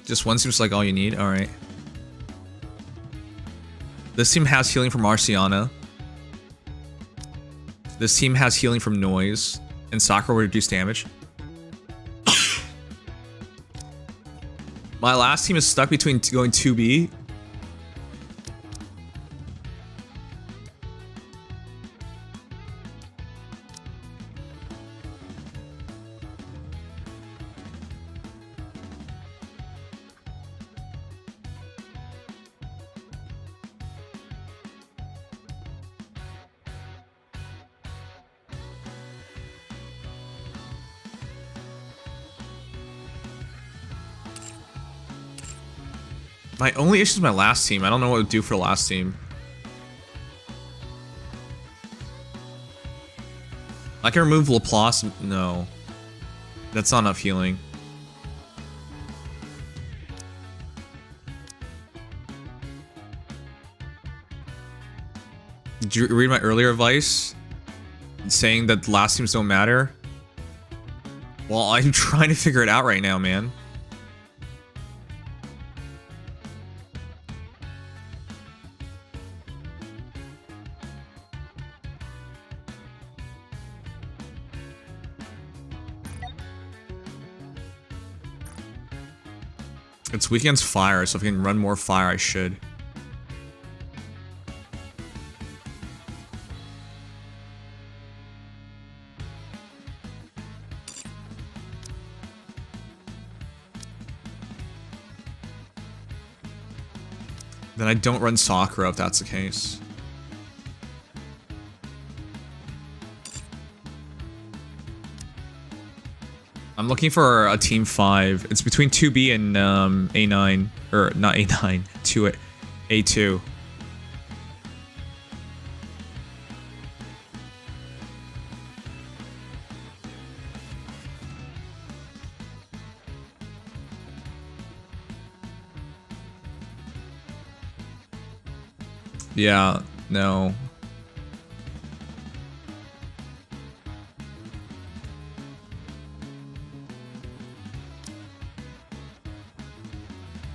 A: Just one seems like all you need. All right. This team has healing from Marciana. This team has healing from noise, and Sakura will reduce damage. My last team is stuck between going 2B. My only issue is my last team. I don't know what to do for the last team. I can remove Laplace. No. That's not enough healing. Did you read my earlier advice? Saying that last teams don't matter? Well, I'm trying to figure it out right now, man. It's weak against fire, so if I can run more fire, I should. Then I don't run Sakura if that's the case. I'm looking for a team 5. It's between 2B and A9. Or not A9, 2A2. Yeah, no.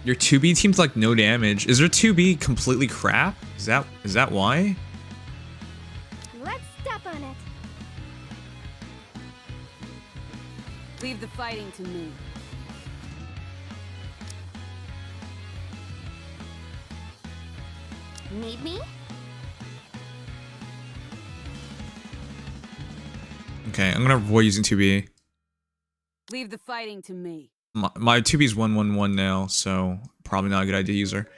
A: Your 2B team's like no damage. Is their 2B completely crap? Is that why?
D: Let's step on it.
M: Leave the fighting to me.
D: Need me?
A: Okay, I'm gonna avoid using 2B.
M: Leave the fighting to me.
A: My 2B's 111 now, so probably not a good idea to use her.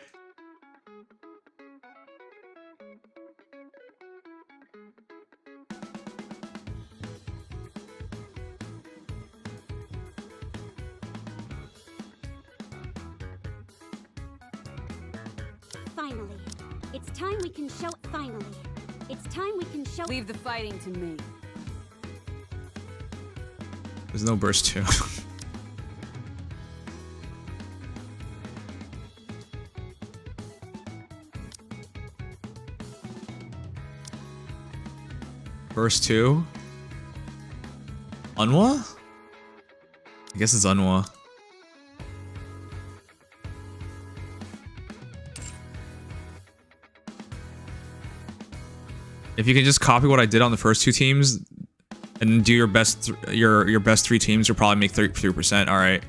F: Finally. It's time we can show. Finally. It's time we can show.
M: Leave the fighting to me.
A: There's no burst 2. Burst 2? Unwa? I guess it's Unwa. If you can just copy what I did on the first 2 teams and do your best your best 3 teams, you'll probably make 33%. All right.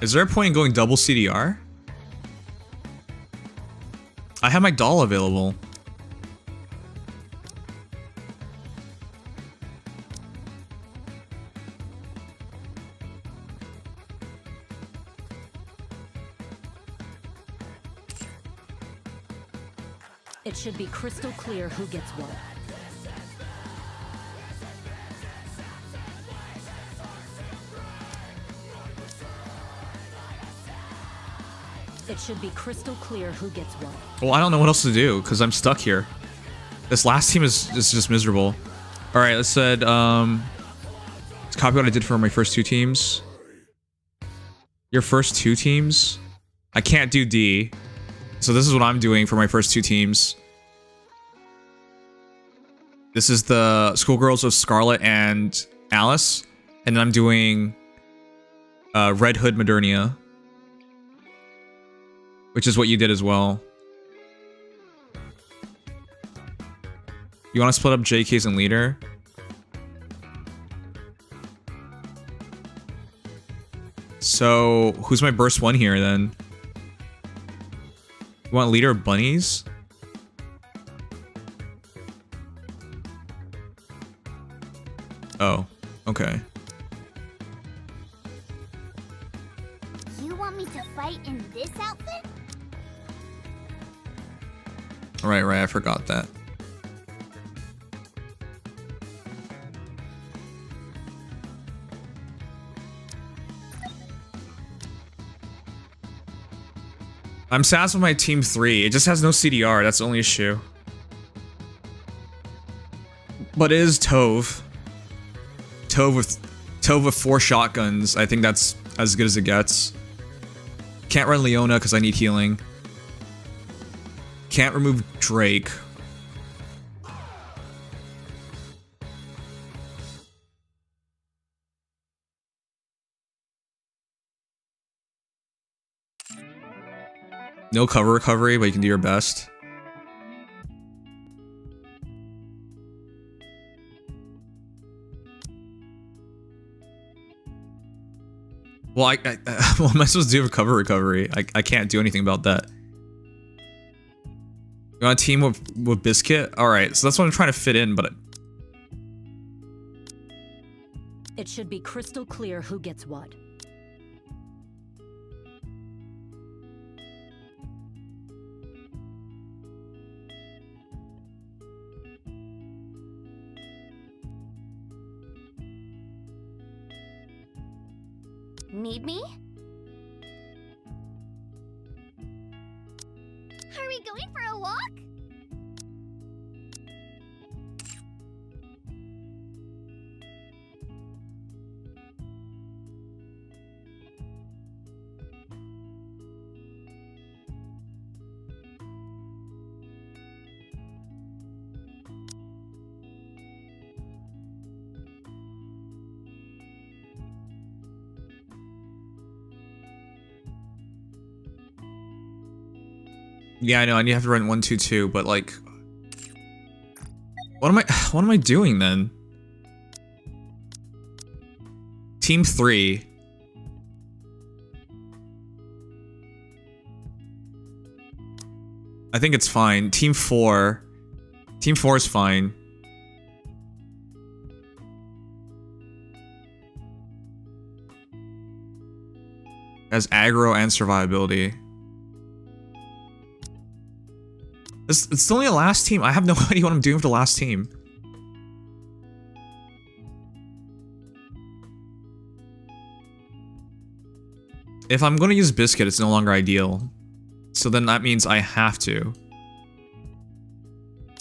A: Is there a point in going double CDR? I have my doll available.
B: It should be crystal clear who gets what. It should be crystal clear who gets what.
A: Well, I don't know what else to do because I'm stuck here. This last team is just miserable. All right, let's copy what I did for my first 2 teams. Your first 2 teams. I can't do D. So this is what I'm doing for my first two teams. This is the Schoolgirls of Scarlet and Alice. And then I'm doing Red Hood Modernia. Which is what you did as well. You want to split up JKs and leader? So, who's my burst one here then? You want leader bunnies? Oh, okay.
D: You want me to fight in this outfit?
A: Right, I forgot that. I'm sass with my team 3. It just has no CDR. That's the only issue. But it is Tove. Tove with 4 shotguns. I think that's as good as it gets. Can't run Leona because I need healing. Can't remove Drake. No cover recovery, but you can do your best. Well, what am I supposed to do with cover recovery? I can't do anything about that. You want a team with Biscuit? Alright, so that's what I'm trying to fit in, but...
B: It should be crystal clear who gets what.
D: Need me? Are we going for a walk?
A: Yeah, I know, I need to have to run 1-2-2, but like... What am I doing then? Team 3. I think it's fine. Team 4. Team 4 is fine. As aggro and survivability. It's only a last team. I have no idea what I'm doing for the last team. If I'm going to use Biscuit, it's no longer ideal. So then that means I have to.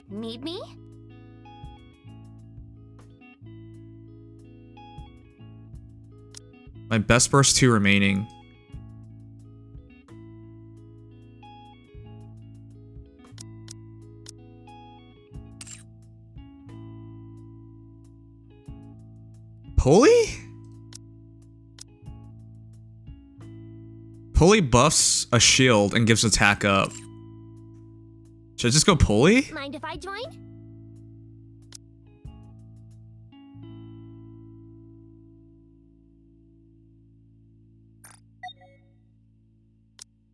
D: Need me?
A: My best burst 2 remaining. Pulley? Pulley buffs a shield and gives attack up. Should I just go Pulley?
D: Mind if I join?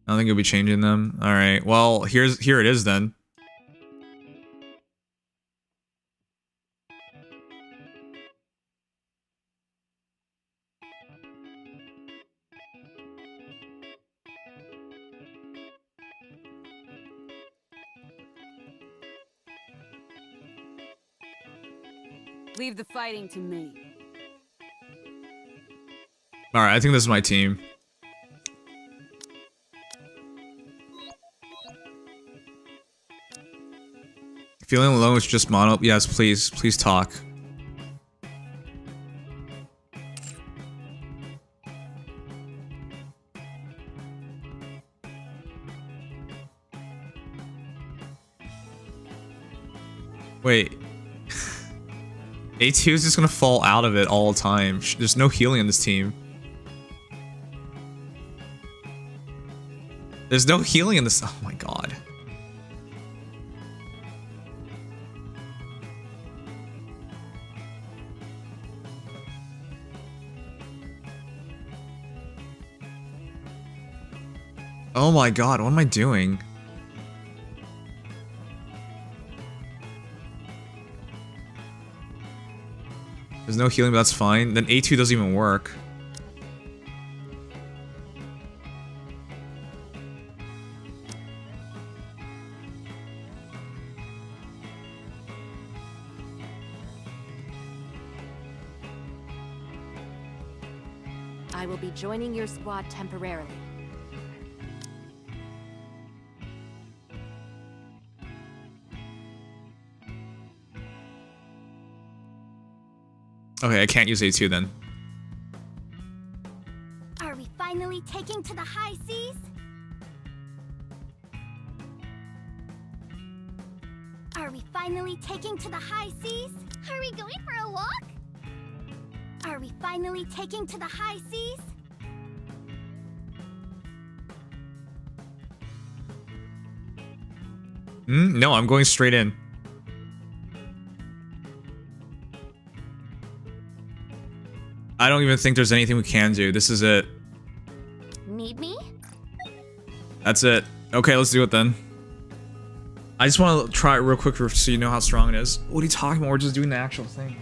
A: I don't think you'll be changing them. Alright, well, here it is then.
M: Leave the fighting to me.
A: Alright, I think this is my team. Feeling alone with just mono? Yes, please. Please talk. Wait. A2 is just gonna fall out of it all the time. There's no healing in this team. There's no healing in this. Oh my god. Oh my god, what am I doing? There's no healing, but that's fine. Then A2 doesn't even work.
M: I will be joining your squad temporarily.
A: Okay, I can't use A2 then.
F: Are we finally taking to the high seas? Are we finally taking to the high seas?
D: Are we going for a walk?
F: Are we finally taking to the high seas?
A: No, I'm going straight in. I don't even think there's anything we can do. This is it.
F: Need me?
A: That's it. Okay, let's do it then. I just want to try it real quick so you know how strong it is. What are you talking about? We're just doing the actual thing.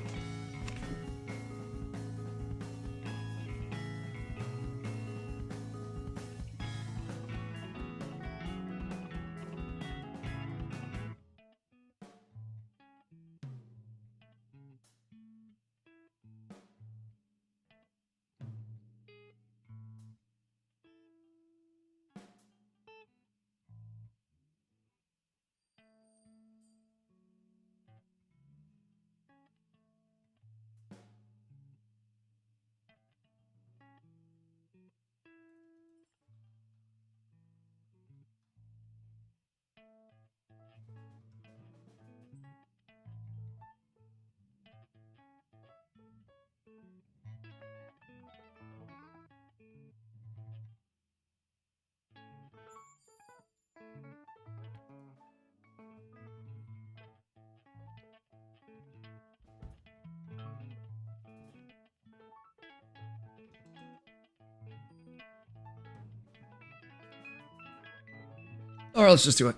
A: Alright, let's just do it.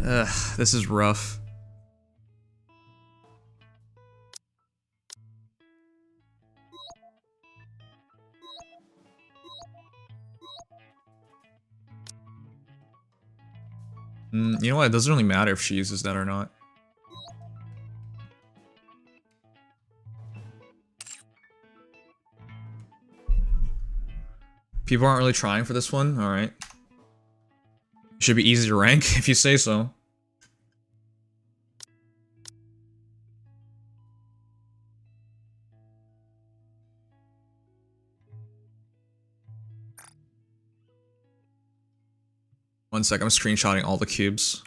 A: Ugh, this is rough. You know what? It doesn't really matter if she uses that or not. People aren't really trying for this one? Alright. Should be easy to rank, if you say so. One sec, I'm screenshotting all the cubes.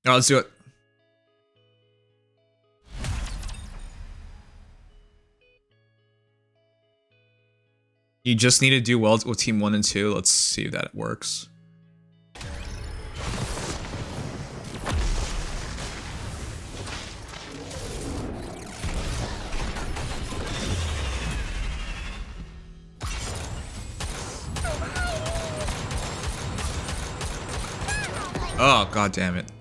A: Alright, let's do it. You just need to do well with team 1 and 2. Let's see if that works. Oh, god damn it.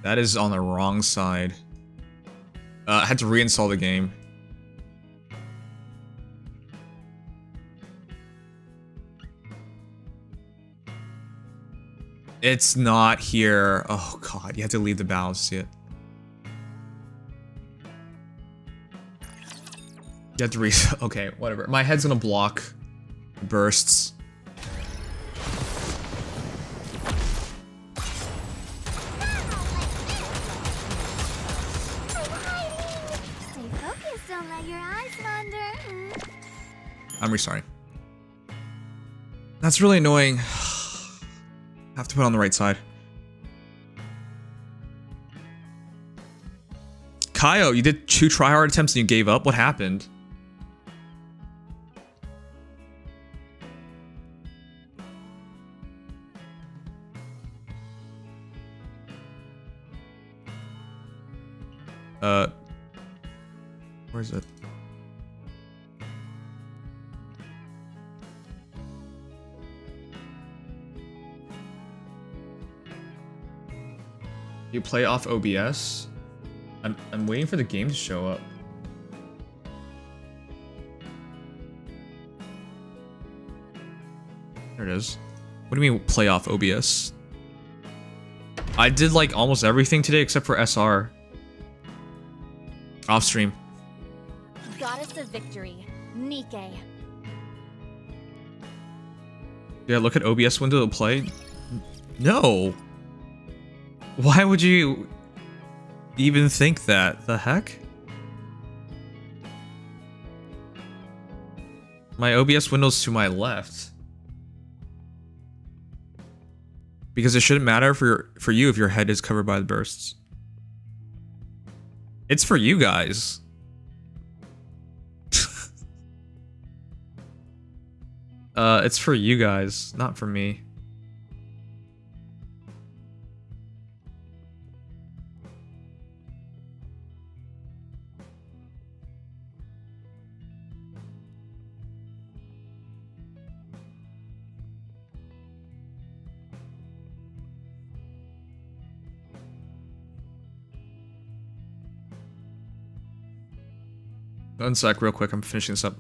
A: That is on the wrong side. I had to reinstall the game. It's not here. Oh god, you have to leave the battle to see it. You have to reset. Okay, whatever. My head's gonna block bursts.
D: Stay focused, don't let your eyes wander.
A: I'm restarting. That's really annoying. Have to put it on the right side. Kaio, you did 2 tryhard attempts and you gave up? What happened? Where is it? You play off OBS? I'm waiting for the game to show up. There it is. What do you mean play off OBS? I did like almost everything today except for SR. Off stream.
B: Goddess of Victory, Nikke.
A: Yeah, look at OBS window to play. No. Why would you even think that? The heck? My OBS window's to my left. Because it shouldn't matter for you if your head is covered by the bursts. It's for you guys. It's for you guys, not for me. One sec, real quick, I'm finishing this up.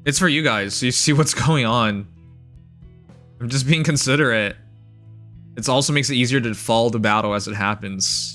A: It's for you guys, so you see what's going on. I'm just being considerate. It also makes it easier to follow the battle as it happens.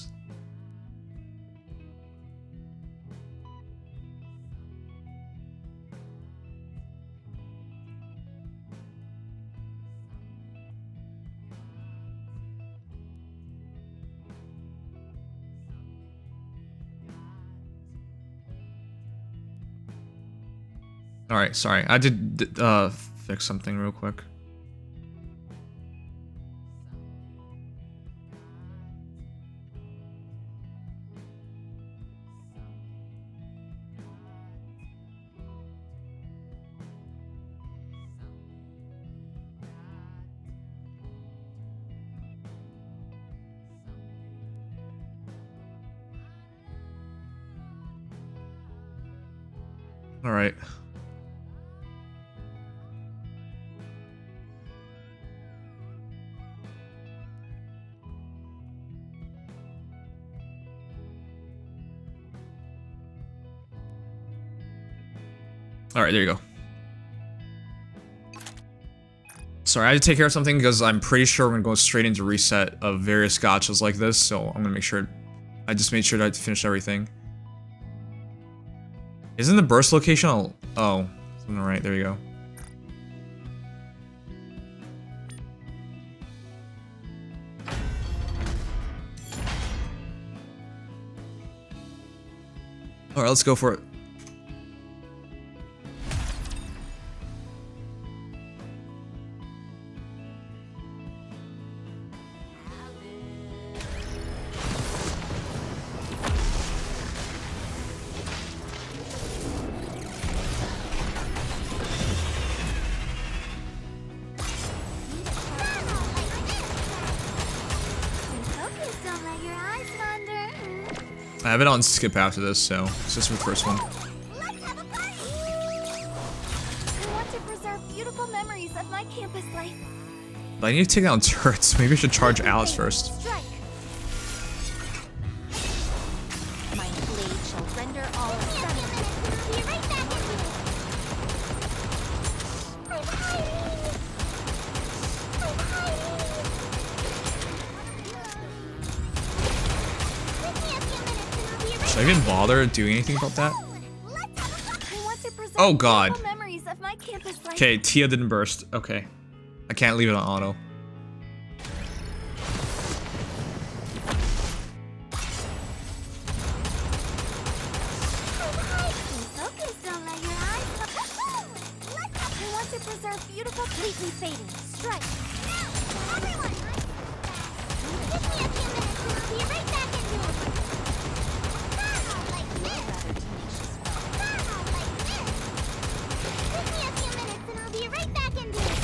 A: Alright, sorry. I did fix something real quick. Alright. Alright, there you go. Sorry, I had to take care of something because I'm pretty sure we're gonna go straight into reset of various gachas like this, so I'm gonna make sure. I just made sure that I finished everything. Isn't the burst location all... Oh, it's on the right, there you go. Alright, let's go for it. I have it on skip after this, so it's just the first one.
D: I want to preserve beautiful memories of my campus life.
A: But I need to take down turrets. Maybe I should charge Alice first.
D: Strike. My blade shall render all Be right back. I'm hiding.
A: Should I even bother doing anything about that? Oh god.
B: Memories of my campus life.
A: Okay, Tia didn't burst. Okay. I can't leave it on auto.
B: Focus, don't let your eyes we want to preserve beautiful, completely fading. Strike. Everyone! Give me a few minutes and I'll be right back into it. Like this. Like this. Give me a few minutes and I'll be right back into it.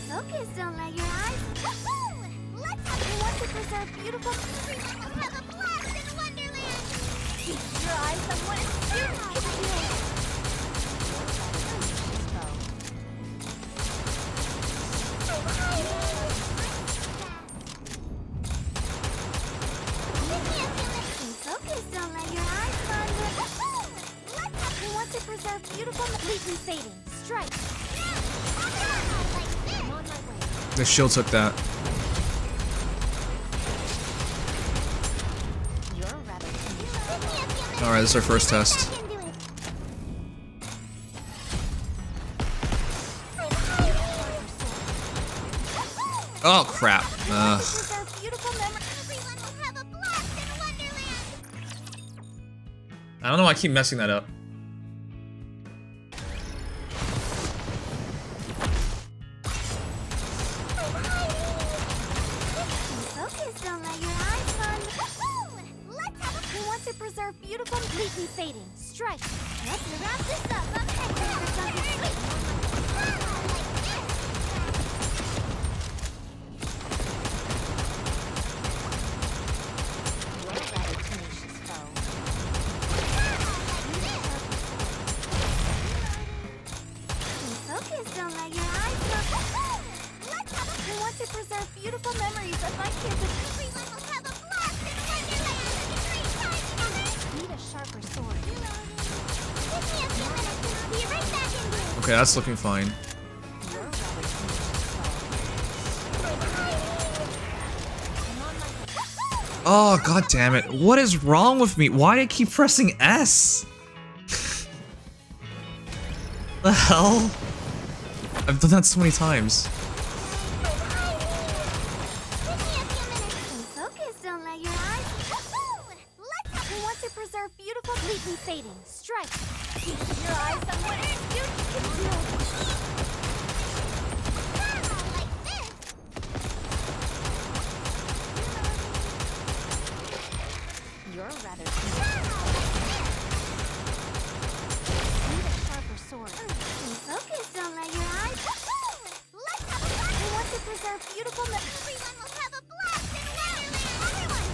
B: Focus, don't let your eyes. We want to preserve beautiful. Everyone will have a blast in Wonderland. Keep your eyes on what is beautiful. Focus, don't let your eyes wander. We want to preserve beautiful, completely fading. Strike.
A: The shield took that. Alright, this is our first test. Oh crap. I don't know why I keep messing that up.
B: Focus, don't let your eyes wander. We want to preserve beautiful, completely fading. Strike. Let's wrap this up. I'm heading for something sweet. Focus, don't let your eyes wander. We want to preserve beautiful memories of my campus. Everyone will have a blast in Wonderland. Need a sharper sword. Give me a few minutes and I'll be right back in here.
A: Okay, that's looking fine. Oh god damn it. What is wrong with me? Why do I keep pressing S? The hell? I've done that so many times.
B: Focus, don't let your eyes. We want to preserve beautiful, completely fading. Strike. Keep your eyes on what it is you can do. Like this. You're rather need a sharper sword. Focus, don't let your eyes. We want to preserve beautiful. Everyone will have a blast in Wonderland. Everyone,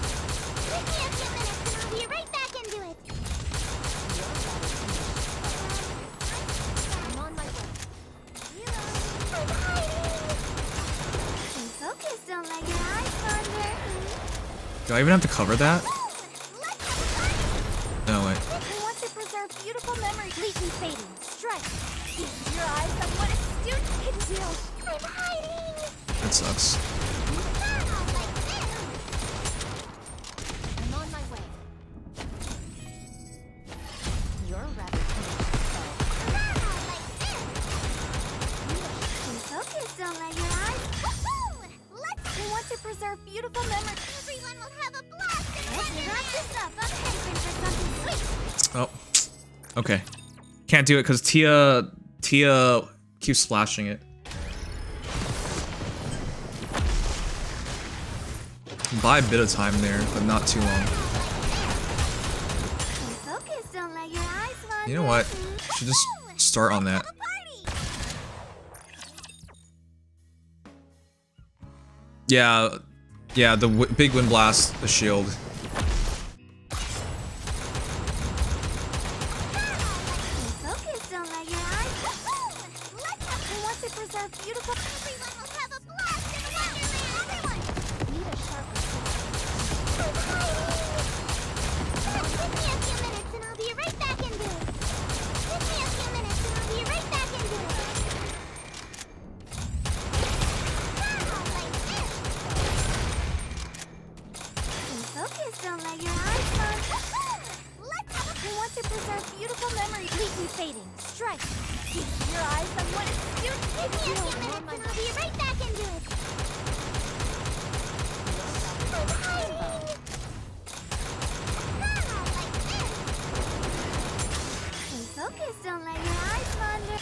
B: give me a few minutes and I'll be right back into it. I'm on my way. Focus, don't let your eyes wander.
A: Do I even have to cover that? No, wait.
B: We want to preserve beautiful memories, completely fading. Strike. Keep your eyes on what a student can do. I'm hiding.
A: That sucks.
B: I'm on my way. You're rather focus, don't let your eyes. We want to preserve beautiful memories. Everyone will have a blast. Let's wrap this up. I'm heading for something sweet.
A: Oh. Okay. Can't do it because Tia keeps splashing it. Buy a bit of time there, but not too long.
B: Focus, don't let your eyes wander.
A: You know what? Should just start on that. Yeah, the big wind blast, the shield.
B: Focus, don't let your eyes. We want to preserve beautiful. Everyone will have a blast in Wonderland. Everyone, need a sharper sword. Give me a few minutes and I'll be right back into it. Give me a few minutes and I'll be right back into it. Focus, don't let your eyes wander. fading. Strike. Keep your eyes on what is soon. Give me a few minutes and I'll be right back into it. Stay focused, don't let your eyes wander.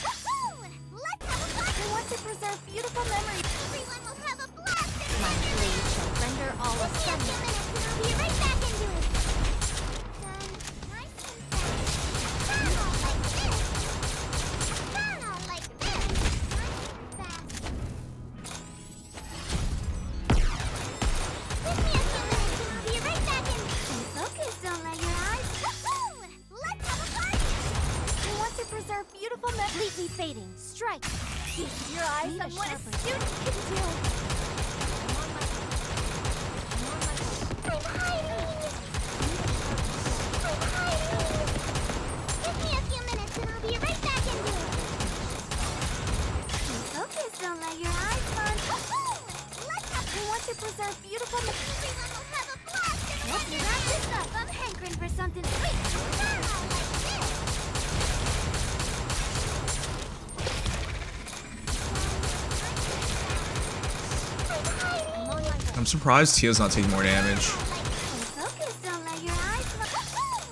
B: Let's have a blast! I want to preserve beautiful memories. Everyone will have a blast!
D: My blade shall render all
B: Give me a few
D: asunder.
B: minutes and I'll be right back into it. Done. Nice and fast. Turn on like this. Turn on like this. Nice and fast. Give me a few minutes and I'll be right back in. Stay focused, don't let your eyes. Let's have a party! I want to preserve beautiful completely fading. Strike. Keep your eyes on what a student can do. I'm hiding. I'm hiding. Give me a few minutes and I'll be right back into it. Stay focused, don't let your eyes wander. Let's have. I want to preserve beautiful. Everyone will have a blast. Let's wrap this up. I'm hankering for something sweet. Turn on like this.
A: I'm surprised Tia's not taking more damage.
B: Focus, don't let your eyes let's have.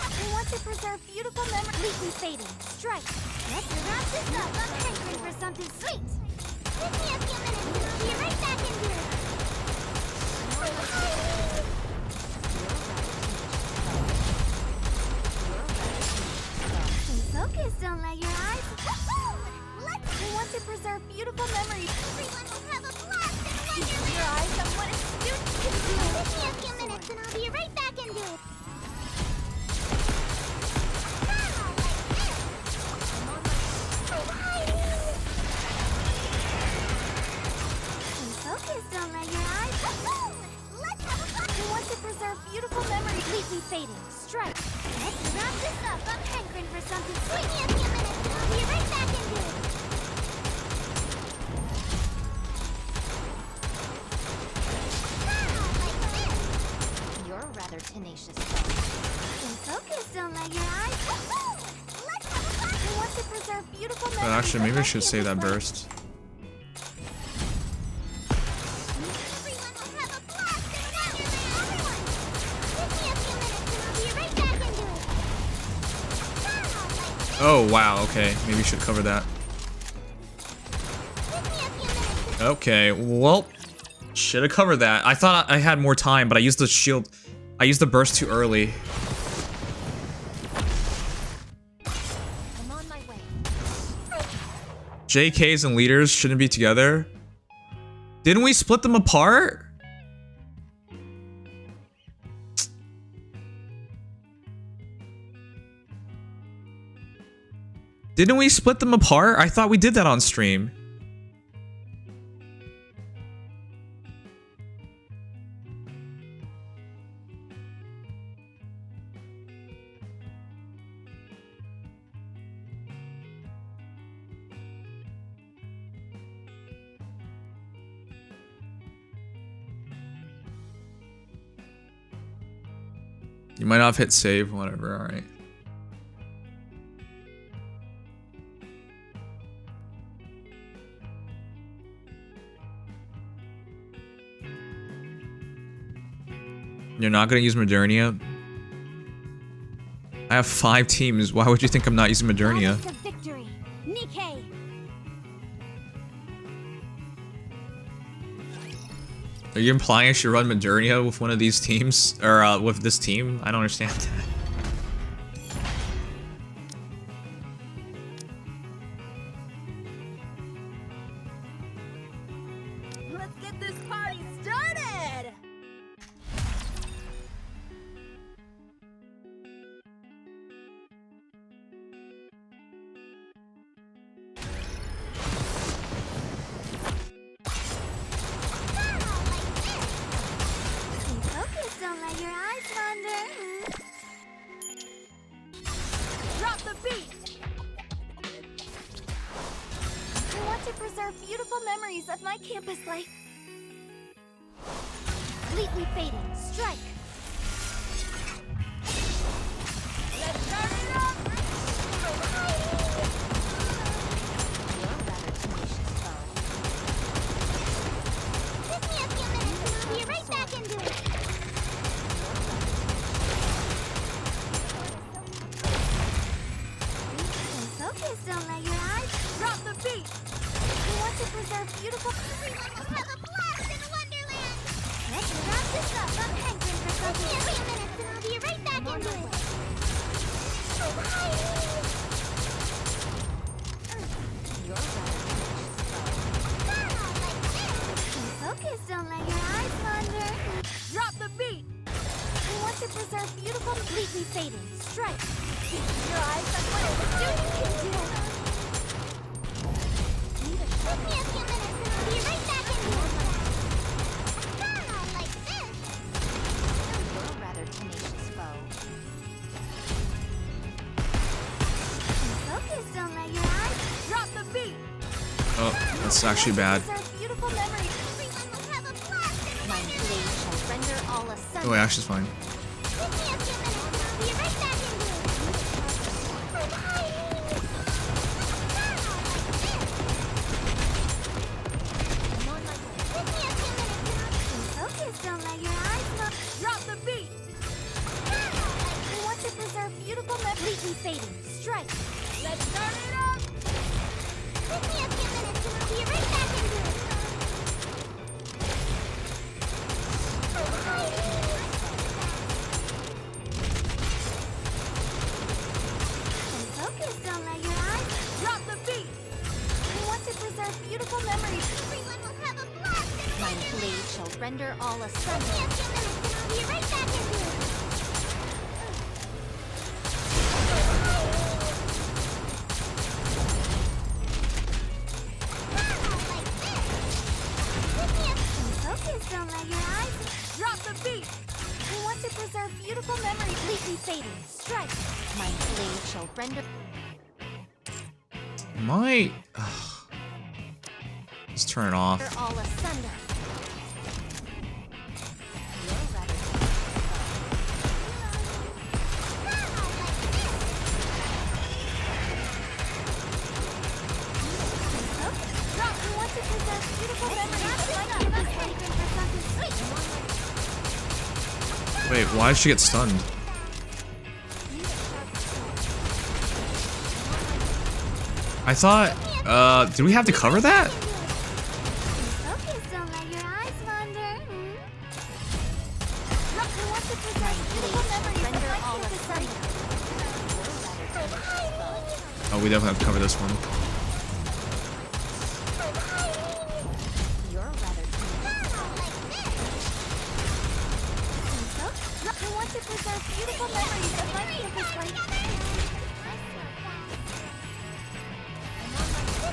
B: I want to preserve beautiful memories. Completely fading. Strike. Let's wrap this up. I'm hankering for something sweet. Give me a few minutes and I'll be right back into it. Stay focused, don't let your eyes let's. I want to preserve beautiful memories. Everyone will have a blast. Keep your eyes on what a student can do. Give me a few minutes and I'll be right back into it. Turn on like this. I'm hiding. Stay focused, don't let your eyes. Let's have a fun. I want to preserve beautiful memories. Completely fading. Strike. Let's wrap this up. I'm hankering for something sweet. Give me a few minutes and I'll be right back into it.
D: You're rather tenacious.
B: Stay focused, don't let your eyes. Let's have a fun. I want to preserve beautiful memories.
A: Actually, maybe I should save that burst.
B: Everyone will have a blast in Wonderland. Everyone, give me a few minutes and I'll be right back into it. Turn on like this.
A: Oh, wow. Okay. Maybe you should cover that.
B: Give me a few minutes.
A: Okay. Well, should have covered that. I thought I had more time, but I used the shield. I used the burst too early.
D: I'm on my way.
A: JKs and leaders shouldn't be together. Didn't we split them apart? Didn't we split them apart? I thought we did that on stream. You might not have hit save, whatever, alright. You're not gonna use Modernia? I have 5 teams, why would you think I'm not using Modernia?
B: Promise of victory. Nikke.
A: Are you implying I should run Modernia with one of these teams? Or with this team? I don't understand that.
M: Let's get this party started!
B: Stay focused, don't let your eyes wander.
M: Drop the beat!
B: I want to preserve beautiful memories of my campus life. Completely fading. Strike.
M: Let's start it up!
B: preserve beautiful. Everyone will have a blast in Wonderland. Let's wrap this up. I'm hankering for something. Give me a minute, and I'll be right back into it. Focus, don't let your eyes wander.
M: Drop the beat!
B: We want to preserve beautiful, completely fading. Strike. Keep your eyes on what the student can do. Give me a few minutes and I'll be right back in here. Like this.
D: You're a rather tenacious foe.
B: Focus, don't let your eyes.
M: Drop the beat!
A: Oh, that's actually bad.
B: Preserve beautiful memories. Everyone will have a blast in
D: My blade shall render all asunder.
A: Oh, wait, Ashley's fine.
B: Give me a few minutes and I'll be right back in here. Focus, don't let your eyes look.
M: Drop the beat!
B: We want to preserve beautiful, completely fading. Strike.
M: Let's turn it up!
B: Give me a few minutes and I'll be right back into it. Focus, don't let your eyes.
M: Drop the beat!
B: We want to preserve beautiful memories. Everyone will have a blast in
D: My
B: Wonderland.
D: blade shall render all
B: Give
D: asunder.
B: me a few minutes and I'll be right back into it. Focus, don't let your eyes.
M: Drop the beat!
B: We want to preserve beautiful memories. Completely fading. Strike.
D: My blade shall render.
A: My... Let's turn it off.
D: All asunder. You're rather
B: Drop. We want to preserve beautiful memories.
A: Wait, why did she get stunned? I thought... did we have to cover that?
B: Focus, don't let your eyes wander. Look, we want to preserve beautiful memories.
D: render all asunder.
A: Oh, we definitely have to cover this one.
D: You're rather
B: Look, we want to preserve beautiful memories of my campus life. Give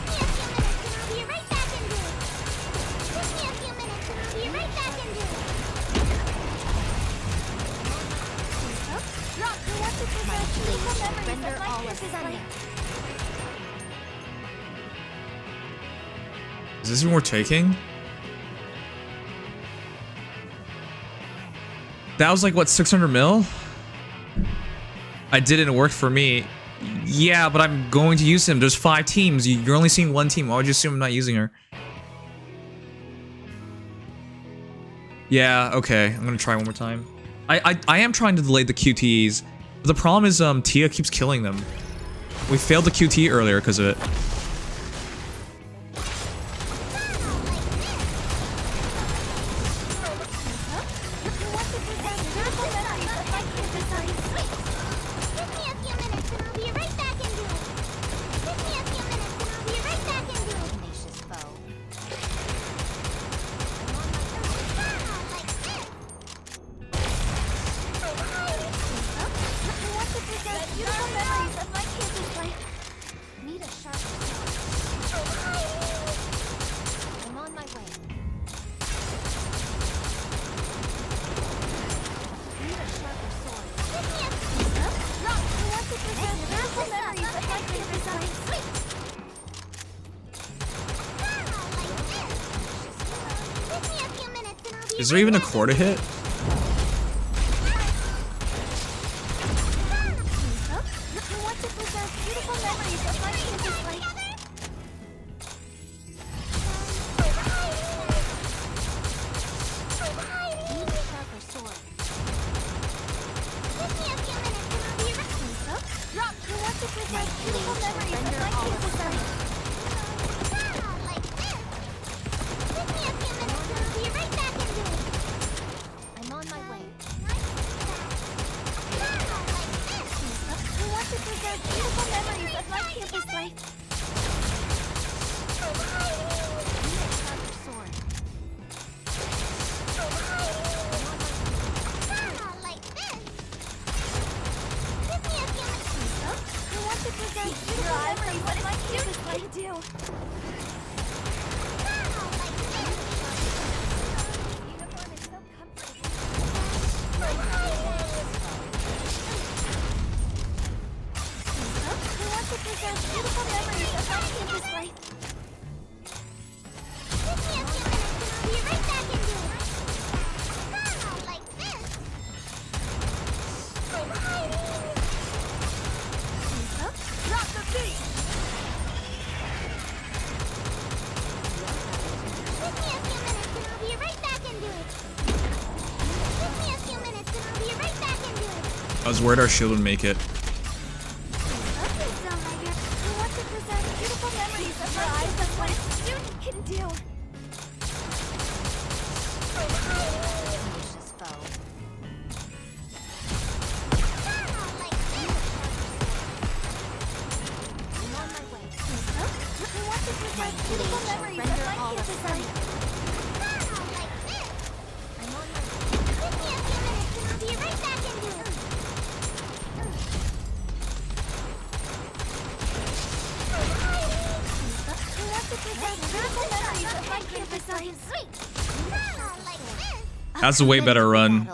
B: me a few minutes and I'll be right back into it. Give me a few minutes and I'll be right back into it. Look, we want to preserve beautiful memories
D: render
B: of my
D: all
B: campus
D: asunder.
B: life.
A: Is this even worth taking? That was like, what, 600 mil? I did it and it worked for me. Yeah, but I'm going to use him. There's 5 teams. You're only seeing one team. Why would you assume I'm not using her? Yeah, okay. I'm gonna try one more time. I am trying to delay the QTEs. But the problem is Tia keeps killing them. We failed the QT earlier because of it.
D: tenacious foe. Need a sharp sword. I'm on my way. Need a sharper sword.
A: Is there even a core to hit? I was worried our shield would make it. That's a way better run.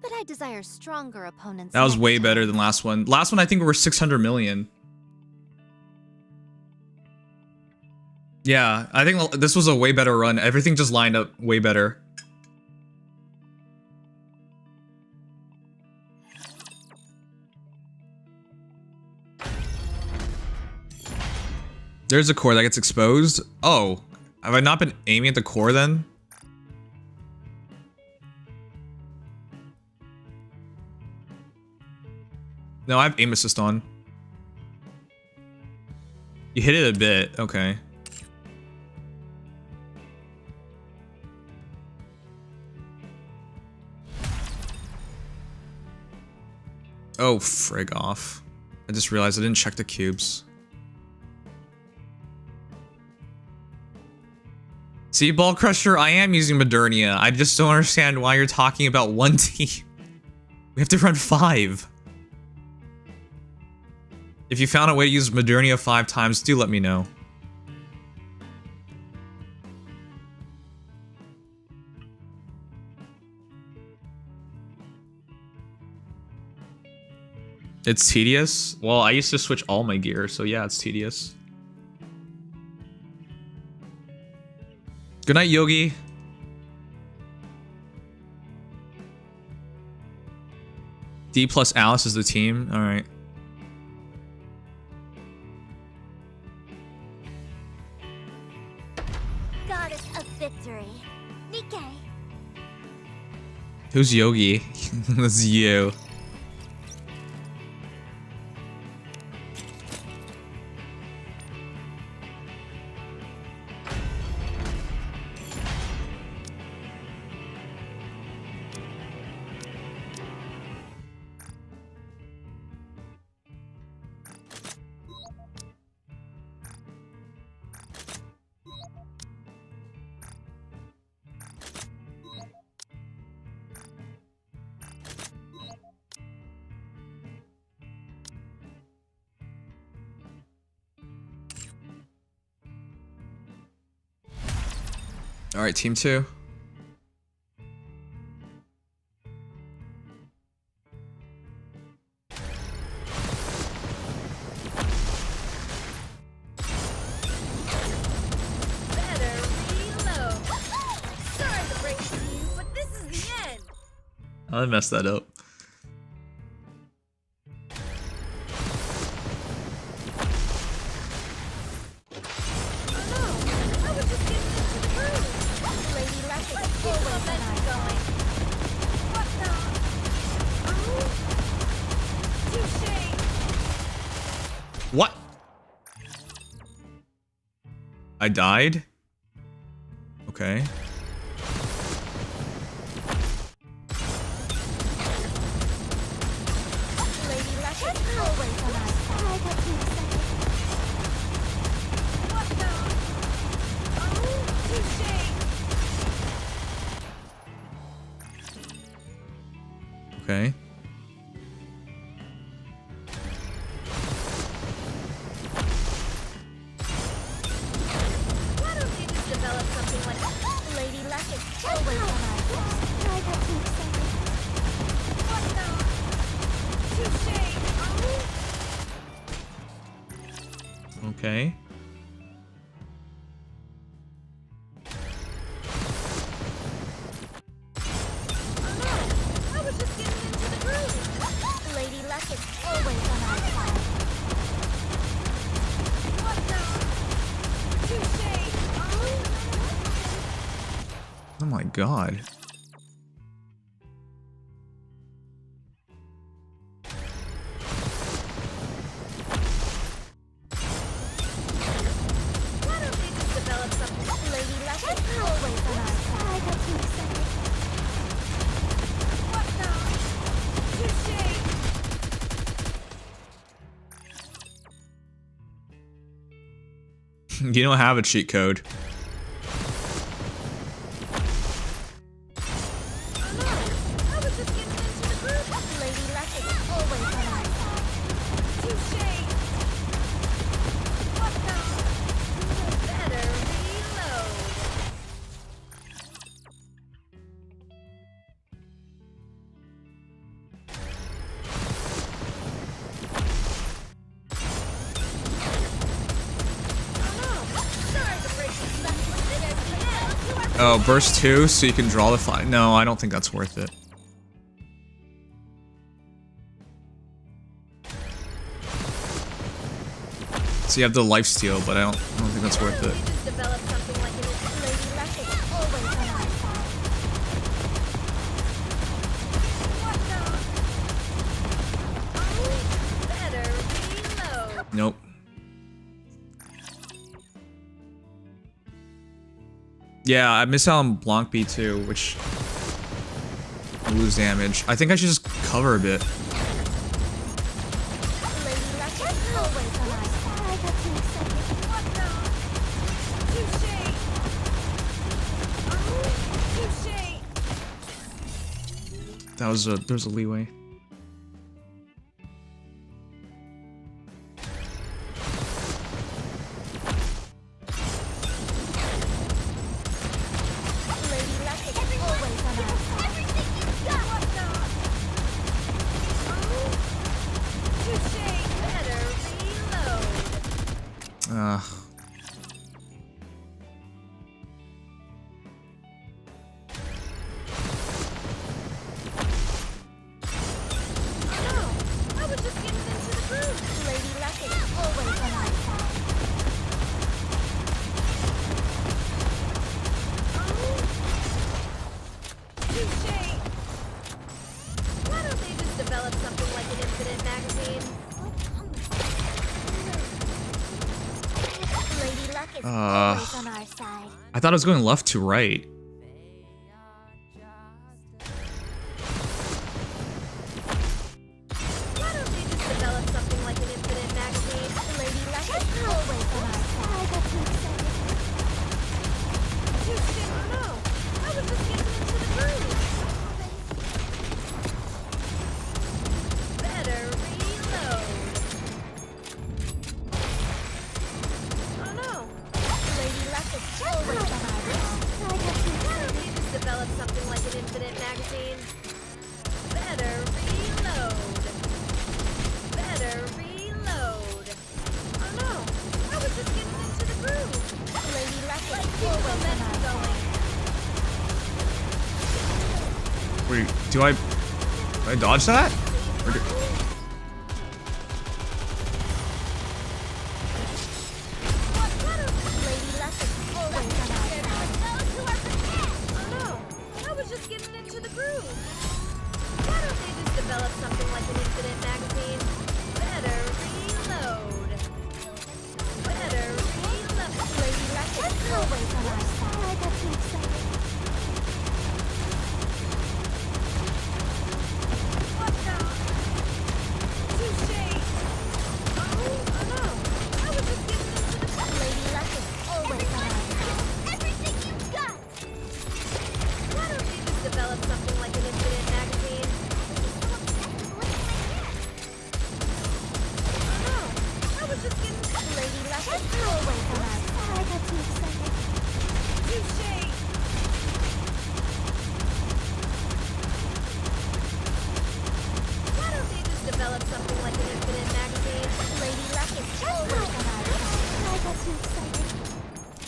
D: But I desire stronger opponents.
A: That was way better than last one. Last one I think we were 600 million. Yeah, I think this was a way better run. Everything just lined up way better. There's a core that gets exposed. Oh, have I not been aiming at the core then? No, I have aim assist on. You hit it a bit, okay. Oh, frig off. I just realized I didn't check the cubes. See, Ball Crusher, I am using Modernia. I just don't understand why you're talking about one team. We have to run 5. If you found a way to use Modernia 5 times, do let me know. It's tedious? Well, I used to switch all my gear, so yeah, it's tedious. Good night, Yogi. D plus Alice is the team? Alright.
B: Goddess of victory. Nikke.
A: Who's Yogi? That's you. All right, team 2. I messed that up. What? I died? Okay. Okay. Okay. Oh my god. You don't have a cheat code. Oh, burst 2 so you can draw the fly. No, I don't think that's worth it. So you have the lifesteal, but I don't think that's worth it. Nope. Yeah, I miss out on Blanc B2, which lose damage. I think I should just cover a bit. There's a leeway. I thought I was going left to right. Do I dodge that? Or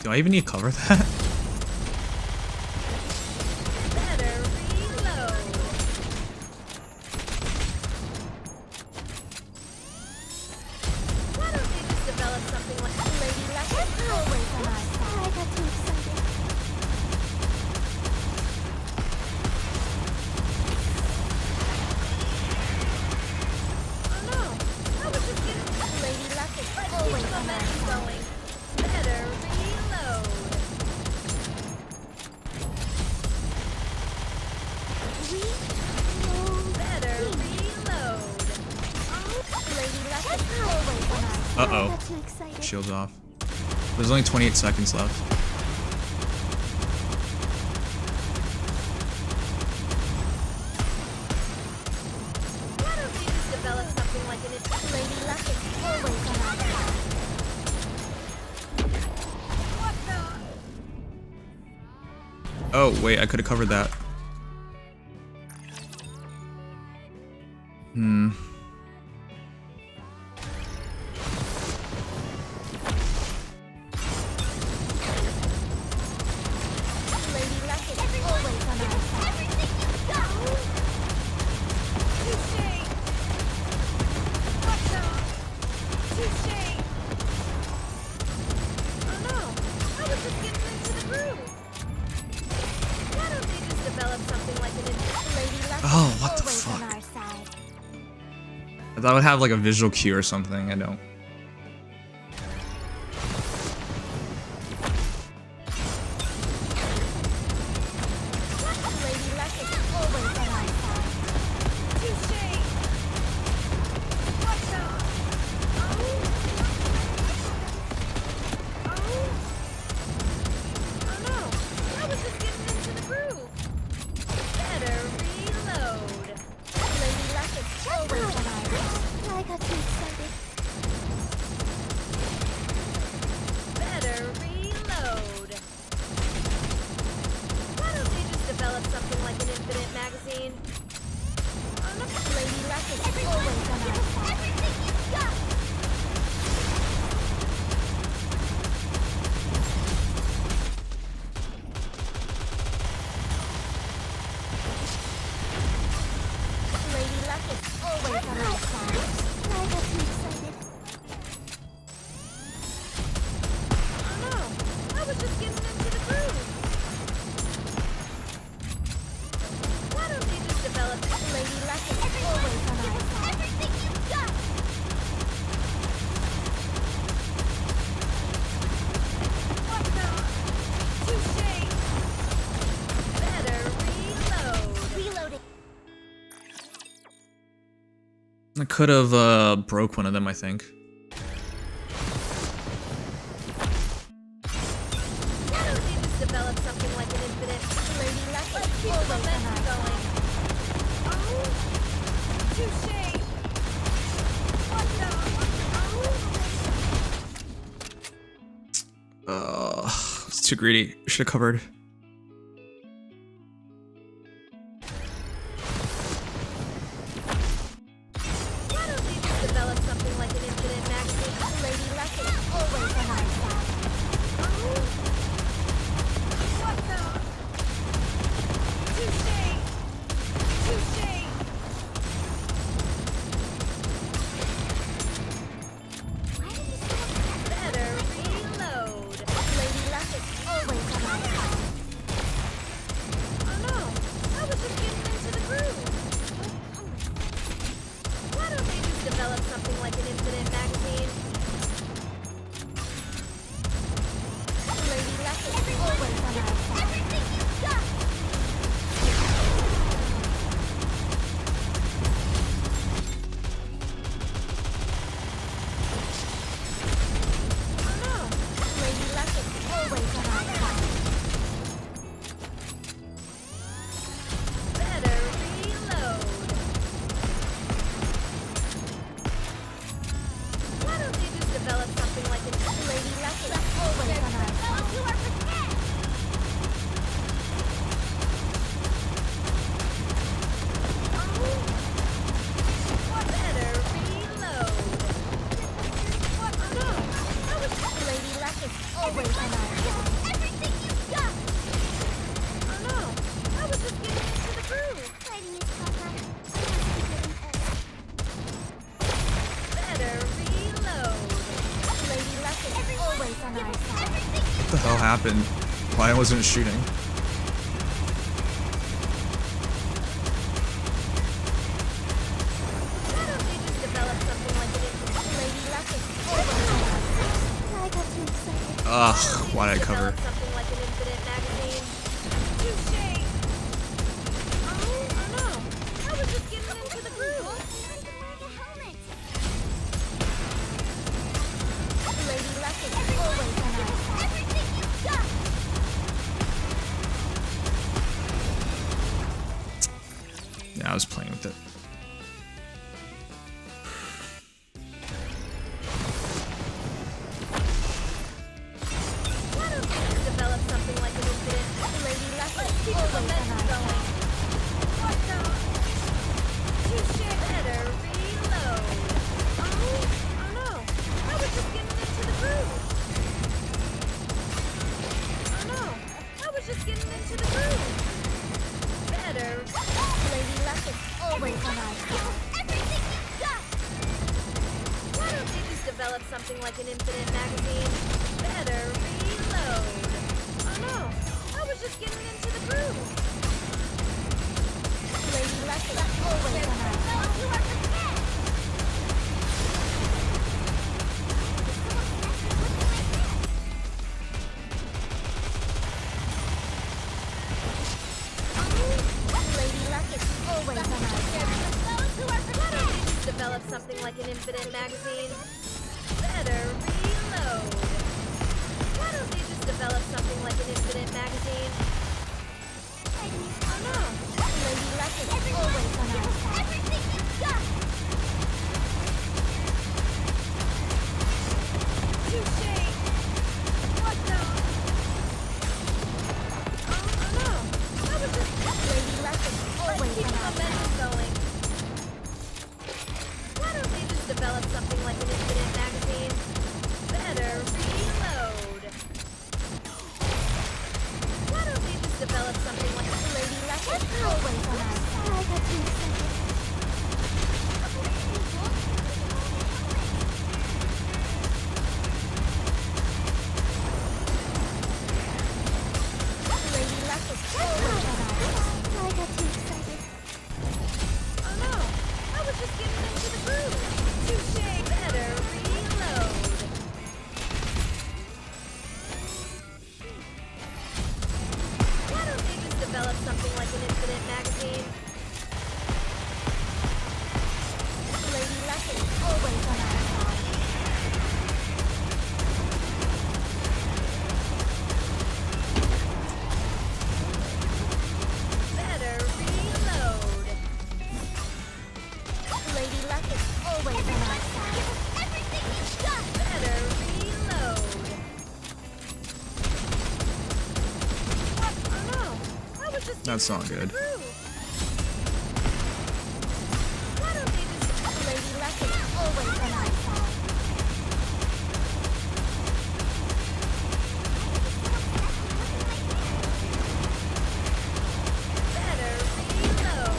A: do I even need to cover that? Uh-oh. Shield's off. There's only 28 seconds left.
M: Why don't we just develop something like an Lady Luck is always on our side. What the?
A: Oh, wait, I could have covered that.
M: Lady Luck is always on our side. Everything you got. Touché. What the? Touché. Oh no, I was just getting into the groove. Why don't they just develop something like an Lady Luck
A: Oh,
M: is
A: what the
M: always
A: fuck?
M: on our side.
A: I thought I would have like a visual cue or something. I don't.
M: Lady Luck is always on our side. Touché. What the? Oh. Oh no, I was just getting into the groove. Better reload. Lady Luck is always on our side.
B: I got too excited.
M: Better reload. Why don't they just develop something like an infinite magazine? Oh no, Lady Luck is always on our side.
B: Everything you got.
M: Lady Luck is always on our side.
B: I got too excited.
M: Oh no, I was just getting into the groove. Why don't they just develop Lady Luck is always on our side.
B: Everything you got.
M: What the? Touché. Better reload.
B: Reloading.
A: I could have broke one of them, I think.
M: Why don't they just develop something like an infinite Lady Luck is always on our side. Oh, touché. What the? Oh.
A: It's too greedy. Should have covered.
M: Why don't they just develop something like an infinite magazine? Lady Luck is always on our side. Oh. What the? Touché. Touché. Better reload. Lady Luck is always on our side. Oh no, I was just getting into the groove. Why don't they just develop something like an infinite magazine? Lady Luck is always on our side.
B: Everything you got.
M: Oh no, Lady Luck is always on our side. Better reload. Why don't they just develop something like an Lady Luck is always on our side?
B: Those who are prepared.
M: Better reload. What? No, that was Lady Luck is always on our side.
B: Everything you got.
M: Oh no, I was just getting into the groove.
B: Fighting is tougher. I must be getting old.
M: Better reload. Lady Luck is always on our side.
A: What the hell happened? Why I wasn't shooting?
M: Why don't they just develop something like an Lady Luck is always on our side?
B: I got too excited.
A: Ugh, why did I cover?
M: Develop something like an infinite magazine. Touché. Oh no, I was just getting into the groove.
B: I'm wearing a helmet.
M: Lady Luck is always on our
A: was playing with it.
M: Why don't you just develop something like an infinite lady lesson? Let's keep the momentum going. What the? Touche. Better reload. Oh no. I was just getting into the groove. Oh no. I was just getting into the groove. Better. Lady lesson. Always on our side. Everything you've got. Why don't you just develop something like an infinite magazine? Better reload. Oh no. I was just getting into the groove. Lady lesson. Always on our side. You are prepared. Develop something like an infinite magazine. Better reload. Why don't they just develop something like an infinite magazine? Oh no. Lady Lesson always on our side. Everything you've got. Touche. What the? Oh no. I was just Lady Lesson always on our side. Going. Why don't they just develop something like an infinite magazine? Better reload. Why don't they just develop something like a lady lesson? Always on our side. I got too excited. Lady lesson. Always on our side. I got too excited. Oh no. I was just getting into the groove. Touche. Better reload. Why don't they just develop something like an infinite magazine? Lady Lesson always on our side. Better reload. Lady Lesson always on our side. Everything you've got. Better reload. What? Oh no. I was just
A: That's not good.
M: Why don't they just Lady Lesson always on our side. Better reload.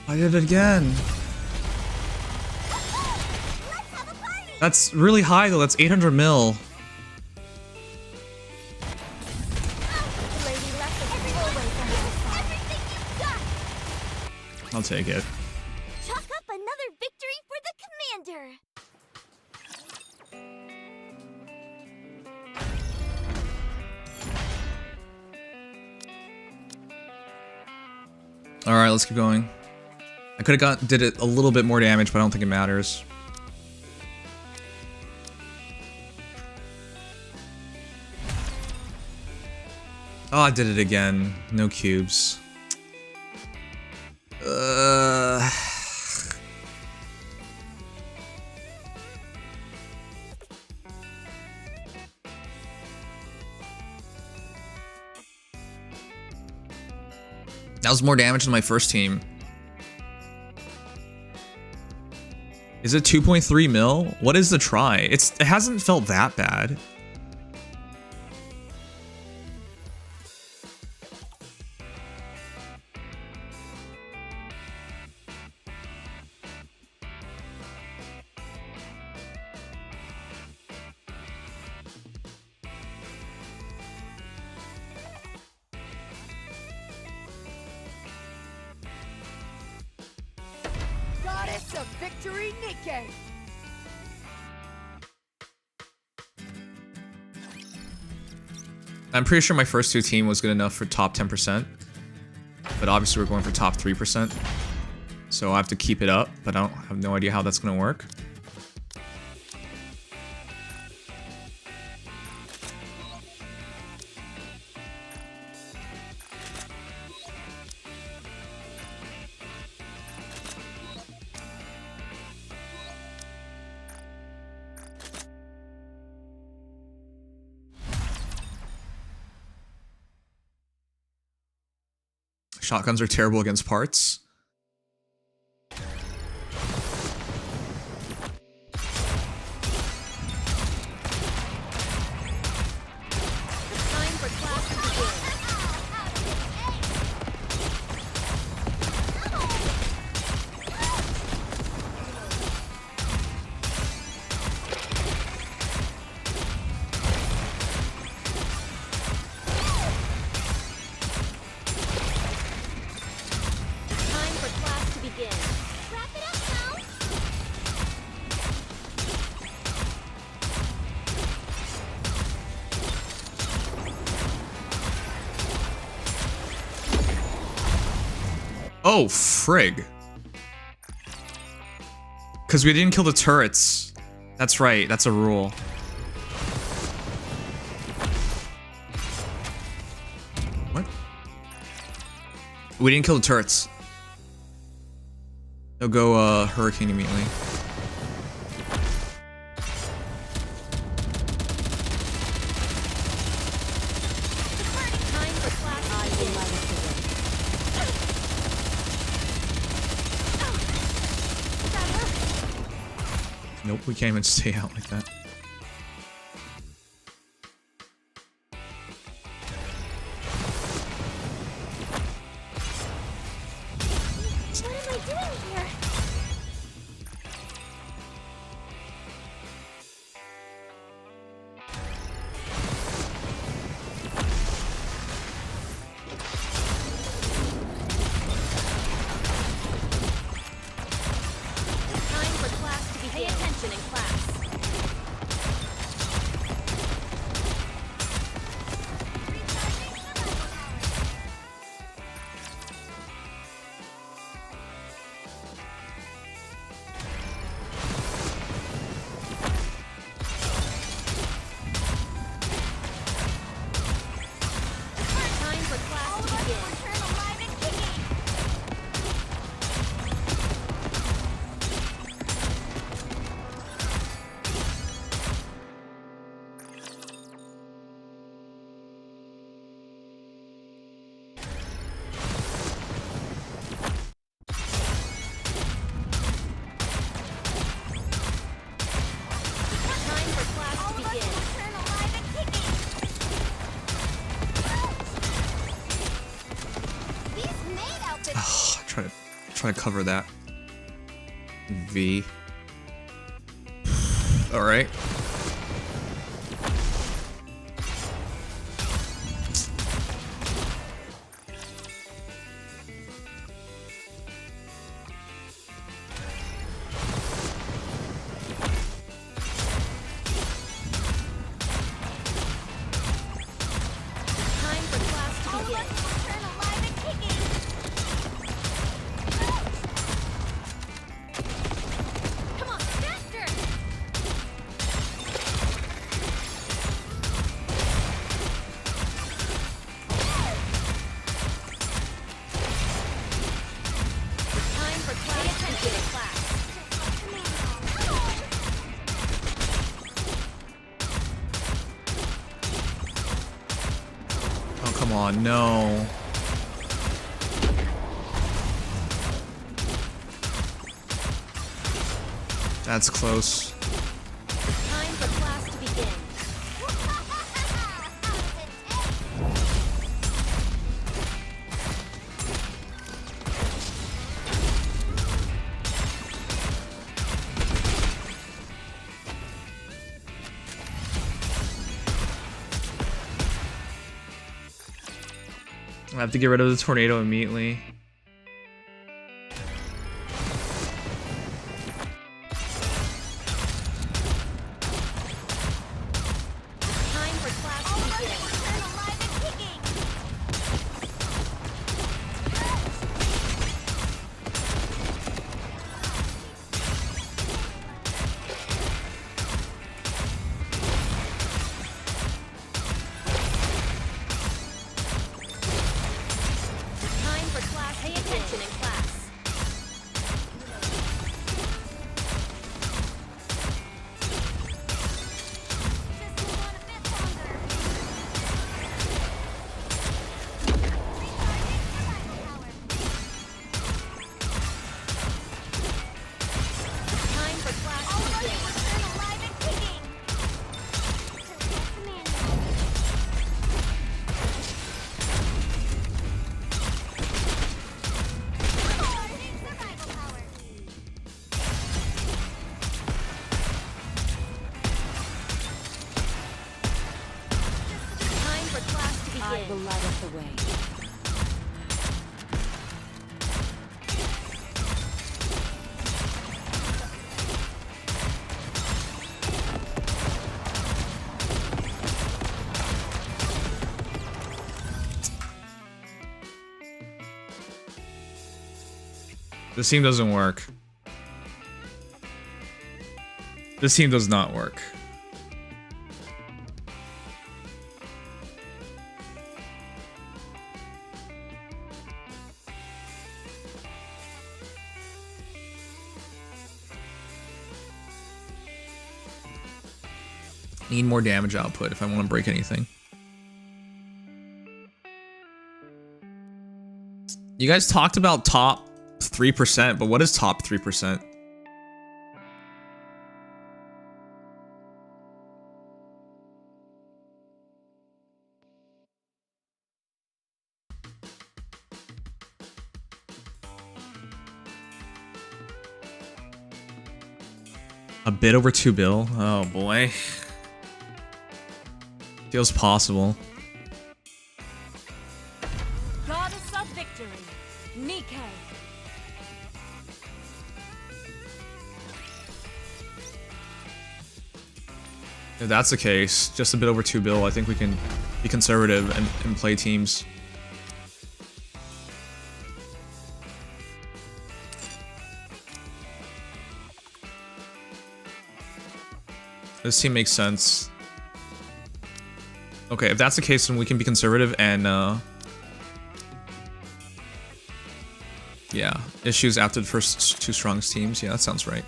A: I did it again. That's really high though. That's 800 mil.
M: Lady Lesson always on our side. Everything you've got.
A: I'll take it.
B: Chalk up another victory for the commander.
A: All right, let's keep going. I could have did it a little bit more damage, but I don't think it matters. Oh, I did it again. No cubes. That was more damage than my first team. Is it 2.3 mil? What is the try? It hasn't felt that bad.
L: Goddess of Victory, Nikke!
A: I'm pretty sure my first two team was good enough for top 10%. But obviously we're going for top 3%. So I have to keep it up, but I have no idea how that's going to work. Shotguns are terrible against parts. Oh, frig. Because we didn't kill the turrets. That's right, that's a rule. What? We didn't kill the turrets. They'll go, Hurricane immediately. Nope, we can't even stay out like that.
B: What am I doing here?
A: Try to cover that. V. All right. Oh, no. That's close.
B: Time for class to begin.
A: I have to get rid of the tornado immediately.
M: for class to begin. I will light up the way.
A: This team doesn't work. This team does not work. Need more damage output if I want to break anything. You guys talked about top 3%, but what is top 3%? A bit over 2 bill? Oh boy. Feels possible.
M: Goddess of victory, Nikke.
A: If that's the case, just a bit over 2 bill, I think we can be conservative and play teams. This team makes sense. Okay, if that's the case, then we can be conservative and, yeah, issues after the first 2 strongest teams. Yeah, that sounds right.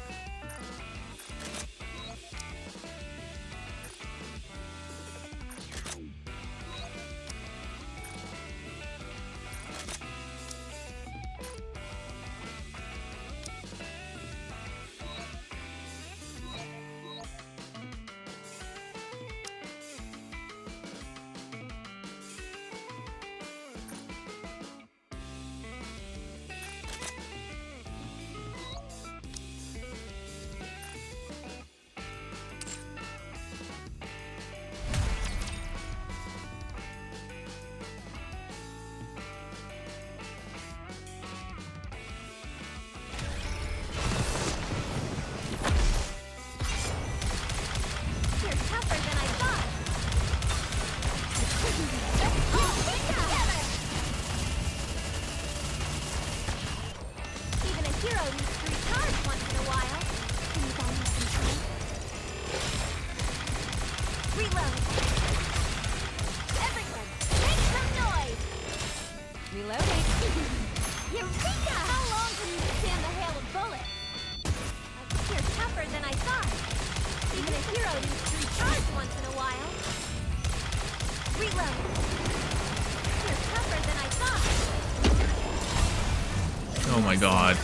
A: Oh my god.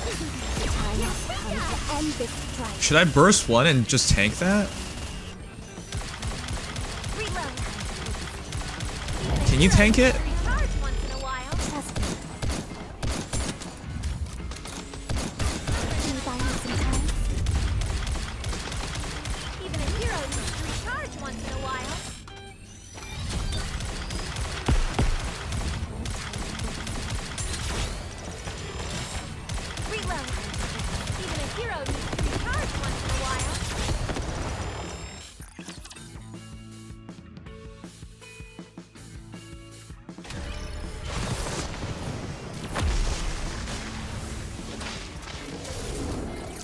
A: Should I burst one and just tank that? Can you tank it?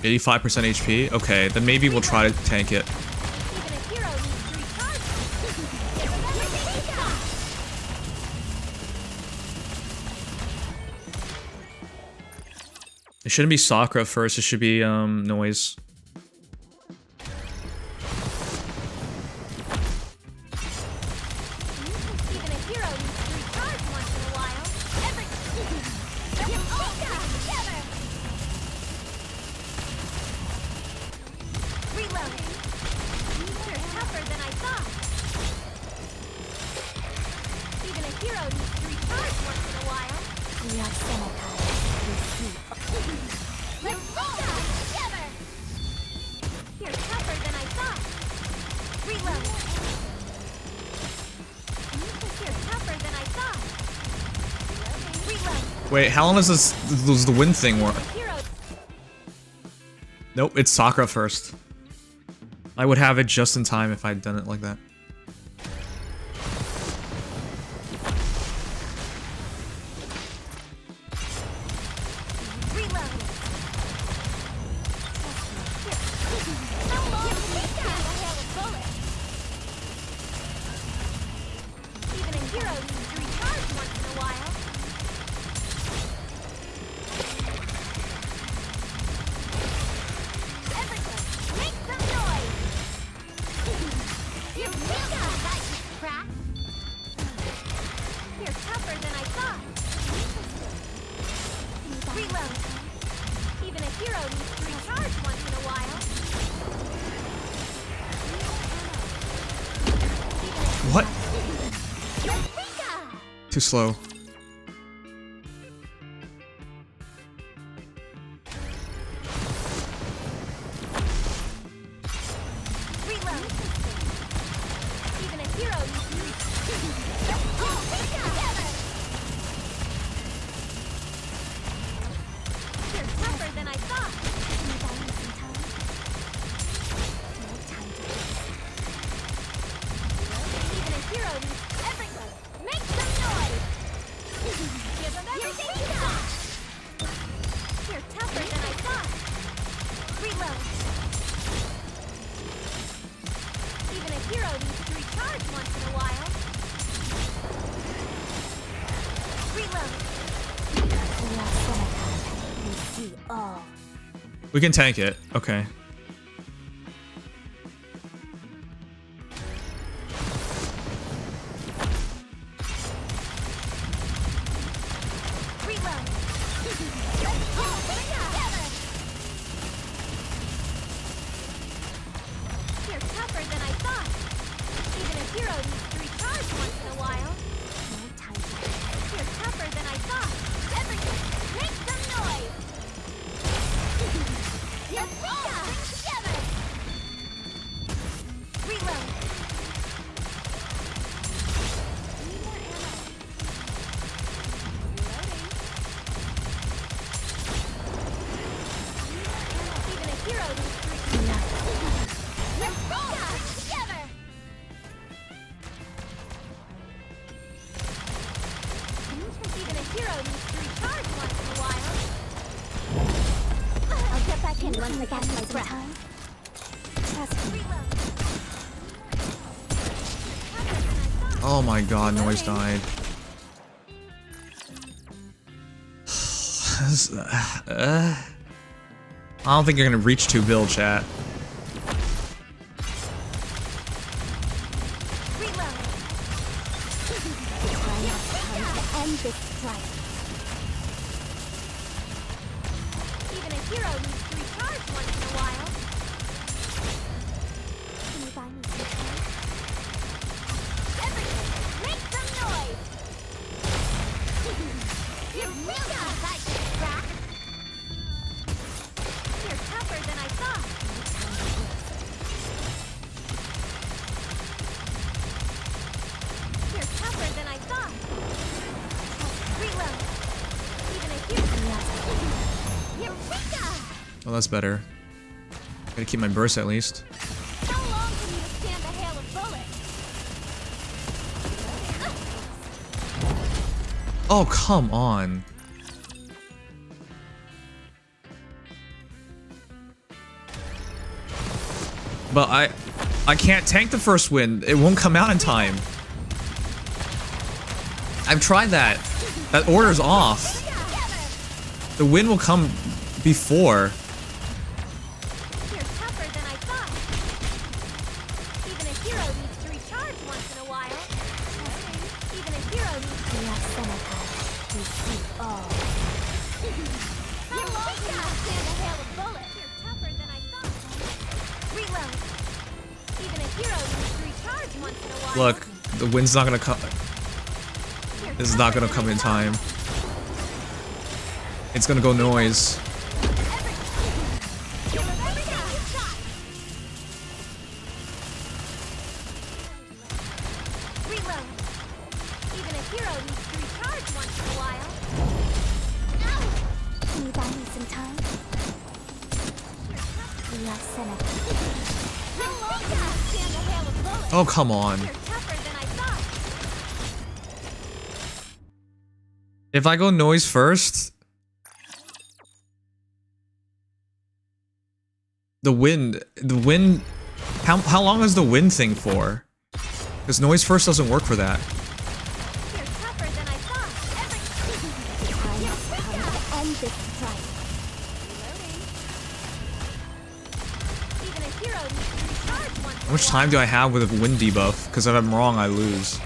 A: %85 HP? Okay, then maybe we'll try to tank it. It shouldn't be Sakura first, it should be Noise. Wait, how long does the wind thing work? Nope, it's Sakura first. I would have it just in time if I'd done it like that. What? Too slow. We can tank it. Okay. Oh my god, Noise died. I don't think you're gonna reach 2 build, chat. Well, that's better. Gotta keep my burst at least.
B: How long can you withstand the hail of bullets?
A: Oh, come on. But I can't tank the first wind. It won't come out in time. I've tried that. That order's off. The wind will come before.
B: You're tougher than I thought. Even a hero needs to recharge once in a while. Even a hero needs to receive all. How long can you stand a hail of bullets? You're tougher than I thought. Reload. Even a hero needs to recharge once in a while.
A: Look, the wind's not gonna come. This is not gonna come in time. It's gonna go Noise.
F: some time?
A: Oh, come on. If I go noise first, the wind, how long is the wind thing for? Because noise first doesn't work for that. How much time do I have with a wind debuff? Because if I'm wrong, I lose.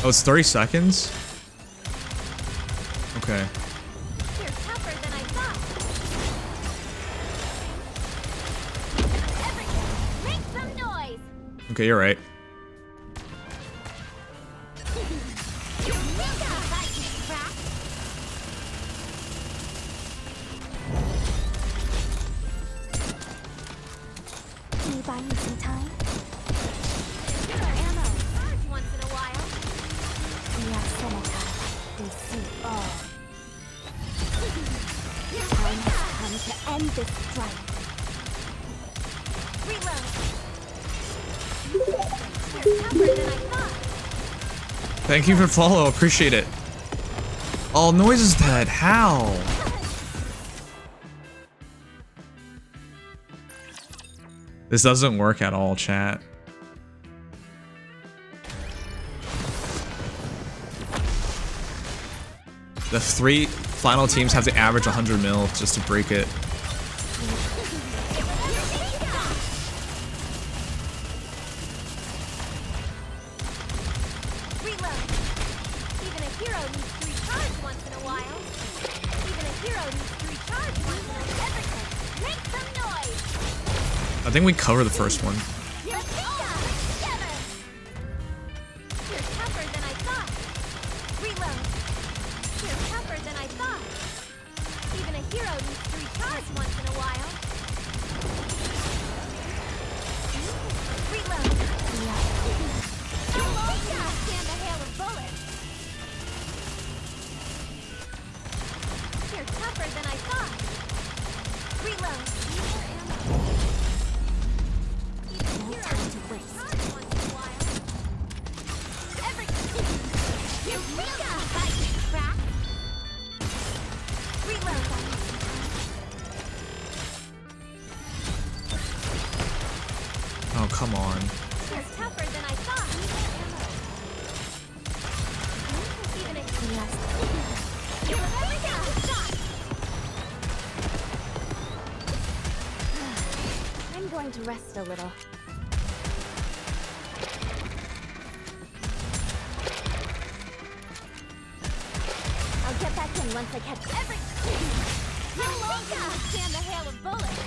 A: Oh, it's 30 seconds? Okay. Okay, you're right.
F: Can you buy me some time? End this strife.
A: Thank you for follow, appreciate it. Oh, noise is dead. How? This doesn't work at all, chat. The 3 final teams have to average 100 mil just to break it. I think we cover the first one. Oh, come on.
F: I'm going to rest a little. I'll get back in once I catch everything. How long can I stand the hail of bullets?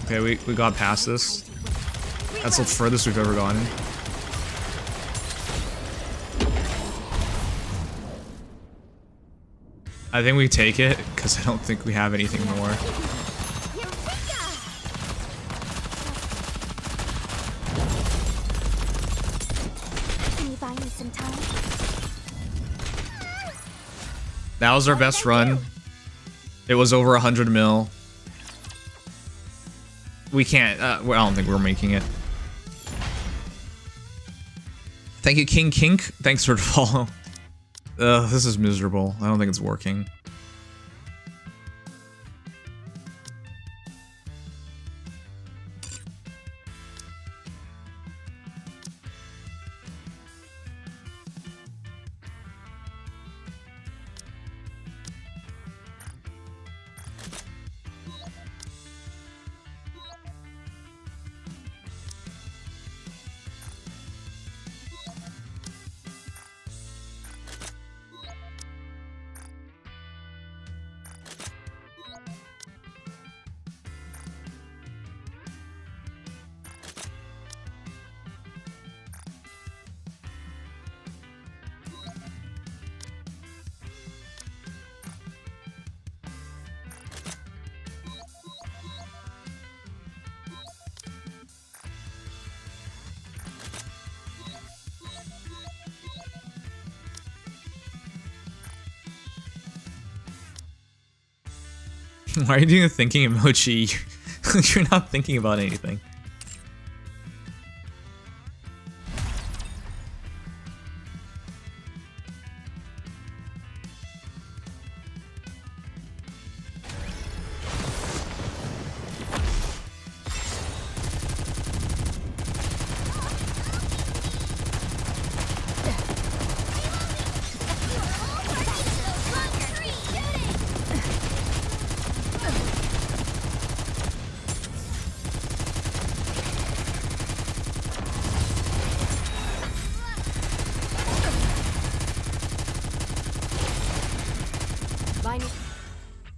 A: Okay, we got past this. That's the furthest we've ever gotten. I think we take it, because I don't think we have anything more.
F: Can you buy me some time?
A: That was our best run. It was over 100 mil. We can't, well, I don't think we're making it. Thank you, King Kink. Thanks for the follow. This is miserable. I don't think it's working. Why are you doing a thinking emoji? You're not thinking about anything.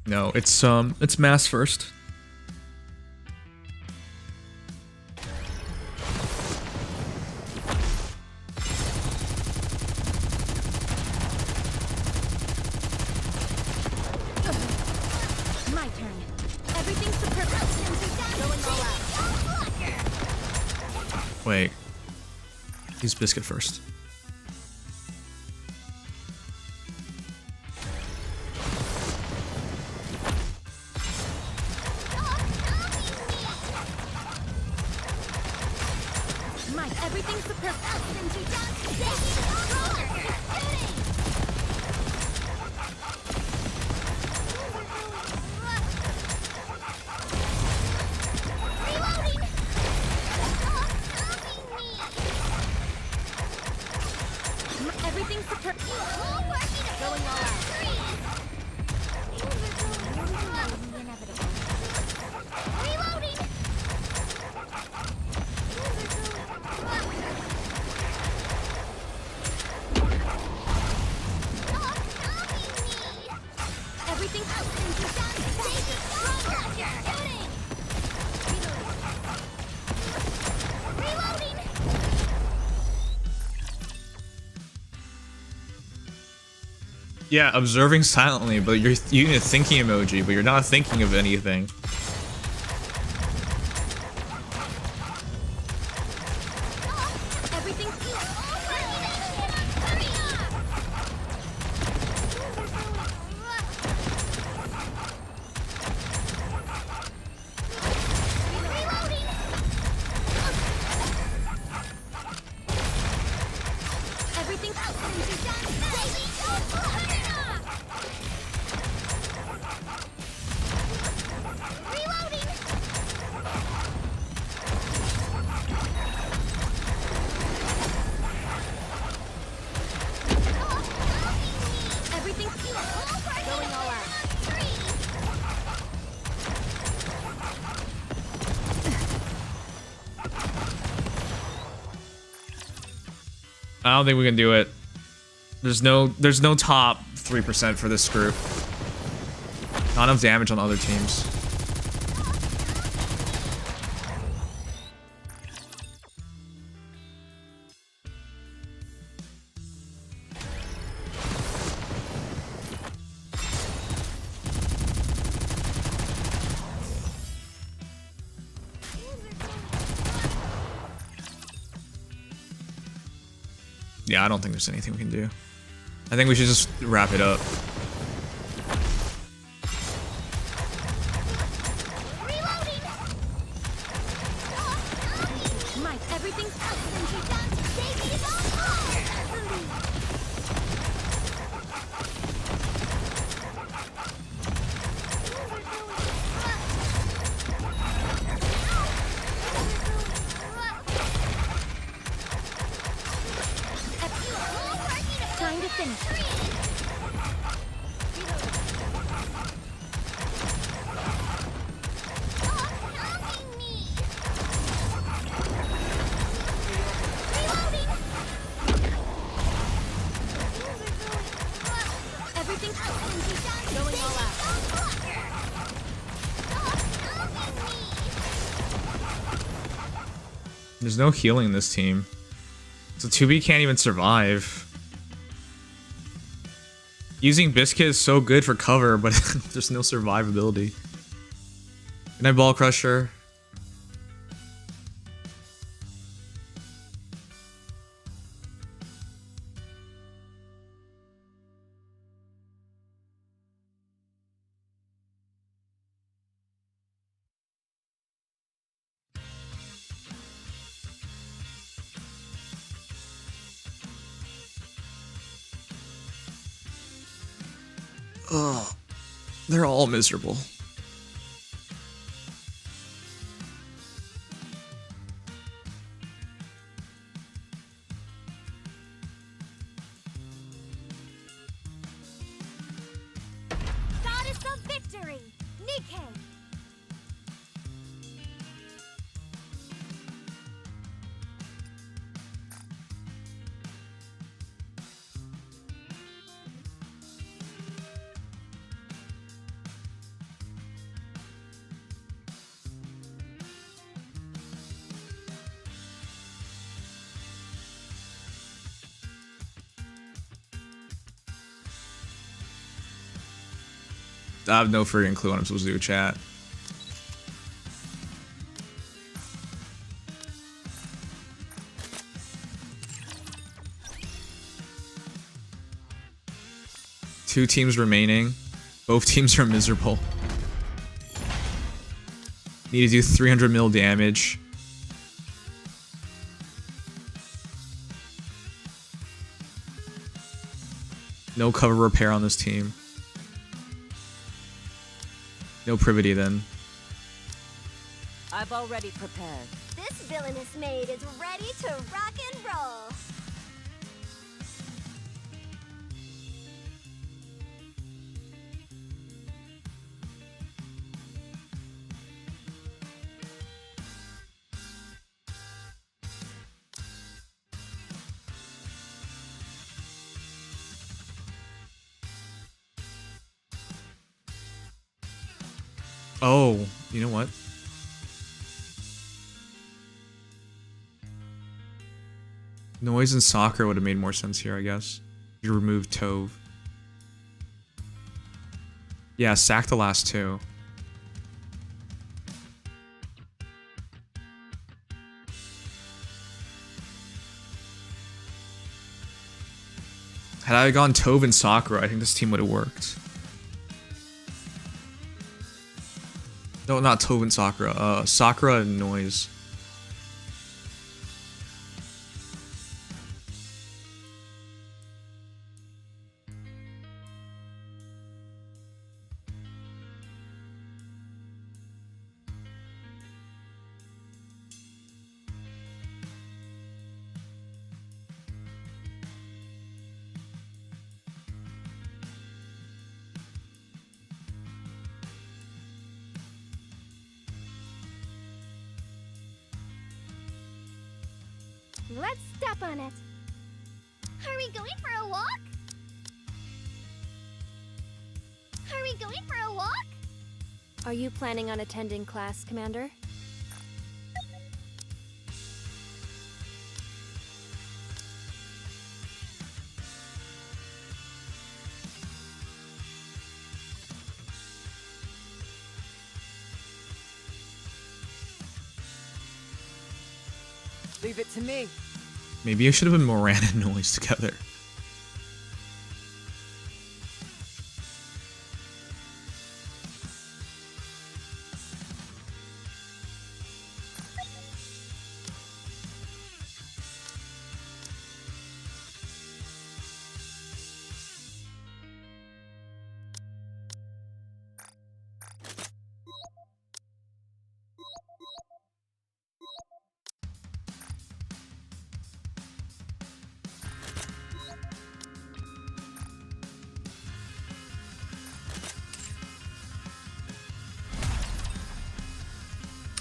A: No, it's mass first.
F: My turn. Everything's superb. Going all out.
A: Wait. Use biscuit first.
F: Everything's superb. Everything's superb. Going all out. Inevitable. Reloading. Everything's reloading.
A: Yeah, observing silently, but you're using a thinking emoji, but you're not thinking of anything. I don't think we can do it. There's no top 3% for this group. Not enough damage on other teams. Yeah, I don't think there's anything we can do. I think we should just wrap it up.
F: Time to finish.
A: There's no healing in this team. So 2B can't even survive. Using Biscuit is so good for cover, but there's no survivability. Good night, Ball Crusher. Ugh. They're all miserable.
B: Goddess of victory, Nikke.
A: I have no freaking clue what I'm supposed to do with chat. Two teams remaining. Both teams are miserable. Need to do 300 mil damage. No cover repair on this team. No privity then.
F: I've already prepared.
B: This villainous maid is ready to rock and roll.
A: Oh, you know what? Noise and soccer would have made more sense here, I guess. You remove Tove. Yeah, sack the last two. Had I gone Tove and Sakura, I think this team would have worked. No, not Tove and Sakura. Sakura and Noise.
B: Let's step on it. Are we going for a walk? Are we going for a walk?
M: Are you planning on attending class, Commander?
F: Leave it to me.
A: Maybe I should have been Moran and Noise together.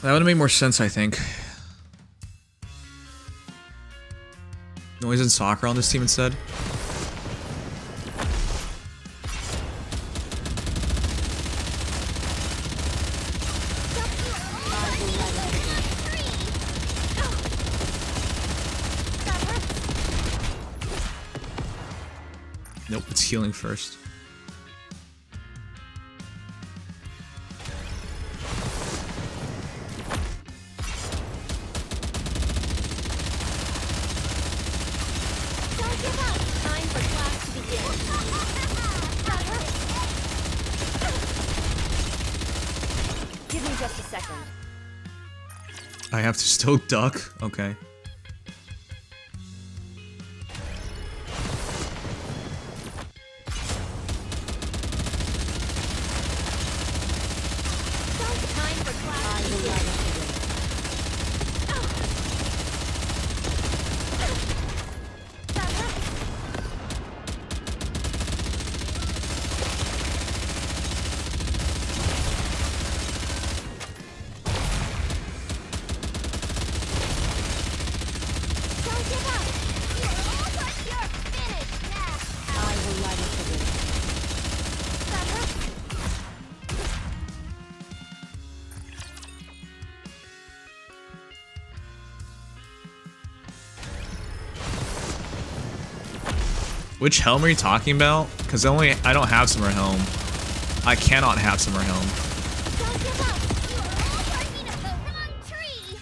A: That would have made more sense, I think. Noise and Soccer on this team instead. Nope, it's healing first. I have to still duck? Okay. Which helm are you talking about? Because I don't have Summer Helm. I cannot have Summer Helm.
B: Don't give up! You are all barking up the wrong tree!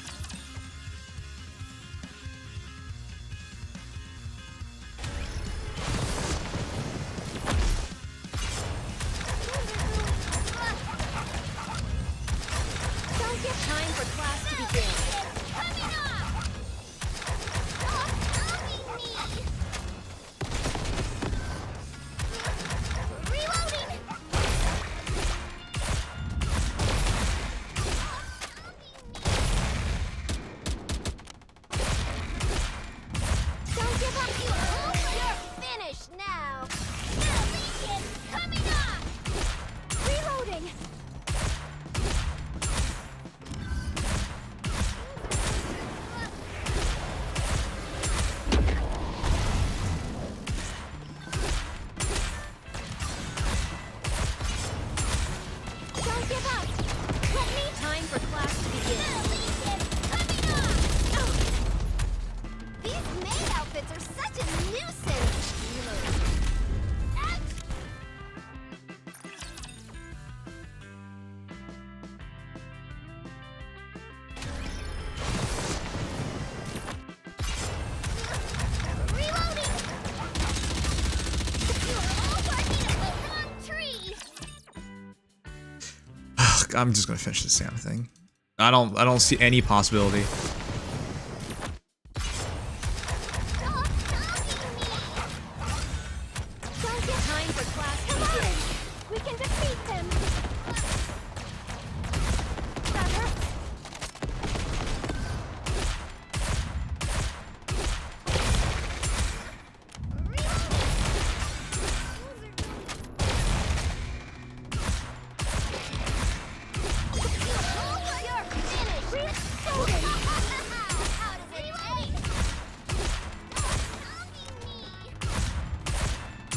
F: Don't give time for class to begin.
B: Coming off! Stop helping me! Reloading!
F: Don't give up, you all. You're finished now.
B: Legion! Coming off!
F: Reloading. Don't give up. Let me. Time for class to begin.
B: Legion! Coming off!
F: These maid outfits are such a nuisance.
B: Reloading! You are all barking up the wrong tree!
A: I'm just gonna finish this damn thing. I don't see any possibility.
B: Stop stopping me!
F: Don't give time for class to begin.
B: We can defeat them!
F: That hurts.
B: You're finished! How does it taste?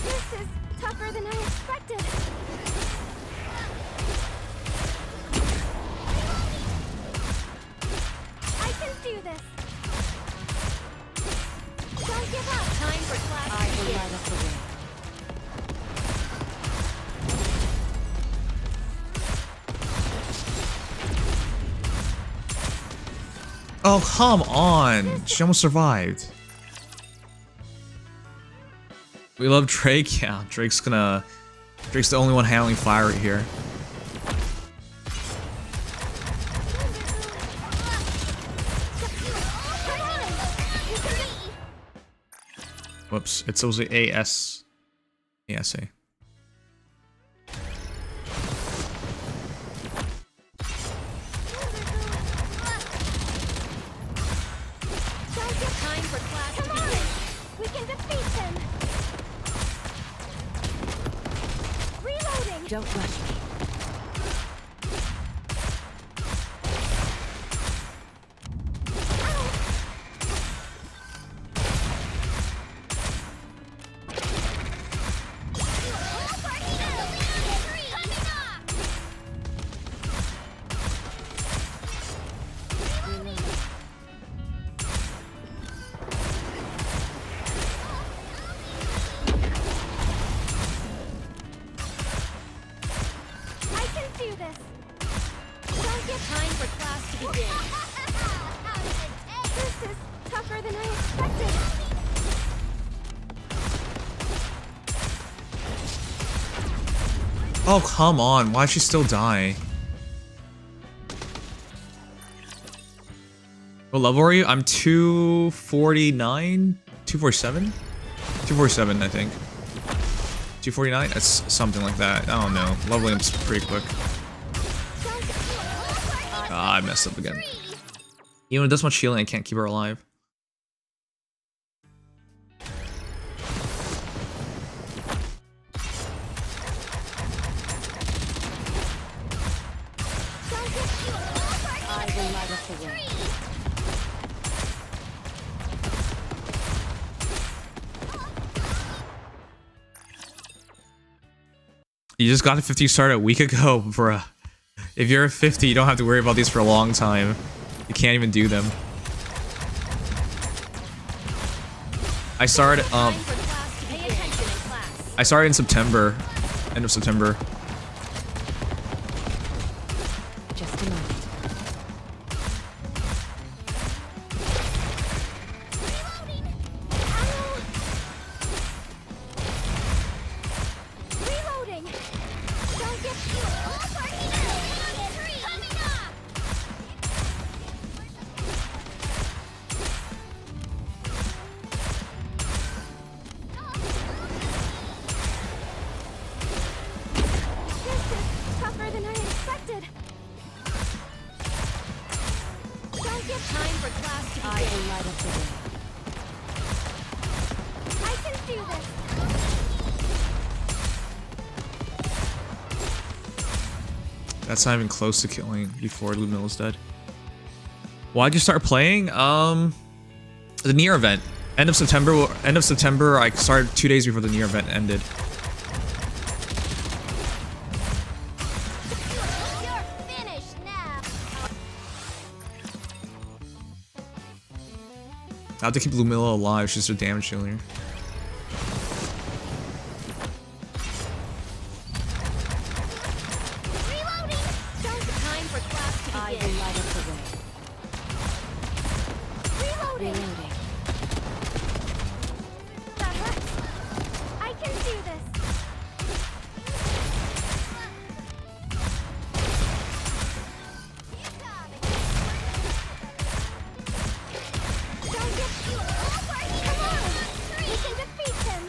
F: This is tougher than I expected. I can do this. Don't give up. Time for class to begin.
A: Oh, come on. She almost survived. We love Drake. Yeah, Drake's the only one handling fire right here. Whoops, it's supposed to be AS. ASA.
F: Don't give time for class to begin.
B: We can defeat them!
F: Reloading. Don't rush me.
B: All barking up the wrong tree! Coming off!
F: I can do this. Don't give time for class to begin.
B: How does it taste?
F: This is tougher than I expected.
A: Oh, come on. Why'd she still die? What level are you? I'm 249? 247? 247, I think. 249? That's something like that. I don't know. Leveling up's pretty quick. Ah, I messed up again. Even with this much healing, I can't keep her alive.
F: I will light up the way.
A: You just got a 50 start a week ago, bruh. If you're a 50, you don't have to worry about these for a long time. You can't even do them. I started,
F: Pay attention.
A: I started in September, end of September.
N: Just a moment.
B: Reloading. Don't get fuel. Coming up. This is tougher than I expected. Don't get
N: Time for class to begin. I will light up the way.
B: I can do this.
A: That's not even close to killing before Lumilla's dead. Why'd you start playing? The Nier event. End of September, I started 2 days before the Nier event ended.
B: You're finished now.
A: I have to keep Lumilla alive, she's a damage dealer.
B: Reloading.
N: Time for class to begin. I will light up the way.
B: Reloading.
N: Reloading.
B: That hurts. I can do this. Don't get fuel. Come on. We can defeat him.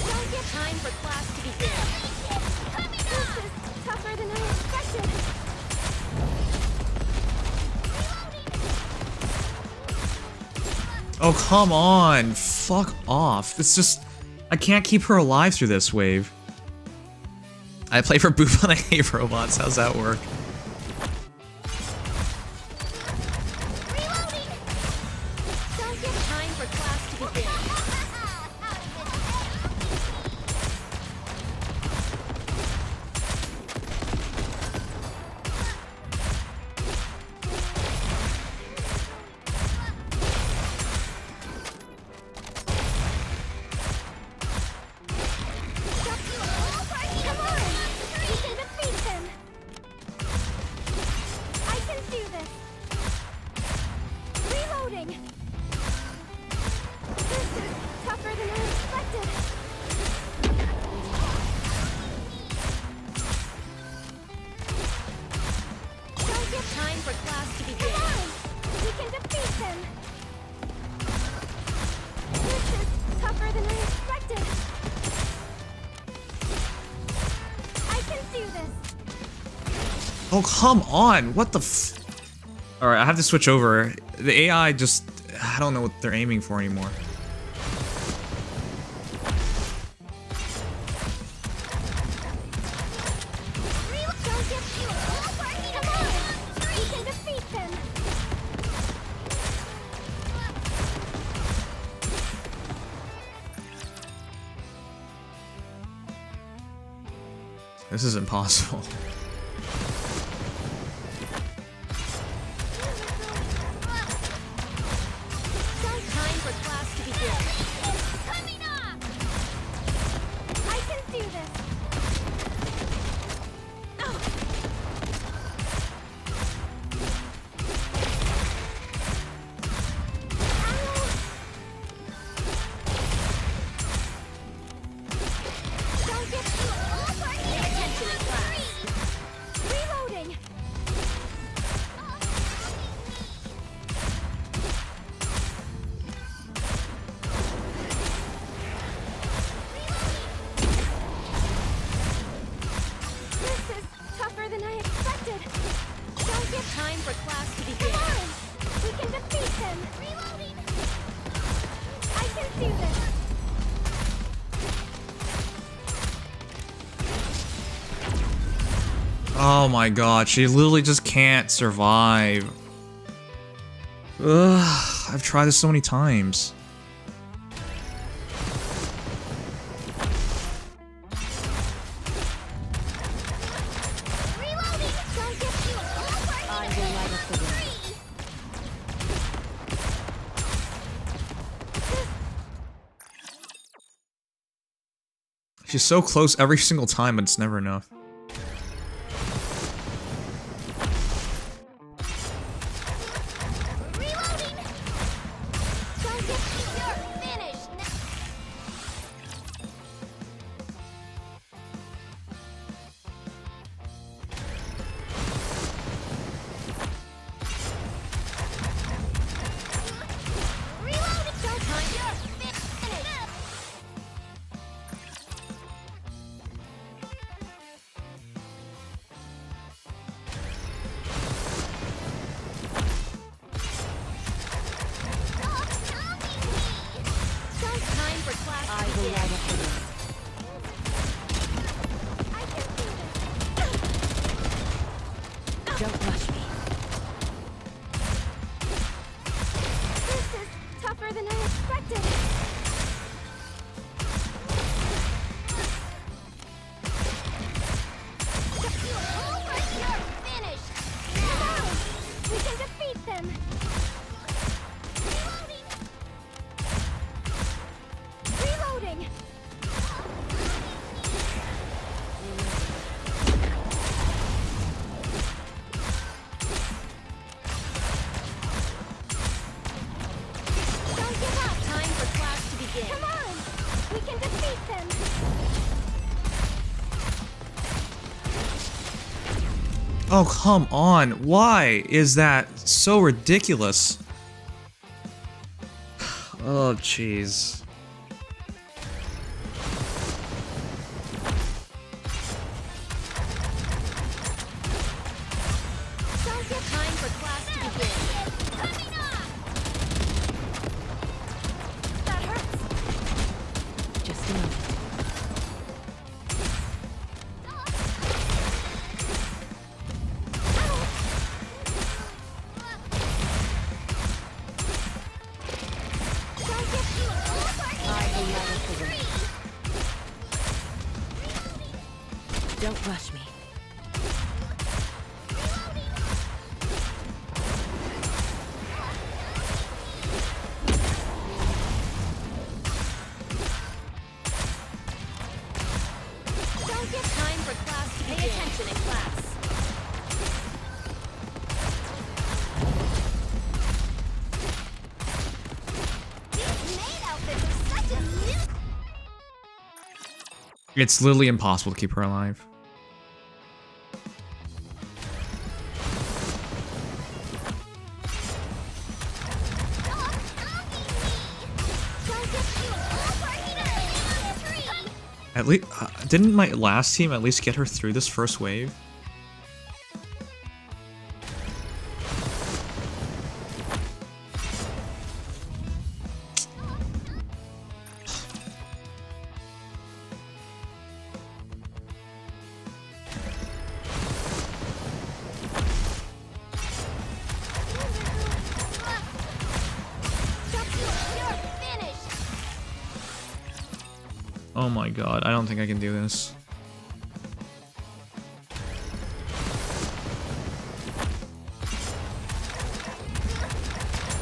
B: Don't get
N: Time for class to begin.
B: This is tougher than I expected.
A: Oh, come on. Fuck off. It's just... I can't keep her alive through this wave. I play for Boof and I hate robots. How's that work?
B: Reloading. Don't get
N: Time for class to begin.
B: Come on. We can defeat them. I can do this. Reloading. This is tougher than I expected. Don't get
N: Time for class to begin.
B: Come on. We can defeat them. This is tougher than I expected. I can do this.
A: Oh, come on. What the f... Alright, I have to switch over. The AI just... I don't know what they're aiming for anymore.
B: Don't get fuel. Come on. We can defeat them.
A: This is impossible.
N: Time for class to begin.
B: Coming up. I can do this. Don't get fuel.
N: Pay attention in class.
B: Reloading. This is tougher than I expected. Don't get
N: Time for class to
B: Come
N: begin.
B: on. We can defeat them. Reloading. I can do this.
A: Oh my god, she literally just can't survive. Ugh, I've tried this so many times. She's so close every single time, but it's never enough.
M: Don't rush me.
B: This is tougher than I expected. You're finished. Come on, we can defeat them. Reloading. Don't give up.
M: Time for class to begin.
B: Come on, we can defeat them.
A: Oh, come on. Why is that so ridiculous? Oh, jeez.
B: Don't give
M: Time for class to begin.
B: coming up. That hurts.
M: Just a moment.
B: Don't give
M: I allow it for them. Don't rush me.
B: Don't give
M: Time for class to begin. Pay attention in class.
B: these maid outfits are such a new.
A: It's literally impossible to keep her alive. At least, didn't my last team at least get her through this first wave?
B: You're finished.
A: Oh my god, I don't think I can do this.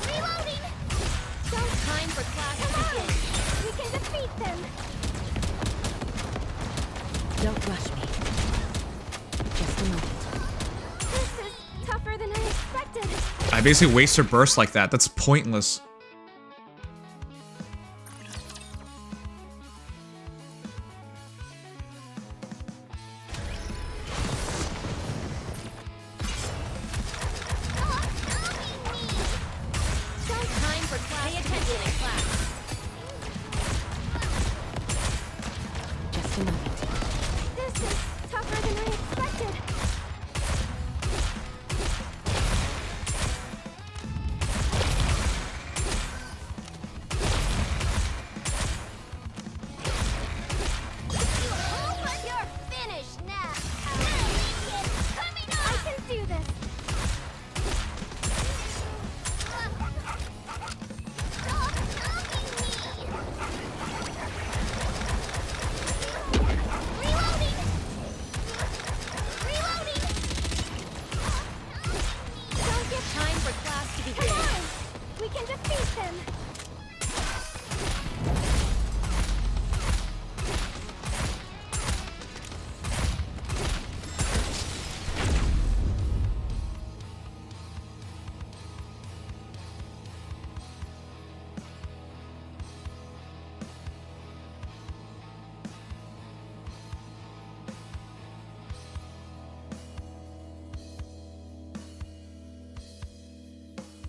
B: Reloading. Don't
M: Time for class to
B: come on.
M: begin.
B: We can defeat them.
M: Don't rush me. Just a moment.
B: This is tougher than I expected.
A: I basically waste her burst like that. That's pointless.
M: Time for class. Pay attention in class. Just a moment.
B: This is tougher than I expected.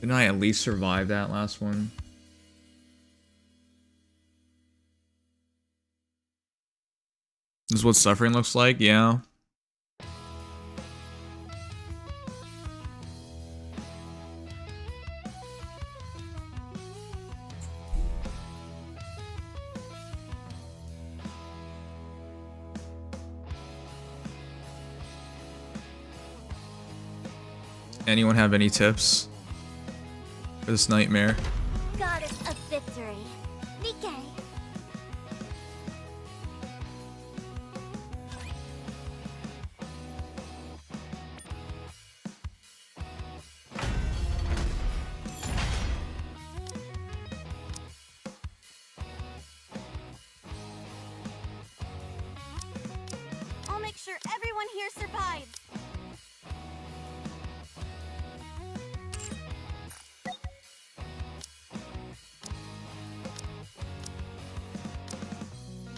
A: Didn't I at least survive that last one? This is what suffering looks like, yeah. Anyone have any tips for this nightmare?
B: Goddess of victory, Nikke. I'll make sure everyone here survives.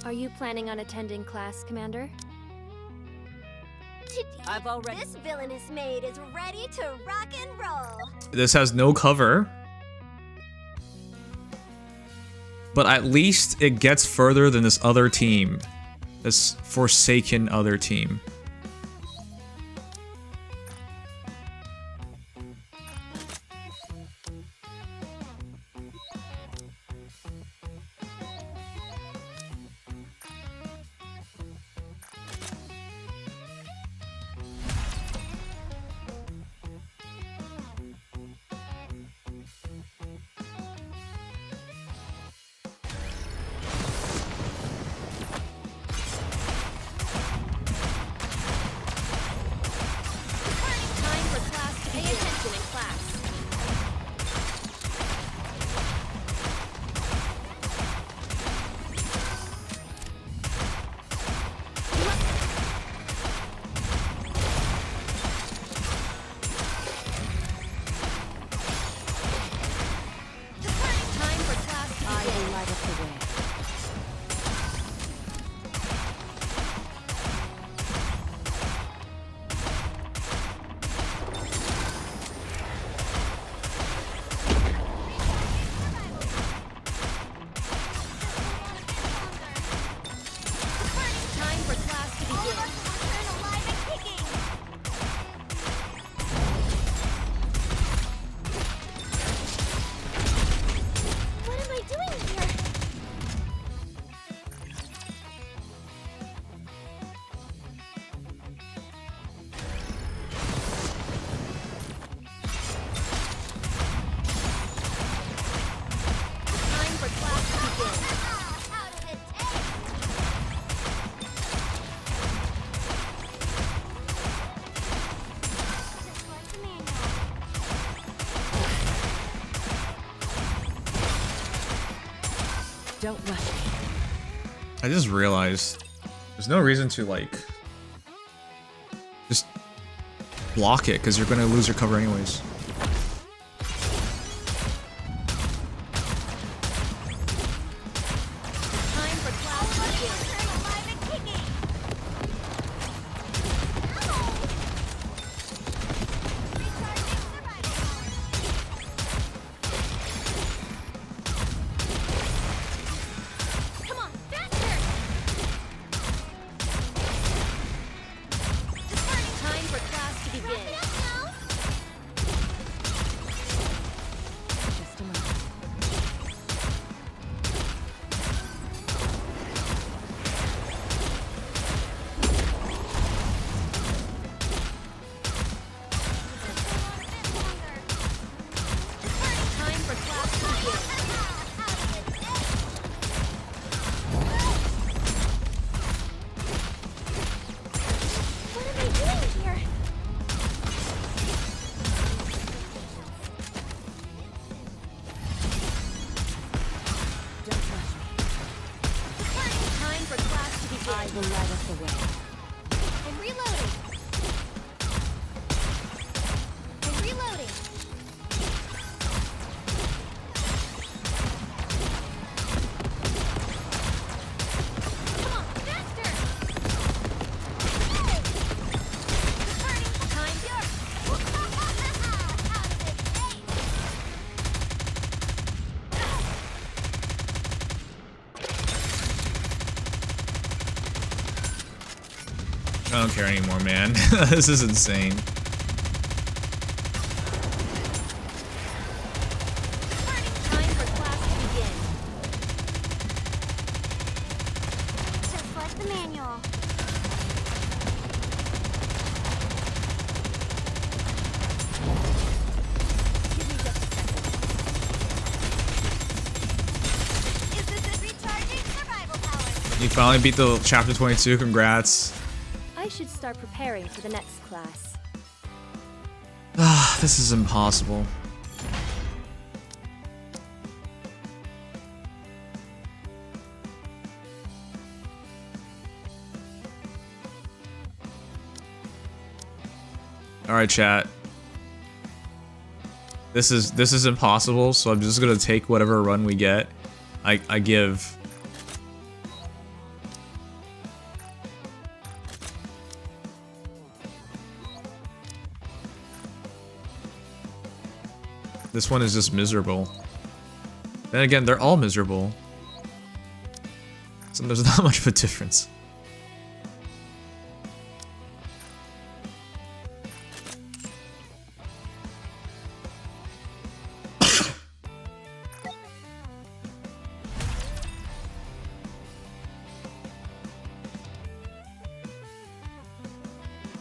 F: Are you planning on attending class, Commander?
B: I've already. This villainous maid is ready to rock and roll.
A: This has no cover. But at least it gets further than this other team. This forsaken other team.
F: Don't rush me.
A: I just realized there's no reason to like just block it because you're gonna lose your cover anyways. I don't care anymore, man. This is insane.
N: Time for class to begin.
B: Just like the manual.
F: Is this it recharging survival power?
A: You finally beat the chapter 22. Congrats.
M: I should start preparing for the next class.
A: Ah, this is impossible. All right, chat. This is impossible, so I'm just gonna take whatever run we get. I give. This one is just miserable. Then again, they're all miserable. So there's not much of a difference.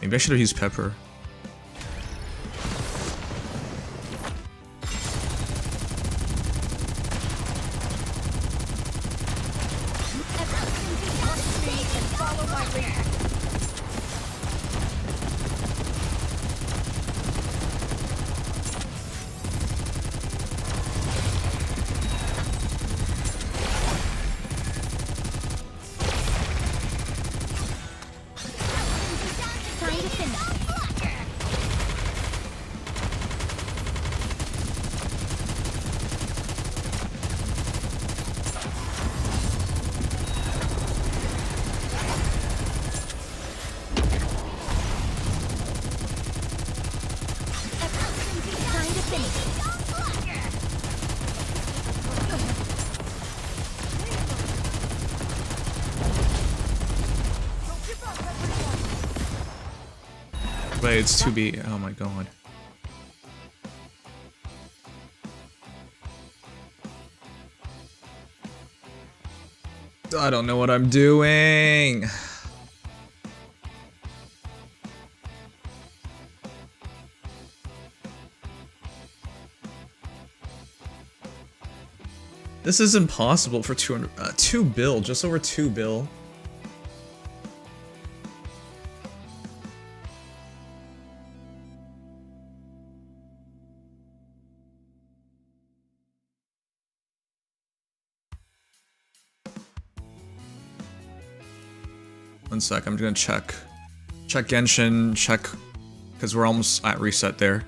A: Maybe I should have used pepper. Wait, it's 2B. Oh my god. I don't know what I'm doing. This is impossible for 2 bill, just over 2 bill. One sec, I'm gonna check. Check Genshin, check, because we're almost at reset there.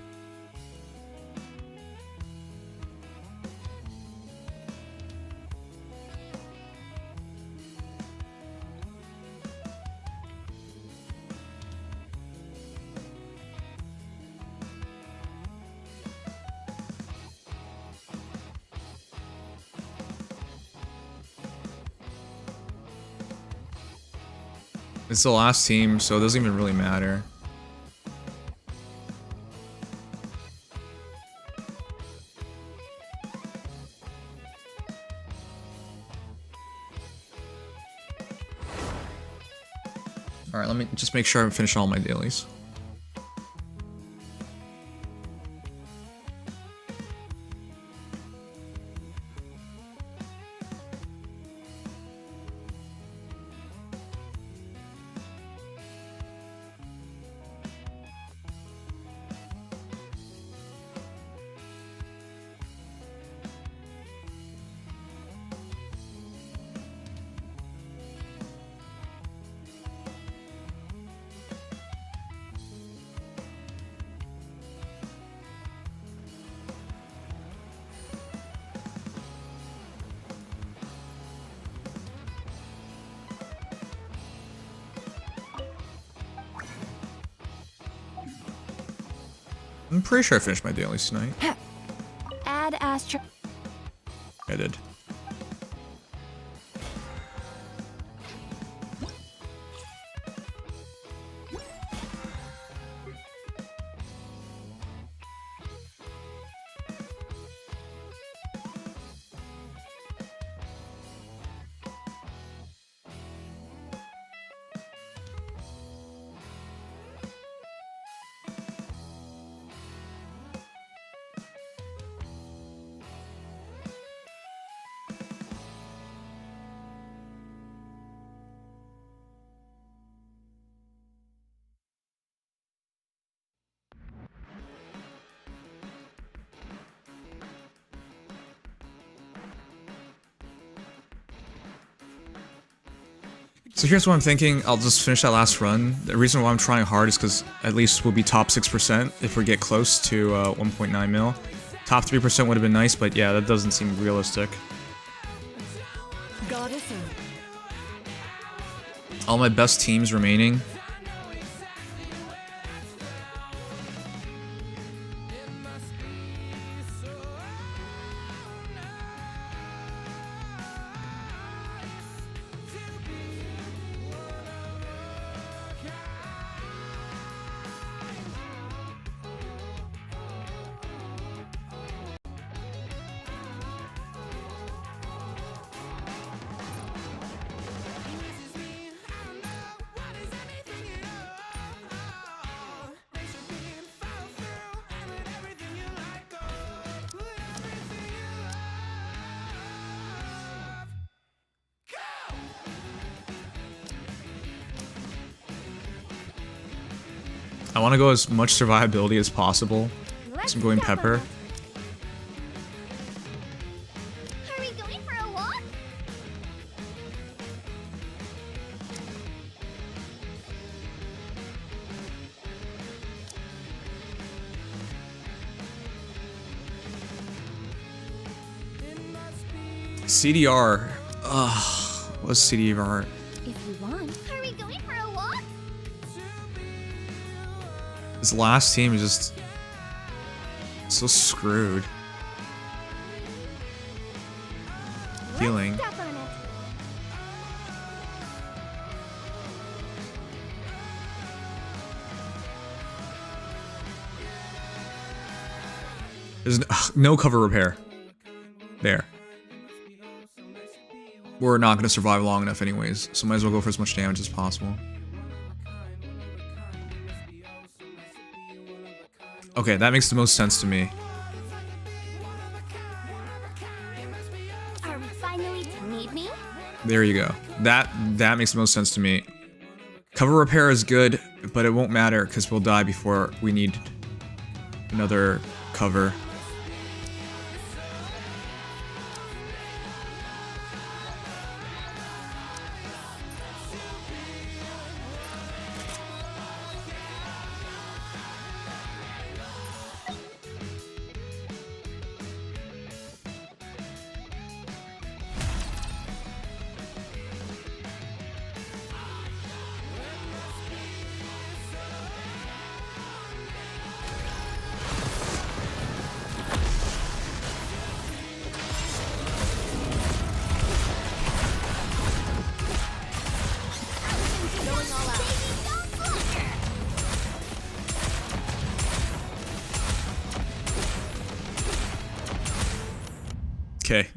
A: It's the last team, so it doesn't even really matter. Alright, let me just make sure I finish all my dailies. I'm pretty sure I finished my dailies tonight.
M: Add Astro.
A: I did. So here's what I'm thinking. I'll just finish that last run. The reason why I'm trying hard is because at least we'll be top 6% if we get close to 1.9 mil. Top 3% would have been nice, but yeah, that doesn't seem realistic. All my best teams remaining. I want to go as much survivability as possible. So I'm going Pepper.
B: Are we going for a walk?
A: CDR. Ugh. What's CDR?
B: If you want. Are we going for a walk?
A: This last team is just so screwed. Healing.
B: Step on it.
A: There's no cover repair. There. We're not going to survive long enough anyways, so might as well go for as much damage as possible. Okay, that makes the most sense to me.
B: Are we finally to need me?
A: There you go. That makes the most sense to me. Cover repair is good, but it won't matter because we'll die before we need another cover. Okay.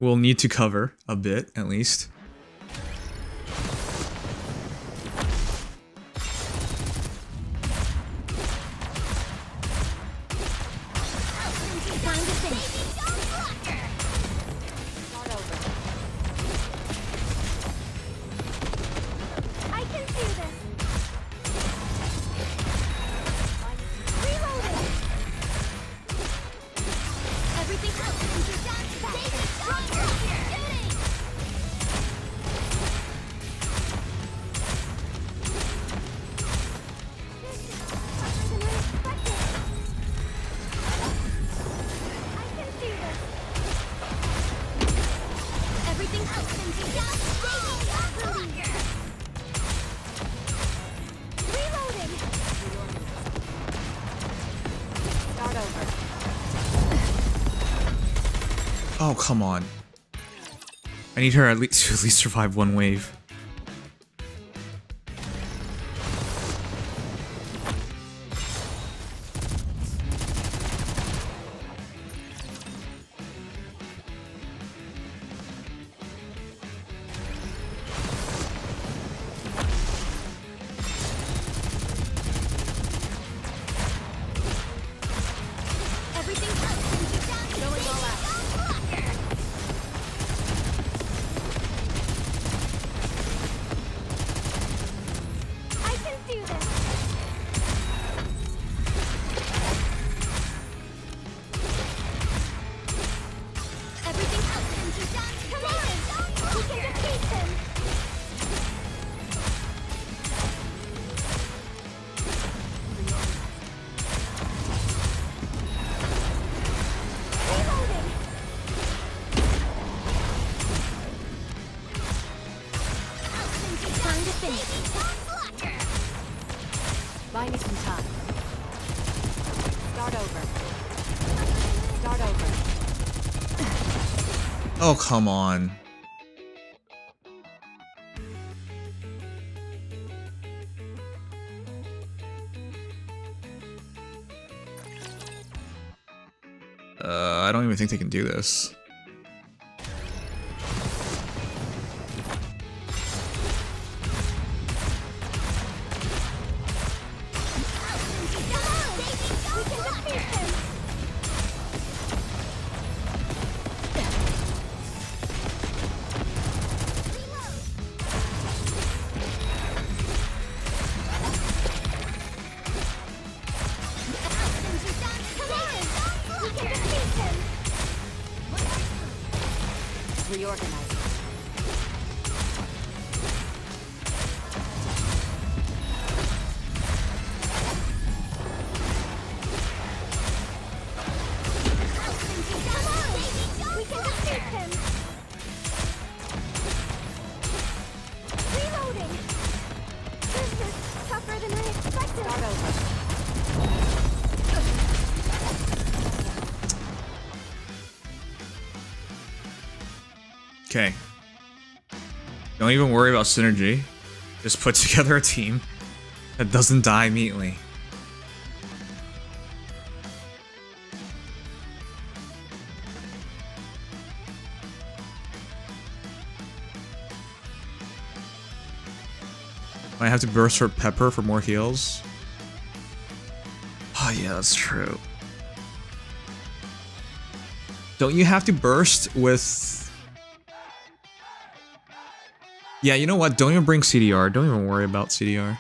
A: We'll need to cover a bit, at least. Oh, come on. I need her to at least survive one wave.
N: Buy me some time. Start over. Start over.
A: Oh, come on. I don't even think they can do this.
N: Reorganize.
B: We can defeat him! Reloading! This is tougher than I expected!
N: Start over.
A: Okay. Don't even worry about synergy. Just put together a team that doesn't die immediately. I have to burst for Pepper for more heals. Oh yeah, that's true. Don't you have to burst with... Yeah, you know what? Don't even bring CDR. Don't even worry about CDR.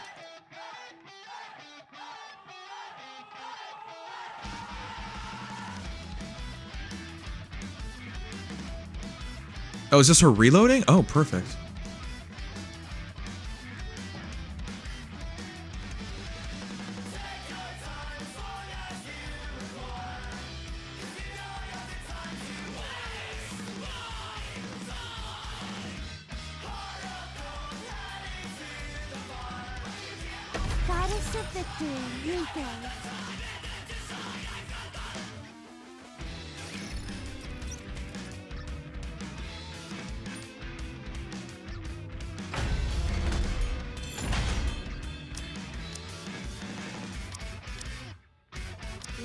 A: Oh, is this her reloading? Oh, perfect.
B: Goddess of victory, Nikke.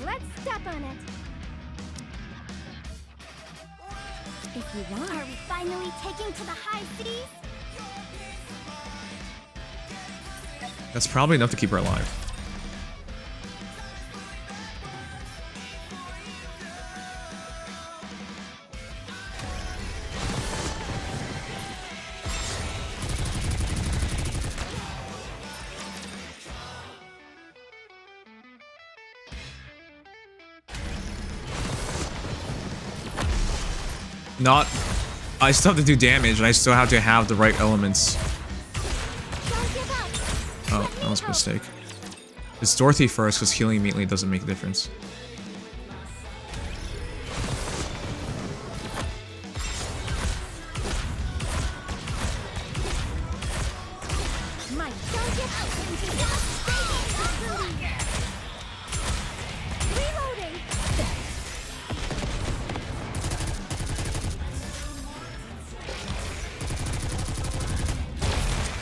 B: Let's step on it. If you want. Are we finally taking to the high cities?
A: That's probably enough to keep her alive. Not... I still have to do damage, and I still have to have the right elements. Oh, that was a mistake. It's Dorothy first, because healing immediately doesn't make a difference.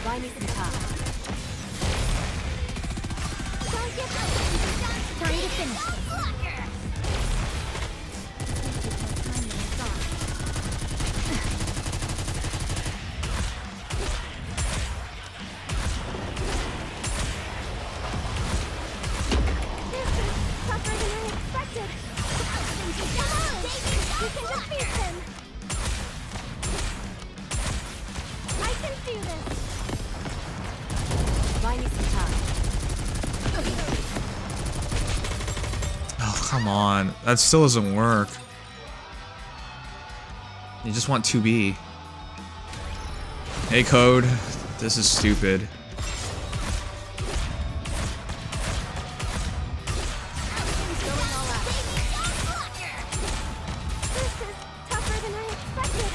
N: Buy me some time.
B: Time to finish this. Tougher than I expected. We can defeat him. I can do this.
N: Buy me some time.
A: Oh, come on. That still doesn't work. You just want 2B. Hey, Code. This is stupid.
B: Tougher than I expected.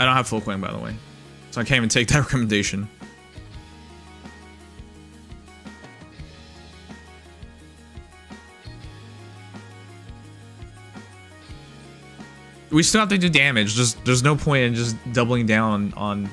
A: I don't have full coin, by the way, so I can't even take that recommendation. We still have to do damage. Just there's no point in just doubling down on.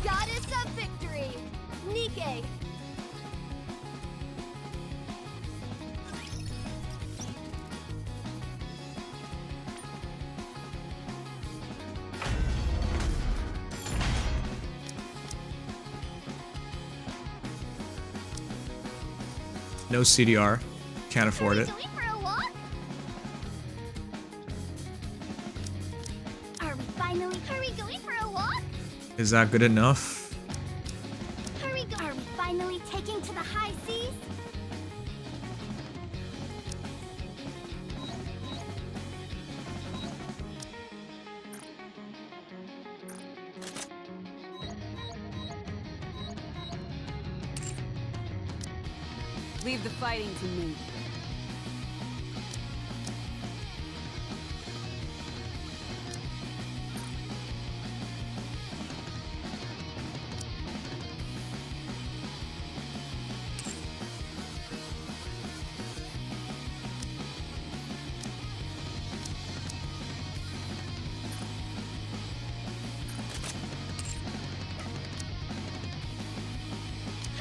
B: Goddess of victory, Nikke.
A: No CDR. Can't afford it.
B: Going for a walk? Are we going for a walk?
A: Is that good enough?
B: Are we finally taking to the high seas?
N: Leave the fighting to me.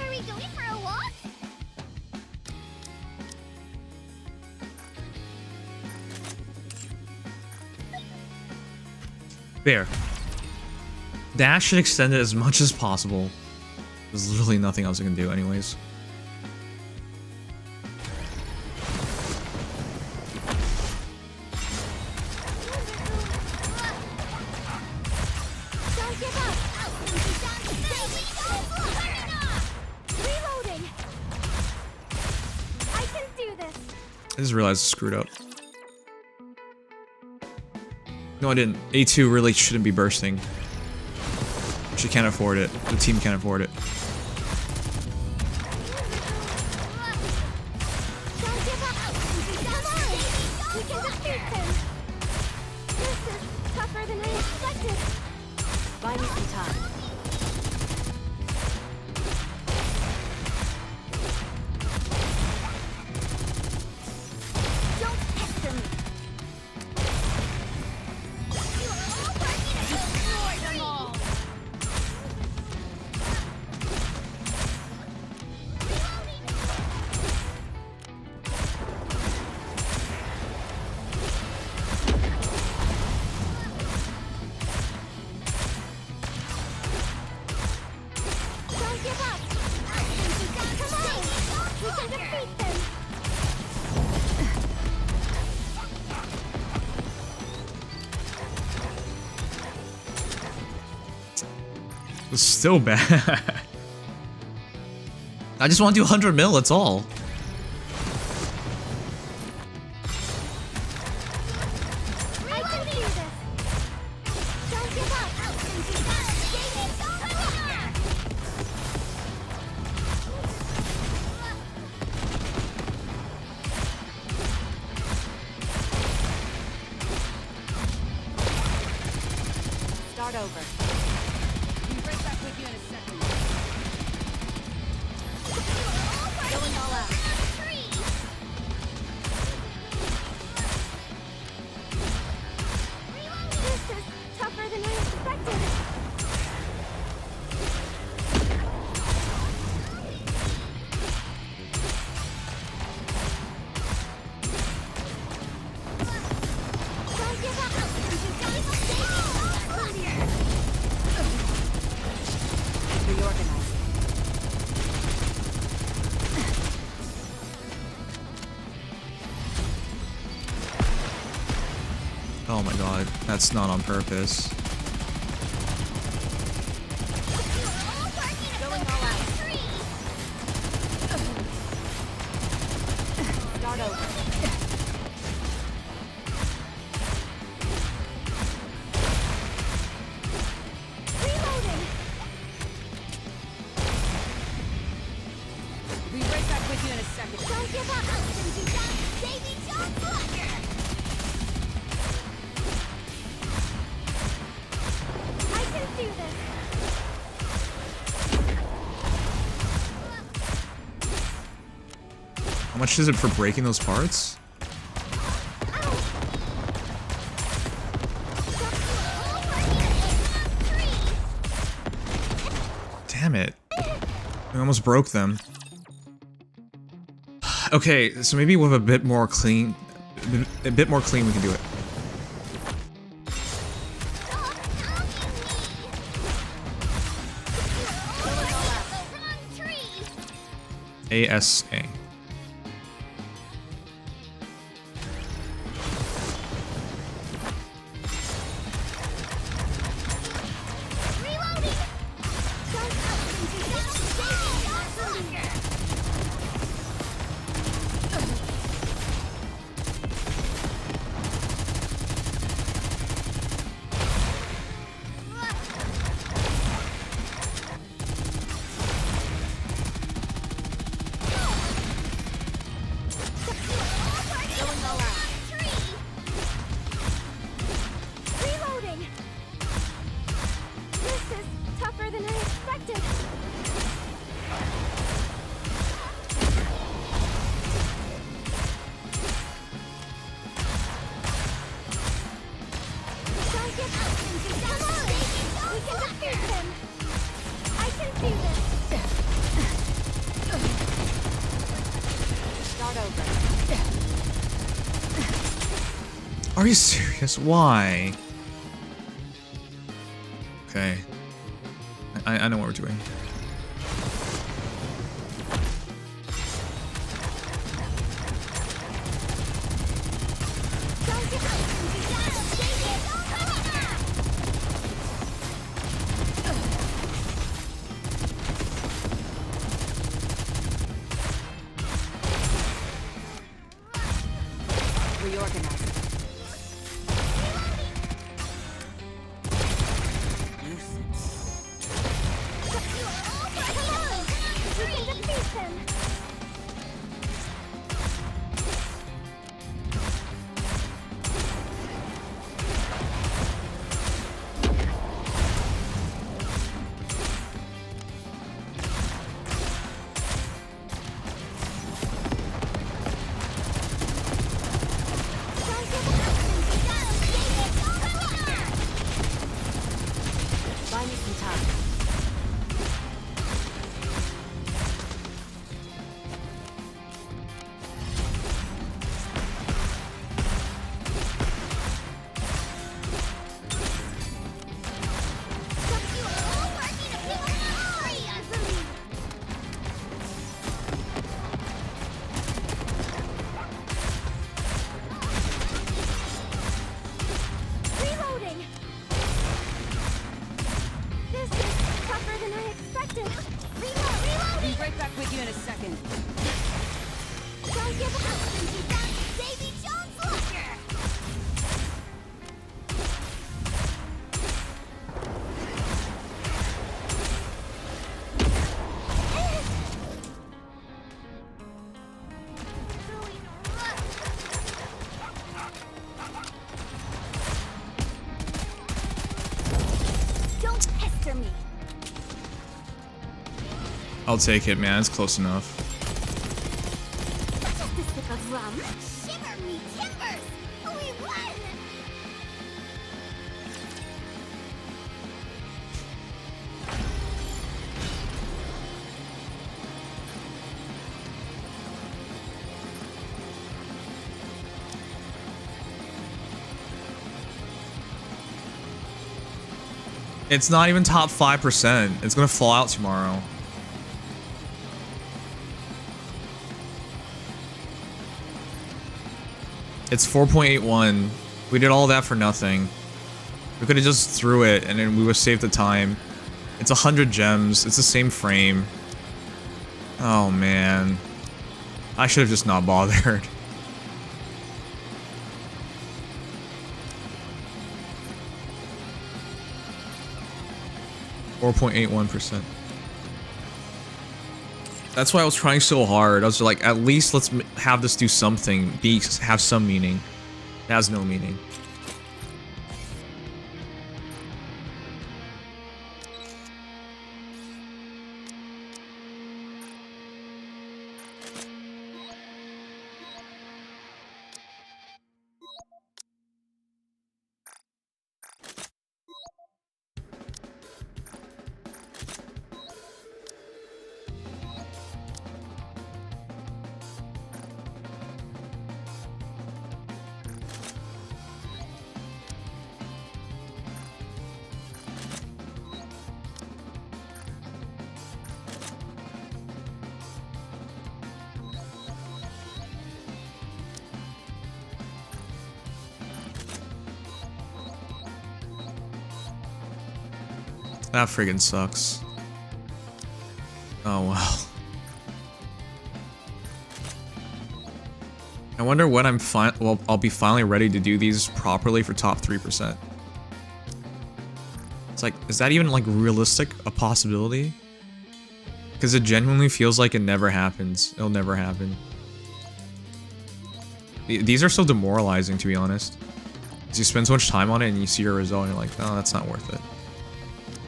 B: Are we going for a walk?
A: There. Dash should extend it as much as possible. There's literally nothing else I can do anyways.
B: Don't give up! Reloading! I can do this!
A: I just realized I screwed up. No, I didn't. A2 really shouldn't be bursting. She can't afford it. The team can't afford it.
B: Don't give up! Come on! We can defeat them! This is tougher than I expected!
N: Buy me some time.
B: Don't pester me! Destroy them all! Don't give up! Come on! We can defeat them!
A: It's still bad. I just want to do 100 mil, that's all.
B: I can do this! Don't give up!
N: Start over. Be right back with you in a second. Going all out.
B: This is tougher than I expected. Don't give up!
N: Reorganizing.
A: my god, that's not on purpose.
M: Going all out. Start over. Reloading.
N: Be right back with you in a second.
B: Don't give up, Attuned Caeda. Davy Jones Slacker. I can do this.
A: How much is it for breaking those parts? Damn it. I almost broke them. Okay, so maybe with a bit more clean we can do it. ASA.
B: Reloading. This is tougher than I expected. Don't give up, Attuned Caeda. Come on. We can defeat him. I can do this.
N: Start over.
A: Are you serious? Why? Okay. I know what we're doing.
B: Don't give up, Attuned Caeda. Davy Jones Slacker.
N: Reorganize.
B: Come on. We can defeat him. Don't give up, Attuned Caeda. Davy Jones Slacker.
N: Buy me some time.
B: Reloading. This is tougher than I expected.
N: Be
B: Reloading.
N: right back with you in a second.
B: Don't give up, Attuned Caeda. Davy Jones Slacker. Don't pester me.
A: I'll take it, man. It's close enough.
B: Just a sip of rum. Shiver me timbers. We won.
A: It's not even top 5%. It's gonna fall out tomorrow. It's 4.81 We did all that for nothing. We could have just threw it and then we would have saved the time. It's 100 gems. It's the same frame. Oh man. I should have just not bothered. .81%. That's why I was trying so hard. I was like, at least let's have this do something. Have some meaning. It has no meaning. That friggin' sucks. Oh well. I wonder when I'll be finally ready to do these properly for top 3%. It's like, is that even like realistic a possibility? Because it genuinely feels like it never happens. It'll never happen. These are so demoralizing, to be honest. Because you spend so much time on it and you see your result and you're like, oh, that's not worth it.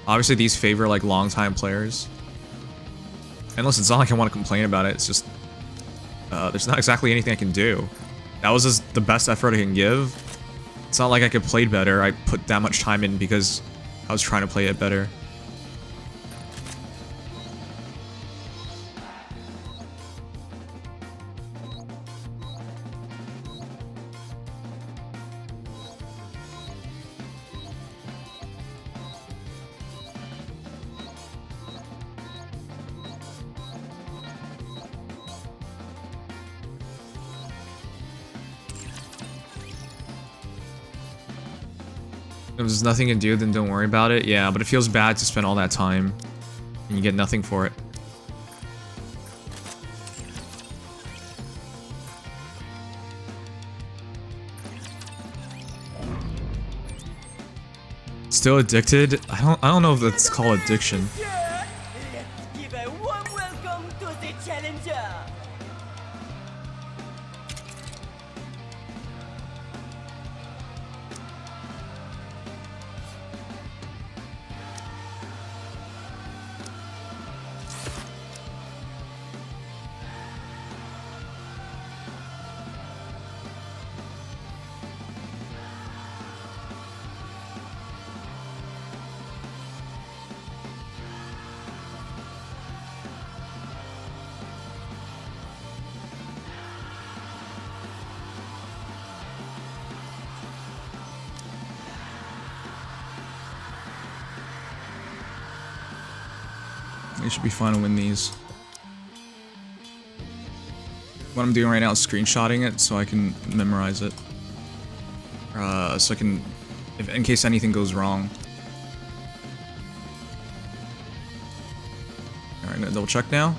A: Obviously, these favor, like, long-time players. And listen, it's not like I want to complain about it. It's just... there's not exactly anything I can do. That was just the best effort I can give. It's not like I could play better. I put that much time in because I was trying to play it better. If there's nothing to do, then don't worry about it. Yeah, but it feels bad to spend all that time and you get nothing for it. Still addicted? I don't know if that's called addiction.
L: Let's give a warm welcome to the challenger.
A: You should be fine to win these. What I'm doing right now is screenshotting it so I can memorize it. So I can, in case anything goes wrong. Alright, I'm gonna double check now.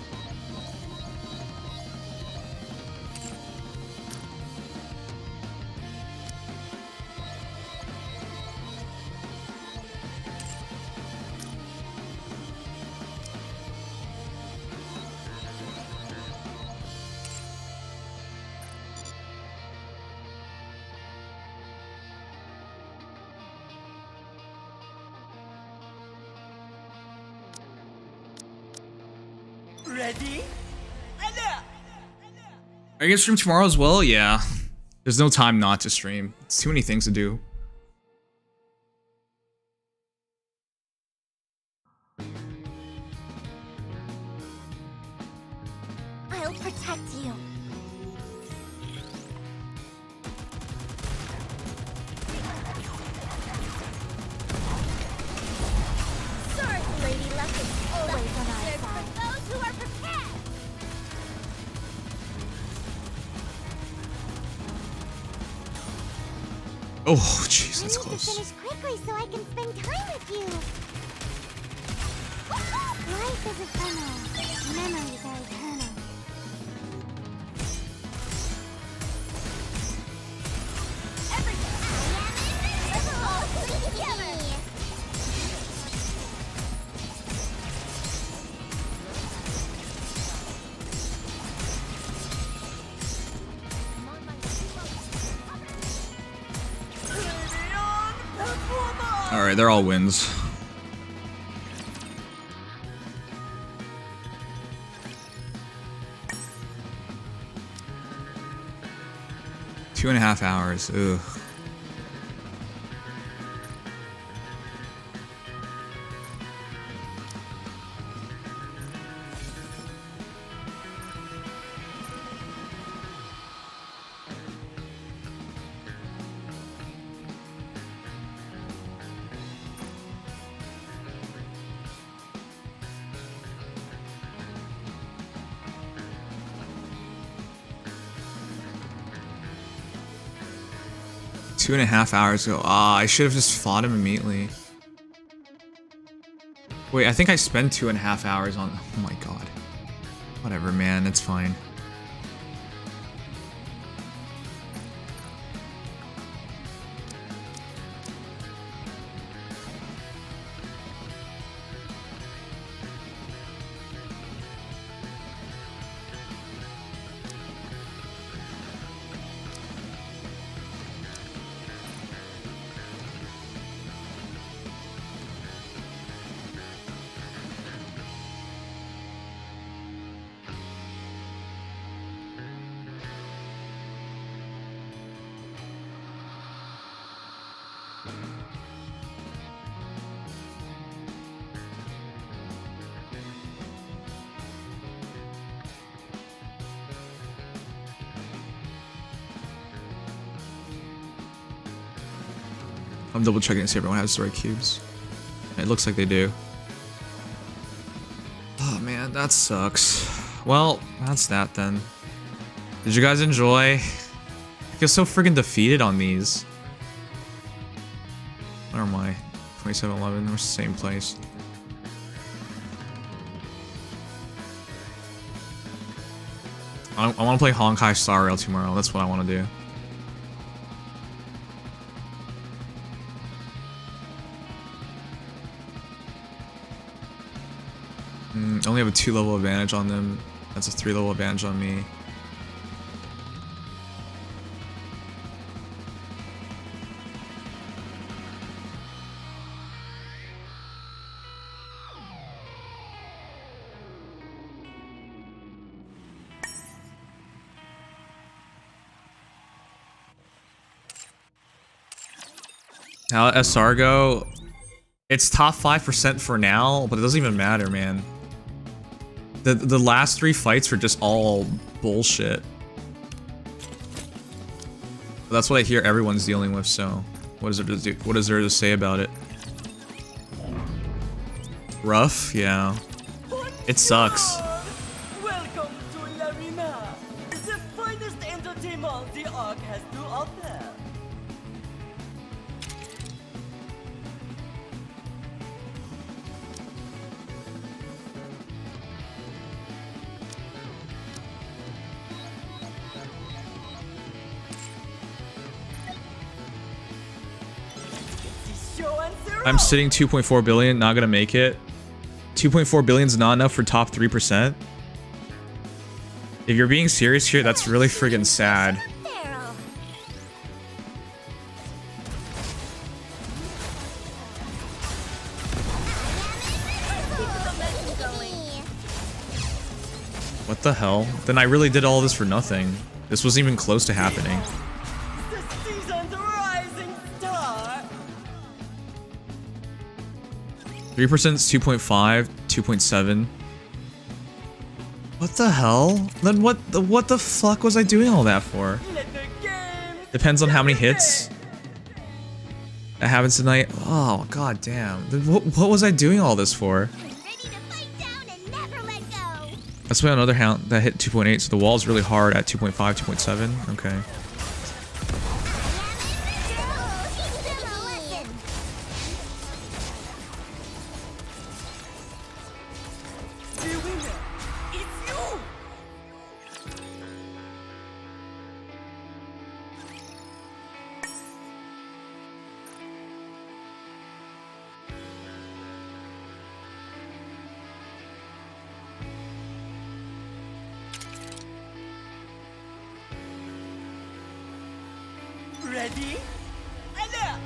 L: Ready? Alear!
A: Are you gonna stream tomorrow as well? Yeah. There's no time not to stream. It's too many things to do.
B: I'll protect you. Sword Lady Luck is always on our side. For those who are prepared.
A: Oh, jeez,
B: I
A: that's
B: need
A: close.
B: to finish quickly so I can spend time with you. Life is ephemeral. Memories are eternal.
F: Let's all sleep together.
A: Alright, they're all wins. Two and a half hours. Ugh. Two and a half hours ago. Ah, I should have just fought him immediately. Wait, I think I spent 2.5 hours on... Oh my god. Whatever, man. It's fine. I'm double checking to see if everyone has the right cubes. It looks like they do. Oh man, that sucks. Well, that's that then. Did you guys enjoy? I feel so friggin' defeated on these. Where am I? 2711, we're the same place. I want to play Honkai Star Rail tomorrow. That's what I want to do. I only have a 2-level advantage on them. That's a 3-level advantage on me. How SR go? It's top 5% for now, but it doesn't even matter, man. The last 3 fights were just all bullshit. But that's what I hear everyone's dealing with, so what is there to do? What is there to say about it? Rough? Yeah. It sucks.
L: Welcome to Larina, the finest entertainment the Ark has to offer.
A: I'm sitting 2.4 billion, not gonna make it. 2.4 billion is not enough for top 3%. If you're being serious here, that's really friggin' sad. What the hell? Then I really did all this for nothing. This wasn't even close to happening. 3% is 2.5, 2.7. What the hell? Then what the fuck was I doing all that for? Depends on how many hits that happens tonight. Oh, god damn. What was I doing all this for? Let's play another count that hit 2.8, so the wall's really hard at 2.5, 2.7. Okay.
L: Ready? Alear!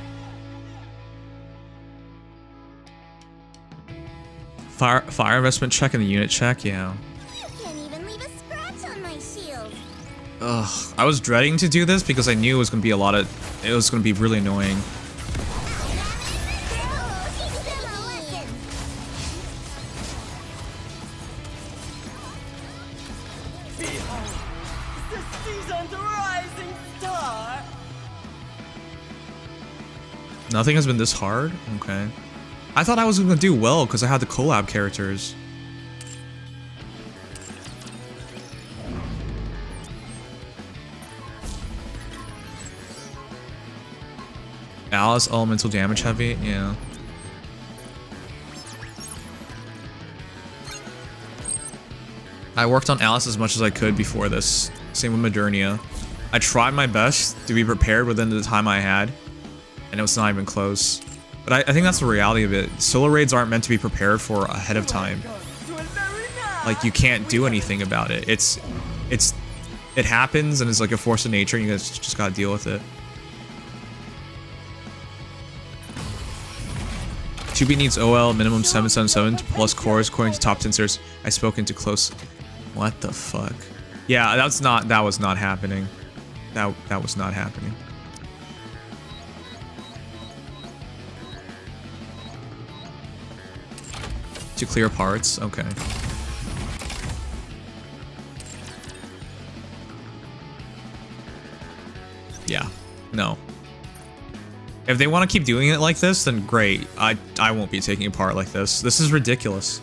A: Fire investment check and the unit check, yeah.
B: You can't even leave a scratch on my shield.
A: Ugh, I was dreading to do this because I knew it was gonna be it was gonna be really annoying.
L: Behold, the season's rising star!
A: Nothing has been this hard? Okay. I thought I was gonna do well because I had the collab characters. Alice elemental damage heavy, yeah. I worked on Alice as much as I could before this. Same with Modernia. I tried my best to be prepared within the time I had, and it was not even close. But I think that's the reality of it. Solo raids aren't meant to be prepared for ahead of time. Like, you can't do anything about it. It happens, and it's like a force of nature, and you guys just gotta deal with it. 2B needs OL minimum 777 plus cores according to top 10 series. I spoke into close. What the fuck? Yeah, that was not happening. That was not happening. To clear parts, okay. Yeah, no. If they want to keep doing it like this, then great. I won't be taking a part like this. This is ridiculous.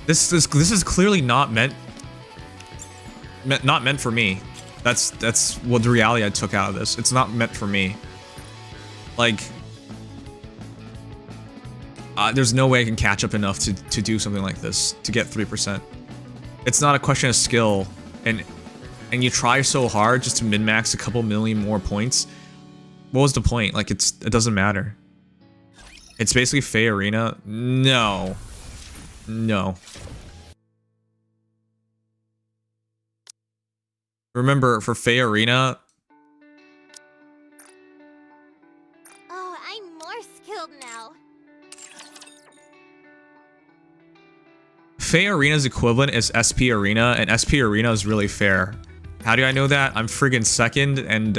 A: This is clearly not meant for me. That's what the reality I took out of this. It's not meant for me. Like, there's no way I can catch up enough to do something like this, to get 3%. It's not a question of skill, and you try so hard just to min-max a couple million more points. What was the point? Like, it doesn't matter. It's basically Feh Arena. No. No. Remember, for Feh Arena...
B: Oh, I'm more skilled now.
A: Feh Arena's equivalent is SP Arena, and SP Arena is really fair. How do I know that? I'm friggin' second, and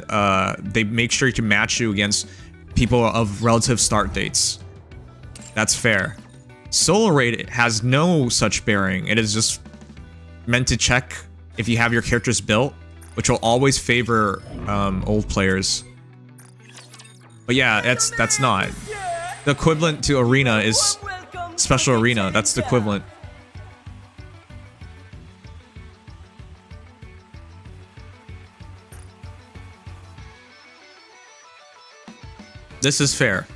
A: they make sure to match you against people of relative start dates. That's fair. Solo raid has no such bearing. It is just meant to check if you have your characters built, which will always favor old players. But yeah, that's not. The equivalent to Arena is Special Arena. That's the equivalent. This is fair.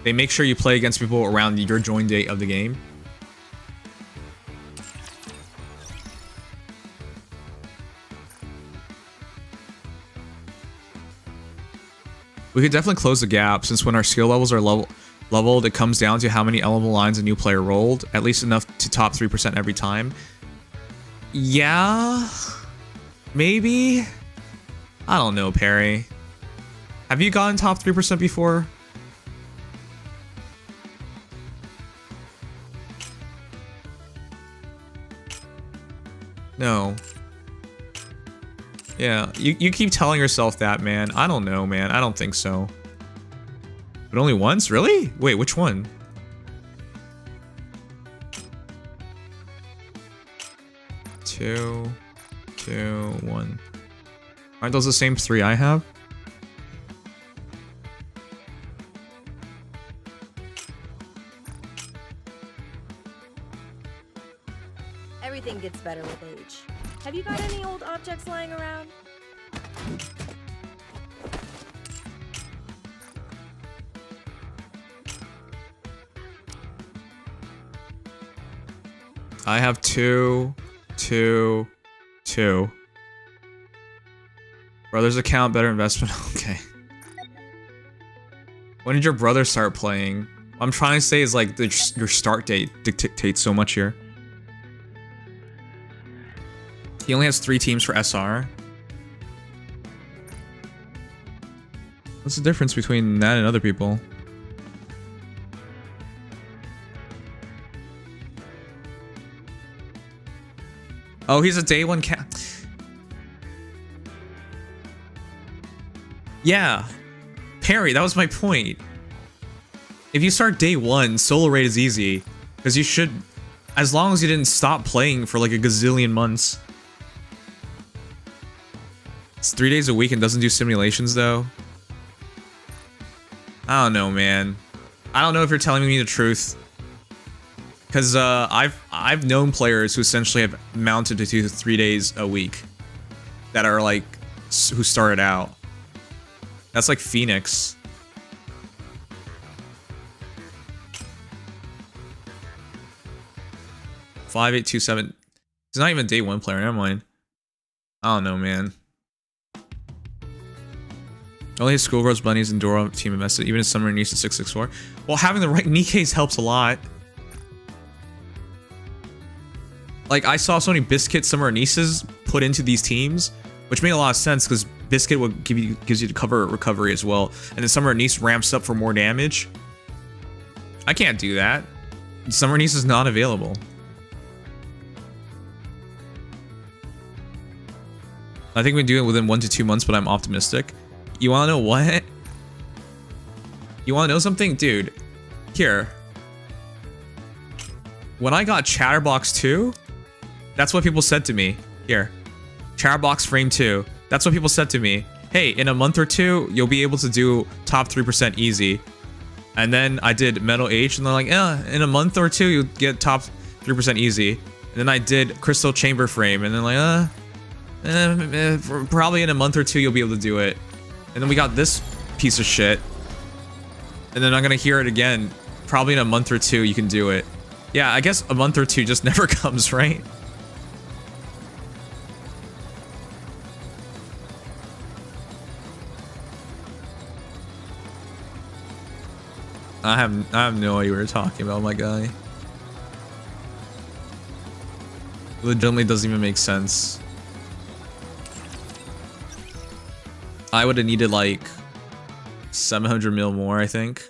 A: They make sure you play against people around your join date of the game. We could definitely close the gap, since when our skill levels are leveled, it comes down to how many elemental lines a new player rolled, at least enough to top 3% every time. Yeah, maybe? I don't know, Perry. Have you gotten top 3% before? No. Yeah, you keep telling yourself that, man. I don't know, man. I don't think so. But only once? Really? Wait, which one? Two, 1. Aren't those the same 3 I have?
M: Everything gets better with age. Have you got any old objects lying around?
A: I have 2, 2, 2. Brother's account, better investment. Okay. When did your brother start playing? What I'm trying to say is, like, your start date dictates so much here. He only has 3 teams for SR. What's the difference between that and other people? Oh, he's a day one cat. Yeah. Perry, that was my point. If you start day one, solo raid is easy. Because you should... As long as you didn't stop playing for like a gazillion months. It's 3 days a week and doesn't do simulations though. I don't know, man. I don't know if you're telling me the truth. Because I've known players who essentially have mounted to 2 to 3 days a week. That are like... Who started out. That's like Phoenix. $5827. He's not even a day one player, never mind. I don't know, man. Only his Schoolgirls, Bunnies, and Dora team invested, even in Summer and Nisa 664. Well, having the right Nikke's helps a lot. Like, I saw so many Biscuit, Summer, and Nisas put into these teams, which made a lot of sense, because Biscuit will gives you the cover recovery as well, and then Summer and Nisa ramps up for more damage. I can't do that. Summer and Nisa is not available. I think we can do it within 1 to 2 months, but I'm optimistic. You wanna know what? You wanna know something? Dude, here. When I got Chatterbox 2, that's what people said to me. Here. Chatterbox Frame 2. That's what people said to me. Hey, in a month or two, you'll be able to do top 3% easy. And then I did Metal Age, and they're like, in a month or two, you'll get top 3% easy. And then I did Crystal Chamber Frame, and they're like, probably in a month or two, you'll be able to do it. And then we got this piece of shit. And then I'm gonna hear it again. Probably in a month or two, you can do it. Yeah, I guess a month or two just never comes, right? I have no idea what you're talking about, my guy. Legitimately doesn't even make sense. I would have needed like 700 mil more, I think,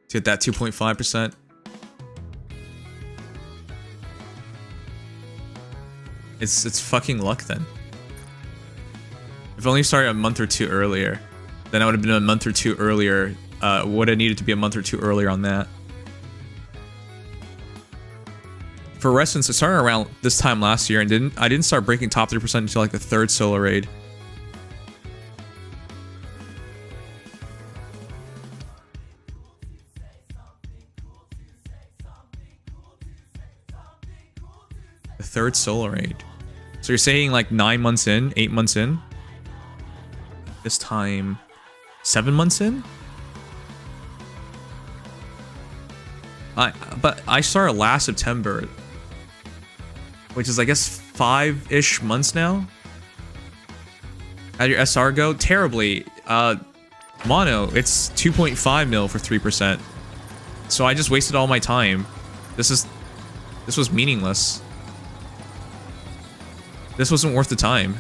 A: to get that 2.5%. It's fucking luck then. If only started a month or two earlier, then I would have been a month or two earlier. Would have needed to be a month or two earlier on that. For reference, I started around this time last year, and I didn't start breaking top 3% until like the 3rd solo raid. The 3rd solo raid. So you're saying like 9 months in, 8 months in? This time, 7 months in? But I started last September, which is I guess 5-ish months now. How'd your SR go? Terribly. Mono, it's 2.5 mil for 3%. So I just wasted all my time. This was meaningless. This wasn't worth the time.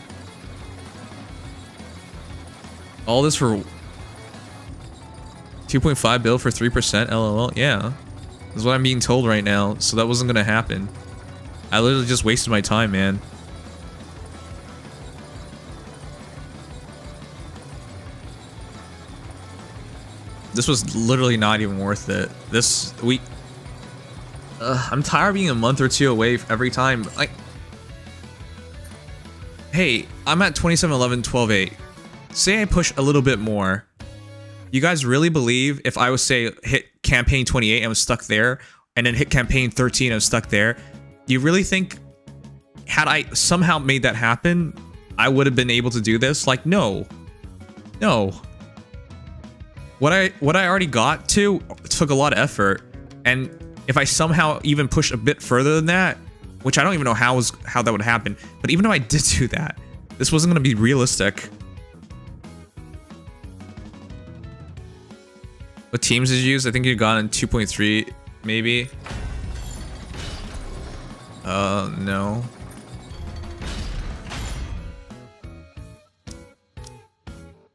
A: All this for 2.5 bill for 3%, LOL. Yeah. That's what I'm being told right now, so that wasn't gonna happen. I literally just wasted my time, man. This was literally not even worth it. This week... I'm tired of being a month or two away every time. Like... Hey, I'm at 27-11, 12-8. Say I push a little bit more. You guys really believe if I was, say, hit campaign 28 and was stuck there, and then hit campaign 13 and I was stuck there, you really think, had I somehow made that happen, I would have been able to do this? Like, no. No. What I already got to took a lot of effort, and if I somehow even push a bit further than that, which I don't even know how that would happen, but even if I did do that, this wasn't going to be realistic. What teams did you use? I think you got in 2.3, maybe. No.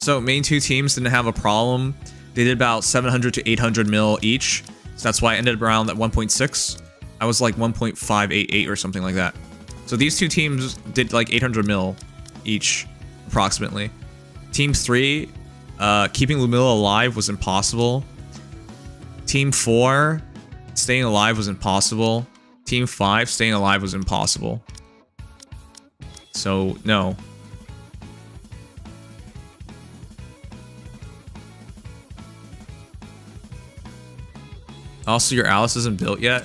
A: So main two teams didn't have a problem. They did about 700 to 800 mil each. So that's why I ended up around at 1.6. I was like 1.588 or something like that. So these two teams did like 800 mil each, approximately. Team 3, keeping Lumilla alive was impossible. Team 4, staying alive was impossible. Team 5, staying alive was impossible. So, no. Also, your Alice isn't built yet?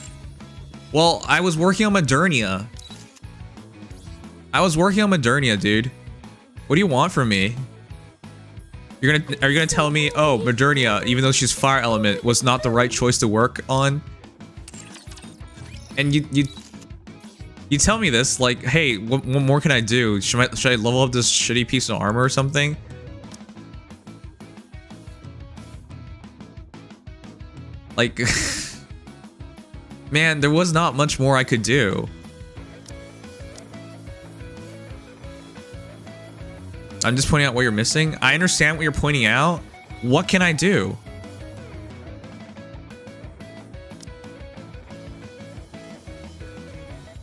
A: Well, I was working on Modernia. Dude. What do you want from me? Are you gonna tell me, oh, Modernia, even though she's fire element, was not the right choice to work on? And you tell me this, like, hey, what more can I do? Should I level up this shitty piece of armor or something? Like, man, there was not much more I could do. I'm just pointing out what you're missing. I understand what you're pointing out. What can I do?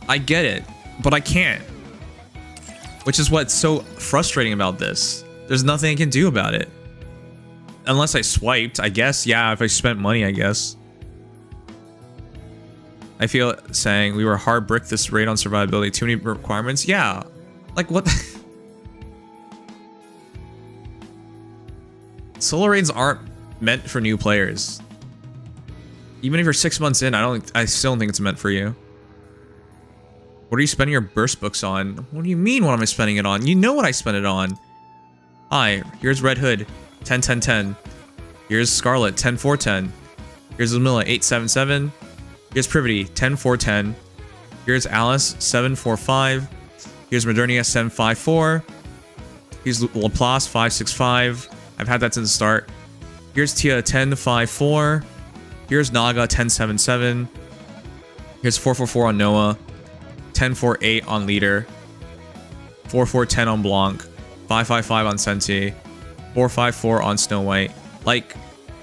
A: I get it, but I can't. Which is what's so frustrating about this. There's nothing I can do about it. Unless I swiped, I guess. Yeah, if I spent money, I guess. I feel saying we were hard bricked this raid on survivability. Too many requirements. Yeah. Like what? Solo raids aren't meant for new players. Even if you're 6 months in, I still don't think it's meant for you. What are you spending your burst books on? What do you mean, what am I spending it on? You know what I spent it on. Hi, here's Red Hood, 10 10 10. Here's Scarlet, 10 4 10. Here's Lumilla, 8 7 7. Here's Privity, 10 4 10. Here's Alice, 7 4 5. Here's Modernia, 7 5 4. Here's Laplace, 5 6 5. I've had that since the start. Here's Tia, 10 5 4. Here's Naga, 10 7 7. Here's 4 4 4 on Noah. 10 4 8 on Leader. 4 4 10 on Blanc. 5 5 5 on Senti. 4 5 4 on Snow White. Like,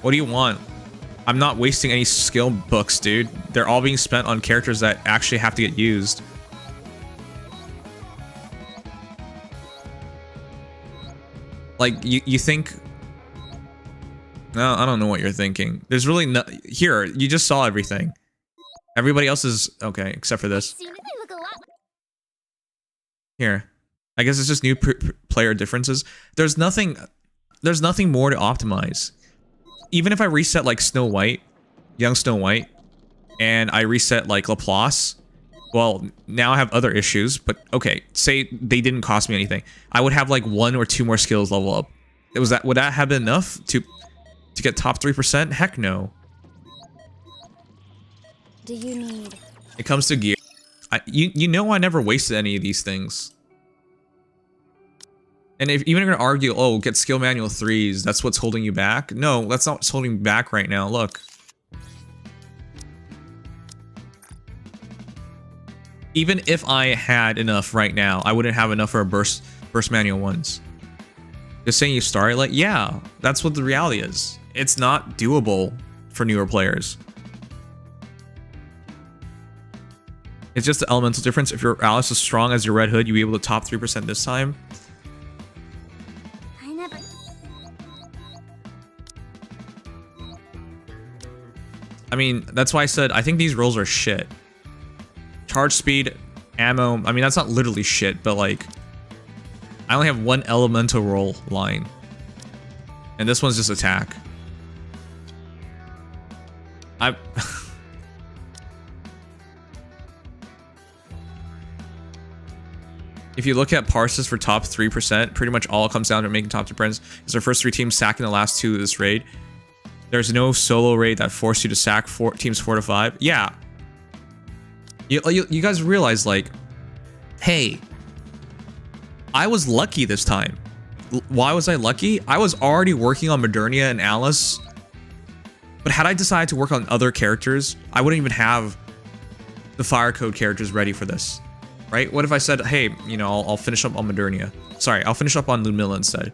A: what do you want? I'm not wasting any skill books, dude. They're all being spent on characters that actually have to get used. Like, you think... No, I don't know what you're thinking. There's really no... Here, you just saw everything. Everybody else is... Okay, except for this. Here. I guess it's just new player differences. There's nothing more to optimize. Even if I reset like Snow White, young Snow White, and I reset like Laplace, well, now I have other issues, but okay, say they didn't cost me anything. I would have like 1 or 2 more skills level up. Would that have been enough to get top 3%? Heck no.
F: Do you need...
A: It comes to gear. You know I never wasted any of these things. And if even if you're gonna argue, oh, get skill manual 3s, that's what's holding you back. No, that's not what's holding me back right now. Look. Even if I had enough right now, I wouldn't have enough for a burst manual 1s. Just saying you start like, yeah, that's what the reality is. It's not doable for newer players. It's just the elemental difference. If your Alice is strong as your Red Hood, you'll be able to top 3% this time. I mean, that's why I said I think these rolls are shit. Charge speed, ammo, I mean, that's not literally shit, but like, I only have 1 elemental roll line. And this one's just attack. If you look at parses for top 3%, pretty much all it comes down to making top 2%. Is our first 3 teams sacking the last 2 of this raid. There's no solo raid that forced you to sack teams 4 to 5. Yeah. You guys realize, like, hey, I was lucky this time. Why was I lucky? I was already working on Modernia and Alice. But had I decided to work on other characters, I wouldn't even have the fire code characters ready for this. Right? What if I said, hey, you know, I'll finish up on Modernia. Sorry, I'll finish up on Lumilla instead.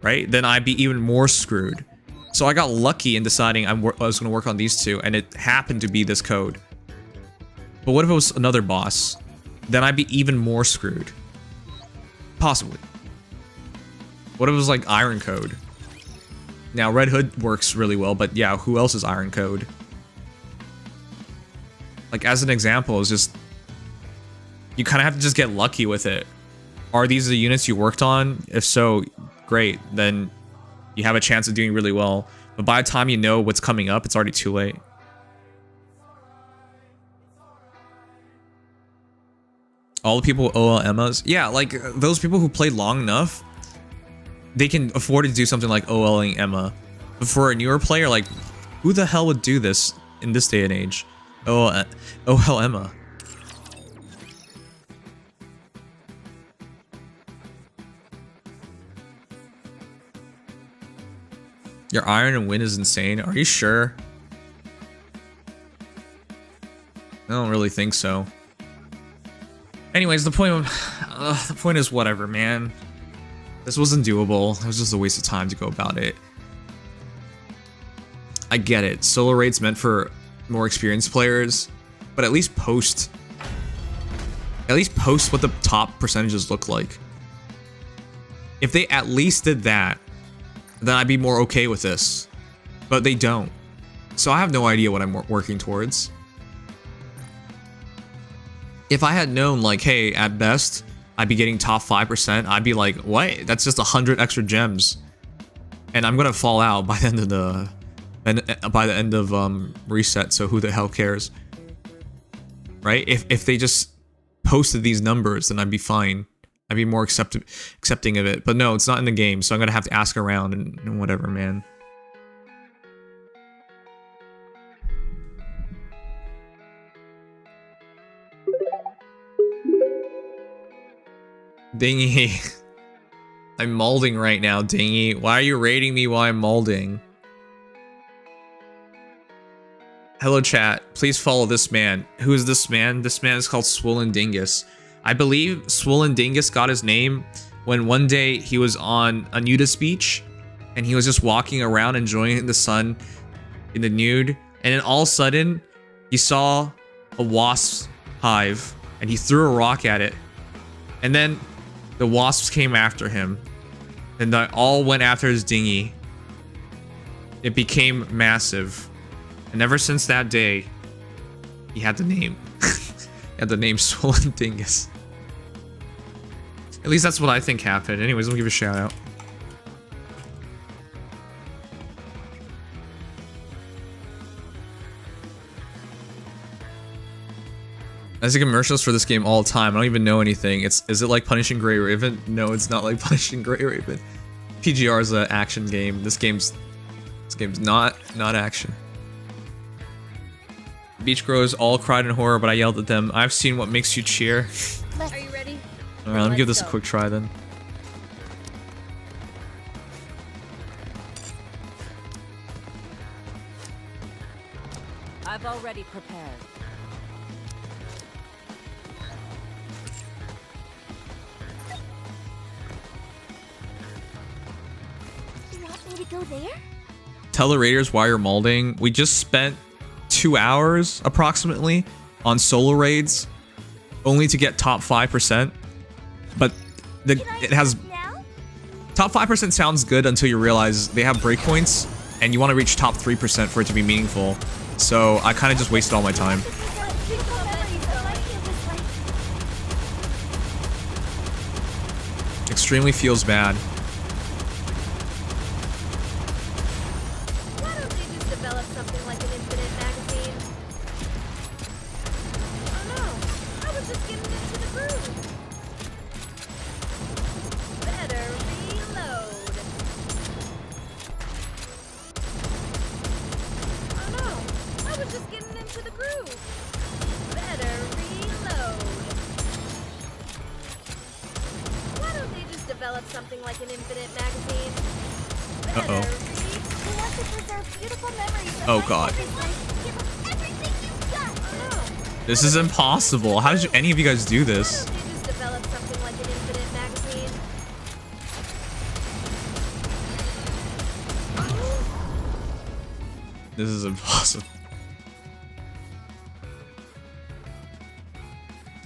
A: right? Then I'd be even more screwed. So I got lucky in deciding I was going to work on these two, and it happened to be this code. But what if it was another boss? Then I'd be even more screwed. Possibly. What if it was like Iron Code? Now, Red Hood works really well, but yeah, who else is Iron Code? Like, as an example, it's just... You kind of have to just get lucky with it. Are these the units you worked on? If so, great. Then you have a chance of doing really well. But by the time you know what's coming up, it's already too late. All the people with OL Emmas? Yeah, like, those people who played long enough, they can afford to do something like OLing Emma. But for a newer player, like, who the hell would do this in this day and age? OL Emma. Your Iron and Wind is insane. Are you sure? I don't really think so. Anyways, the point is whatever, man. This wasn't doable. It was just a waste of time to go about it. I get it. Solo raid's meant for more experienced players, but at least post what the top percentages look like. If they at least did that, then I'd be more okay with this. But they don't. So I have no idea what I'm working towards. If I had known, like, hey, at best, I'd be getting top 5%, I'd be like, what? That's just 100 extra gems. And I'm gonna fall out by the end of reset, so who the hell cares? Right? If they just posted these numbers, then I'd be fine. I'd be more accepting of it. But no, it's not in the game, so I'm gonna have to ask around and whatever, man. Dingy. I'm molding right now, Dingy. Why are you rating me while I'm molding? Hello chat, please follow this man. Who is this man? This man is called Swollen Dingus. I believe Swollen Dingus got his name when one day he was on a nudist beach and he was just walking around enjoying the sun in the nude, and then all of a sudden he saw a wasp hive and he threw a rock at it, and then the wasps came after him and they all went after his dinghy. It became massive. And ever since that day, he had the name. He had the name Swollen Dingus. At least that's what I think happened. Anyways, let me give a shout out. I see commercials for this game all the time. I don't even know anything. Is it like Punishing Grey Raven? No, it's not like Punishing Grey Raven. PGR is an action game. This game's not action. Beach Grows all cried in horror, but I yelled at them. I've seen what makes you cheer.
M: Are you ready?
A: Alright, let me give this a quick try then.
N: I've already prepared.
B: You want me to go there?
A: Tell the raiders why you're molding. We just spent 2 hours approximately on solo raids only to get top 5%, but it has top 5% sounds good until you realize they have breakpoints and you want to reach top 3% for it to be meaningful. So I kind of just wasted all my time. Extremely feels bad.
M: Why don't they just develop something like an infinite magazine? Oh no, I was just getting into the groove. Better reload. Oh no, I was just getting into the groove. Better reload. Why don't they just develop something like an infinite magazine?
A: Uh-oh.
B: We want to preserve beautiful memories of
A: Oh
B: my
A: god.
B: children's life. Give us everything you've got.
A: This is impossible. How did any of you guys do this?
M: Why don't they just develop something like an infinite magazine?
A: This is impossible.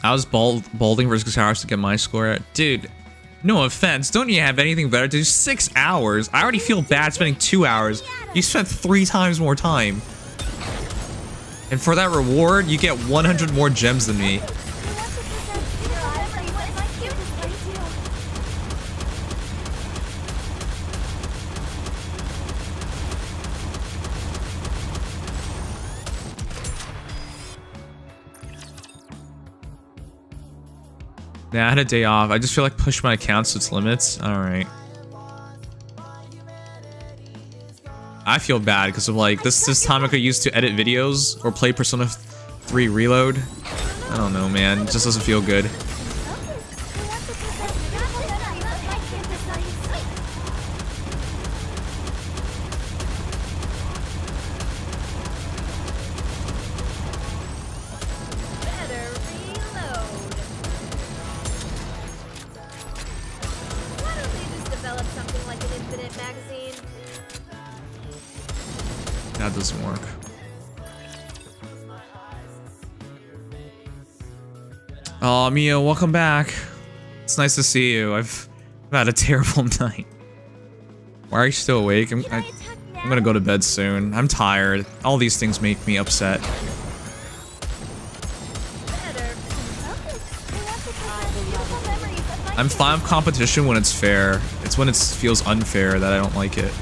A: I was balding versus Castor to get my score. Dude, no offense. Don't you have anything better to do? 6 hours. I already feel bad spending 2 hours. You spent 3 times more time. And for that reward, you get 100 more gems than me. Yeah, I had a day off. I just feel like push my account to its limits. Alright. I feel bad because of like this time I could use to edit videos or play Persona 3 Reload. I don't know, man. It just doesn't feel good. That doesn't work. Oh, Mia, welcome back. It's nice to see you. I've had a terrible night. Why are you still awake? I'm gonna go to bed soon. I'm tired. All these things make me upset. I'm fine with competition when it's fair. It's when it feels unfair that I don't like it.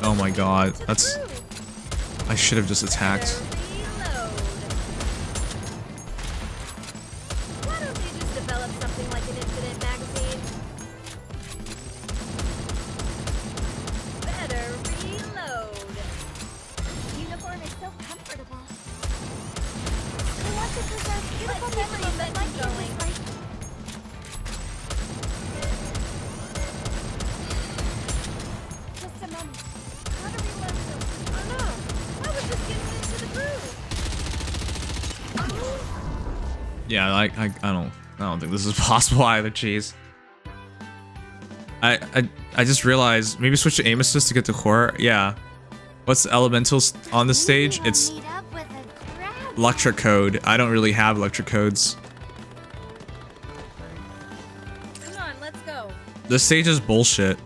A: Oh my god, that's... I should have just attacked. Yeah, I don't think this is possible either. Jeez. I just realized maybe switch to aim assist to get to core. Yeah. What's the elementals on this stage? It's electric code. I don't really have electric codes.
M: Come on, let's go.
A: This stage is bullshit.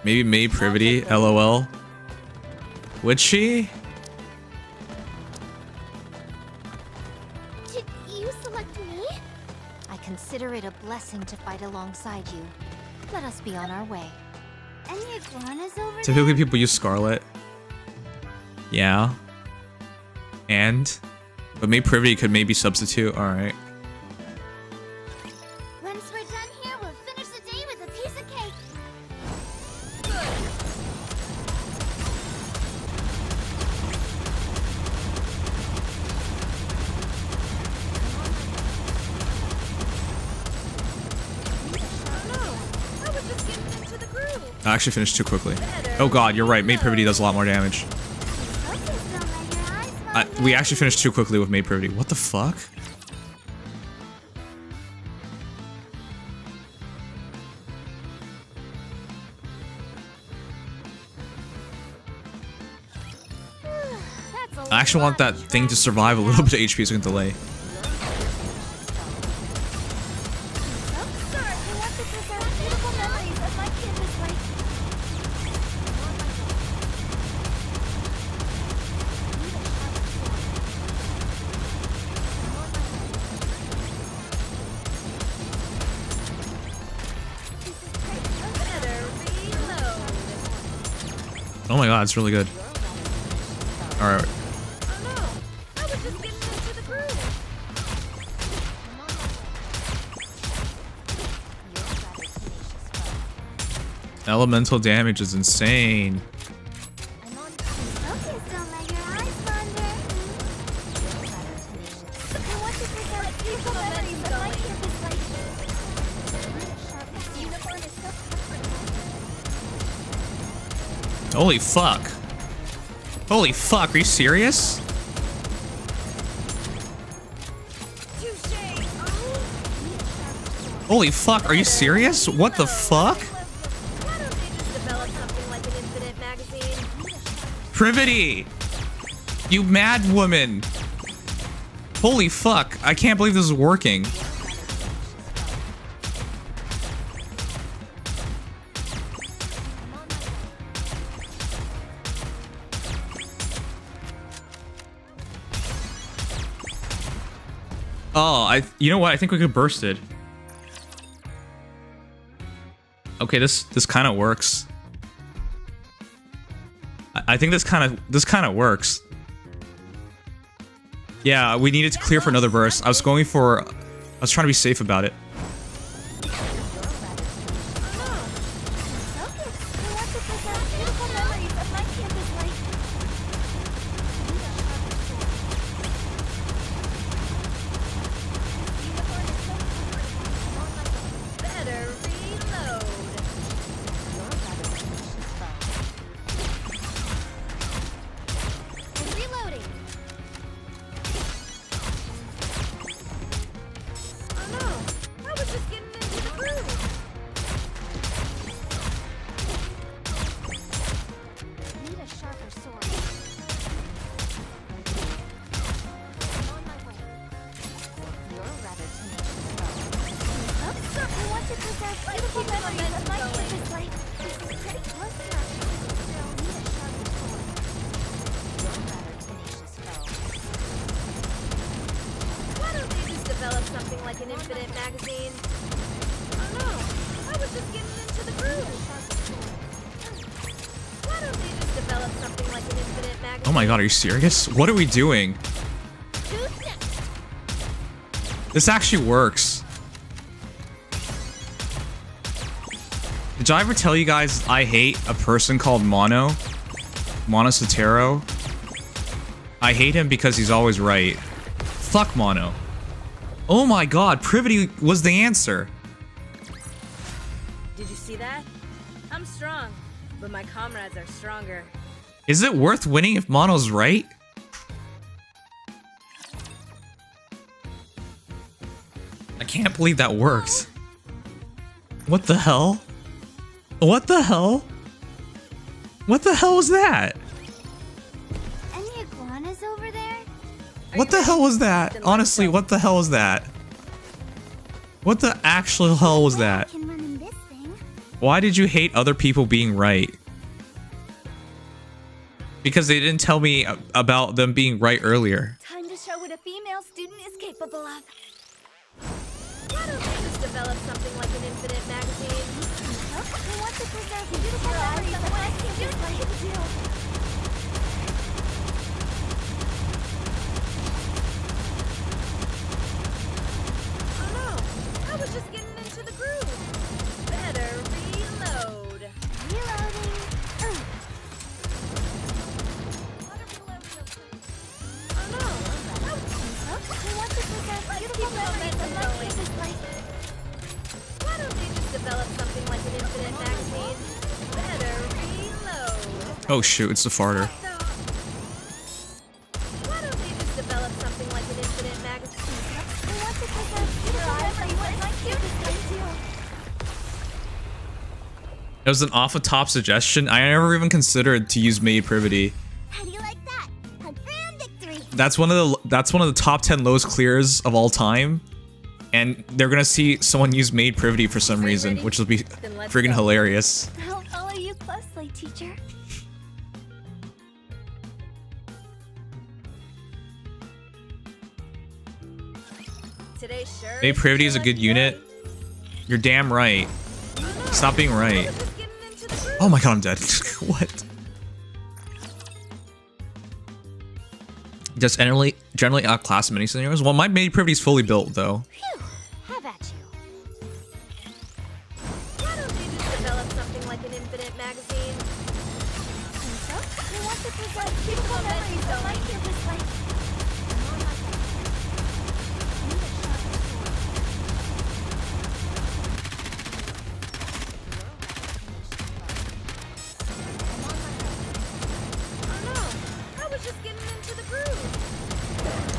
A: Maybe May Privity, LOL. Would she?
D: Consider it a blessing to fight alongside you. Let us be on our way.
B: Any iguanas over
A: Typically
B: there?
A: people use Scarlet. Yeah. And? But May Privity could maybe substitute. Alright.
B: Once we're done here, we'll finish the day with a piece of cake.
A: I actually finished too quickly. Oh god, you're right. May Privity does a lot more damage. We actually finished too quickly with May Privity. What the fuck? I actually want that thing to survive a little bit of HP so I can delay. Oh my god, it's really good. Alright. Elemental damage is insane. Holy fuck. Holy fuck, are you serious? Holy fuck, are you serious? What the fuck?
M: Why don't they just develop something like an infinite magazine?
A: Privity! You mad woman! Holy fuck, I can't believe this is working. Oh, you know what? I think we could burst it. Okay, this kind of works. I think this kind of works. Yeah, we needed to clear for another burst. I was trying to be safe about it. Oh my god, are you serious? What are we doing? This actually works. Did I ever tell you guys I hate a person called Monosotero? I hate him because he's always right. Fuck Mono. Oh my god, Privity was the answer.
M: Did you see that? I'm strong, but my comrades are stronger.
A: Is it worth winning if Mono's right? I can't believe that worked. What the hell? What the hell? What the hell was that?
B: Any iguanas over there?
A: What the hell was that? Honestly, what the hell was that? What the actual hell was that? Why did you hate other people being right? Because they didn't tell me about them being right earlier.
B: Time to show what a female student is capable of.
M: Why don't they just develop something like an infinite magazine?
B: I want to preserve beautiful memories of what I can do.
M: Oh no! I was just getting into the groove. Better reload.
B: Reloading.
M: Why don't they just develop something like an infinite magazine? Better reload.
A: Oh shoot, it's the farter.
M: Why don't they just develop something like an infinite magazine?
B: I want to preserve beautiful memories of my cutest ideal.
A: It was an off-the-top suggestion. I never even considered to use Maid Privity.
B: How do you like that? A grand victory.
A: That's one of the top 10 lowest clears of all time. And they're gonna see someone use Maid Privity for some reason, which will be friggin' hilarious.
B: I'll follow you closely, teacher.
M: Today sure.
A: Maid Privity is a good unit. You're damn right. Stop being right. Oh my god, I'm dead. What? Just generally outclass many scenarios. Well, my Maid Privity is fully built though.
B: Have at you.
M: Why don't they just develop something like an infinite magazine?
B: I want to preserve beautiful memories of my cutest life.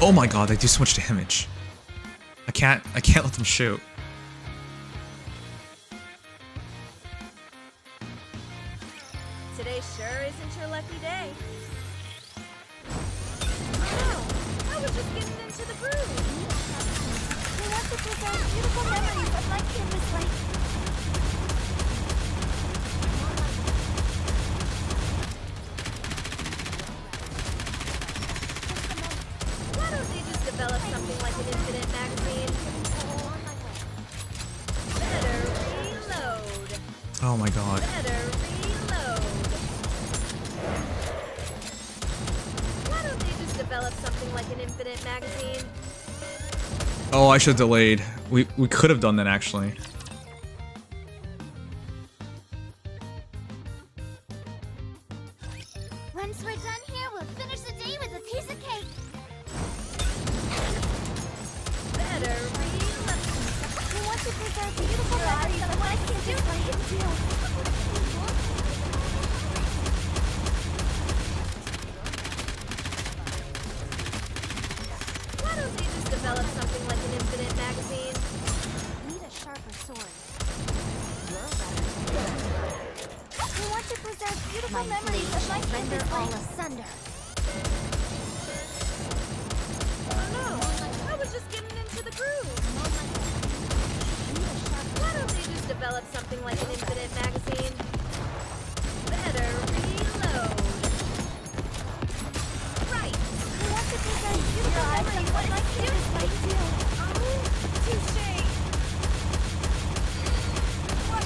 A: Oh my god, they do so much damage. I can't let them shoot.
M: Today sure isn't your lucky day. Oh, I was just getting into the groove.
B: We want to preserve beautiful memories of my campus life.
M: Why don't they just develop something like an infinite magazine? Better reload.
A: Oh my god.
M: Better reload. Why don't they just develop something like an infinite magazine?
A: Oh, I should have delayed. We could have done that actually.
B: Once we're done here, we'll finish the day with a piece of cake.
M: Better reload.
B: We want to preserve beautiful memories of my campus life.
M: Why don't they just develop something like an infinite magazine?
B: Need a sharper sword. We want to preserve beautiful memories of my
D: Render
B: campus
D: all
B: life.
D: asunder.
M: Oh no, I was just getting into the groove. Why don't they just develop something like an infinite magazine? Better reload. Right.
B: We want to preserve beautiful memories of my campus life too.
M: Oh, touche. What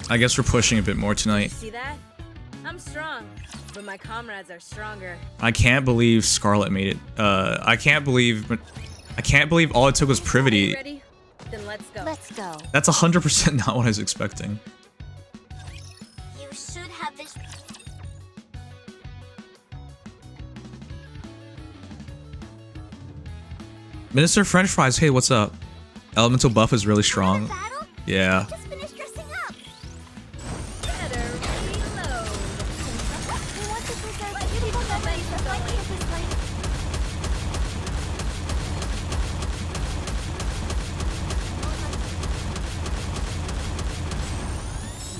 M: the?
A: I guess we're pushing a bit more tonight.
M: See that? I'm strong, but my comrades are stronger.
A: I can't believe Scarlet made it. I can't believe all it took was Privity.
M: Ready? Then let's go.
D: Let's go.
A: That's 100% not what I was expecting.
B: You should have this.
A: Minister French Fries, hey, what's up? Elemental buff is really strong.
B: Battle?
A: Yeah.
B: Just finished dressing up.
M: Better reload.
B: We want to preserve beautiful memories of my campus life.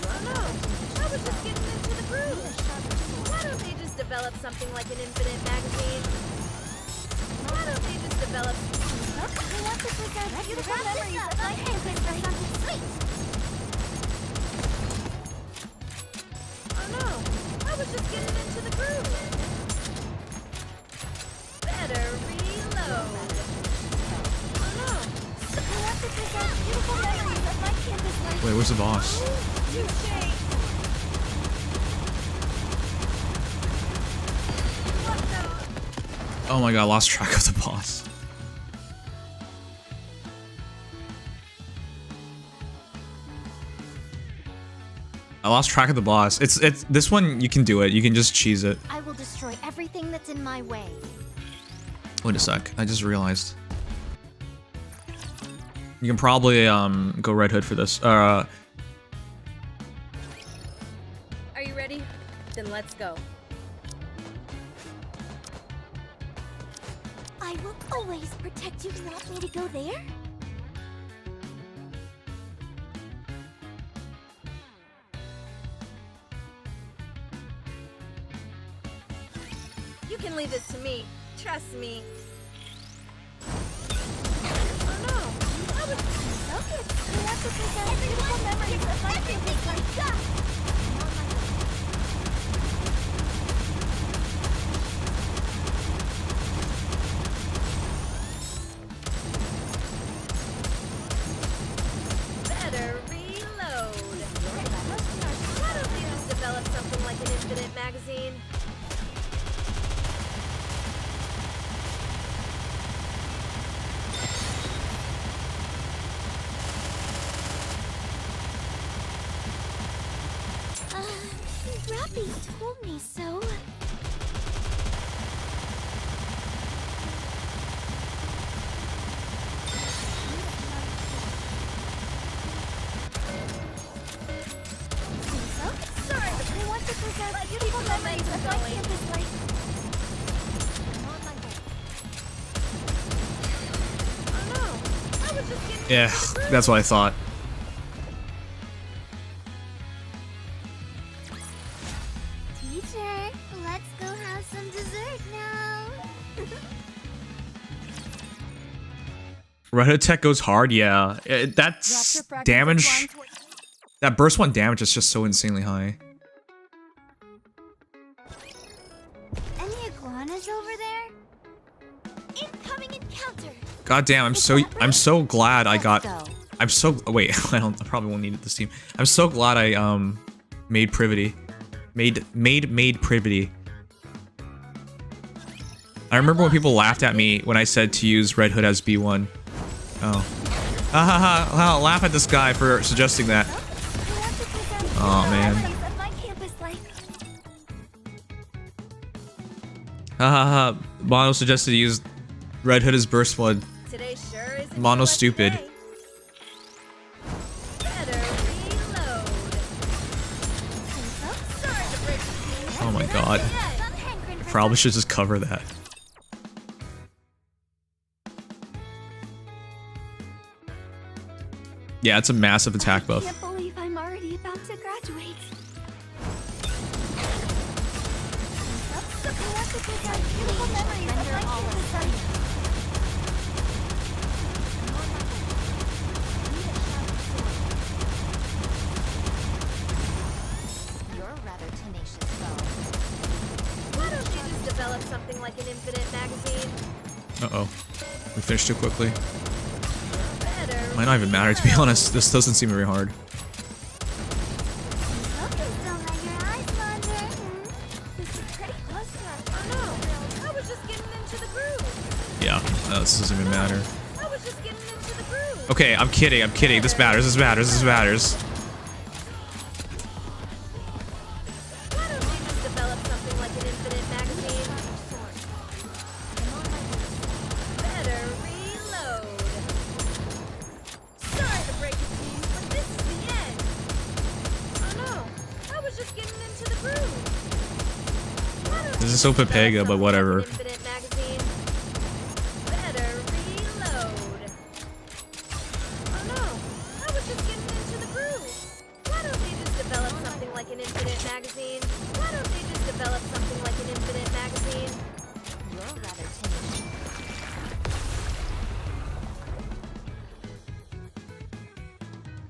M: Oh no, I was just getting into the groove. Why don't they just develop something like an infinite magazine? Why don't they just develop...
B: We want to preserve beautiful memories of my campus life. Sweet.
M: Oh no, I was just getting into the groove. Better reload. Oh no.
B: We want to preserve beautiful memories of my campus life.
A: Wait, where's the boss?
M: Touche. What the?
A: Oh my god, I lost track of the boss. I lost track of the boss. It's this one you can do it. You can just cheese it.
D: I will destroy everything that's in my way.
A: Wait a sec. I just realized. You can probably go Red Hood for this.
M: Are you ready? Then let's go.
B: I will always protect you. You want me to go there?
M: You can leave this to me. Trust me. Oh no. I was...
B: Focus. We want to preserve beautiful memories of my campus life.
M: Better reload. Why don't they just develop something like an infinite magazine?
B: Rappy told me so.
M: Sorry, but
B: We want to preserve beautiful memories of my campus life.
A: Yeah, that's what I thought.
B: Teacher, let's go have some dessert now.
A: Red Hood tech goes hard, yeah. That's damage. That burst 1 damage is just so insanely high.
B: Any iguanas over there? Incoming encounter.
A: God damn, I'm so glad I got. I'm so wait. I probably won't need this team. I'm so glad I made privity. Made privity. I remember when people laughed at me when I said to use Red Hood as B1. Oh. Ha, laugh at this guy for suggesting that. Oh man. Mono suggested to use Red Hood as burst one. Mono stupid. Oh my god. Probably should just cover that. Yeah, it's a massive attack buff.
B: I can't believe I'm already about to graduate. Beautiful memories of my campus life.
D: You're rather tenacious, though. Why don't you just develop something like an infinite magazine?
A: Uh-oh. We finished too quickly. Might not even matter, to be honest. This doesn't seem very hard. Yeah, this doesn't even matter. Okay, I'm kidding. This matters. This is so Pepega, but whatever.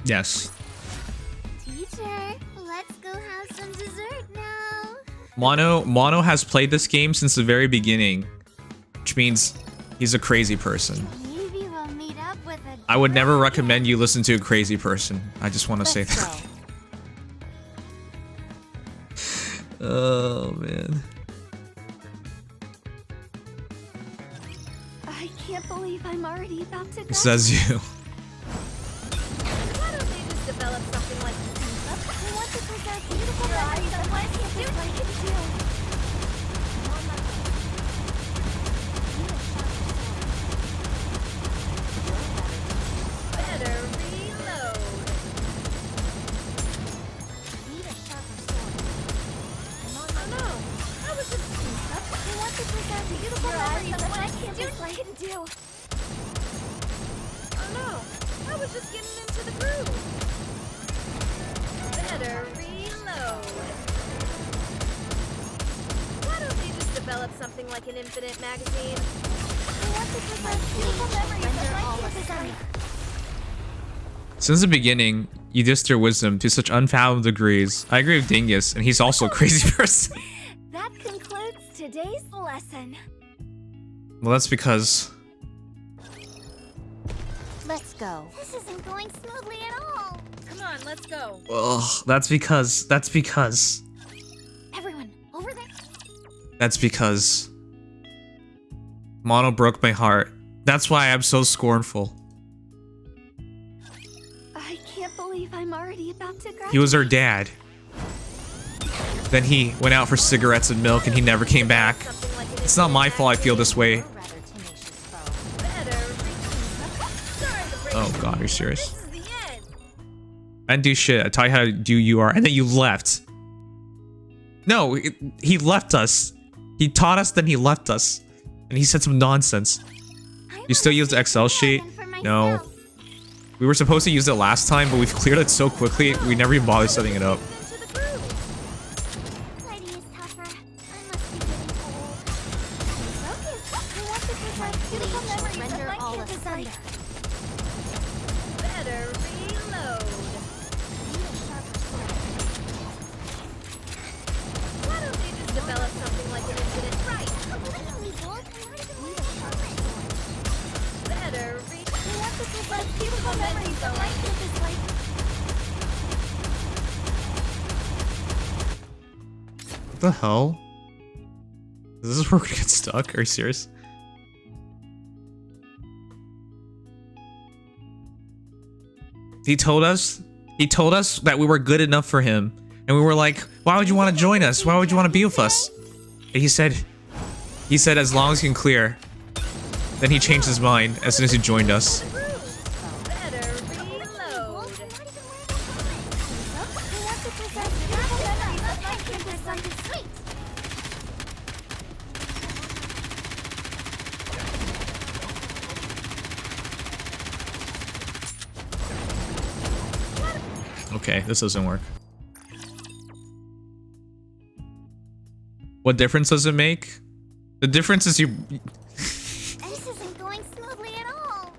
A: Yes.
B: Teacher, let's go have some dessert now.
A: Mono has played this game since the very beginning, which means he's a crazy person.
B: Maybe we'll meet up with a
A: I would never recommend you listen to a crazy person. I just want to say that. Oh man.
B: I can't believe I'm already about to graduate.
A: Says you.
B: Why don't they just develop something like I want to preserve beautiful memories of my campus like it do.
D: Better reload.
B: Need a sharper sword. Oh no! I was just I want to preserve beautiful memories of my campus like it do.
D: Oh no! I was just getting into the groove. Better reload. Why don't they just develop something like an infinite magazine?
B: I want to preserve beautiful memories of my campus life.
A: Since the beginning, you dissed your wisdom to such unfathomable degrees. I agree with Dingus, and he's also a crazy person.
B: That concludes today's lesson.
A: Well, that's because...
D: Let's go.
B: This isn't going smoothly at all.
N: Come on, let's go.
A: Ugh, that's because...
B: Everyone, over there.
A: That's because... Mono broke my heart. That's why I'm so scornful.
B: I can't believe I'm already about to graduate.
A: He was her dad. Then he went out for cigarettes and milk and he never came back. It's not my fault I feel this way. Oh god, are you serious? I didn't do shit. I taught you how to do UR and then you left. No, he left us. He taught us, then he left us. And he said some nonsense. You still use the Excel sheet? No. We were supposed to use it last time, but we've cleared it so quickly, we never even bothered setting it up. What the hell? Is this where we get stuck? Are you serious? He told us that we were good enough for him. And we were like, why would you want to join us? Why would you want to be with us? And he said as long as you can clear. Then he changed his mind as soon as he joined us. Okay, this doesn't work. What difference does it make? The difference is you...
B: This isn't going smoothly at all.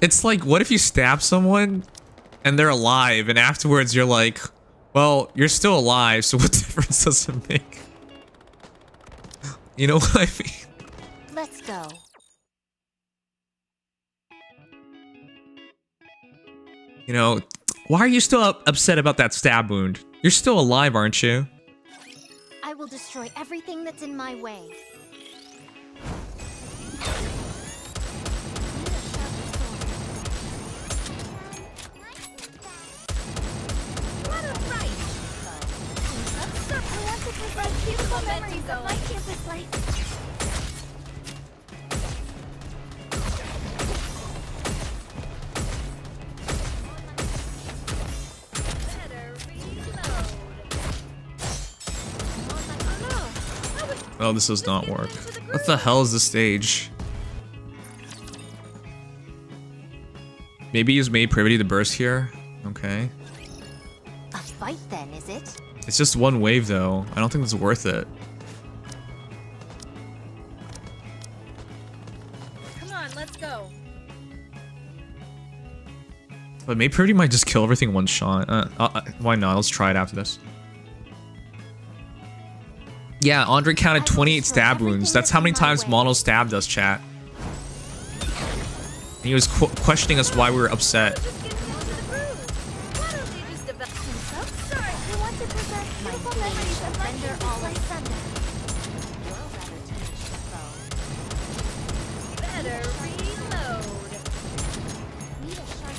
A: It's like, what if you stab someone and they're alive and afterwards you're like, well, you're still alive, so what difference does it make? You know what I mean?
F: Let's go.
A: You know, why are you still upset about that stab wound? You're still alive, aren't you?
F: I will destroy everything that's in my way.
B: Beautiful memories of my campus life.
A: Oh, this does not work. What the hell is this stage? Maybe use made privity to burst here? Okay.
F: A fight then, is it?
A: It's just one wave though. I don't think it's worth it.
D: Come on, let's go.
A: But made privity might just kill everything one shot. Why not? Let's try it after this. Yeah, Andre counted 28 stab wounds. That's how many times Mono stabbed us, chat. And he was questioning us why we were upset.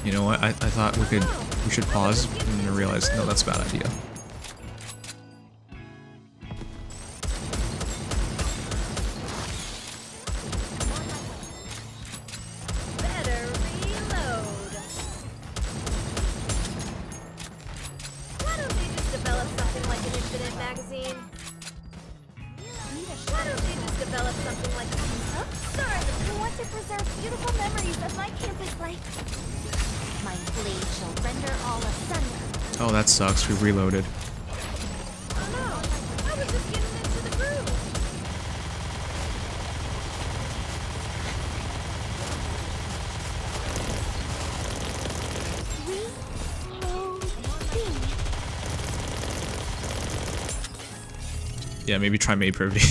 A: You know what? I thought we should pause and I realized no, that's a bad idea. Oh, that sucks. We reloaded. Yeah, maybe try made privity.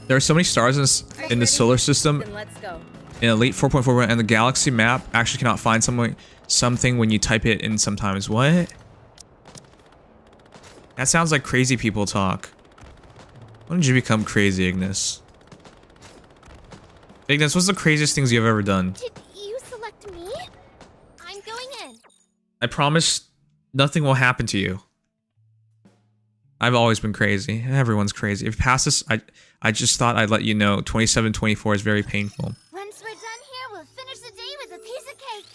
A: There are so many stars in the solar system.
D: Let's go.
A: In Elite 4.4 and the galaxy map actually cannot find something when you type it in sometimes. What? That sounds like crazy people talk. When did you become crazy, Ignis? Ignis, what's the craziest things you've ever done?
B: Did you select me? I'm going in.
A: I promise nothing will happen to you. I've always been crazy. Everyone's crazy. If past this, I just thought I'd let you know 2724 is very painful.
B: Once we're done here, we'll finish the day with a piece of cake.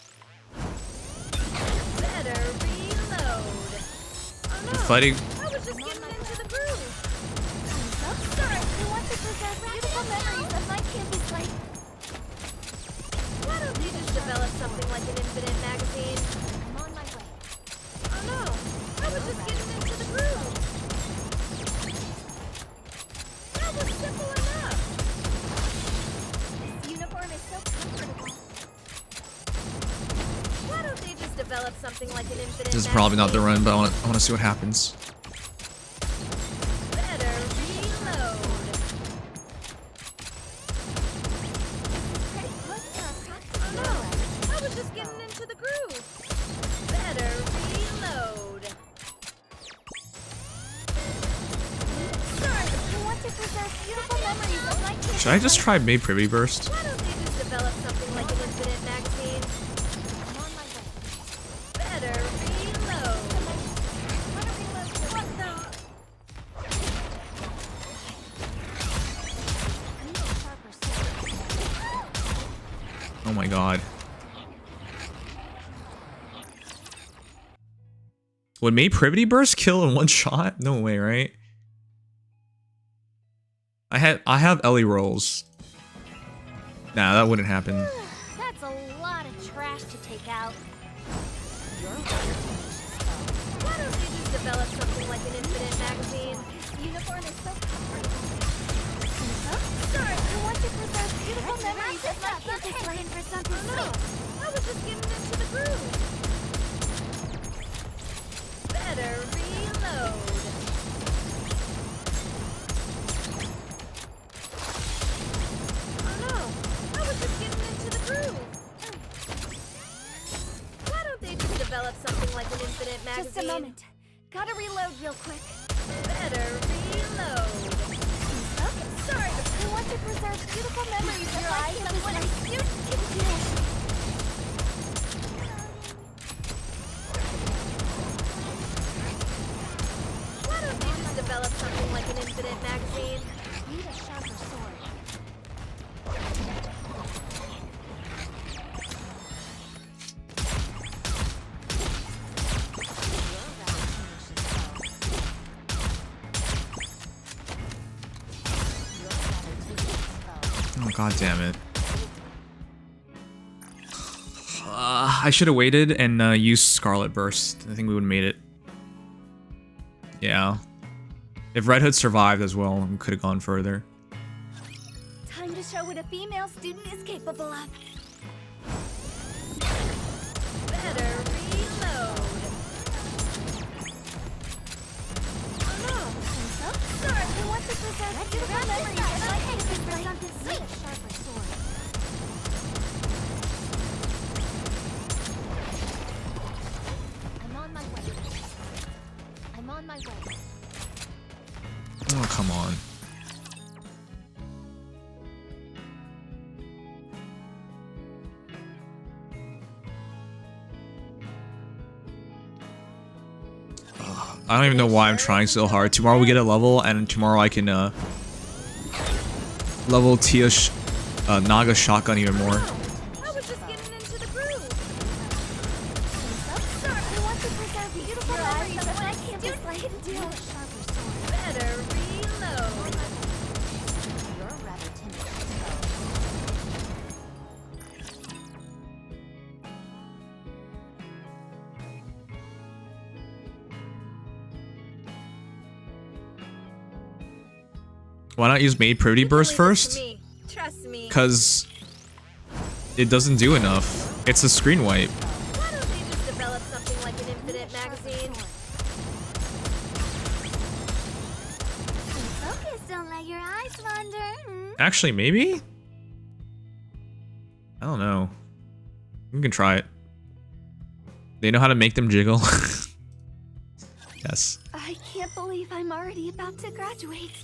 A: fighting.
M: I was just getting into the groove. Sorry, we want to preserve beautiful memories of my campus life.
D: Why don't we just develop something like an infinite magazine?
M: I'm on my way.
D: Oh no, I was just getting into the groove. That was simple enough.
M: This uniform is so comfortable.
D: Why don't they just develop something like an infinite
A: This is probably not the run, but I want to see what happens.
D: Better reload. Oh no, I was just getting into the groove. Better reload.
M: Sorry, we want to preserve beautiful memories of my campus.
A: Should I just try Made Privy Burst?
D: Why don't they just develop something like an infinite magazine?
M: I'm on my way.
D: Better reload.
M: What the? I need a sharper sword.
A: Oh my god. Would Made Privity Burst kill in one shot? No way, right? I have Ellie rolls. Nah, that wouldn't happen.
M: That's a lot of trash to take out.
D: Why don't they just develop something like an infinite magazine?
M: This uniform is so comfortable. Sorry, we want to preserve beautiful memories of my campus life for something
D: Oh no, I was just getting into the groove. Better reload. Oh no, I was just getting into the groove. Why don't they just develop something like an infinite magazine?
M: Just a moment. Gotta reload real quick.
D: Better reload.
M: Sorry, we want to preserve beautiful memories of my campus life.
D: Why don't they just develop something like an infinite magazine?
M: Need a sharper sword.
A: Oh god damn it. I should have waited and used Scarlet Burst. I think we would have made it. Yeah. If Red Hood survived as well, we could have gone further.
M: Time to show what a female student is capable of.
D: Better reload. Oh no.
M: Sorry, we want to preserve beautiful memories of my campus life. Need a sharper sword. I'm on my way. I'm on my way.
A: Oh, come on. I don't even know why I'm trying so hard. Tomorrow we get a level, and tomorrow I can level Tia Naga shotgun even more.
D: I was just getting into the groove.
M: Sorry, we want to preserve beautiful memories of my campus life.
D: Better reload.
M: You're rather timid.
A: Why not use Made Privity Burst first?
D: Trust me.
A: Because it doesn't do enough. It's a screen wipe.
D: Why don't they just develop something like an infinite magazine?
M: Focus, don't let your eyes wander.
A: Actually, maybe? I don't know. We can try it. They know how to make them jiggle. Yes.
M: I can't believe I'm already about to graduate.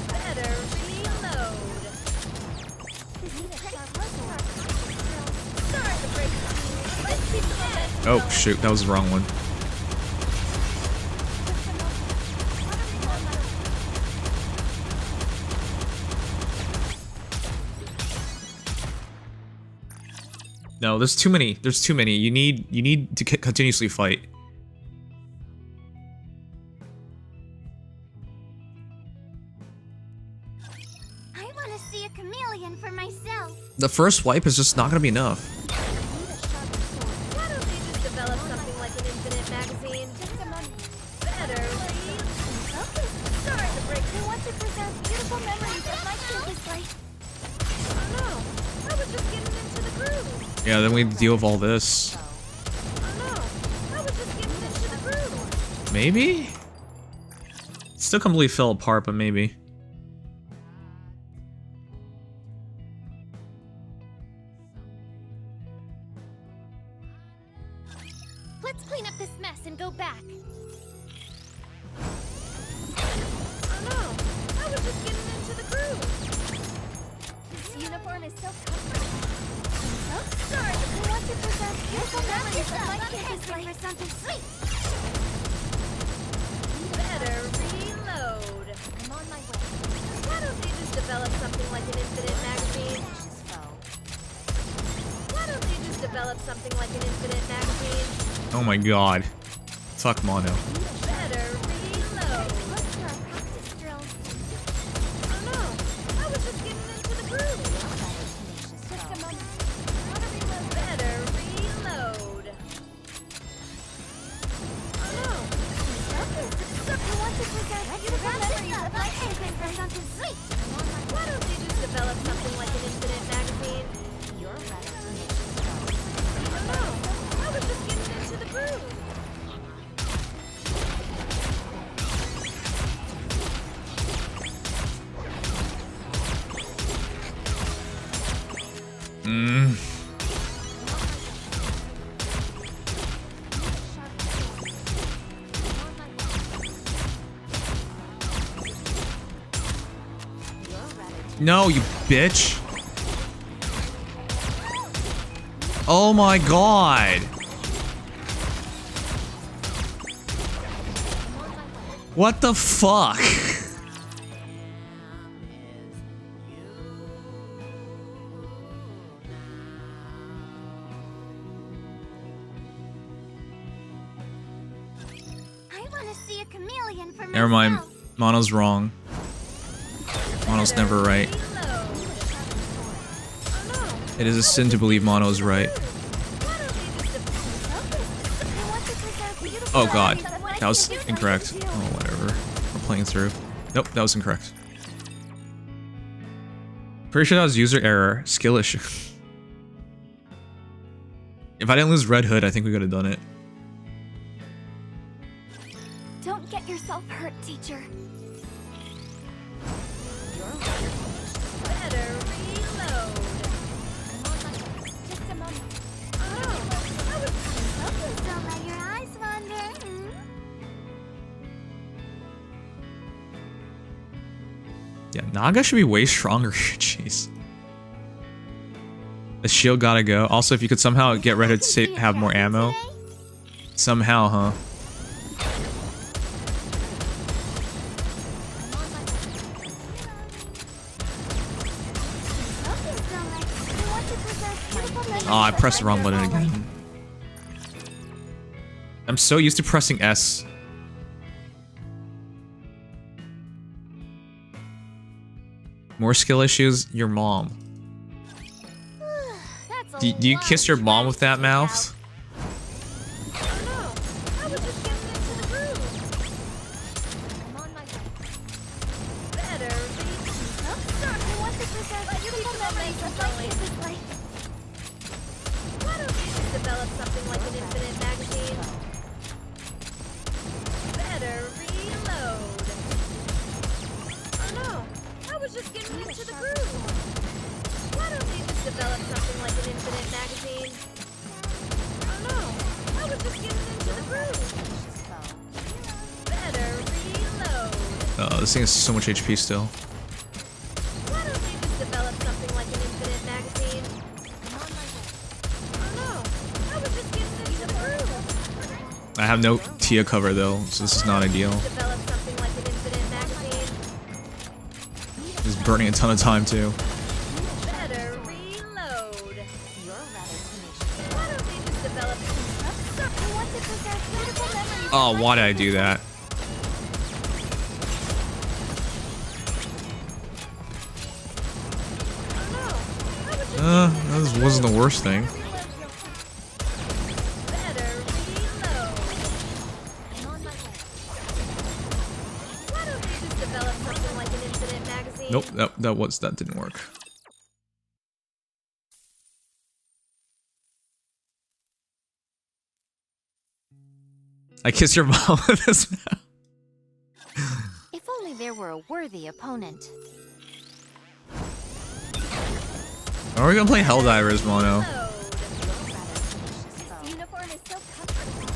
D: Better reload. Sorry to break it to you. Let's keep the momentum
A: Oh,
D: going.
A: shoot. That was the wrong one. No, there's too many. There's too many. You need to continuously fight. The first wipe is just not gonna be enough.
D: Why don't they just develop something like an infinite magazine? Better.
B: Sorry to break. I want to preserve beautiful memories of my campus life.
D: Oh no, I was just getting into the groove.
A: Yeah, then we deal with all this.
D: Oh no, I was just getting into the groove.
A: Maybe? Still completely fell apart, but maybe.
F: Let's clean up this mess and go back.
D: Oh no, I was just getting into the groove.
B: This uniform is so comfortable. I'm so sorry. I want to preserve beautiful memories of my campus life for something sweet.
D: Better reload.
F: I'm on my way.
D: Why don't they just develop something like an infinite magazine? Why don't they just develop something like an infinite magazine?
A: Oh my god. Fuck Mono.
D: Better reload.
B: Let's do our practice drills.
D: Oh no, I was just getting into the groove.
B: Just a moment.
D: Better reload. Oh no.
B: I want to preserve beautiful memories of my campus for something sweet.
D: Why don't they just develop something like an infinite magazine?
F: You're right.
D: Oh no, I was just getting into the groove.
A: No, you bitch. Oh my god. What the fuck?
B: I want to see a chameleon for myself.
A: Never mind. Mono's wrong. Mono's never right. It is a sin to believe Mono is right. Oh god. That was incorrect. Oh, whatever. We're playing through. Nope, that was incorrect. Pretty sure that was user error. Skill issue. If I didn't lose Red Hood, I think we could have done it.
B: Don't get yourself hurt, teacher.
D: Better reload.
B: Just a moment.
D: Oh,
B: Focus, don't let your eyes wander.
A: Yeah, Naga should be way stronger. Jeez. The shield gotta go. Also, if you could somehow get Red Hood to have more ammo. Somehow, huh? Oh, I pressed the wrong button again. I'm so used to pressing S. More skill issues? Your mom. Do you kiss your mom with that mouth?
D: Develop something like an infinite magazine. Better reload. Oh no, I was just getting into the groove. Why don't they just develop something like an infinite magazine? Oh no, I was just getting into the groove. Better reload.
A: Oh, this thing has so much HP still.
D: Why don't they just develop something like an infinite magazine?
A: I have no Tia cover though, so this is not ideal.
D: Develop something like an infinite magazine.
A: It's burning a ton of time too.
D: Better reload. You're rather tenacious. Why don't they just develop
A: Oh, why did I do that? That wasn't the worst thing. Nope, that didn't work. I kissed your mom with this map.
F: If only there were a worthy opponent.
A: Are we gonna play Helldivers, Mono?
B: Uniform is so comfortable.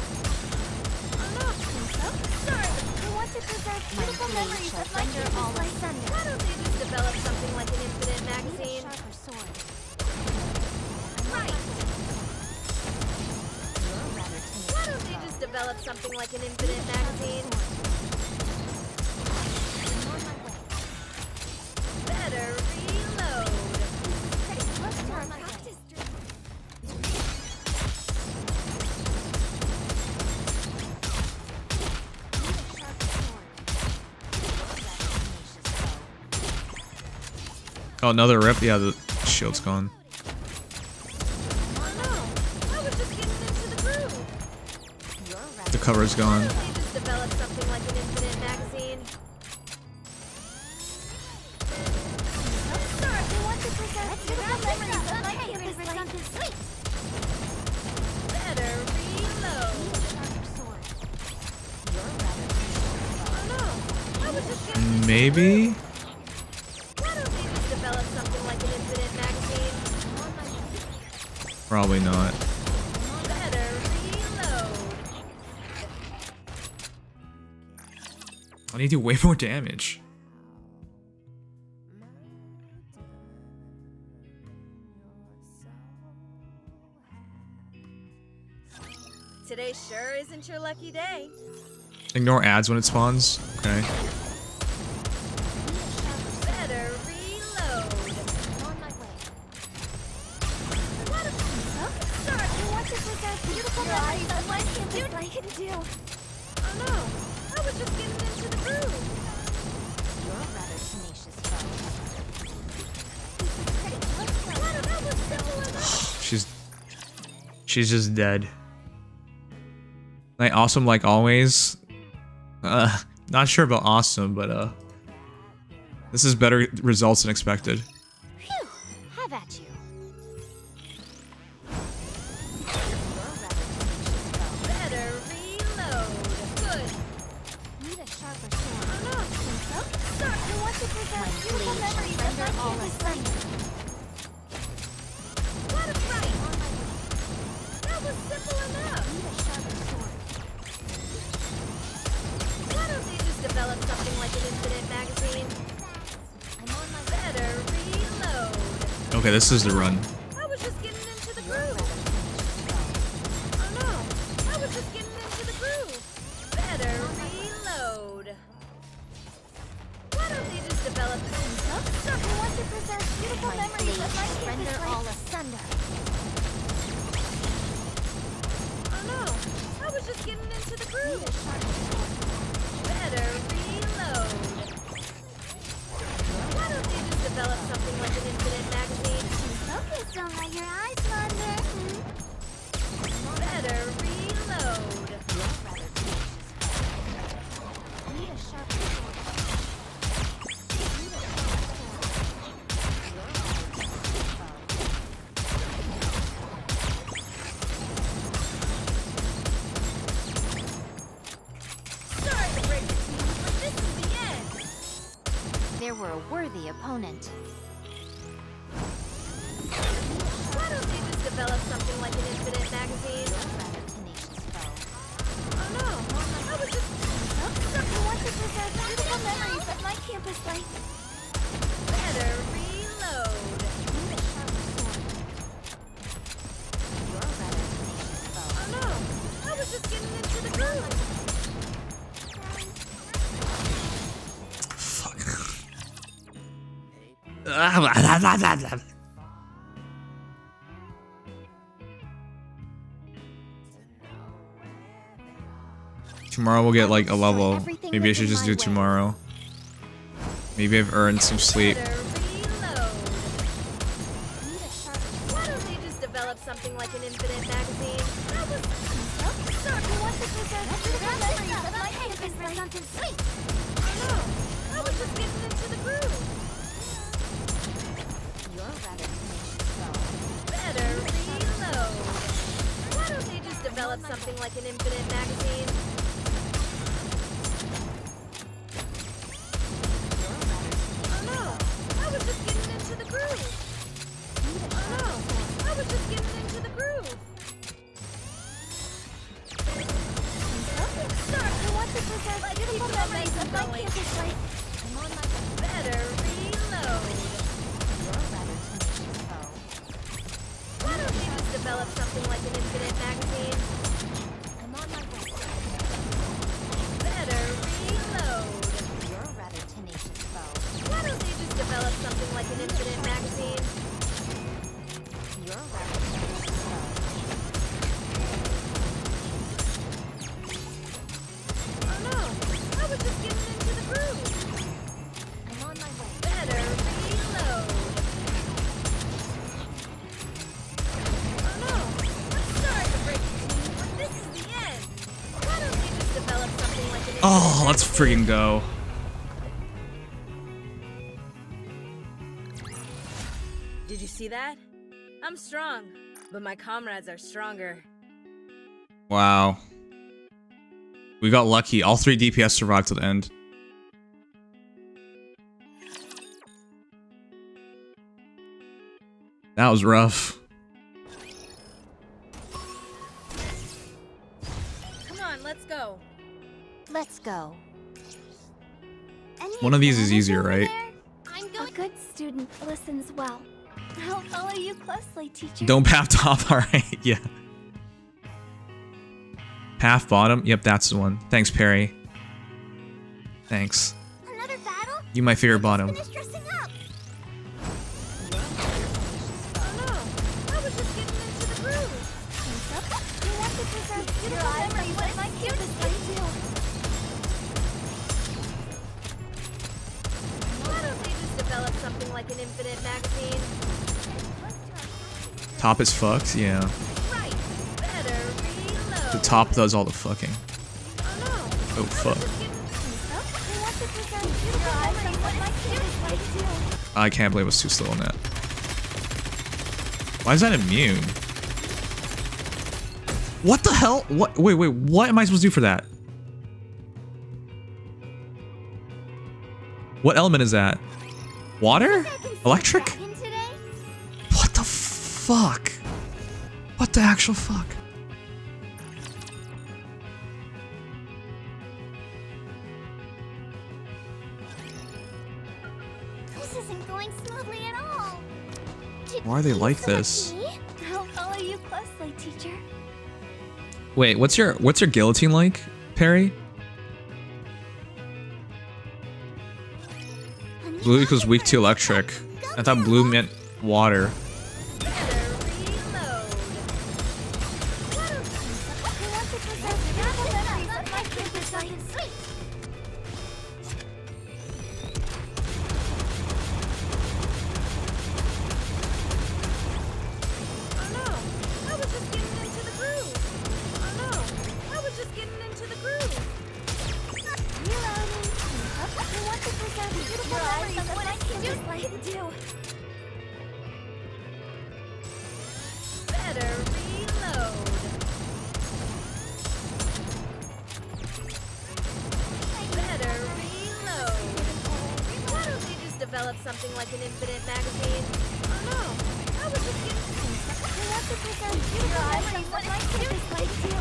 B: I want to preserve beautiful memories of my campus Sunday.
D: Why don't they just develop something like an infinite magazine? Right. Why don't they just develop something like an infinite magazine? Better reload.
B: Pretty close to our practice stream.
A: Oh, another rip? Yeah, the shield's gone. The cover's gone.
D: They just develop something like an infinite magazine.
B: I want to preserve beautiful memories of my campus life.
D: Better reload.
A: Maybe?
D: Why don't they just develop something like an infinite magazine?
A: Probably not.
D: Better reload.
A: I need to do way more damage.
D: Today sure isn't your lucky day.
A: Ignore ads when it spawns. Okay.
D: Better reload.
B: On my way. I want to preserve beautiful memories of my campus life. Can do.
D: Oh no, I was just getting into the groove.
F: You're rather tenacious, foe.
D: That was simple enough.
A: She's just dead. Like awesome like always. Not sure about awesome, but this is better results than expected.
F: Phew! Have at you.
D: Better reload. Good.
F: Need a sharper sword.
B: I want to preserve beautiful memories of my campus life.
D: What a right. That was simple enough.
F: Need a sharper sword.
D: Why don't they just develop something like an infinite magazine?
F: I'm on my
D: Better reload.
A: Okay, this is the run.
D: I was just getting into the groove. Oh no, I was just getting into the groove. Better reload. Why don't they just develop
B: I want to preserve beautiful memories of my campus
F: render
B: life.
F: all asunder.
D: Oh no, I was just getting into the groove. Better reload. Why don't they just develop something like an infinite magazine?
B: Focus, don't let your eyes wander.
D: Better reload.
F: Need a sharper sword.
D: Sorry to break it to you, but this is the end.
F: There were a worthy opponent.
D: Why don't they just develop something like an infinite magazine?
F: Rather tenacious foe.
D: Oh no, I was just
B: I want to preserve beautiful memories of my campus life.
D: better reload.
F: Need a sharper sword. You're rather tenacious foe.
D: Oh no, I was just getting into the groove.
A: Tomorrow we'll get like a level. Maybe I should just do it tomorrow. Maybe I've earned some sleep.
D: Better reload.
F: Need a sharper
D: infinite magazine. That was so who wants to preserve beautiful memories of my campus for something sweet? No, I was just getting into the groove.
F: You're rather tenacious, though.
D: Better reload. Why don't they just develop something like an infinite magazine? Oh no, I was just getting into the groove. Oh no, I was just getting into the groove. Sir, who wants to preserve beautiful memories of my campus life?
F: I'm on my way.
D: Better reload.
F: You're rather tenacious, though.
D: Why don't they just develop something like an infinite magazine?
F: I'm on my way.
D: Better reload.
F: You're rather tenacious, though.
D: Why don't they just develop something like an infinite magazine?
F: You're rather tenacious, though.
D: Oh no, I was just getting into the groove.
F: I'm on my way.
D: Better reload. Oh no, I'm sorry to break it to you, but this is the end. Why don't they just develop something like an infinite
A: Oh, let's
D: magazine?
A: freaking go.
D: Did you see that? I'm strong, but my comrades are stronger.
A: Wow. We got lucky. All 3 DPS survived to the end. That was rough.
D: Come on, let's go.
F: Let's go.
A: One of these is easier, right?
B: A good student listens well. I'll follow you closely, teacher.
A: Don't path top, alright, yeah. Path bottom? Yep, that's the one. Thanks, Perry. Thanks.
B: Another battle?
A: You my favorite bottom.
B: Finish dressing up.
D: Oh no, I was just getting into the groove.
B: You want to preserve beautiful memories of my campus life too.
D: Why don't they just develop something like an infinite magazine?
A: Top is fucked? Yeah.
D: Right, better reload.
A: The top does all the fucking.
D: Oh no,
A: Oh, fuck.
B: You want to preserve beautiful memories of my campus life too.
A: I can't believe I was too slow on that. Why is that immune? What the hell? What? Wait, what am I supposed to do for that? What element is that? Water? Electric? What the fuck? What the actual fuck?
B: This isn't going smoothly at all.
A: Why are they like this?
B: I'll follow you closely, teacher.
A: Wait, what's your guillotine like, Perry? Blue equals weak to electric. I thought blue meant water.
D: Develop something like an infinite magazine. Oh no, I was just getting. You want to preserve beautiful memories of my campus life too.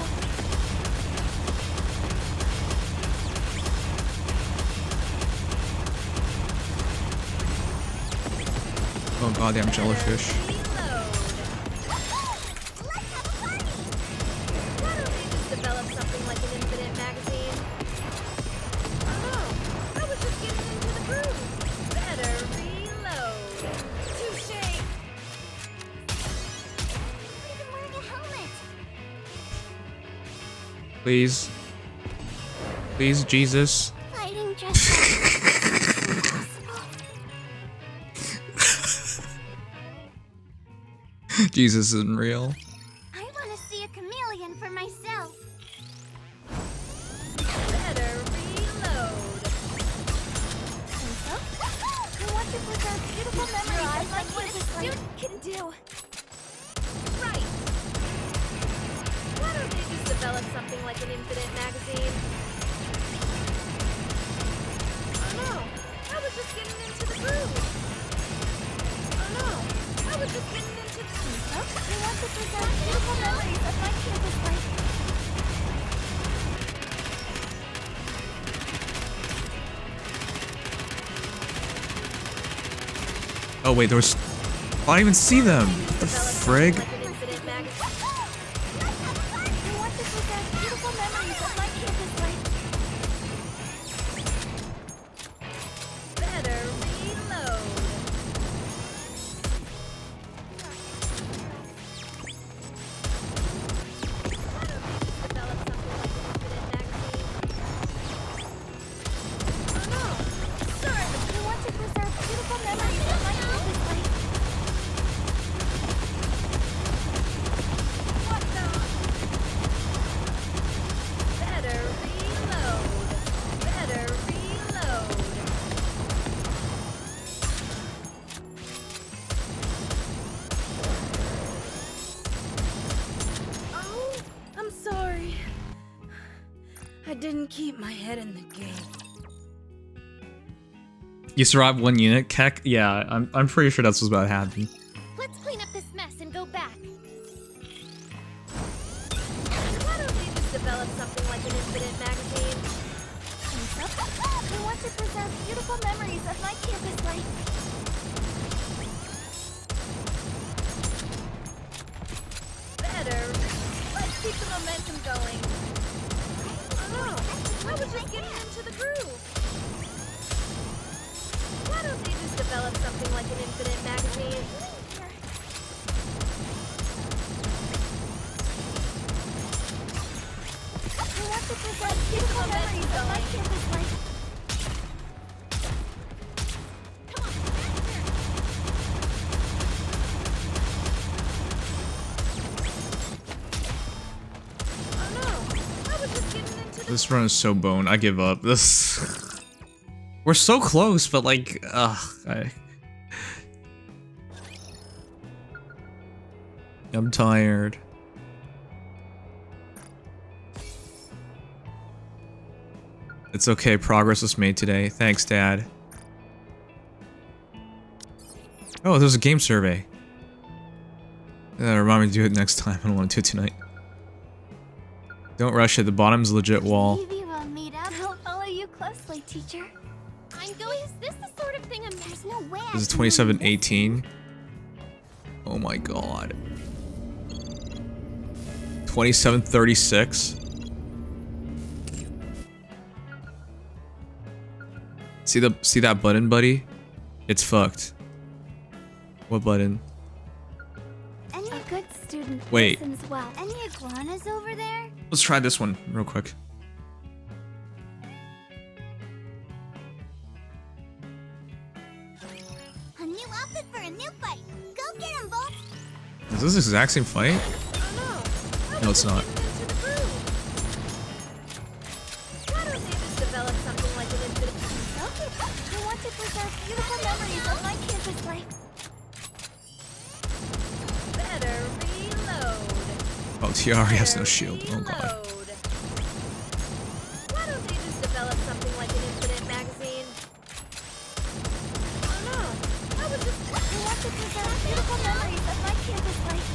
A: Oh goddamn jellyfish.
D: Why don't they just develop something like an infinite magazine? Oh no, I was just getting into the groove. Better reload. Touché.
B: Even wearing a helmet.
A: Please. Please, Jesus.
B: Fighting just
A: Jesus isn't real.
B: I again for myself.
D: Better reload.
B: I want to preserve beautiful memories of my
D: what a
B: campus
D: student
B: can do.
D: Right. Why don't they just develop something like an infinite magazine? Oh no, I was just getting into the groove. Oh no, I was just getting into the
B: I want to preserve beautiful memories of my campus life.
A: Oh wait, there was. I didn't even see them. What the frig?
D: like an infinite magazine.
B: I want to preserve beautiful memories of my campus life.
D: Better reload. Why don't they just develop something like an infinite magazine? Oh no, sorry.
B: I want to preserve beautiful memories of my campus life.
D: What the? Better reload. Better reload. Oh, I'm sorry. I didn't keep my head in the game.
A: You survived 1 unit, Keck? Yeah, I'm pretty sure that's what's about to happen.
B: Let's clean up this mess and go back.
D: Why don't they just develop something like an infinite magazine?
B: I want to preserve beautiful memories of my campus life.
D: Better. Let's keep the momentum going. Oh no, I was just getting into the groove. Why don't they just develop something like an infinite magazine?
B: I want to preserve beautiful memories of my campus life.
D: Oh no, I was just getting into the
A: This run is so bone. I give up. This. We're so close, but like, I'm tired. It's okay. Progress was made today. Thanks, Dad. Oh, there's a game survey. Remind me to do it next time. I don't want to do it tonight. Don't rush it. The bottom's a legit wall.
B: Maybe we'll meet up. I'll follow you closely, teacher. I'm going. Is this the sort of thing I'm? There's no way.
A: This is 2718. Oh my god. 2736. See that button, buddy? It's fucked. What button?
B: Any good student
A: Wait.
B: listens well. Any iguanas over there?
A: Let's try this one real quick.
B: A new outfit for a new fight. Go get him, Bolt.
A: Is this the exact same fight? No, it's not.
D: Why don't they just develop something like an infinite?
B: I want to preserve beautiful memories of my campus life.
D: Better reload.
A: Oh, Tiari has no shield. Oh god.
D: Why don't they just develop something like an infinite magazine? Oh no, I was just.
B: I want to preserve beautiful memories of my campus life.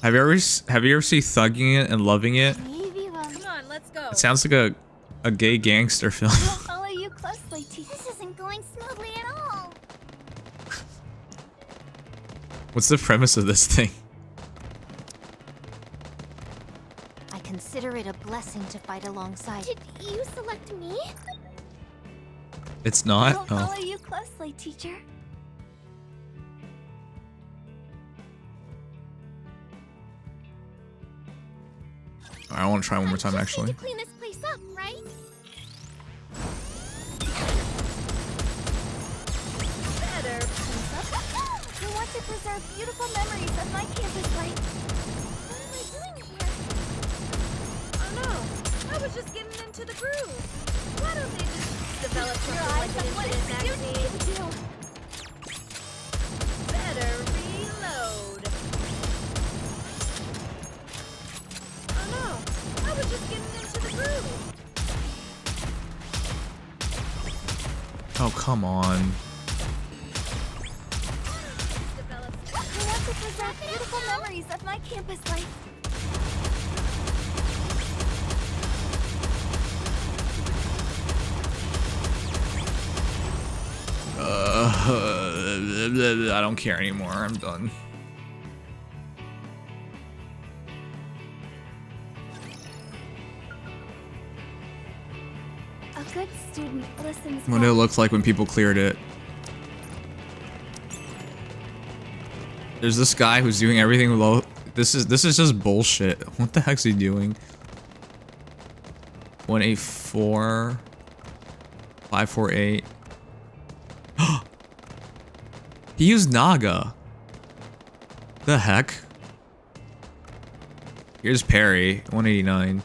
A: Have you ever seen Thugging It and Loving It?
B: Maybe we'll.
D: Come on, let's go.
A: It sounds like a gay gangster film.
B: I'll follow you closely, teacher. This isn't going smoothly at all.
A: What's the premise of this thing?
F: I consider it a blessing to fight alongside.
B: Did you select me?
A: It's not?
B: I'll
A: Oh.
B: follow you closely, teacher.
A: I want to try one more time actually.
B: Clean this place up, right?
D: Better.
B: I want to preserve beautiful memories of my campus life. What am I doing here?
D: Oh no, I was just getting into the groove. Why don't they just develop something like an infinite magazine? Better reload. Oh no, I was just getting into the groove.
A: Oh, come on.
B: I want to preserve beautiful memories of my campus life.
A: I don't care anymore. I'm done.
B: A good student listens.
A: What did it look like when people cleared it? There's this guy who's doing everything low. This is just bullshit. What the heck's he doing? 184 548. He used Naga. The heck? Here's Perry, 189.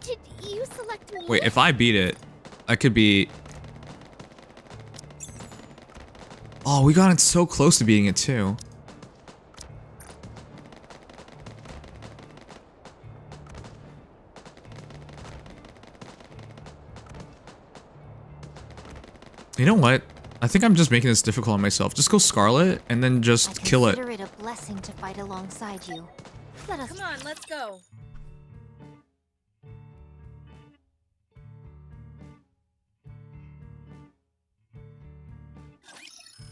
B: Did you select me?
A: Wait, if I beat it, I could be... Oh, we got it so close to beating it too. You know what? I think I'm just making this difficult on myself. Just go Scarlet and then just kill it.
F: Consider it a blessing to fight alongside you.
D: Come on, let's go.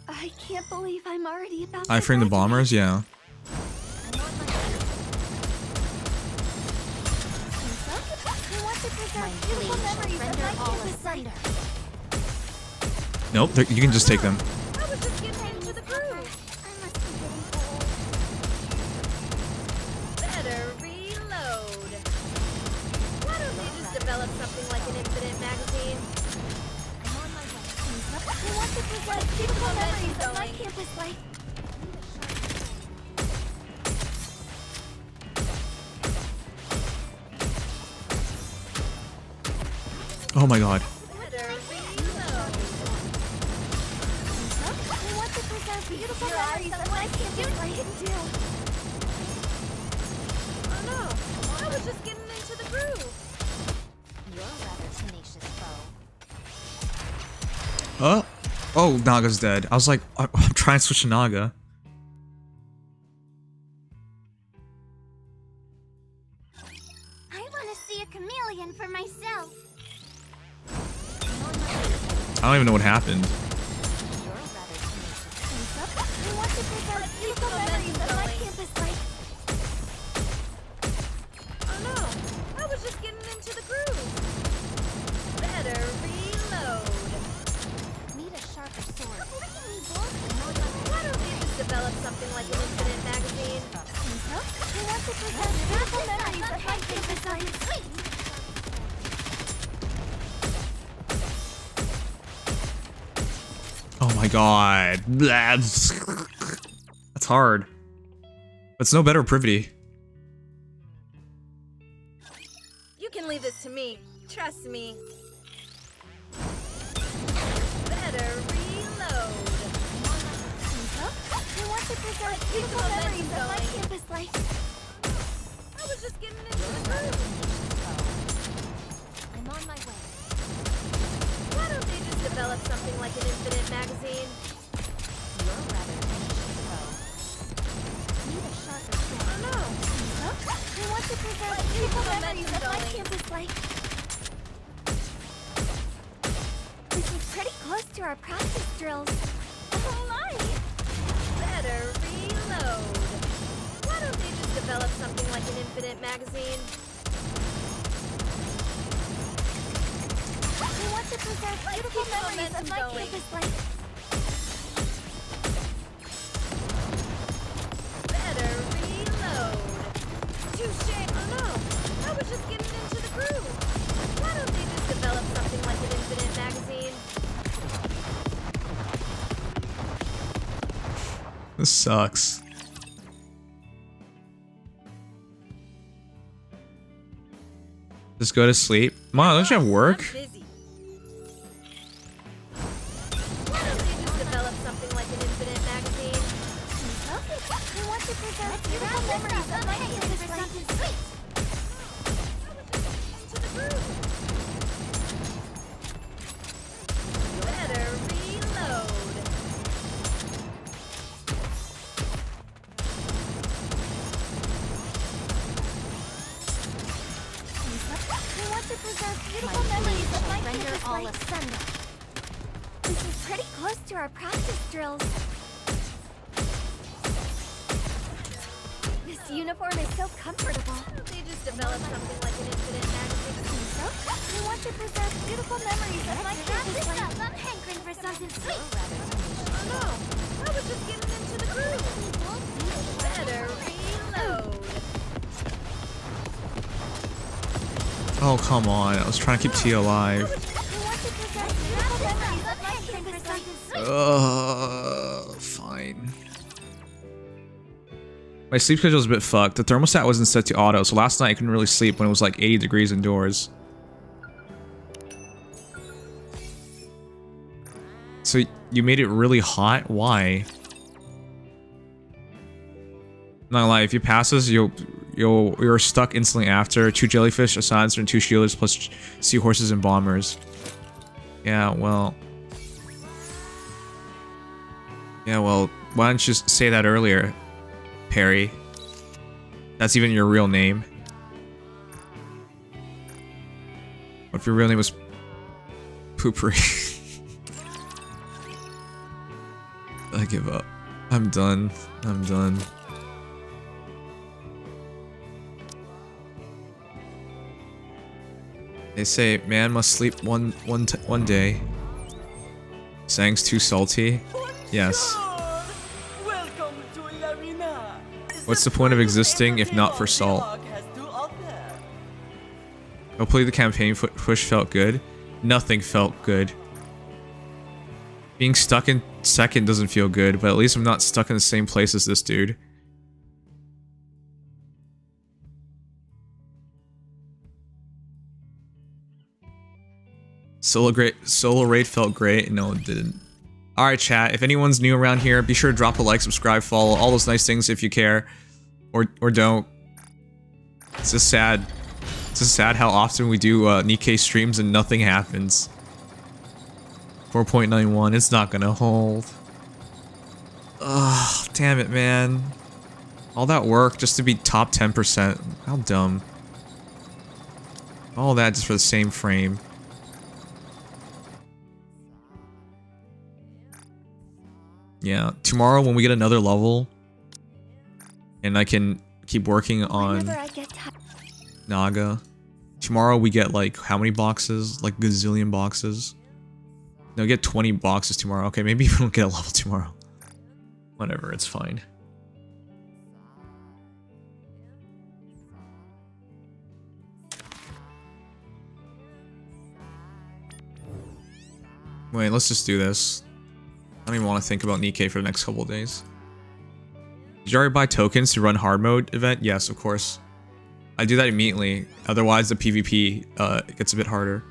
B: I can't believe I'm already about to
A: I frame the
B: graduate.
A: bombers, yeah.
B: I want to preserve beautiful memories of my campus life.
A: Nope, you can just take them.
D: I was just getting into the groove.
B: I must be getting old.
D: Better reload. Why don't they just develop something like an infinite magazine?
B: I'm on my way. I want to preserve beautiful memories of my campus life.
A: Oh my god.
D: Better reload.
B: I want to preserve beautiful memories of my campus life.
D: Oh no, I was just getting into the groove.
F: You're a rather tenacious foe.
A: Oh, Naga's dead. I was like, I'm trying to switch to Naga.
B: I want to see a chameleon for myself.
A: I don't even know what happened.
F: You're a rather tenacious
B: I want to preserve beautiful memories of my campus life.
D: Oh no, I was just getting into the groove. Better reload.
F: Need a sharper sword.
D: Why don't they just develop something like an infinite magazine?
B: I want to preserve beautiful memories of my campus life.
A: Oh my god. That's hard. It's no better privity.
D: You can leave this to me. Trust me. Better reload.
B: I want to preserve beautiful memories of my campus life.
D: I was just getting into the groove.
F: I'm on my way.
D: Why don't they just develop something like an infinite magazine?
F: You're a rather tenacious foe. Need a sharper sword.
D: Oh no.
B: I want to preserve beautiful memories of my campus life. This is pretty close to our practice drills. Oh my!
D: Better reload. Why don't they just develop something like an infinite magazine?
B: I want to preserve beautiful memories of my campus life.
A: This sucks. Just go to sleep. Mom, don't you have work?
D: Why don't they just develop something like an infinite magazine?
B: I want to preserve beautiful memories of my campus for something sweet.
D: Better reload.
B: I want to preserve beautiful memories of my campus
F: all
B: life.
F: asunder.
B: This is pretty close to our practice drills. This uniform is so comfortable.
D: Why don't they just develop something like an infinite magazine?
B: I want to preserve beautiful memories of my campus life. I'm hankering for something sweet.
D: Oh no, I was just getting into the groove. Better reload.
A: Oh, come on. I was trying to keep T alive.
B: I want to preserve beautiful memories of my campus life.
A: Fine. My sleep schedule is a bit fucked. The thermostat wasn't set to auto, so last night I couldn't really sleep when it was like 80 degrees indoors. So you made it really hot? Why? Not gonna lie, if you pass this, you're stuck instantly after. 2 jellyfish, a silencer, and 2 shielders, plus seahorses and bombers. Yeah, well, why didn't you just say that earlier, Perry? That's even your real name. What if your real name was Poopery? I give up. I'm done. I'm done. They say man must sleep one day. Sang's too salty. Yes.
L: Welcome to Larina.
A: What's the point of existing if not for salt? Hopefully the campaign push felt good. Nothing felt good. Being stuck in second doesn't feel good, but at least I'm not stuck in the same place as this dude. Solo raid felt great. No, it didn't. Alright, chat. If anyone's new around here, be sure to drop a like, subscribe, follow, all those nice things if you care. Or don't. It's just sad. It's just sad how often we do Nikke streams and nothing happens. 4.91, it's not gonna hold. Ugh, damn it, man. All that work just to be top 10%. How dumb. All that just for the same frame. Yeah, tomorrow when we get another level, and I can keep working on Naga. Tomorrow we get like how many boxes? Like gazillion boxes. No, we get 20 boxes tomorrow. Okay, maybe we don't get a level tomorrow. Whatever, it's fine. Wait, let's just do this. I don't even want to think about Nikke for the next couple of days. Did you already buy tokens to run hard mode event? Yes, of course. I do that immediately. Otherwise, the PvP gets a bit harder.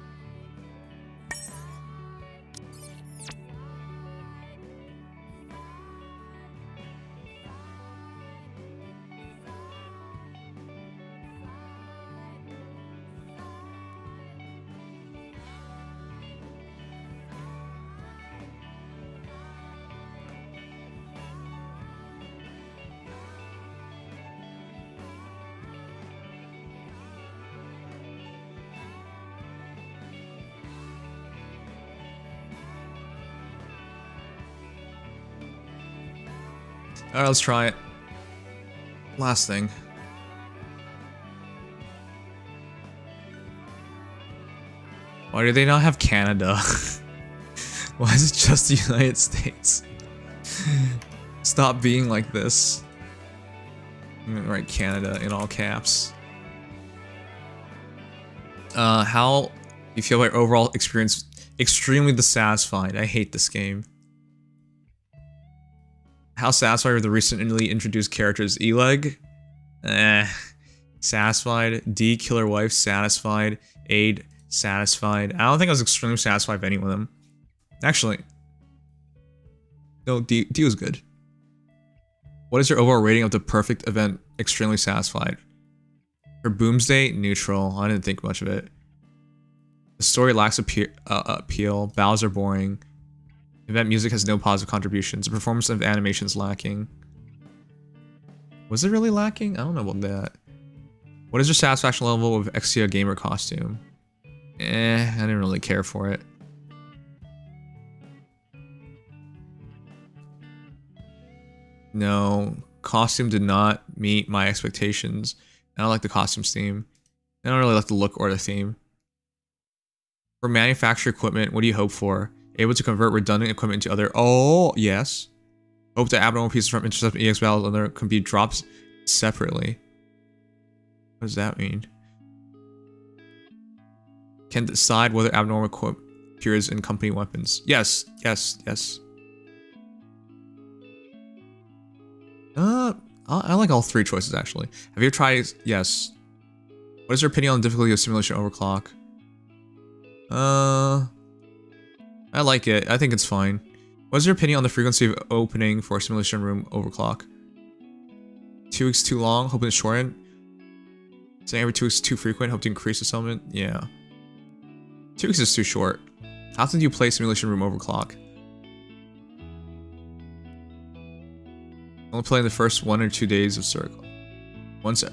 A: Alright, let's try it. Last thing. Why do they not have Canada? Why is it just the United States? Stop being like this. I'm gonna write Canada in all caps. How you feel about your overall experience? Extremely dissatisfied. I hate this game. How satisfied with the recently introduced characters? E-Leg? Satisfied. D, Killer Wife, satisfied. Aid, satisfied. I don't think I was extremely satisfied with any of them. Actually, no, D was good. What is your overall rating of the perfect event? Extremely satisfied. For Boomsday, neutral. I didn't think much of it. The story lacks appeal. Battles are boring. Event music has no positive contributions. The performance of animation is lacking. Was it really lacking? I don't know about that. What is your satisfaction level with Exia gamer costume? I didn't really care for it. No, costume did not meet my expectations. I don't like the costumes theme. I don't really like the look or the theme. For manufacturer equipment, what do you hope for? Able to convert redundant equipment into other... Oh, yes. Hope that abnormal pieces from intercept EX battles and there can be dropped separately. What does that mean? Can decide whether abnormal equipment appears in company weapons. Yes, yes, yes. I like all three choices, actually. Have you tried... Yes. What is your opinion on the difficulty of simulation overclock? I like it. I think it's fine. What is your opinion on the frequency of opening for a simulation room overclock? 2 weeks too long? Hoping to shorten? Saying every 2 weeks is too frequent? Hope to increase the settlement? Yeah. 2 weeks is too short. How often do you play simulation room overclock? Only play in the first 1 or 2 days of circle. Once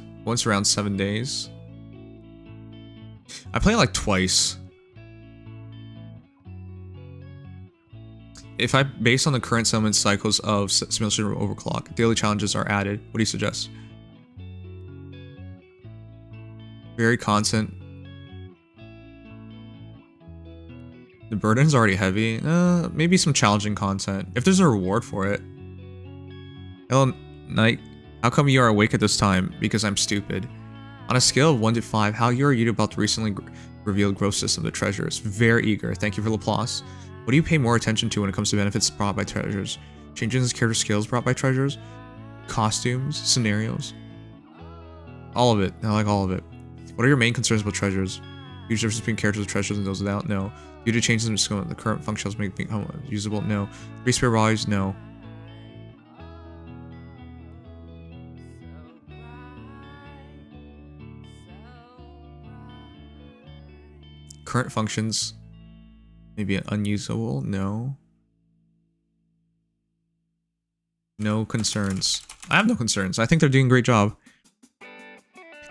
A: around 7 days. I play like twice. If I, based on the current settlement cycles of simulation room overclock, daily challenges are added. What do you suggest? Very constant. The burden's already heavy. Maybe some challenging content. If there's a reward for it. Hello, Night. How come you are awake at this time? Because I'm stupid. On a scale of 1 to 5, how eager are you about the recently revealed growth system of the treasures? Very eager. Thank you for the applause. What do you pay more attention to when it comes to benefits brought by treasures? Changes in character skills brought by treasures? Costumes? Scenarios? All of it. I like all of it. What are your main concerns about treasures? Huge difference between characters with treasures and those without? No. Due to changes in scope, the current functions make become usable? No. 3 spare bodies? No. Current functions? Maybe unusable? No. No concerns. I have no concerns. I think they're doing a great job.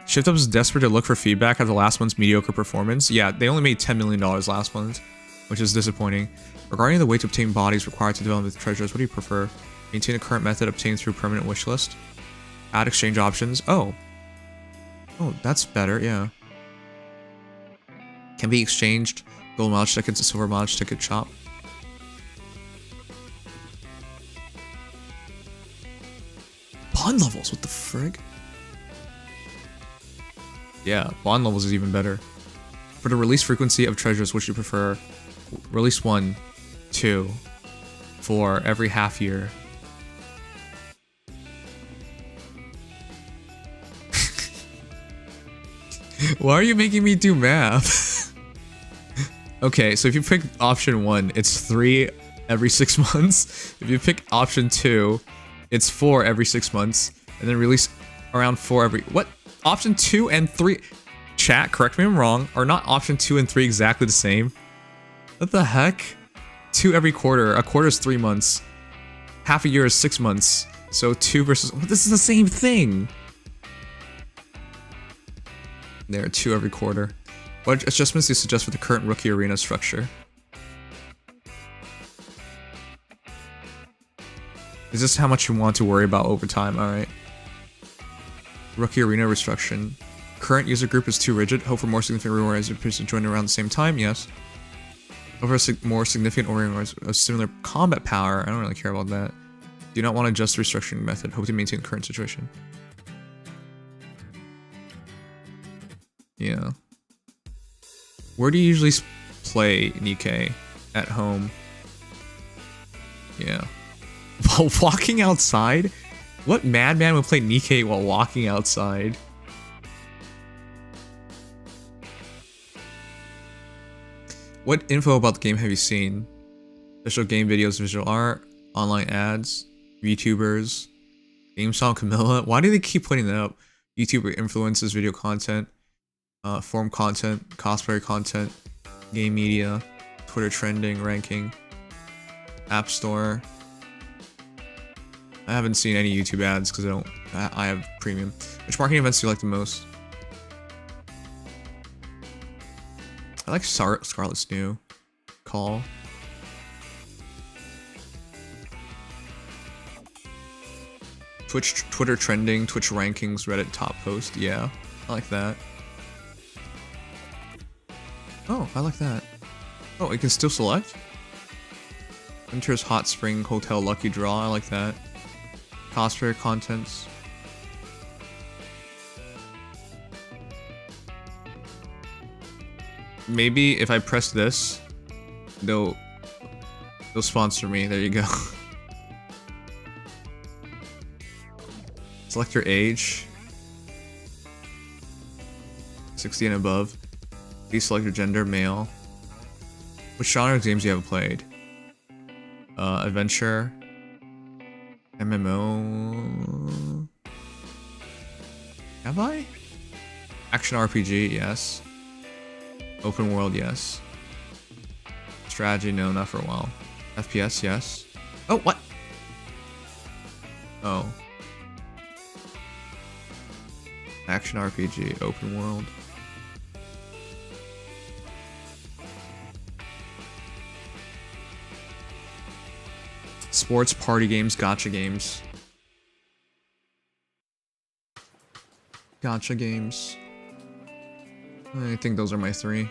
A: Shift Up is desperate to look for feedback after last month's mediocre performance. Yeah, they only made $10 million last month, which is disappointing. Regarding the way to obtain bodies required to develop the treasures, what do you prefer? Maintain the current method obtained through permanent wishlist? Add exchange options? Oh, that's better, yeah. Can be exchanged. Gold mileage tickets and silver mileage ticket shop. Bond levels, what the frig? Yeah, bond levels is even better. For the release frequency of treasures, which you prefer? Release 1, 2, 4 every half year. Why are you making me do math? Okay, so if you pick option 1, it's 3 every 6 months. If you pick option 2, it's 4 every 6 months. And then release around 4 every... What? Option 2 and 3... Chat, correct me if I'm wrong. Are not option 2 and 3 exactly the same? What the heck? 2 every quarter. A quarter is 3 months. Half a year is 6 months. So 2 versus... Well, this is the same thing! There, 2 every quarter. What adjustments do you suggest for the current rookie arena structure? Is this how much you want to worry about over time? Alright. Rookie arena restriction. Current user group is too rigid. Hope for more significant reward as you person join around the same time. Yes. Hope for a more significant reward of similar combat power. I don't really care about that. Do not want to adjust the restructuring method. Hope to maintain the current situation. Yeah. Where do you usually play Nikke? At home. Yeah. While walking outside? What madman would play Nikke while walking outside? What info about the game have you seen? Official game videos, visual art, online ads, VTubers, GameStop Camilla. Why do they keep putting that up? YouTuber influences, video content, forum content, cosplay content, game media, Twitter trending, ranking, App Store. I haven't seen any YouTube ads because I have premium. Which marketing events do you like the most? I like Scarlet's new call. Twitter trending, Twitch rankings, Reddit top post. Yeah, I like that. Oh, I like that. Oh, you can still select? Winter's Hot Spring Hotel Lucky Draw. I like that. Cosplayer contents. Maybe if I press this, they'll sponsor me. There you go. Select your age. 60 and above. Please select your gender, male. Which genre of games you have played? Adventure. MMO. Have I? Action RPG, yes. Open world, yes. Strategy, no, not for a while. FPS, yes. Oh, what? Oh. Action RPG, open world. Sports, party games, gacha games. Gacha games. I think those are my three.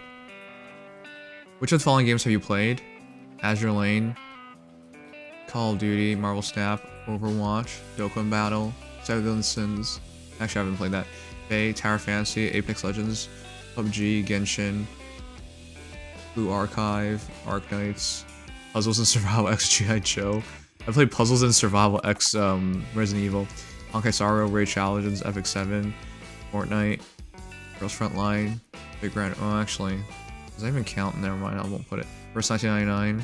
A: Which of the following games have you played? Azure Lane, Call of Duty, Marvel Snap, Overwatch, Dokkan Battle, Seven Sins. Actually, I haven't played that. Feh, Tower Fantasy, Apex Legends, PUBG, Genshin, Blue Archive, Arknights, Puzzles and Survival X G.I. Joe. I played Puzzles and Survival X Resident Evil, Honkai Star Rail, Raid Challenges, Epic 7, Fortnite, Girls Frontline, Big Red. Oh, actually, does that even count? Never mind, I won't put it. First 1999.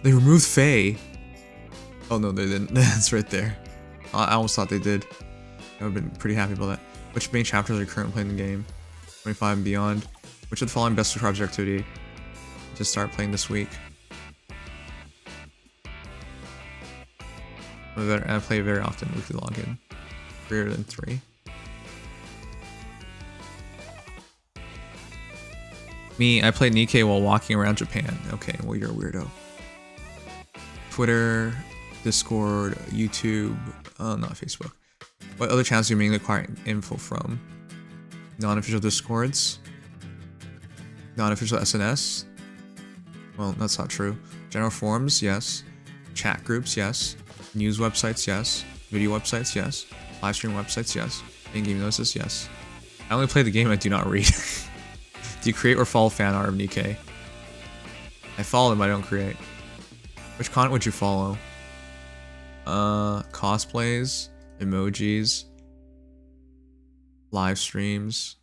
A: They removed Feh. Oh no, they didn't. That's right there. I almost thought they did. I would have been pretty happy about that. Which main chapters are you currently playing the game? 25 and beyond. Which of the following best describes your activity? Just start playing this week. I play very often. Weekly login. Greater than 3. Me, I play Nikke while walking around Japan. Okay, well you're a weirdo. Twitter, Discord, YouTube, not Facebook. What other channels do you mainly acquire info from? Non-official Discords? Non-official SNS? Well, that's not true. General forums, yes. Chat groups, yes. News websites, yes. Video websites, yes. Live stream websites, yes. In-game notices, yes. I only play the game, I do not read. Do you create or follow fan art of Nikke? I follow them, but I don't create. Which content would you follow? Cosplays, emojis, live streams,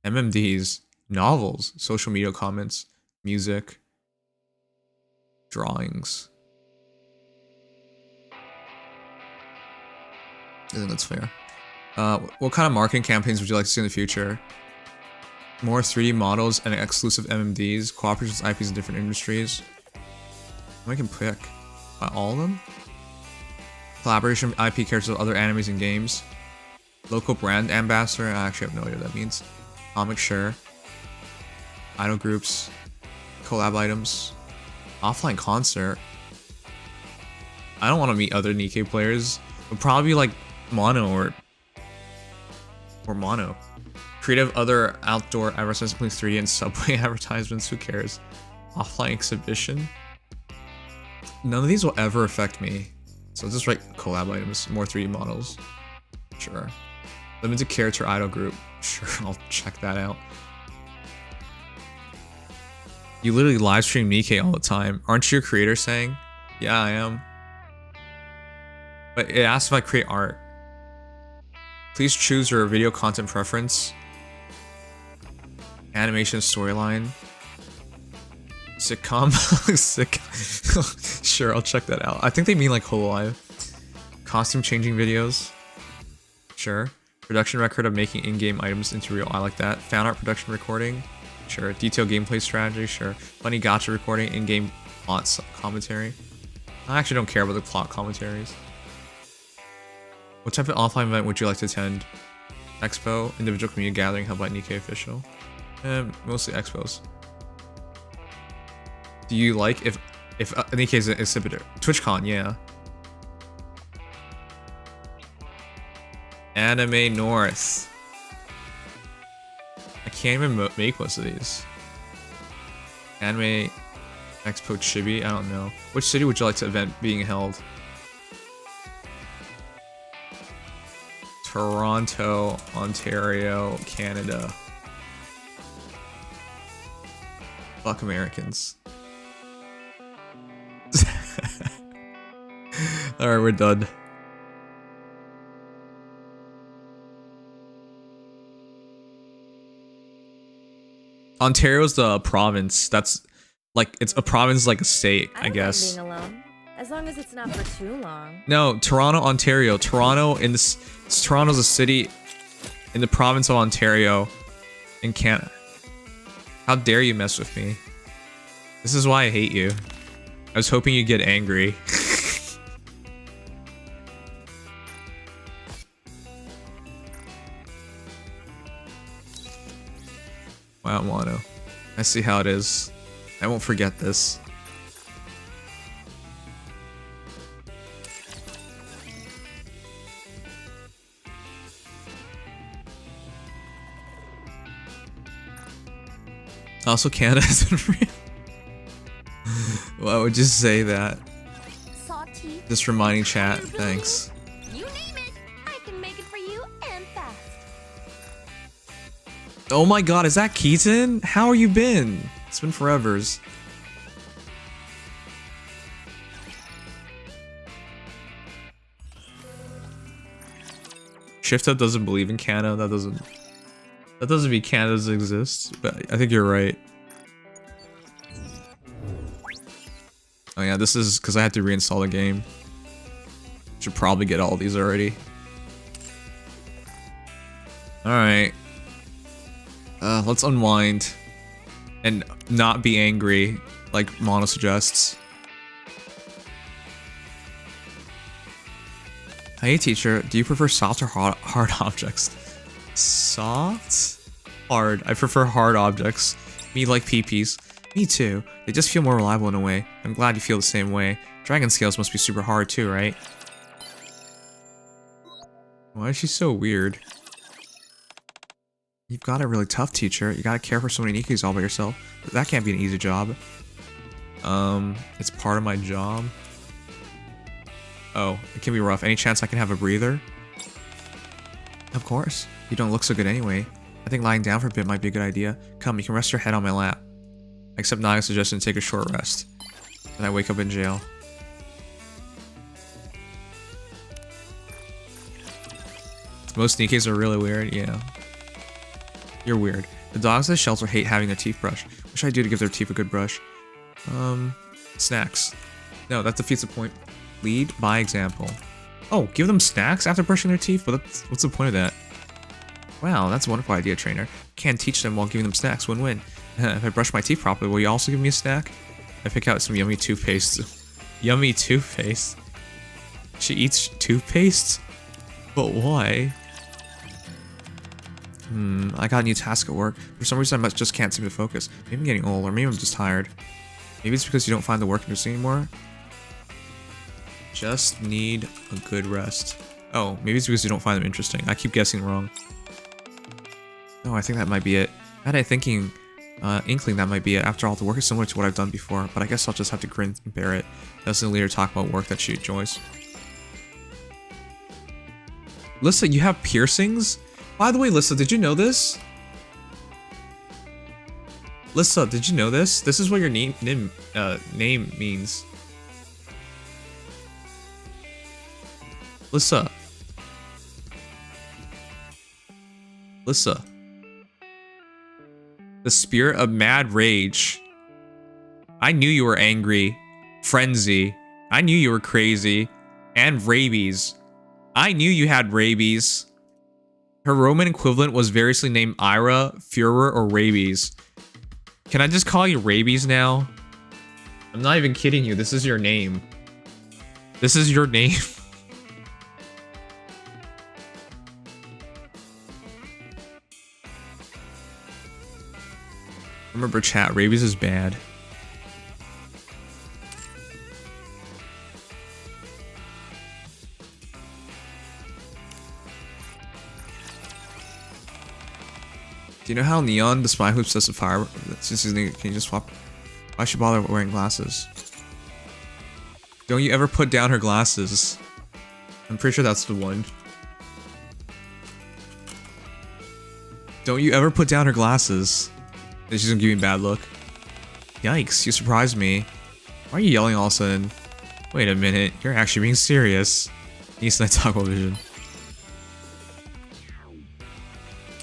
A: MMDs, novels, social media comments, music, drawings. I think that's fair. What kind of marketing campaigns would you like to see in the future? More 3D models and exclusive MMDs, cooperations with IPs in different industries. I can pick. All of them? Collaboration with IP characters with other animes and games. Local brand ambassador. I actually have no idea what that means. Comic share. Idol groups. Collab items. Offline concert. I don't want to meet other Nikke players. But probably like mono or mono. Creative other outdoor advertisements, including 3D and subway advertisements. Who cares? Offline exhibition. None of these will ever affect me. So just write collab items, more 3D models. Sure. Limited character idol group. Sure, I'll check that out. You literally live stream Nikke all the time. Aren't you a creator saying? Yeah, I am. But it asks if I create art. Please choose your video content preference. Animation storyline. Sitcom. Sick. Sure, I'll check that out. I think they mean like hololive. Costume changing videos. Sure. Production record of making in-game items into real. I like that. Fan art production recording. Sure. Detailed gameplay strategy. Sure. Funny gotcha recording. In-game plot commentary. I actually don't care about the plot commentaries. What type of offline event would you like to attend? Expo, individual community gathering, held by Nikke official. Mostly expos. Do you like if Nikke is an exhibitor? TwitchCon, yeah. Anime North. I can't even make most of these. Anime Expo Chibi, I don't know. Which city would you like to event being held? Toronto, Ontario, Canada. Fuck Americans. Alright, we're done. Ontario's the province. That's like, it's a province like a state, I guess.
D: Being alone, as long as it's not for too long.
A: No, Toronto, Ontario. Toronto's a city in the province of Ontario in Canada. How dare you mess with me? This is why I hate you. I was hoping you'd get angry. Wow, Wano. I see how it is. I won't forget this. Also, Canada isn't real. Why would you say that? Just reminding chat. Thanks.
F: You name it, I can make it for you and fast.
A: Oh my god, is that Keaton? How have you been? It's been forevers. Shift Up doesn't believe in Canada. That doesn't mean Canada doesn't exist, but I think you're right. Oh yeah, this is because I had to reinstall the game. Should probably get all these already. Alright. Let's unwind. And not be angry, like Mono suggests. Hey teacher, do you prefer soft or hard objects? Soft? Hard. I prefer hard objects. Me like PPs. Me too. They just feel more reliable in a way. I'm glad you feel the same way. Dragon scales must be super hard too, right? Why is she so weird? You've got it really tough, teacher. You gotta care for so many Nikkes all by yourself. That can't be an easy job. It's part of my job. Oh, it can be rough. Any chance I can have a breather? Of course. You don't look so good anyway. I think lying down for a bit might be a good idea. Come, you can rest your head on my lap. I accept Naga's suggestion to take a short rest. Then I wake up in jail. Most Nikkes are really weird, yeah. You're weird. The dogs at the shelter hate having their teeth brushed. What should I do to give their teeth a good brush? Snacks. No, that defeats the point. Lead by example. Oh, give them snacks after brushing their teeth? But what's the point of that? Wow, that's a wonderful idea, trainer. Can't teach them while giving them snacks. Win-win. If I brush my teeth properly, will you also give me a snack? I pick out some yummy toothpaste. Yummy toothpaste? She eats toothpaste? But why? I got a new task at work. For some reason, I just can't seem to focus. Maybe I'm getting old, or maybe I'm just tired. Maybe it's because you don't find the work interesting anymore? Just need a good rest. Oh, maybe it's because you don't find them interesting. I keep guessing wrong. No, I think that might be it. I had a inkling that might be it. After all, the work is similar to what I've done before, but I guess I'll just have to grin and bear it. Doesn't Alear talk about work that she enjoys? Lissa, you have piercings? By the way, Lissa, did you know this? Lissa, did you know this? This is what your name means. Lissa. Lissa. The spirit of mad rage. I knew you were angry. Frenzy. I knew you were crazy. And rabies. I knew you had rabies. Her Roman equivalent was variously named Ira, Furor, or Rabies. Can I just call you Rabies now? I'm not even kidding you. This is your name. This is your name. Remember, chat, rabies is bad. Do you know how Neon, the spy who obsessed with fire, since his name, can you just swap? Why should bother wearing glasses? Don't you ever put down her glasses? I'm pretty sure that's the one. Don't you ever put down her glasses? She's gonna give me a bad look. Yikes, you surprised me. Why are you yelling all of a sudden? Wait a minute, you're actually being serious. East Night Taco Vision.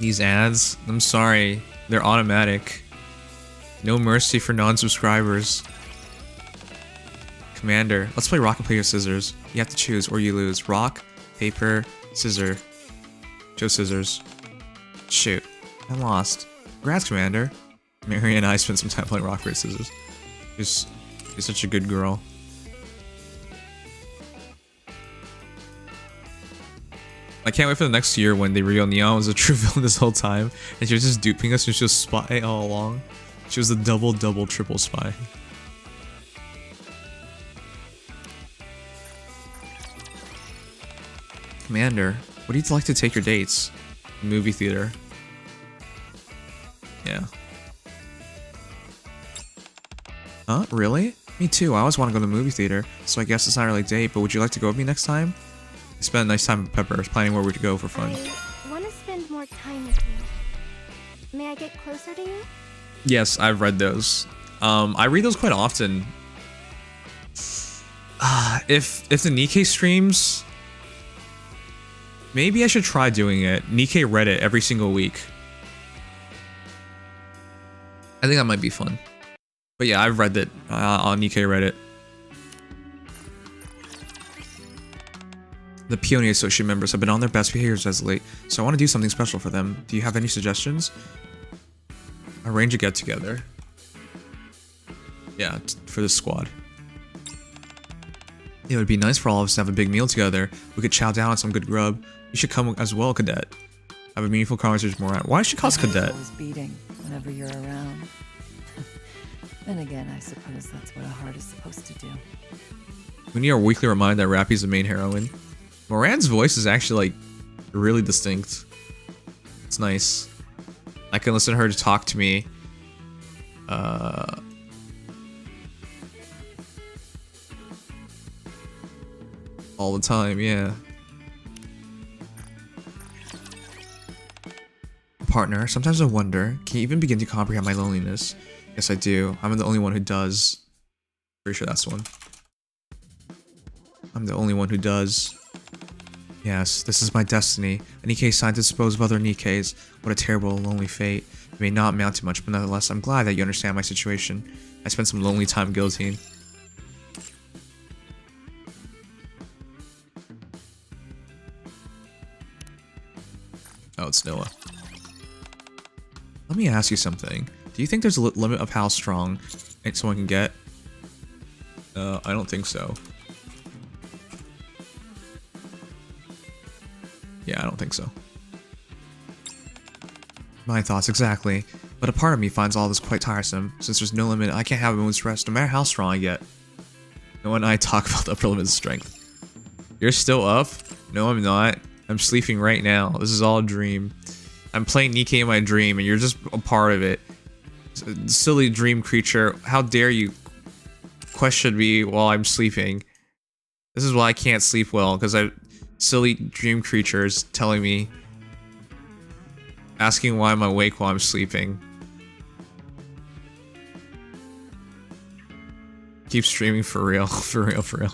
A: These ads, I'm sorry, they're automatic. No mercy for non-subscribers. Commander, let's play rock and paper scissors. You have to choose or you lose. Rock, paper, scissor. Chose scissors. Shoot, I lost. Congrats, Commander. Mary and I spent some time playing rock, paper, scissors. You're such a good girl. I can't wait for the next year when they reveal Neon was a true villain this whole time, and she was just duping us and she was a spy all along. She was the double, triple spy. Commander, would you like to take your dates? Movie theater. Yeah. Huh? Really? Me too. I always want to go to the movie theater, so I guess it's not really a date, but would you like to go with me next time? I spent a nice time with Pepper, planning where we would go for fun.
F: I want to spend more time with you. May I get closer to you?
A: Yes, I've read those. I read those quite often. If the Nikke streams, maybe I should try doing it. Nikke Reddit every single week. I think that might be fun. But yeah, I've read it on Nikke Reddit. The Peony Associate members have been on their best behaviors as of late, so I want to do something special for them. Do you have any suggestions? Arrange a get-together. Yeah, for this squad. It would be nice for all of us to have a big meal together. We could chow down on some good grub. You should come as well, Cadet. Have a meaningful conversation more. Why is she called Cadet?
O: Always beating whenever you're around. Then again, I suppose that's what a heart is supposed to do.
A: We need our weekly reminder that Rappy's the main heroine. Moran's voice is actually, like, really distinct. It's nice. I can listen to her to talk to me. All the time, yeah. Partner, sometimes I wonder, can you even begin to comprehend my loneliness? Yes, I do. I'm the only one who does. Pretty sure that's the one. I'm the only one who does. Yes, this is my destiny. A Nikke signed to dispose of other Nikkes. What a terrible, lonely fate. It may not amount to much, but nonetheless, I'm glad that you understand my situation. I spent some lonely time guillotined. Oh, it's Noah. Let me ask you something. Do you think there's a limit of how strong someone can get? I don't think so. Yeah, I don't think so. My thoughts exactly. But a part of me finds all this quite tiresome. Since there's no limit, I can't have a moment's rest, no matter how strong I get. Noah and I talk about the upper limit of strength. You're still up? No, I'm not. I'm sleeping right now. This is all a dream. I'm playing Nikke in my dream, and you're just a part of it. Silly dream creature. How dare you question me while I'm sleeping? This is why I can't sleep well, because silly dream creatures telling me, asking why I'm awake while I'm sleeping. Keep streaming for real. For real, for real.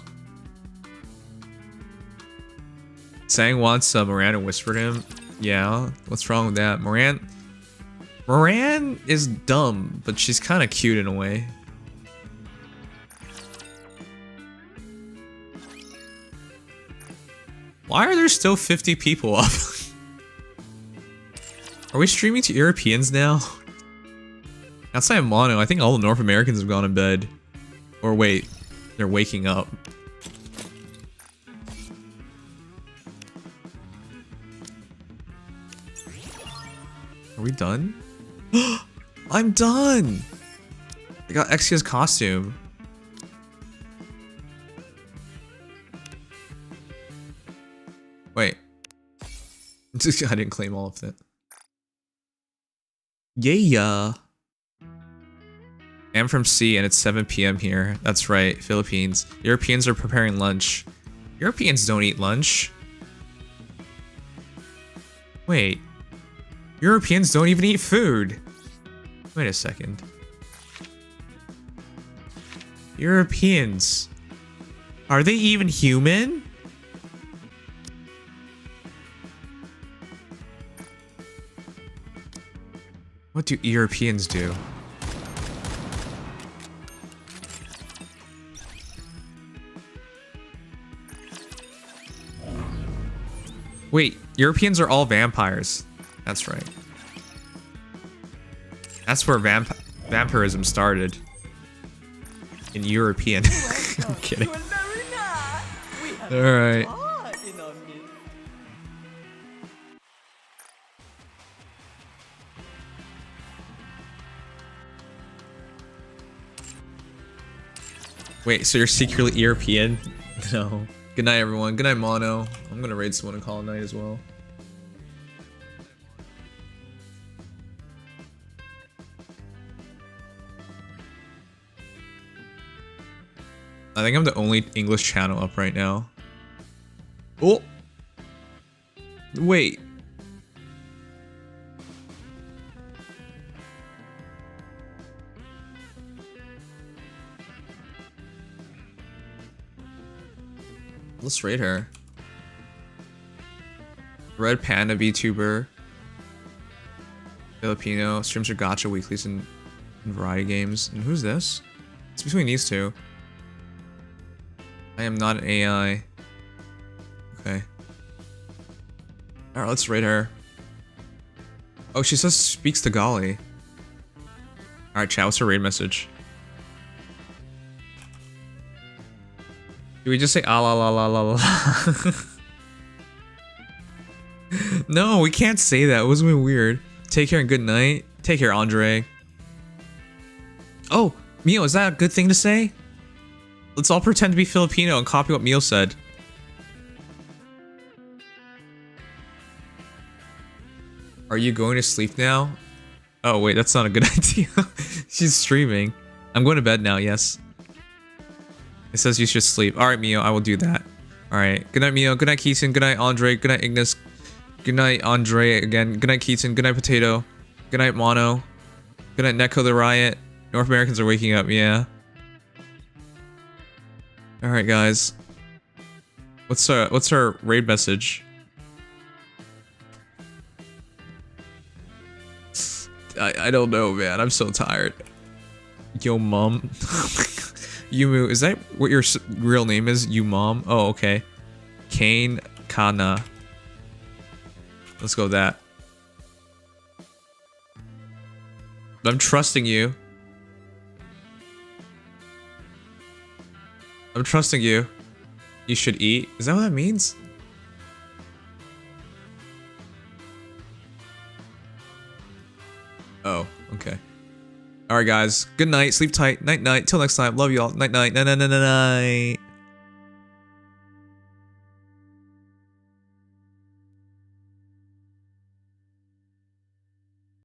A: Sang wants Moran and whispered him. Yeah, what's wrong with that? Moran is dumb, but she's kind of cute in a way. Why are there still 50 people up? Are we streaming to Europeans now? Outside of Mono, I think all the North Americans have gone to bed. Or wait, they're waking up. Are we done? I'm done! I got Exia's costume. Wait. I didn't claim all of that. Yeah. I'm from C and it's 7 p.m. here. That's right, Philippines. Europeans are preparing lunch. Europeans don't eat lunch. Wait. Europeans don't even eat food. Wait a second. Europeans. Are they even human? What do Europeans do? Wait, Europeans are all vampires. That's right. That's where vampirism started. In European. I'm kidding. Alright. Wait, so you're secretly European? No. Good night, everyone. Good night, Mono. I'm gonna raid someone and call it night as well. I think I'm the only English channel up right now. Oh! Wait. Let's rate her. Red Panda VTuber. Filipino. Streams her gacha weeklies and variety games. And who's this? It's between these two. I am not an AI. Okay. Alright, let's rate her. Oh, she says speaks Tagali. Alright, chat, what's her raid message? Do we just say ah la la la la la? No, we can't say that. It was really weird. Take care and good night. Take care, Andre. Oh, Mio, is that a good thing to say? Let's all pretend to be Filipino and copy what Mio said. Are you going to sleep now? Oh, wait, that's not a good idea. She's streaming. I'm going to bed now, yes. It says you should sleep. Alright, Mio, I will do that. Alright. Good night, Mio. Good night, Keaton. Good night, Andre. Good night, Ignis. Good night, Andre again. Good night, Keaton. Good night, Potato. Good night, Mono. Good night, Neko the Riot. North Americans are waking up, yeah. Alright, guys. What's our raid message? I don't know, man. I'm so tired. Yo, mom. Yumu, is that what your real name is? You mom? Oh, okay. Kane Kana. Let's go with that. I'm trusting you. I'm trusting you. You should eat. Is that what that means? Oh, okay. Alright, guys. Good night. Sleep tight. Night, night. Till next time. Love you all. Night, night. Night, night, night, night, night.